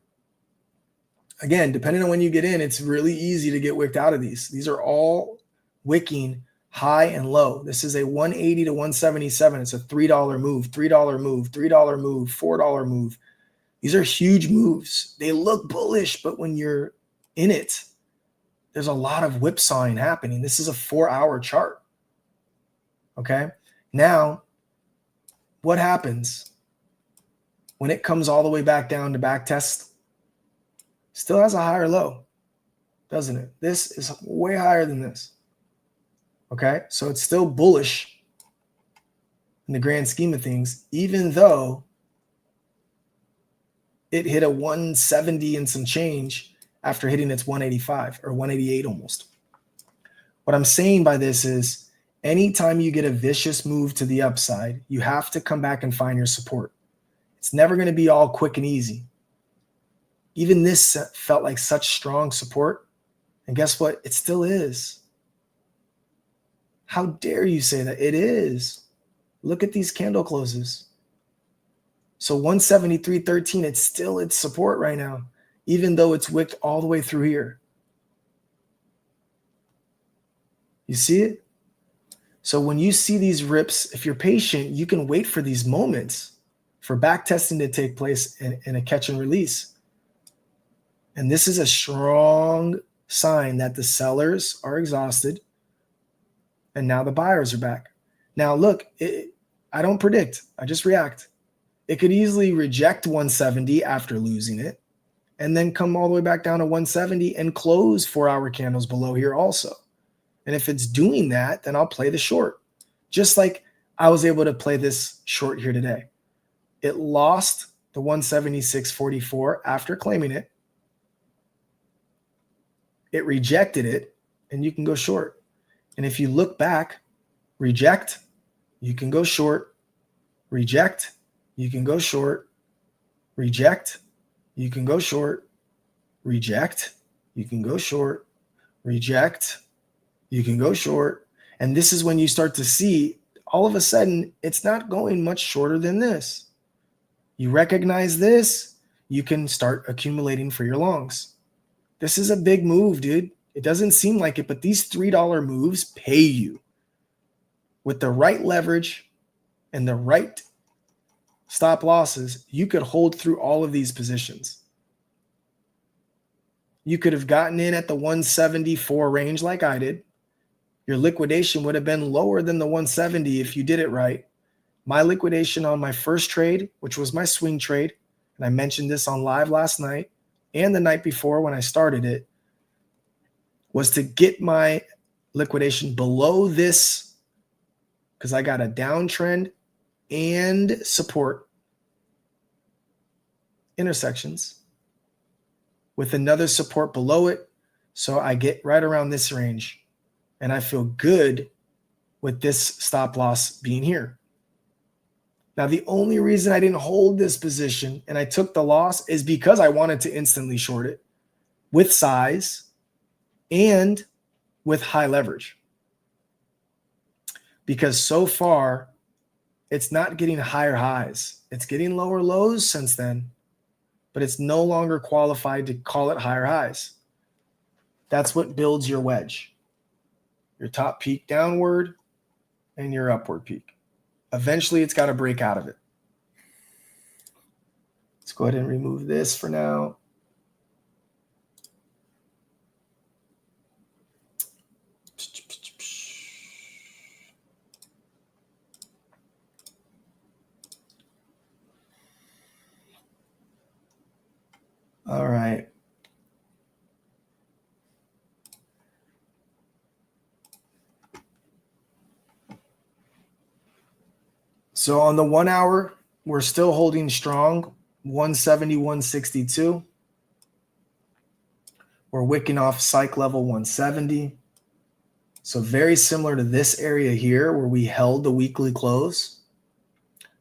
Again, depending on when you get in, it's really easy to get wicked out of these. These are all wicking high and low. This is a 180 to 177. It's a $3 move, $3 move, $3 move, $4 move. These are huge moves. They look bullish, but when you're in it, there's a lot of whipsawing happening. This is a 4-hour chart. Okay. Now, what happens when it comes all the way back down to back test? Still has a higher low, doesn't it? This is way higher than this. Okay. So it's still bullish in the grand scheme of things, even though it hit a 170 and some change after hitting its 185 or 188 almost. What I'm saying by this is anytime you get a vicious move to the upside, you have to come back and find your support. It's never going to be all quick and easy. Even this felt like such strong support. And guess what? It still is. How dare you say that? It is. Look at these candle closes. So 173.13, it's still its support right now, even though it's wicked all the way through here. You see it? So when you see these rips, if you're patient, you can wait for these moments for back testing to take place in a catch and release. And this is a strong sign that the sellers are exhausted and now the buyers are back. Now, look, I don't predict. I just react. It could easily reject 170 after losing it and then come all the way back down to 170 and close 4-hour candles below here also. And if it's doing that, then I'll play the short. Just like I was able to play this short here today. It lost the 176.44 after claiming it. It rejected it, and you can go short. And if you look back, reject, you can go short. Reject, you can go short. Reject, you can go short. Reject, you can go short. Reject, you can go short. And this is when you start to see, all of a sudden, it's not going much shorter than this. You recognize this, you can start accumulating for your longs. This is a big move, dude. It doesn't seem like it, but these $3 moves pay you. With the right leverage and the right stop losses, you could hold through all of these positions. You could have gotten in at the 174 range like I did. Your liquidation would have been lower than the 170 if you did it right. My liquidation on my first trade, which was my swing trade, and I mentioned this on live last night and the night before when I started it, was to get my liquidation below this because I got a downtrend and support intersections with another support below it. So I get right around this range and I feel good with this stop loss being here. Now, the only reason I didn't hold this position and I took the loss is because I wanted to instantly short it with size and with high leverage. Because so far, it's not getting higher highs. It's getting lower lows since then, but it's no longer qualified to call it higher highs. That's what builds your wedge. Your top peak downward and your upward peak. Eventually, it's got to break out of it. Let's go ahead and remove this for now. All right. So on the 1 hour, we're still holding strong, 170, 162. We're wicking off psych level 170. So very similar to this area here where we held the weekly close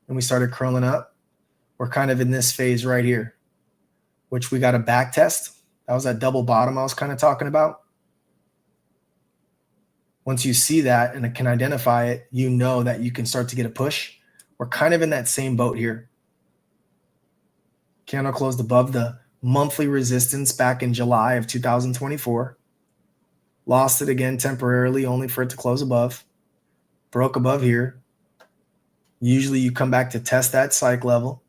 and we started curling up. We're kind of in this phase right here, which we got a back test. That was that double bottom I was kind of talking about. Once you see that and can identify it, you know that you can start to get a push. We're kind of in that same boat here. Candle closed above the monthly resistance back in July of 2024. Lost it again temporarily, only for it to close above. Broke above here. Usually you come back to test that psych level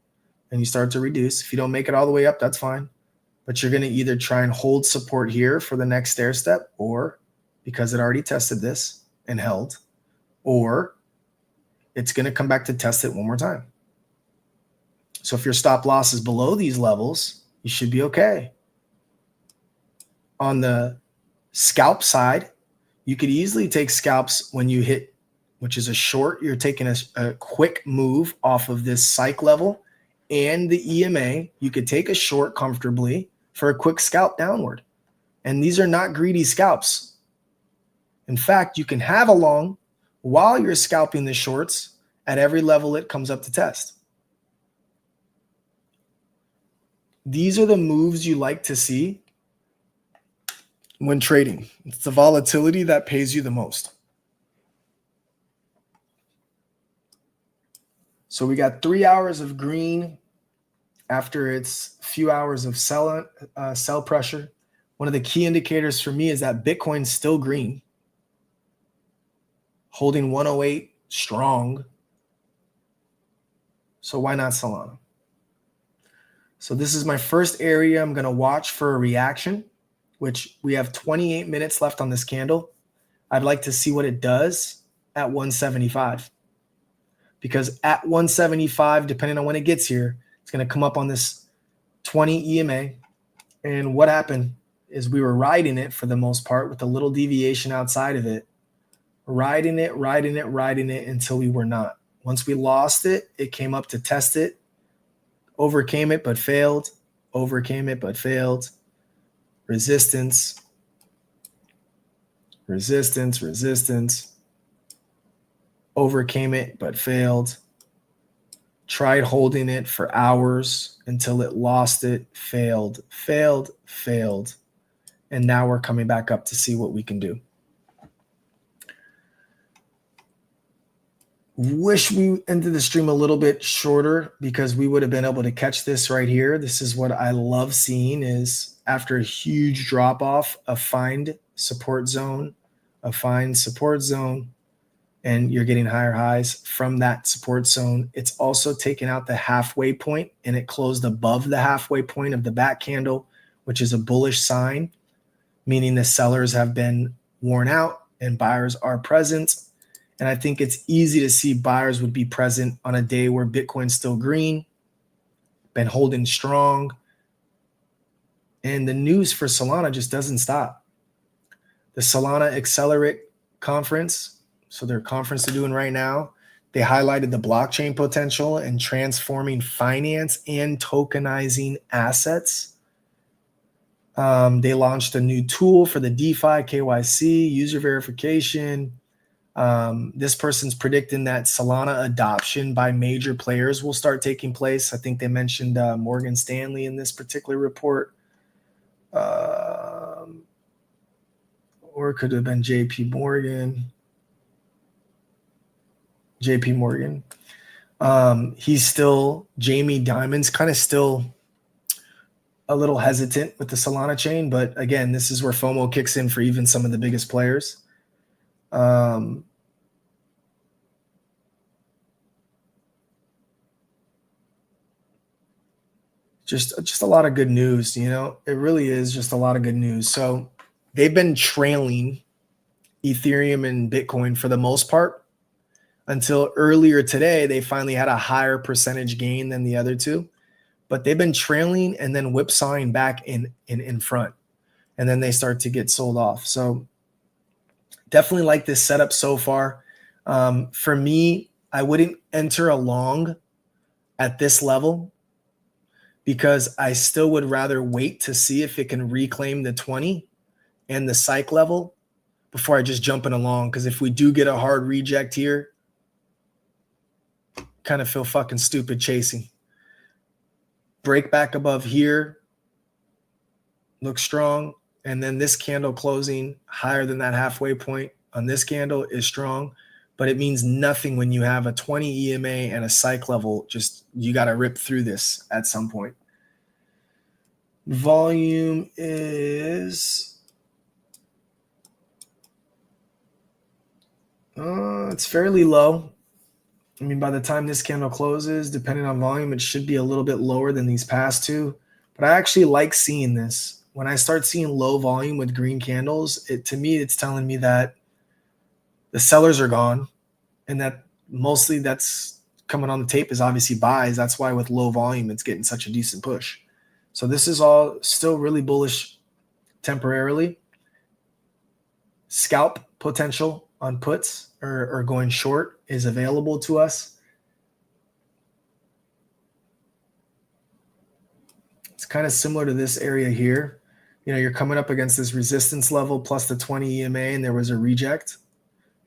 and you start to reduce. If you don't make it all the way up, that's fine. But you're going to either try and hold support here for the next stair step, or because it already tested this and held, or it's going to come back to test it one more time. So if your stop loss is below these levels, you should be okay. On the scalp side, you could easily take scalps when you hit, which is a short. You're taking a quick move off of this psych level and the EMA. You could take a short comfortably for a quick scalp downward. And these are not greedy scalps. In fact, you can have a long while you're scalping the shorts at every level it comes up to test. These are the moves you like to see when trading. It's the volatility that pays you the most. So we got 3 hours of green after its few hours of sell pressure. One of the key indicators for me is that Bitcoin's still green, holding 108 strong. So why not Solana? So this is my first area I'm going to watch for a reaction, which we have 28 minutes left on this candle. I'd like to see what it does at 175. Because at 175, depending on when it gets here, it's going to come up on this 20 EMA. And what happened is we were riding it for the most part with a little deviation outside of it, riding it until we were not. Once we lost it, it came up to test it, overcame it but failed, overcame it but failed, resistance, resistance, resistance, overcame it but failed, tried holding it for hours until it lost it, failed, failed, failed, and now we're coming back up to see what we can do. Wish we ended the stream a little bit shorter because we would have been able to catch this right here. This is what I love seeing is after a huge drop off, a find support zone, and you're getting higher highs from that support zone. It's also taken out the halfway point and it closed above the halfway point of the back candle, which is a bullish sign, meaning the sellers have been worn out and buyers are present. And I think it's easy to see buyers would be present on a day where Bitcoin's still green, been holding strong. And the news for Solana just doesn't stop. The Solana Accelerate conference, so their conference they're doing right now, they highlighted the blockchain potential and transforming finance and tokenizing assets. They launched a new tool for the DeFi, KYC, user verification. This person's predicting that Solana adoption by major players will start taking place. I think they mentioned Morgan Stanley in this particular report. Or it could have been JP Morgan. He's still, Jamie Dimon's kind of still a little hesitant with the Solana chain. But again, this is where FOMO kicks in for even some of the biggest players. Just a lot of good news, you know, it really is just a lot of good news. So they've been trailing Ethereum and Bitcoin for the most part until earlier today. They finally had a higher percentage gain than the other two, but they've been trailing and then whipsawing back in front, and then they start to get sold off. So definitely like this setup so far. For me, I wouldn't enter a long at this level, because I still would rather wait to see if it can reclaim the 20 and the psych level before I just jump in along. Because if we do get a hard reject here, kind of feel fucking stupid chasing. Break back above here, looks strong. And then this candle closing higher than that halfway point on this candle is strong. But it means nothing when you have a 20 EMA and a psych level. Just, you got to rip through this at some point. Volume is, it's fairly low. I mean, by the time this candle closes, depending on volume, it should be a little bit lower than these past two. But I actually like seeing this. When I start seeing low volume with green candles, to me, it's telling me that the sellers are gone, and that mostly that's coming on the tape is obviously buys. That's why with low volume, it's getting such a decent push. So this is all still really bullish temporarily. Scalp potential on puts or going short is available to us. It's kind of similar to this area here. You know, you're coming up against this resistance level plus the 20 EMA, and there was a reject.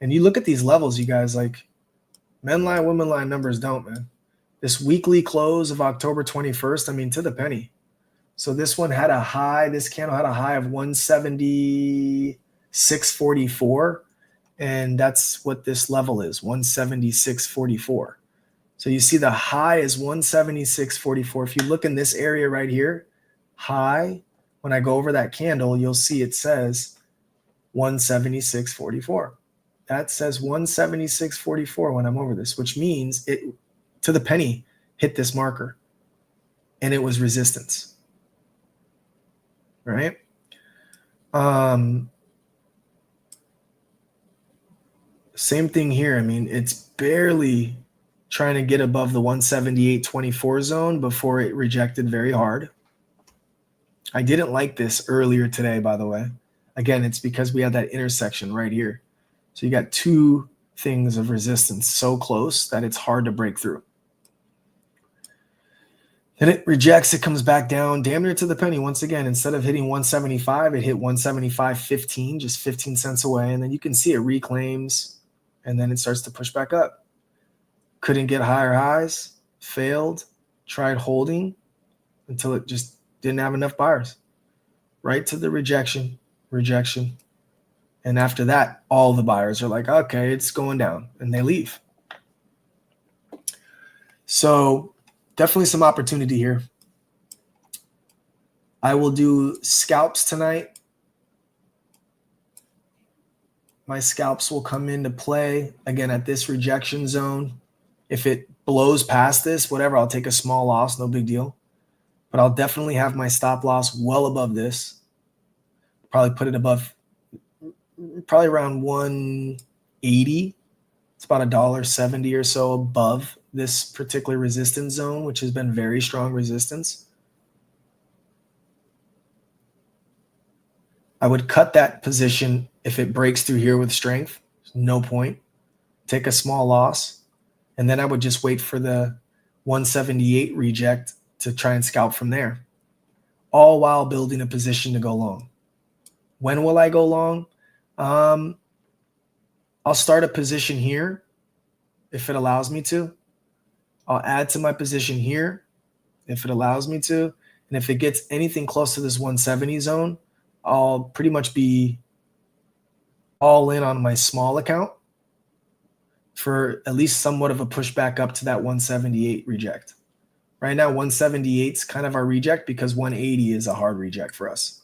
And you look at these levels, you guys, like men line, women line, numbers don't, man. This weekly close of October 21st, I mean, to the penny. So this one had a high, this candle had a high of 176.44. And that's what this level is, 176.44. So you see the high is 176.44. If you look in this area right here, high, when I go over that candle, you'll see it says 176.44. That says 176.44 when I'm over this, which means it, to the penny, hit this marker. and it was resistance, right? Same thing here. I mean, it's barely trying to get above the 178.24 zone before it rejected very hard. I didn't like this earlier today, by the way. Again, it's because we had that intersection right here. So you got two things of resistance so close that it's hard to break through. Then it rejects, it comes back down damn near to the penny once again. Instead of hitting 175, it hit 175.15, just 15 cents away. And then you can see it reclaims, and then it starts to push back up. Couldn't get higher highs, failed, tried holding until it just didn't have enough buyers. Right to the rejection. And after that, all the buyers are like, okay, it's going down, and they leave. So definitely some opportunity here. I will do scalps tonight. My scalps will come into play again at this rejection zone. If it blows past this, whatever, I'll take a small loss, no big deal. But I'll definitely have my stop loss well above this. Probably put it above, probably around 180. It's about $1.70 or so above this particular resistance zone, which has been very strong resistance. I would cut that position if it breaks through here with strength. No point. Take a small loss. And then I would just wait for the 178 reject to try and scalp from there, all while building a position to go long. When will I go long? I'll start a position here if it allows me to. I'll add to my position here if it allows me to. And if it gets anything close to this 170 zone, I'll pretty much be all in on my small account for at least somewhat of a pushback up to that 178 reject. Right now, 178 is kind of our reject because 180 is a hard reject for us.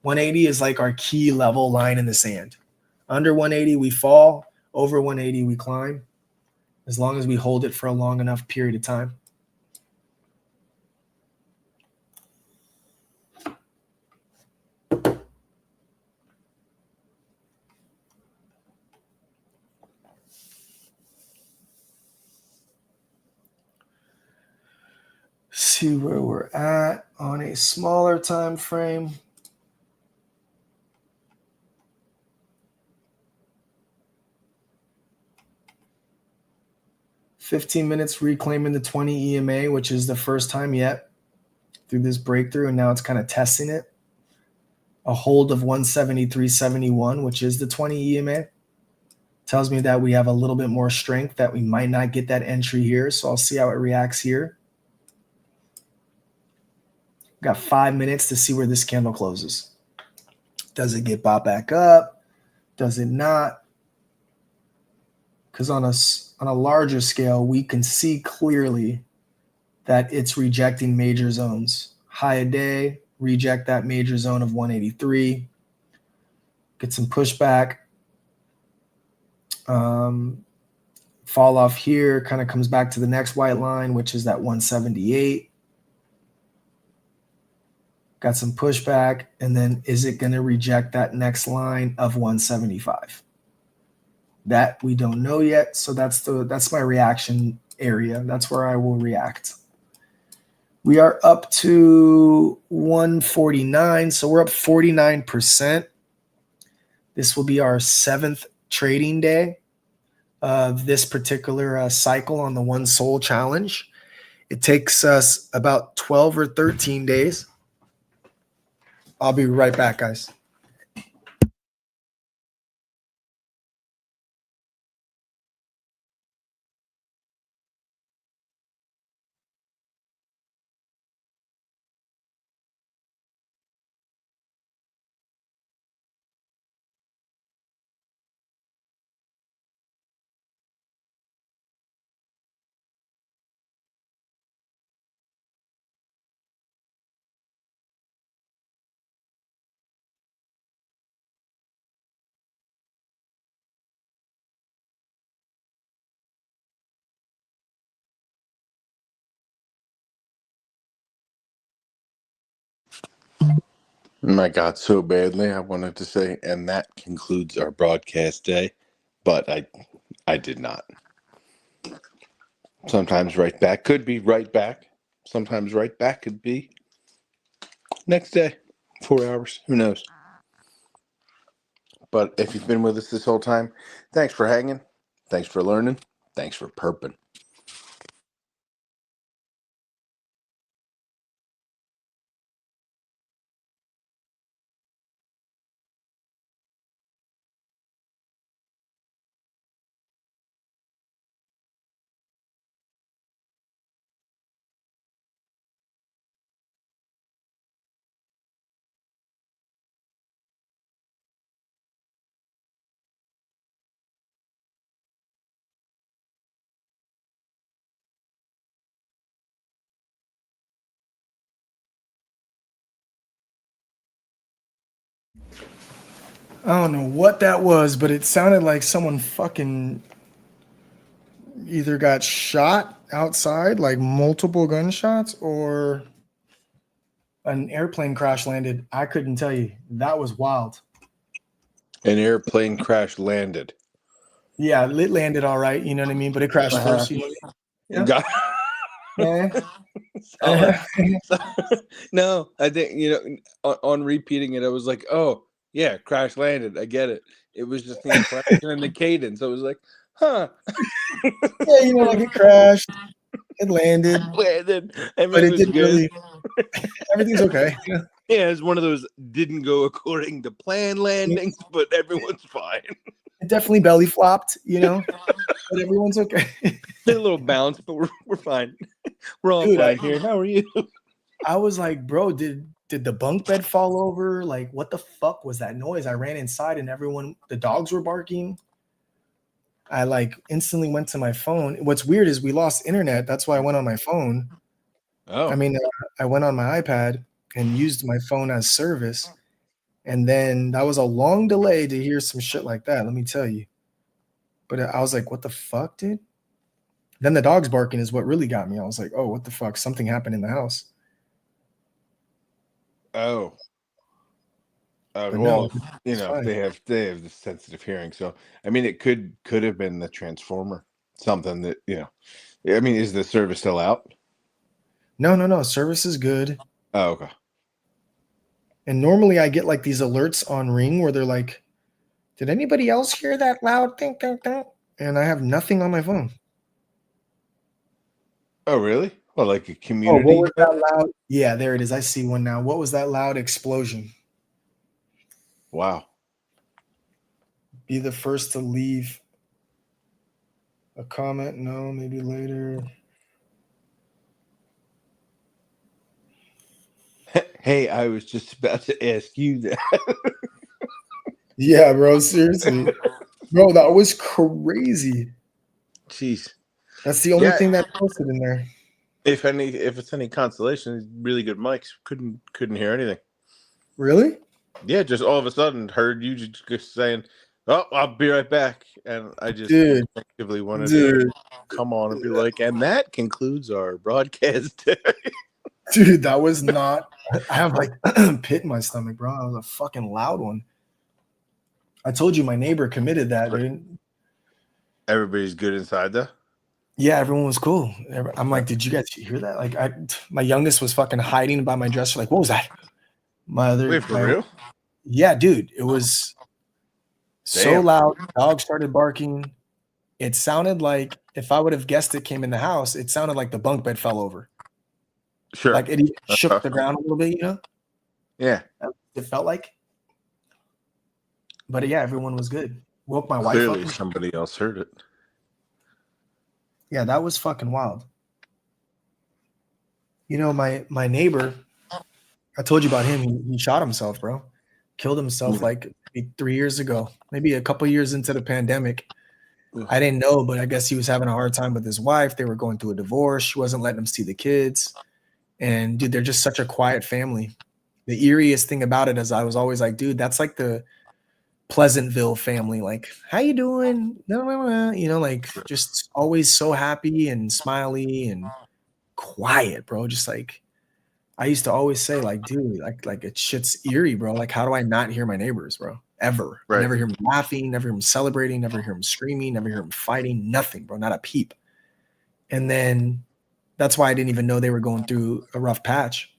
180 is like our key level line in the sand. Under 180, we fall. Over 180, we climb, as long as we hold it for a long enough period of time. See where we're at on a smaller time frame. $15 minutes reclaiming the 20 EMA, which is the first time yet through this breakthrough, and now it's kind of testing it. A hold of 173.71, which is the 20 EMA. Tells me that we have a little bit more strength, that we might not get that entry here. So I'll see how it reacts here. Got 5 minutes to see where this candle closes. Does it get bought back up? Does it not? Because on a larger scale, we can see clearly that it's rejecting major zones. High a day, reject that major zone of 183. Get some pushback. Fall off here, kind of comes back to the next white line, which is that 178. Got some pushback, and then is it going to reject that next line of 175? That we don't know yet, so that's my reaction area. That's where I will react. We are up to 149, so we're up 49%. This will be our 7th trading day of this particular cycle on the One Soul Challenge. It takes us about 12 or 13 days. I'll be right back, guys. My God, so badly. I wanted to say, and that concludes our broadcast day, but I did not. Sometimes right back could be right back. Sometimes right back could be next day, 4 hours. Who knows? But if you've been with us this whole time, thanks for hanging. Thanks for learning. Thanks for perping. I don't know what that was, but it sounded like someone fucking either got shot outside, like multiple gunshots, or an airplane crash landed. I couldn't tell you. That was wild. An airplane crash landed. Yeah, it landed all right, you know what I mean? But it crashed Uh-huh. first, you know what I mean? Got Yeah. solid. No, I think, on repeating it, I was like, oh, yeah, crash landed. I get it. It was just the inflection and the cadence. I was like, huh. Yeah, you know, like it crashed, it landed, Landed. but Everything it was didn't good. really. Everything's okay. Yeah, Yeah, it's one of those didn't go according to plan landings, but everyone's fine. it definitely belly flopped, you know, but everyone's okay. Did a little bounce, but we're fine. We're all Dude, fine here. How are you? I was like, bro, did the bunk bed fall over? Like, what the fuck was that noise? I ran inside and the dogs were barking. I like instantly went to my phone. What's weird is we lost internet. That's why I went on my phone. Oh. I mean, I went on my iPad and used my phone as service. And then that was a long delay to hear some shit like that, let me tell you. But I was like, what the fuck, dude? Then the dogs barking is what really got me. I was like, oh, what the fuck? Something happened in the house. Oh. But Well, no, you it's know, fine. they have the sensitive hearing, so I mean, it could have been the transformer, something that I mean, is the service still out? No. Service is good. Oh, okay. And normally I get like these alerts on Ring where they're like, did anybody else hear that loud thing, thing, thing? And I have nothing on my phone. Oh, really? Well, like a Oh, what community? was that loud? Yeah, there it is. I see one now. What was that loud explosion? Wow. Be the first to leave a comment. No, maybe later. Hey, I was just about to ask you that. Yeah, bro. Seriously. Bro, that was crazy. Jeez. That's the only Yeah. thing that posted in there. If it's any consolation, really good mics. Couldn't hear anything. Really? Yeah, just all of a sudden heard you just saying, "Oh, I'll be right back," and I just Dude. instinctively wanted to Dude. come on and be like, and that concludes our broadcast day. Dude, that was not. I have like pit in my stomach, bro. That was a fucking loud one. I told you my neighbor committed that, dude. Everybody's good inside though. Yeah, everyone was cool. I'm like, did you guys hear that? Like, my youngest was fucking hiding by my dresser. Like, what was that? Wait, for real? Yeah, dude, it was so Damn. loud. Dog started barking. It sounded like if I would have guessed it came in the house, it sounded like the bunk bed fell over. Sure. Like it shook the ground a little bit, you know? Yeah. It felt like. But yeah, everyone was good. Woke my wife Clearly, up. somebody else heard it. Yeah, that was fucking wild. You know, my neighbor, I told you about him. He shot himself, bro. Killed himself like 3 years ago, maybe a couple years into the pandemic. I didn't know, but I guess he was having a hard time with his wife. They were going through a divorce. She wasn't letting him see the kids. And dude, they're just such a quiet family. The eeriest thing about it is I was always like, dude, that's like the Pleasantville family. Like, how you doing? No, you know, like just always so happy and smiley and quiet, bro. Just like I used to always say, like, dude, like it shit's eerie, bro. Like, how do I not hear my neighbors, bro? Ever. I Right. never hear them laughing, never hear them celebrating, never hear them screaming, never hear them fighting, nothing, bro. Not a peep. And then that's why I didn't even know they were going through a rough patch.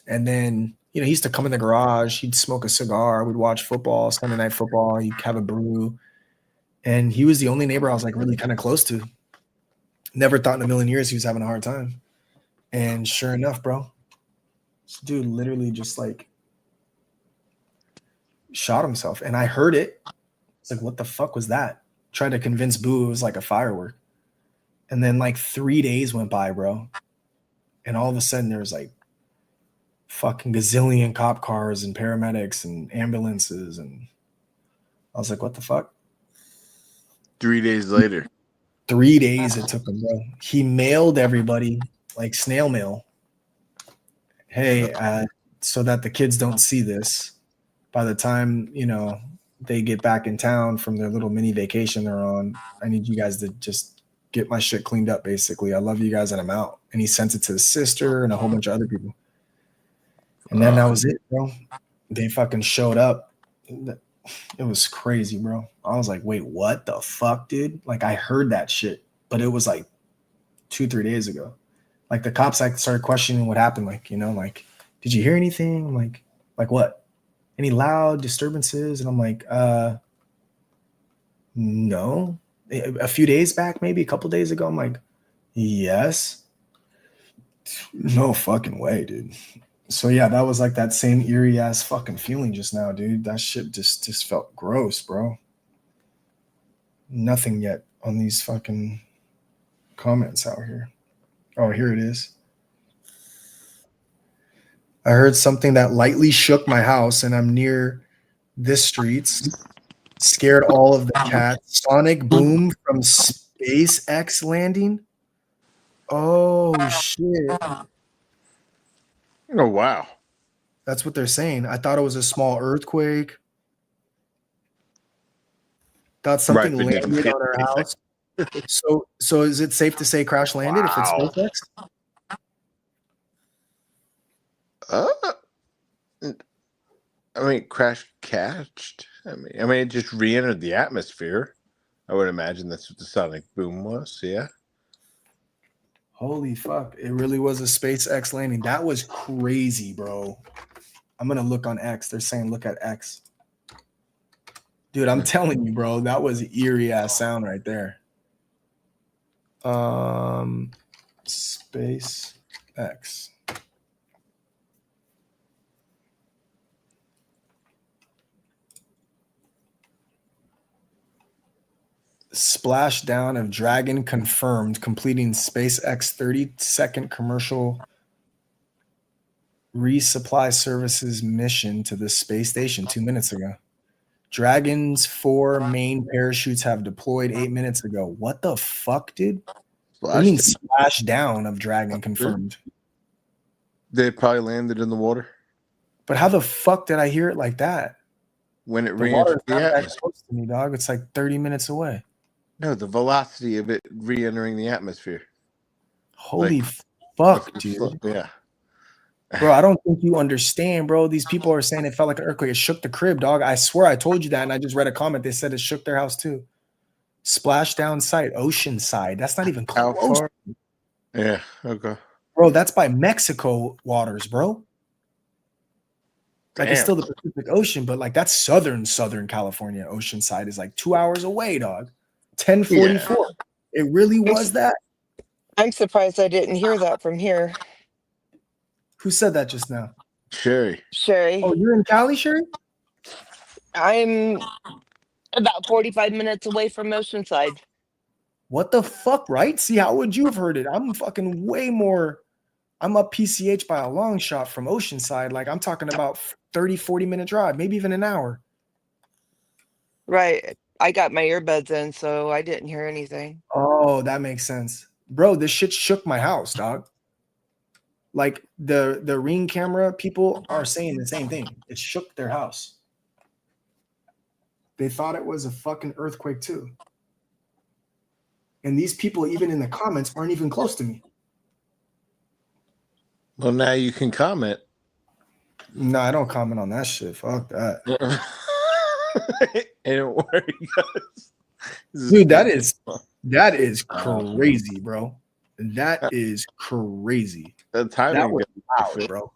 And then, he used to come in the garage, he'd smoke a cigar, we'd watch football, Sunday night football, he'd have a brew. And he was the only neighbor I was like really kind of close to. Never thought in a million years he was having a hard time. And sure enough, bro, this dude literally just like shot himself. And I heard it. It's like, what the fuck was that? Tried to convince Boo it was like a firework. And then like 3 days went by, bro. And all of a sudden there was like fucking gazillion cop cars and paramedics and ambulances. And I was like, what the fuck? 3 days later. 3 days it took him, bro. He mailed everybody like snail mail. Hey, so that the kids don't see this, by the time, they get back in town from their little mini vacation they're on, I need you guys to just get my shit cleaned up, basically. I love you guys and I'm out. And he sent it to his sister and a whole bunch of other people. And then that was it, bro. They fucking showed up. It was crazy, bro. I was like, wait, what the fuck, dude? Like, I heard that shit, but it was like 2-3 days ago. Like, the cops started questioning what happened. Like, like, did you hear anything? I'm like what? Any loud disturbances? And I'm like, no. A few days back, maybe a couple days ago, I'm like, yes. No fucking way, dude. So yeah, that was like that same eerie ass fucking feeling just now, dude. That shit just felt gross, bro. Nothing yet on these fucking comments out here. Oh, here it is. I heard something that lightly shook my house, and I'm near this streets. Scared all of the cats. Sonic boom from SpaceX landing. Oh shit. Oh, wow. That's what they're saying. I thought it was a small earthquake. Thought something Right, but didn't landed feel on our anything. house. So is it safe to say crash landed if it's Wow. SpaceX? I mean, crash catched. I mean, it just re-entered the atmosphere. I would imagine that's what the sonic boom was. Yeah. Holy fuck. It really was a SpaceX landing. That was crazy, bro. I'm going to look on X. They're saying look at X. Dude, I'm telling you, bro, that was eerie ass sound right there. SpaceX. Splashdown of Dragon confirmed, completing SpaceX 30-second commercial resupply services mission to the space station 2 minutes ago. Dragon's 4 main parachutes have deployed 8 minutes ago. What the fuck, dude? What do you mean splashdown of Dragon confirmed? They probably landed in the water. But how the fuck did I hear it like that? When it The water's re-entered the not that atmosphere. close to me, dog. It's like 30 minutes away. No, the velocity of it re-entering the atmosphere. Holy fuck, dude. Yeah. Bro, I don't think you understand, bro. These people are saying it felt like an earthquake. It shook the crib, dog. I swear I told you that, and I just read a comment. They said it shook their house too. Splashdown site, Oceanside. That's not even How close. far? Yeah, okay. Bro, that's by Mexico waters, bro. Like, it's Damn. still the Pacific Ocean, but like that's southern California. Oceanside is like 2 hours away, dog. 10:44. It really was that? I'm surprised I didn't hear that from here. Who said that just now? Sherry. Sherry, Oh, you're in Cali, Sherry? I'm about 45 minutes away from Oceanside. What the fuck, right? See, how would you have heard it? I'm fucking way more. I'm up PCH by a long shot from Oceanside. Like, I'm talking about 30, 40-minute drive, maybe even an hour. Right. I got my earbuds in, so I didn't hear anything. Oh, that makes sense. Bro, this shit shook my house, dog. Like, the Ring camera people are saying the same thing. It shook their house. They thought it was a fucking earthquake too. And these people, even in the comments, aren't even close to me. Well, now you can comment. No, I don't comment on that shit. Fuck that. And where he goes. Dude, that is crazy, bro. That is crazy. The timing That was goes, loud, bro.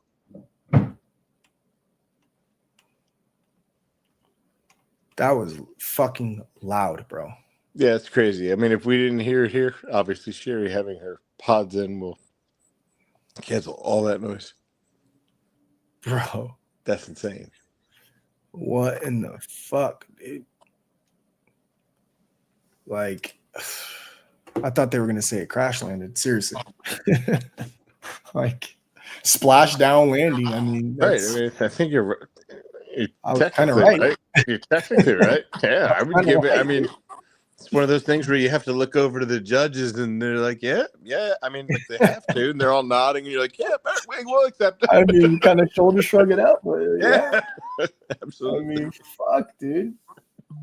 That was fucking loud, bro. Yeah, it's crazy. I mean, if we didn't hear it here, obviously Sherry having her pods in will cancel all that noise. Bro. That's insane. What in the fuck, dude? Like, I thought they were gonna say it crash landed. Seriously. Like splash down landing. I mean, Right. I mean, I think you're I was kind of technically right. right. You're technically right. Yeah, I would give it. Right, I mean, it's one of those things where you have to look over to the judges and they're like, yeah. I mean, like they have to, and they're all nodding, and you're like, yeah, we'll accept it. I mean, kind of shoulder shrug it up, but yeah. Absolutely. I mean, fuck, dude.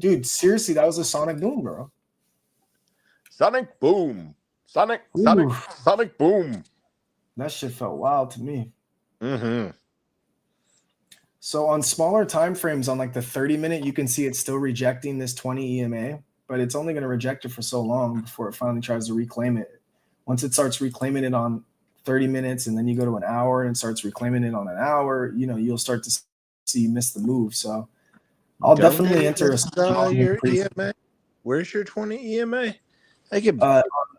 Dude, seriously, that was a Sonic Boom, bro. Sonic Boom. Sonic Boom. That shit felt wild to me. Mm-hmm. So on smaller time frames, on like the 30-minute, you can see it's still rejecting this 20 EMA, but it's only going to reject it for so long before it finally tries to reclaim it. Once it starts reclaiming it on 30 minutes, and then you go to an hour and it starts reclaiming it on an hour, you'll start to see you miss the move. So I'll definitely enter your EMA. Where's your 20 EMA? I can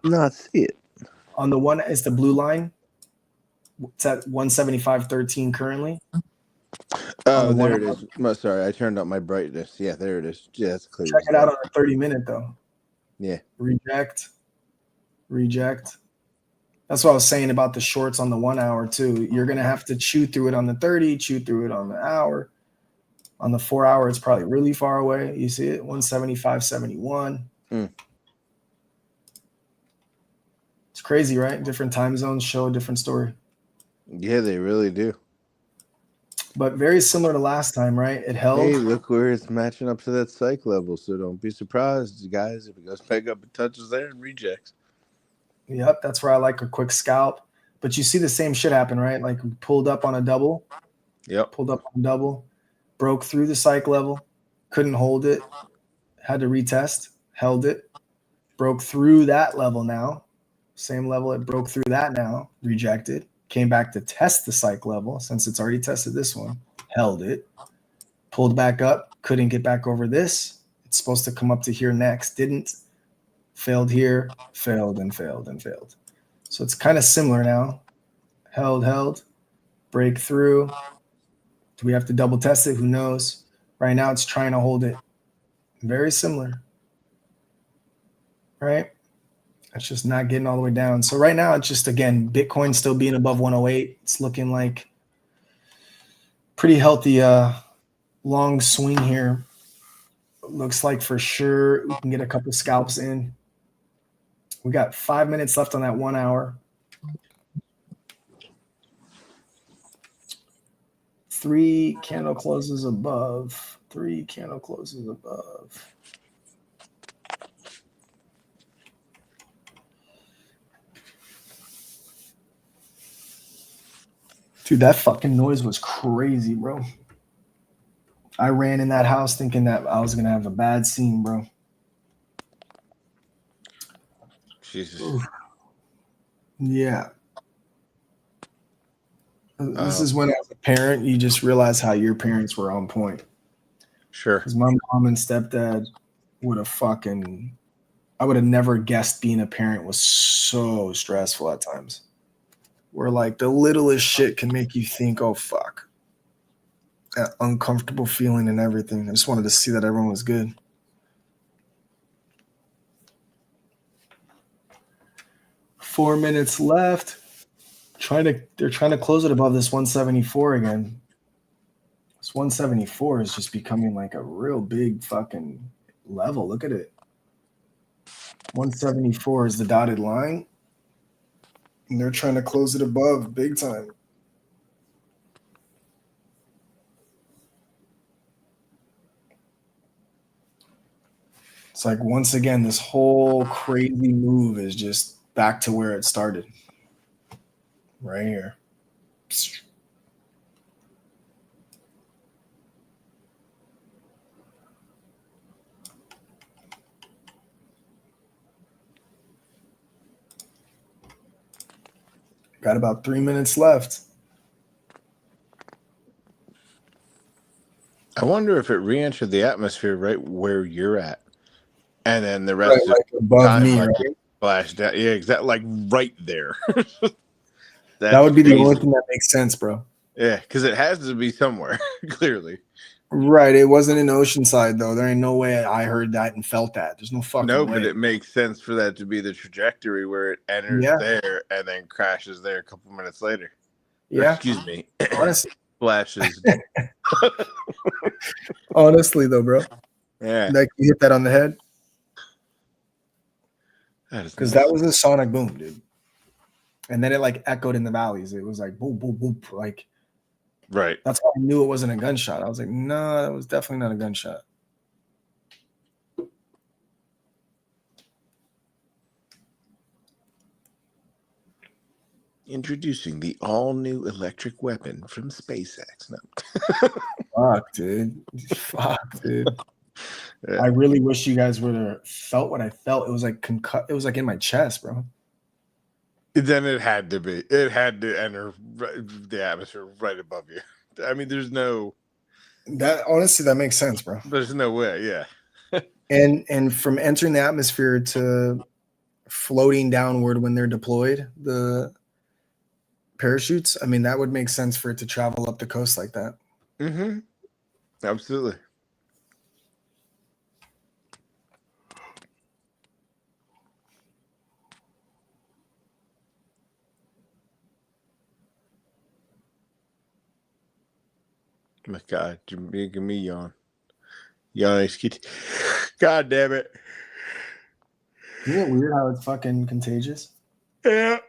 not see it. On the one, it's the blue line. It's at 175.13 currently. Oh, there it is. Sorry, I turned up my brightness. Yeah, there it is. Yeah, it's clear. Check it out on a 30-minute though. Yeah. Reject. That's what I was saying about the shorts on the 1 hour too. You're gonna have to chew through it on the 30, chew through it on the hour. On the 4 hour, it's probably really far away. You see it, 175.71. It's crazy, right? Different time zones show a different story. Yeah, they really do. But very similar to last time, right? It held. Hey, look where it's matching up to that psych level. So don't be surprised, guys, if it goes back up and touches there and rejects. Yep, that's where I like a quick scalp. But you see the same shit happen, right? Like we pulled up on a double. Yep. Pulled up on a double. Broke through the psych level. Couldn't hold it. Had to retest. Held it. Broke through that level now. Same level it broke through that now. Rejected. Came back to test the psych level since it's already tested this one. Held it. Pulled back up. Couldn't get back over this. It's supposed to come up to here next. Didn't. Failed here. Failed and failed and failed. So it's kind of similar now. Held. Break through. Do we have to double test it? Who knows? Right now it's trying to hold it. Very similar. Right? It's just not getting all the way down. So right now it's just, again, Bitcoin still being above 108. It's looking like pretty healthy long swing here. Looks like for sure we can get a couple scalps in. We got 5 minutes left on that 1 hour. 3 candle closes above. 3 candle closes above. Dude, that fucking noise was crazy, bro. I ran in that house thinking that I was going to have a bad scene, bro. Jesus. Oof. Yeah. This is when, as a parent, you just realize how your parents were on point. Sure. Because my mom and stepdad would have I would have never guessed being a parent was so stressful at times. Where like the littlest shit can make you think, oh, fuck. That uncomfortable feeling and everything. I just wanted to see that everyone was good. Four minutes left. They're trying to close it above this 174 again. This 174 is just becoming like a real big fucking level. Look at it. 174 is the dotted line. And they're trying to close it above big time. It's like, once again, this whole crazy move is just back to where it started. Right here. Got about 3 minutes left. I wonder if it re-entered the atmosphere right where you're at, and then the Right, rest of like the above time, me, like right? it flashed down. Yeah, exactly, like right there. That That's would be the only crazy. thing that makes sense, bro. Yeah, because it has to be somewhere, clearly. Right. It wasn't in Oceanside, though. There ain't no way I heard that and felt that. There's no fucking No, way. but it makes sense for that to be the trajectory where it enters Yeah. there and then crashes there a couple minutes later. Or, Yeah. excuse me, Honestly. flashes. Honestly, though, bro. Yeah, Like you hit that on the head. that is Because nice. that was a sonic boom, dude. And then it like echoed in the valleys. It was like boom, boom, boom. Like Right. that's how I knew it wasn't a gunshot. I was like, no, that was definitely not a gunshot. Introducing the all-new electric weapon from SpaceX. No. Fuck, dude. Fuck, dude. Yeah. I really wish you guys would have felt what I felt. It was like it was like in my chest, bro. Then it had to be. It had to enter the atmosphere right above you. I mean, there's no Honestly, that makes sense, bro. There's no way. Yeah. And from entering the atmosphere to floating downward when they're deployed, the parachutes, I mean, that would make sense for it to travel up the coast like that. Mm-hmm. Absolutely. My God, you're making me yawn. Yawn. God damn it. Isn't it weird how it's fucking contagious? Yeah.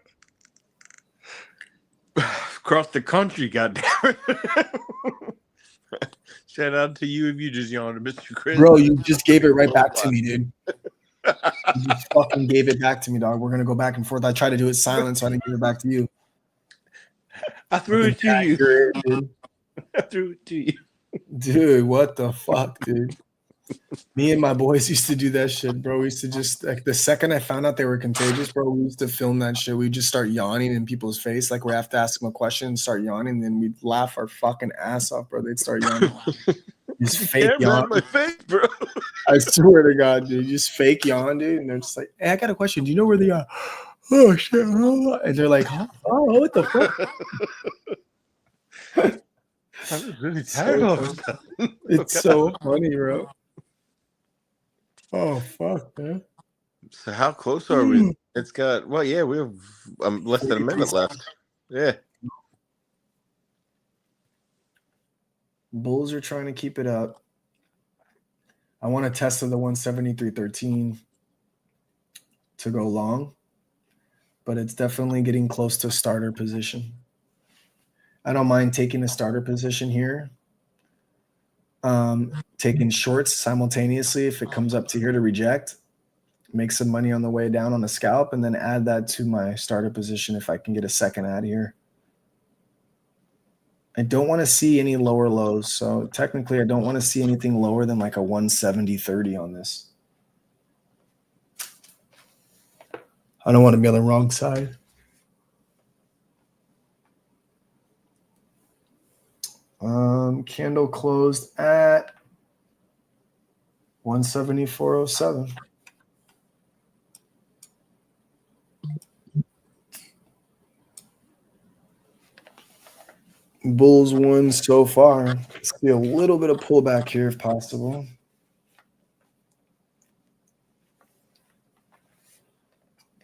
Across the country, goddamn it. Shout out to you if you just yawned, Mr. Chris. Bro, you just gave it right back to me, dude. You just fucking gave it back to me, dog. We're gonna go back and forth. I tried to do it silent, so I didn't give it back to you. I threw it to you. Dude. I threw it to you. Dude, what the fuck, dude? Me and my boys used to do that shit, bro. We used to just like the second I found out they were contagious, bro, we used to film that shit. We'd just start yawning in people's face. Like we have to ask them a question and start yawning, and then we'd laugh our fucking ass off, bro. They'd start yawning. Just fake yawn. My face, bro. I swear to God, dude. Just fake yawn, dude. And they're just like, hey, I got a question. Do you know where they are? Oh shit. And they're like, oh, what the fuck? I'm really tired all of a sudden. It's so funny, bro. Oh fuck, man. So how close are we? It's got we have less than a minute left. Yeah. Bulls are trying to keep it up. I want to test the 173.13 to go long, but it's definitely getting close to starter position. I don't mind taking a starter position here. Taking shorts simultaneously if it comes up to here to reject, make some money on the way down on the scalp, and then add that to my starter position if I can get a second ad here. I don't want to see any lower lows. So technically I don't want to see anything lower than like a 170.30 on this. I don't want to be on the wrong side. Candle closed at 174.07. Bulls won so far. Let's see a little bit of pullback here if possible.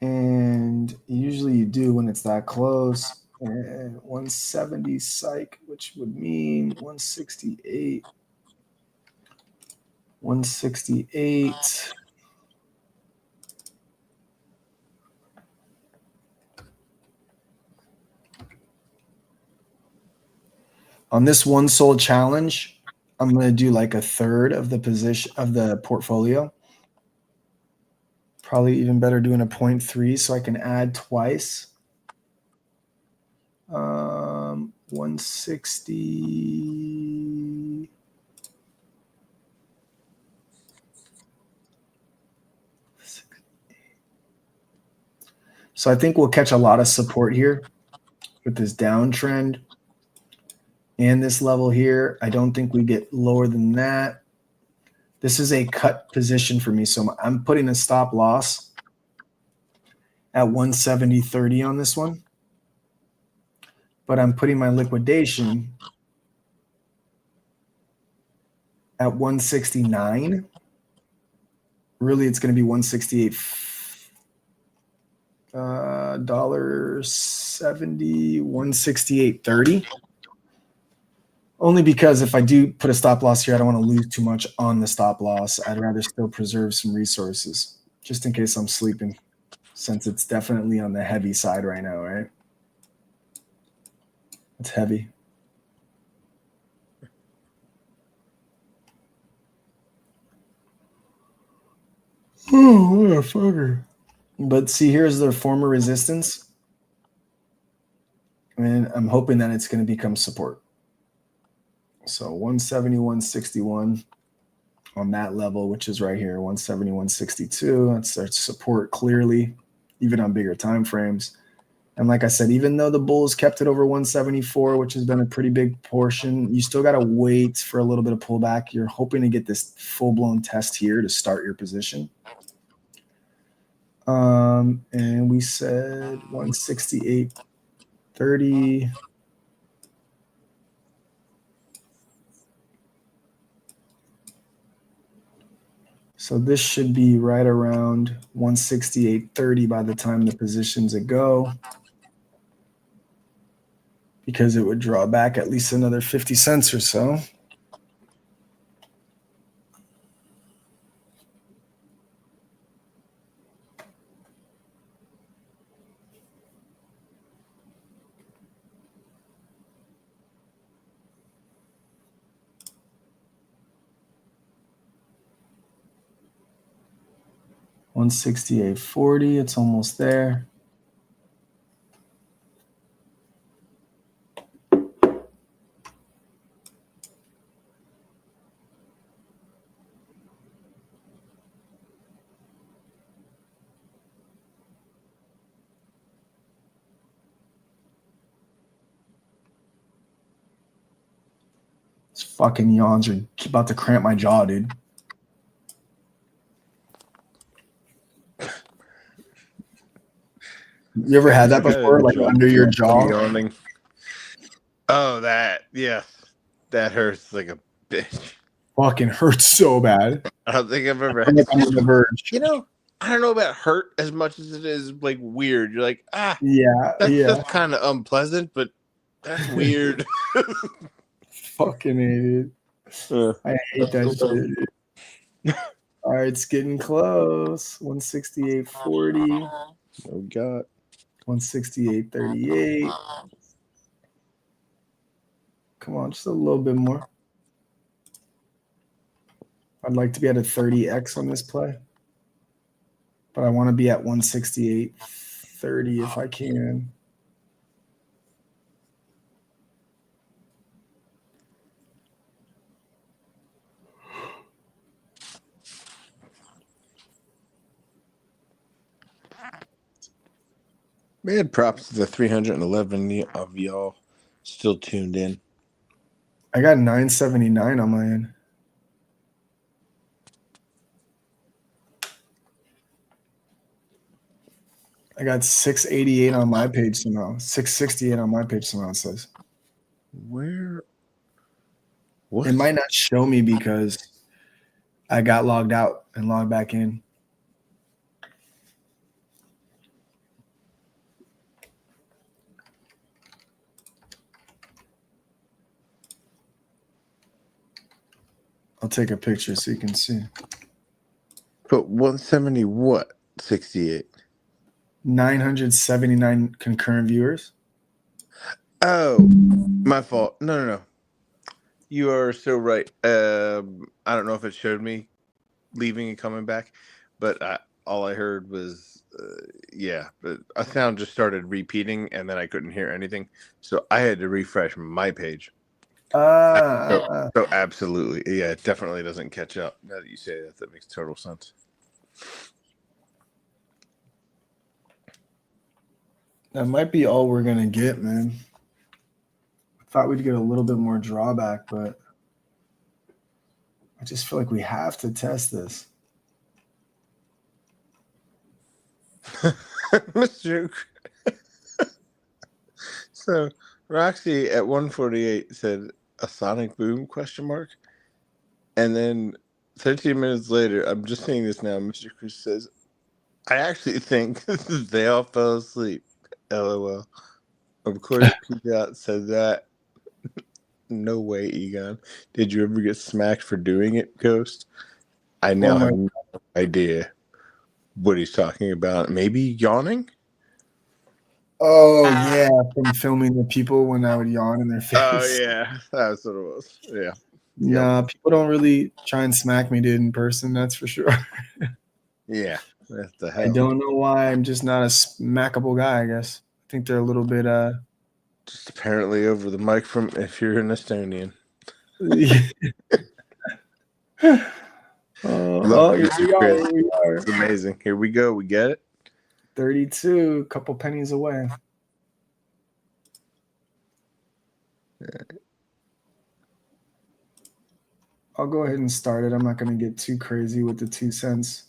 And usually you do when it's that close. And 170 psych, which would mean 168. 168. On this one sold challenge, I'm going to do like a third of the position of the portfolio. Probably even better doing a 0.3 so I can add twice. 160. So I think we'll catch a lot of support here with this downtrend and this level here. I don't think we get lower than that. This is a cut position for me. So I'm putting a stop loss at 170.30 on this one. But I'm putting my liquidation at 169. Really, it's going to be 168 $70, 168.30. Only because if I do put a stop loss here, I don't want to lose too much on the stop loss. I'd rather still preserve some resources just in case I'm sleeping, since it's definitely on the heavy side right now, right? It's heavy. Oh, what a fucker. But see, here's the former resistance. And I'm hoping that it's going to become support. So 170, 161 on that level, which is right here, 170, 162. That's our support clearly, even on bigger time frames. And like I said, even though the bulls kept it over 174, which has been a pretty big portion, you still got to wait for a little bit of pullback. You're hoping to get this full-blown test here to start your position. And we said 168.30. So this should be right around 168.30 by the time the positions go, because it would draw back at least another 50 cents or so. $168.40, it's almost there. These fucking yawns are about to cramp my jaw, dude. You ever had that before, like under your jaw? Yawning. Oh, that, yes. That hurts like a bitch. Fucking hurts so bad. I don't think I've ever I'm on the verge. You know, I don't know about hurt as much as it is like weird. You're like, yeah, that's kind of unpleasant, but that's weird. Fucking hate it. I hate that shit. All right, it's getting close. 168.40. Oh God. 168.38. Come on, just a little bit more. I'd like to be at a 30x on this play, but I want to be at 168.30 if I can. Man, props to the 311 of y'all still tuned in. I got 979 on my end. I got 688 on my page somehow. 668 on my page somehow, it says. Where? What? It might not show me because I got logged out and logged back in. I'll take a picture so you can see. But 170 what? 68. 979 concurrent viewers. Oh, my fault. No. You are so right. I don't know if it showed me leaving and coming back, but all I heard was yeah, but a sound just started repeating, and then I couldn't hear anything, so I had to refresh my page. So absolutely, yeah, it definitely doesn't catch up. Now that you say that, that makes total sense. That might be all we're gonna get, man. I thought we'd get a little bit more drawback, but I just feel like we have to test this. Mr. So Roxy at 148 said a sonic boom question mark, and then 13 minutes later, I'm just seeing this now. Mr. Chris says, "I actually think they all fell asleep." LOL. Of course, Peacock said that. No way, Egon. Did you ever get smacked for doing it, Ghost? I now have no idea what he's talking about. Maybe yawning? Oh yeah, from filming the people when I would yawn in their face. Oh, yeah. That's what it was. Yeah. Nah, people don't really try and smack me, dude, in person. That's for sure. Yeah. What the I hell? don't know why. I'm just not a smackable guy, I guess. I think they're a little bit Just apparently over the mic from if you're an Estonian. Oh, here we are. Here we are. It's amazing. Here we go. We get it. 32, a couple pennies away. I'll go ahead and start it. I'm not going to get too crazy with the 2 cents.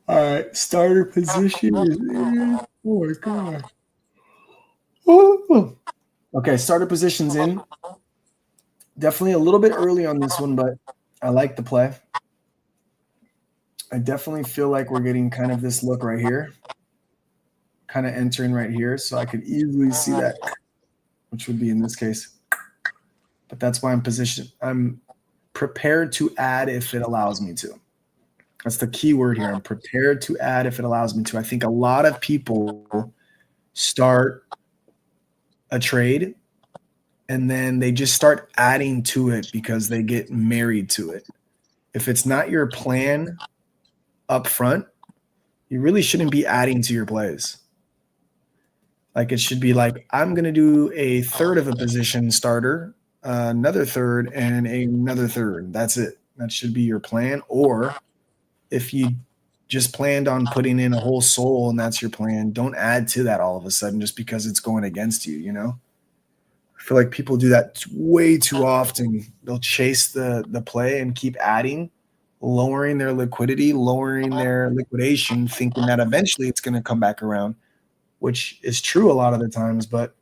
All right, starter position is in. Oh my god. Oh. Okay, starter position's in. Definitely a little bit early on this one, but I like the play. I definitely feel like we're getting kind of this look right here, kind of entering right here. So I could easily see that, which would be in this case. But that's why I'm positioned. I'm prepared to add if it allows me to. That's the key word here. I'm prepared to add if it allows me to. I think a lot of people start a trade and then they just start adding to it because they get married to it. If it's not your plan up front, you really shouldn't be adding to your plays. Like it should be like, I'm going to do a third of a position starter, another third, and another third. That's it. That should be your plan. Or if you just planned on putting in a whole soul and that's your plan, don't add to that all of a sudden just because it's going against you, you know? I feel like people do that way too often. They'll chase the play and keep adding, lowering their liquidity, lowering their liquidation, thinking that eventually it's going to come back around, which is true a lot of the times. But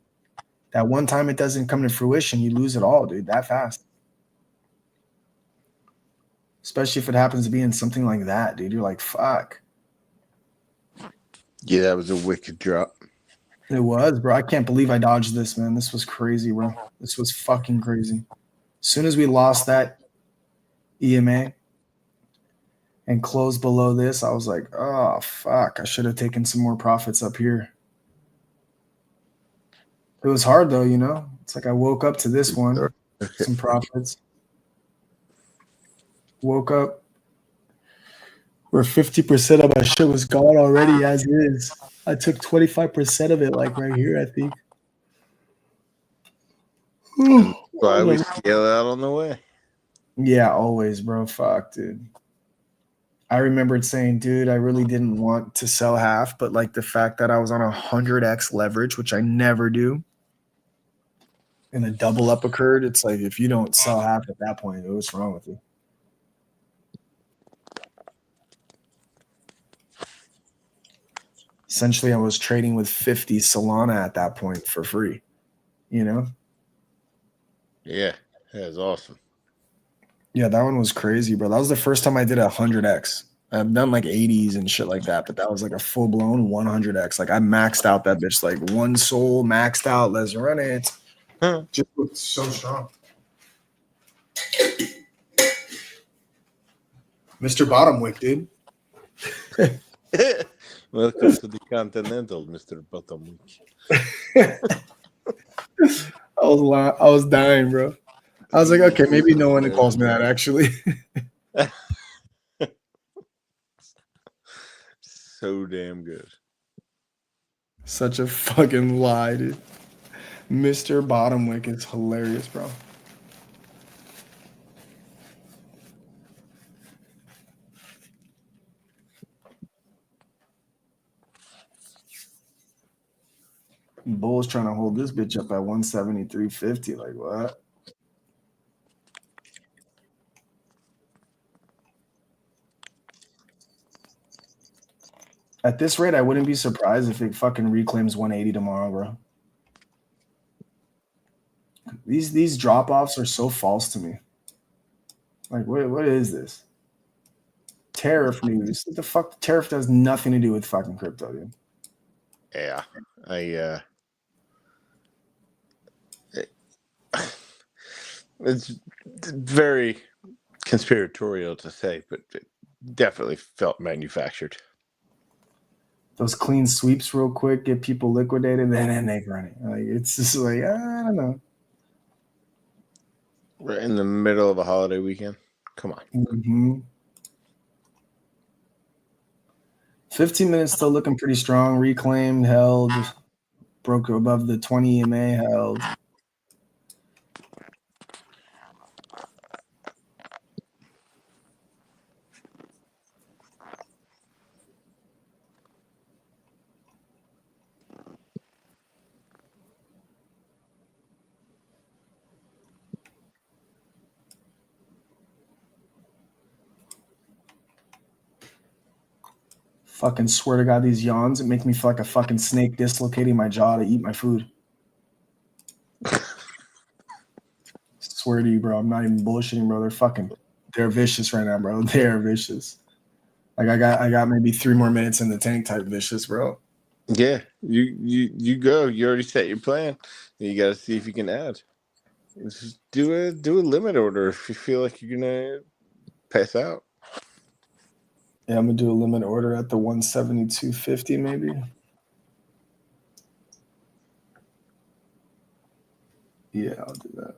that one time it doesn't come to fruition, you lose it all, dude, that fast. Especially if it happens to be in something like that, dude. You're like, fuck. Yeah, that was a wicked drop. It was, bro. I can't believe I dodged this, man. This was crazy, bro. This was fucking crazy. As soon as we lost that EMA and closed below this, I was like, oh, fuck. I should have taken some more profits up here. It was hard, though, you know? It's like I woke up to this one, some profits. Woke up where 50% of my shit was gone already as is. I took 25% of it, like right here, I think. Why we scale out on the way. Yeah, always, bro. Fuck, dude. I remembered saying, dude, I really didn't want to sell half, but like the fact that I was on 100x leverage, which I never do, and a double up occurred, it's like if you don't sell half at that point, what's wrong with you? Essentially, I was trading with 50 Solana at that point for free, you know? Yeah, that was awesome. Yeah, that one was crazy, bro. That was the first time I did 100x. I've done like 80s and shit like that, but that was like a full-blown 100x. Like I maxed out that bitch, like one soul maxed out. Let's run it. Just looked so strong. Mr. Bottom Wick, dude. Welcome to the Continental, Mr. Bottomwick. I was dying, bro. I was like, okay, maybe no one calls me that actually. So damn good. Such a fucking lie, dude. Mr. Bottomwick is hilarious, bro. Bull's trying to hold this bitch up at 173.50. Like what? At this rate, I wouldn't be surprised if it fucking reclaims 180 tomorrow, bro. These drop offs are so false to me. Like what is this? Tariff news. What the fuck? Tariff does nothing to do with fucking crypto, dude. Yeah. It's very conspiratorial to say, but it definitely felt manufactured. Those clean sweeps real quick, get people liquidated, then they run it. Like it's just like I don't know. We're in the middle of a holiday weekend. Come on. Mm-hmm. 15 minutes still looking pretty strong. Reclaimed, held, broke above the 20 EMA, held. Fucking swear to God, these yawns make me feel like a fucking snake dislocating my jaw to eat my food. Swear to you, bro. I'm not even bullshitting, bro. They're vicious right now, bro. They're vicious. Like I got maybe 3 more minutes in the tank type vicious, bro. Yeah, you go. You already set your plan. You got to see if you can add. Just do a limit order if you feel like you're gonna pass out. Yeah, I'm gonna do a limit order at the 172.50 maybe. Yeah, I'll do that.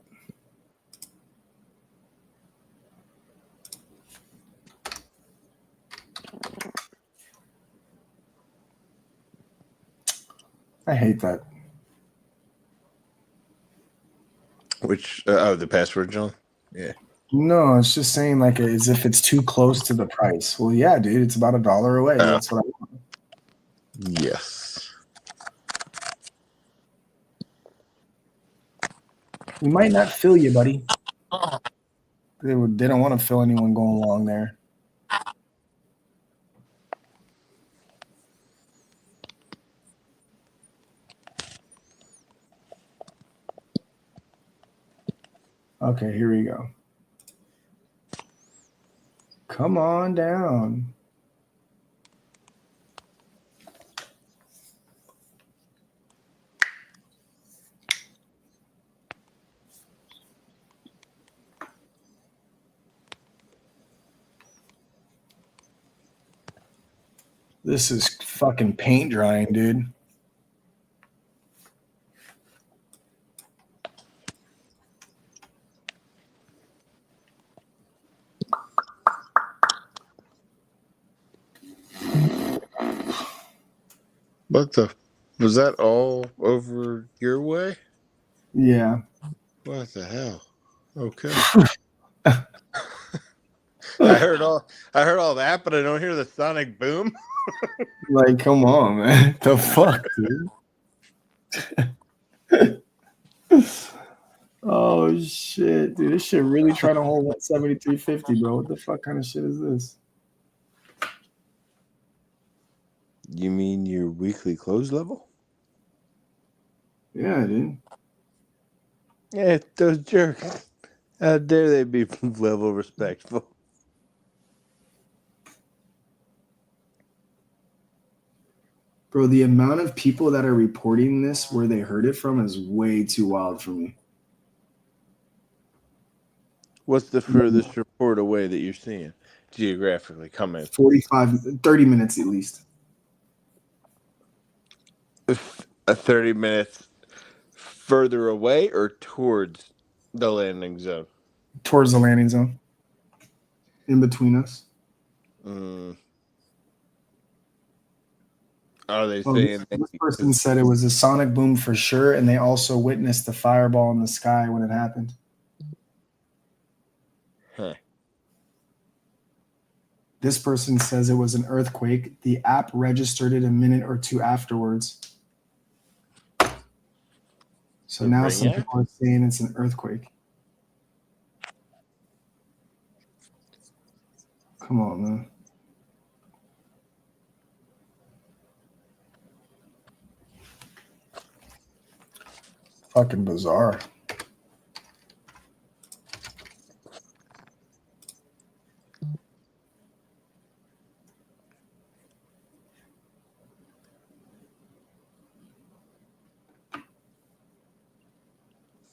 I hate that. Which the password, John? Yeah. No, it's just saying like as if it's too close to the price. Well, yeah, dude, it's about $1 away. That's what I want. Yes. We might not fill you, buddy. They don't want to fill anyone going along there. Okay, here we go. Come on down. This is fucking paint drying, dude. Was that all over your way? Yeah. What the hell? Okay. I heard all that, but I don't hear the sonic boom. Like, come on, man. The fuck, dude? Oh shit, dude. This shit really trying to hold 173.50, bro. What the fuck kind of shit is this? You mean your weekly close level? Yeah, dude. Yeah, those jerks. How dare they be level respectful? Bro, the amount of people that are reporting this where they heard it from is way too wild for me. What's the furthest report away that you're seeing geographically coming? 30 minutes at least. a 30 minutes further away or towards the landing zone? Towards the landing zone. In between us. Are they Well, saying this person said it was a sonic boom for sure, and they also witnessed the fireball in the sky when it happened. Huh. This person says it was an earthquake. The app registered it a minute or two afterwards. So The now Ring some app? people are saying it's an earthquake. Come on, man. Fucking bizarre.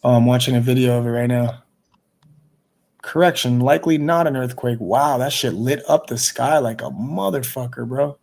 Oh, I'm watching a video of it right now. Correction, likely not an earthquake. Wow, that shit lit up the sky like a motherfucker, bro.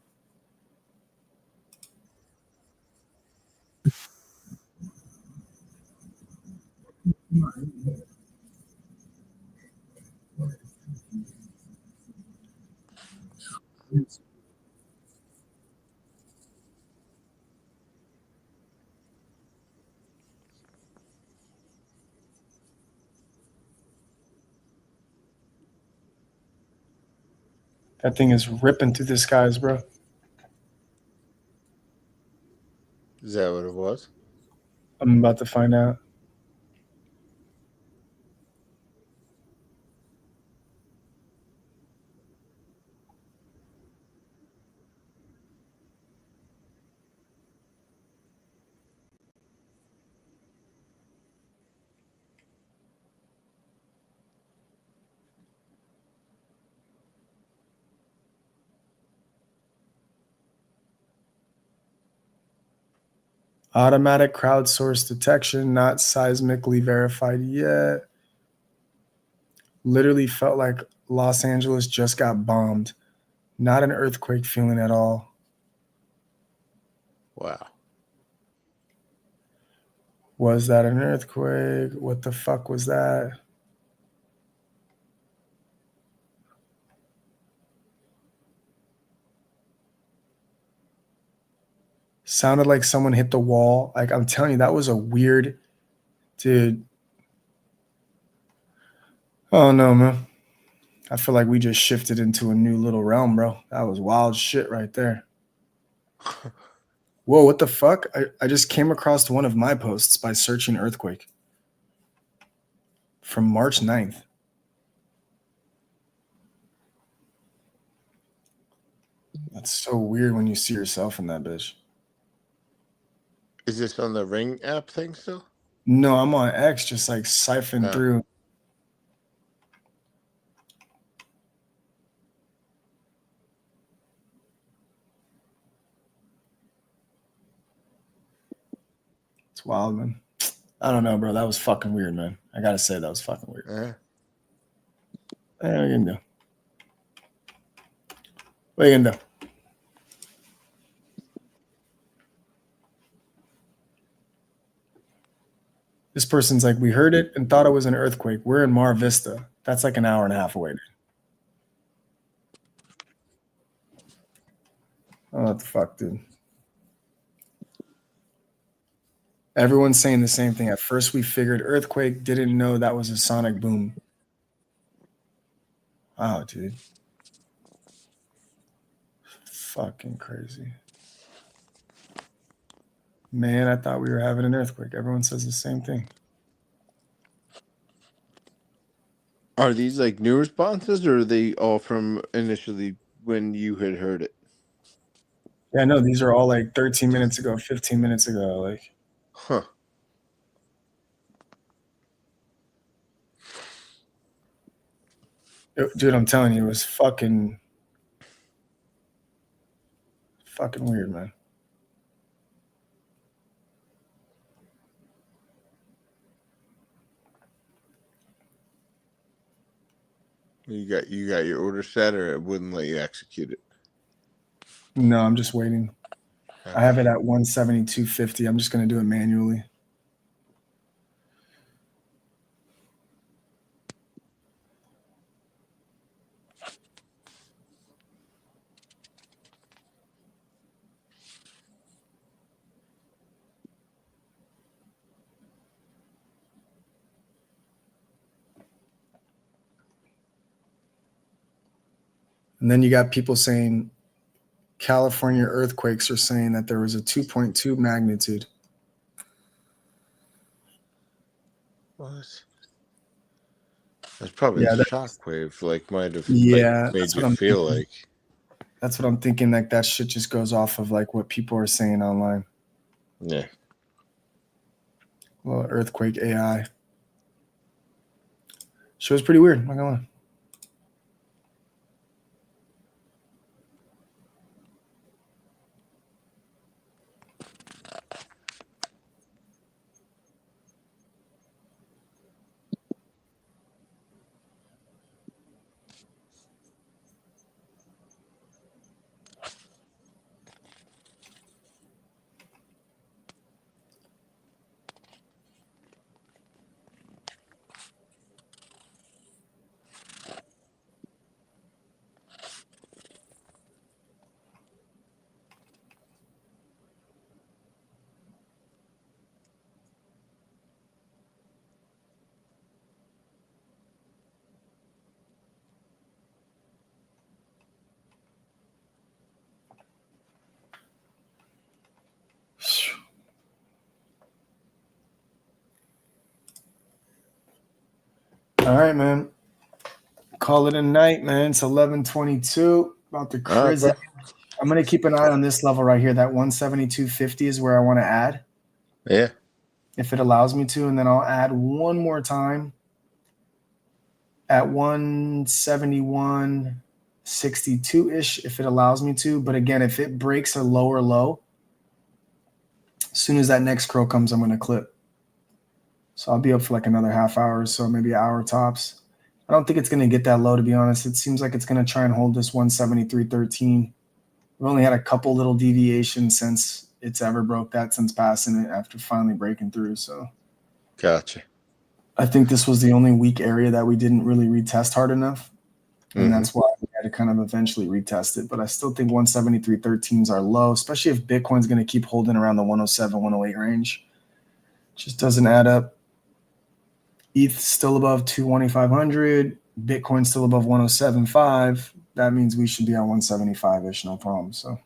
That thing is ripping through the skies, bro. Is that what it was? I'm about to find out. Automatic crowdsource detection, not seismically verified yet. Literally felt like Los Angeles just got bombed. Not an earthquake feeling at all. Wow. Was that an earthquake? What the fuck was that? Sounded like someone hit the wall. Like, I'm telling you, that was a weird, dude. Oh no, man. I feel like we just shifted into a new little realm, bro. That was wild shit right there. Whoa, what the fuck? I just came across one of my posts by searching earthquake from March 9th. That's so weird when you see yourself in that bitch. Is this on the Ring app thing still? No, I'm on X, just like siphon through. It's wild, man. I don't know, bro. That was fucking weird, man. I gotta say that was fucking weird. What are you gonna do? What are you gonna do? This person's like, we heard it and thought it was an earthquake. We're in Mar Vista. That's like an hour and a half away. Oh, what the fuck, dude? Everyone's saying the same thing. At first, we figured earthquake, didn't know that was a sonic boom. Wow, dude. Fucking crazy. Man, I thought we were having an earthquake. Everyone says the same thing. Are these like new responses, or are they all from initially when you had heard it? Yeah, no, these are all like 13 minutes ago, 15 minutes ago. Like, huh. Dude, I'm telling you, it was fucking weird, man. You got your order set, or it wouldn't let you execute it? No, I'm just waiting. I have it at 172.50. I'm just going to do it manually. And then you got people saying California earthquakes are saying that there was a 2.2 magnitude. What? That's probably Yeah, the shockwave. Like might have yeah, made that's you what I'm feel thinking. like. That's what I'm thinking. Like that shit just goes off of like what people are saying online. Yeah. Well, earthquake AI. Shit was pretty weird. I'm not gonna lie. All right, man. Call it a night, man. It's 11:22. About to All right, crizz bro. out. I'm gonna keep an eye on this level right here. That 172.50 is where I want to add, Yeah. if it allows me to, and then I'll add one more time at 171.62 ish if it allows me to. But again, if it breaks a lower low, as soon as that next curl comes, I'm gonna clip. So I'll be up for like another half hour or so, maybe an hour tops. I don't think it's gonna get that low, to be honest. It seems like it's gonna try and hold this 173.13. We've only had a couple little deviations since it's ever broke that, since passing it after finally breaking through. So Gotcha. I think this was the only weak area that we didn't really retest hard enough. And that's why we had to kind of eventually retest it. But I still think 173.13s are low, especially if Bitcoin's going to keep holding around the 107, 108 range. Just doesn't add up. ETH still above 2,500. Bitcoin still above 107.5. That means we should be on 175-ish, no problem. So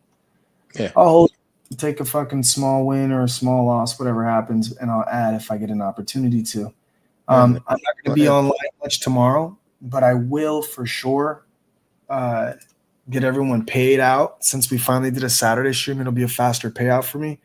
Yeah. I'll take a fucking small win or a small loss, whatever happens, and I'll add if I get an opportunity to. I'm not going to be online much tomorrow, but I will for sure get everyone paid out. Since we finally did a Saturday stream, it'll be a faster payout for me.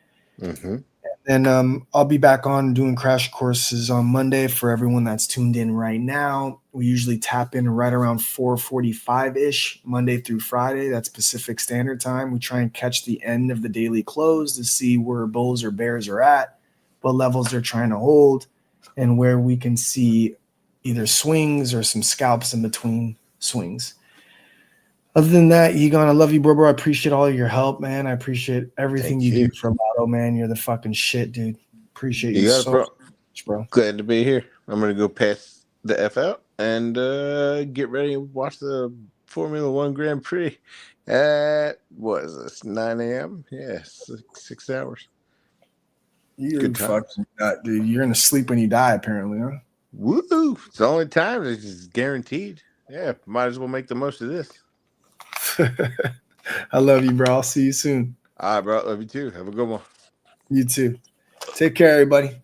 And I'll be back on doing crash courses on Monday for everyone that's tuned in right now. We usually tap in right around 4:45-ish, Monday through Friday. That's Pacific Standard Time. We try and catch the end of the daily close to see where bulls or bears are at, what levels they're trying to hold, and where we can see either swings or some scalps in between swings. Other than that, Egon, I love you, bro. I appreciate all your help, man. I appreciate everything you do for Lotto, man. You're the fucking shit, dude. Appreciate you You got it, so bro. much, bro. Glad to be here. I'm gonna go pass the F out and get ready and watch the Formula One Grand Prix at what is this, 9 a.m.? Yeah, 6 hours. You're Good times. fucking nut, dude. You're gonna sleep when you die, apparently, huh? Woo! It's the only time it's guaranteed. Yeah, might as well make the most of this. I love you, bro. I'll see you soon. All right, bro. Love you too. Have a good one. You too. Take care, everybody.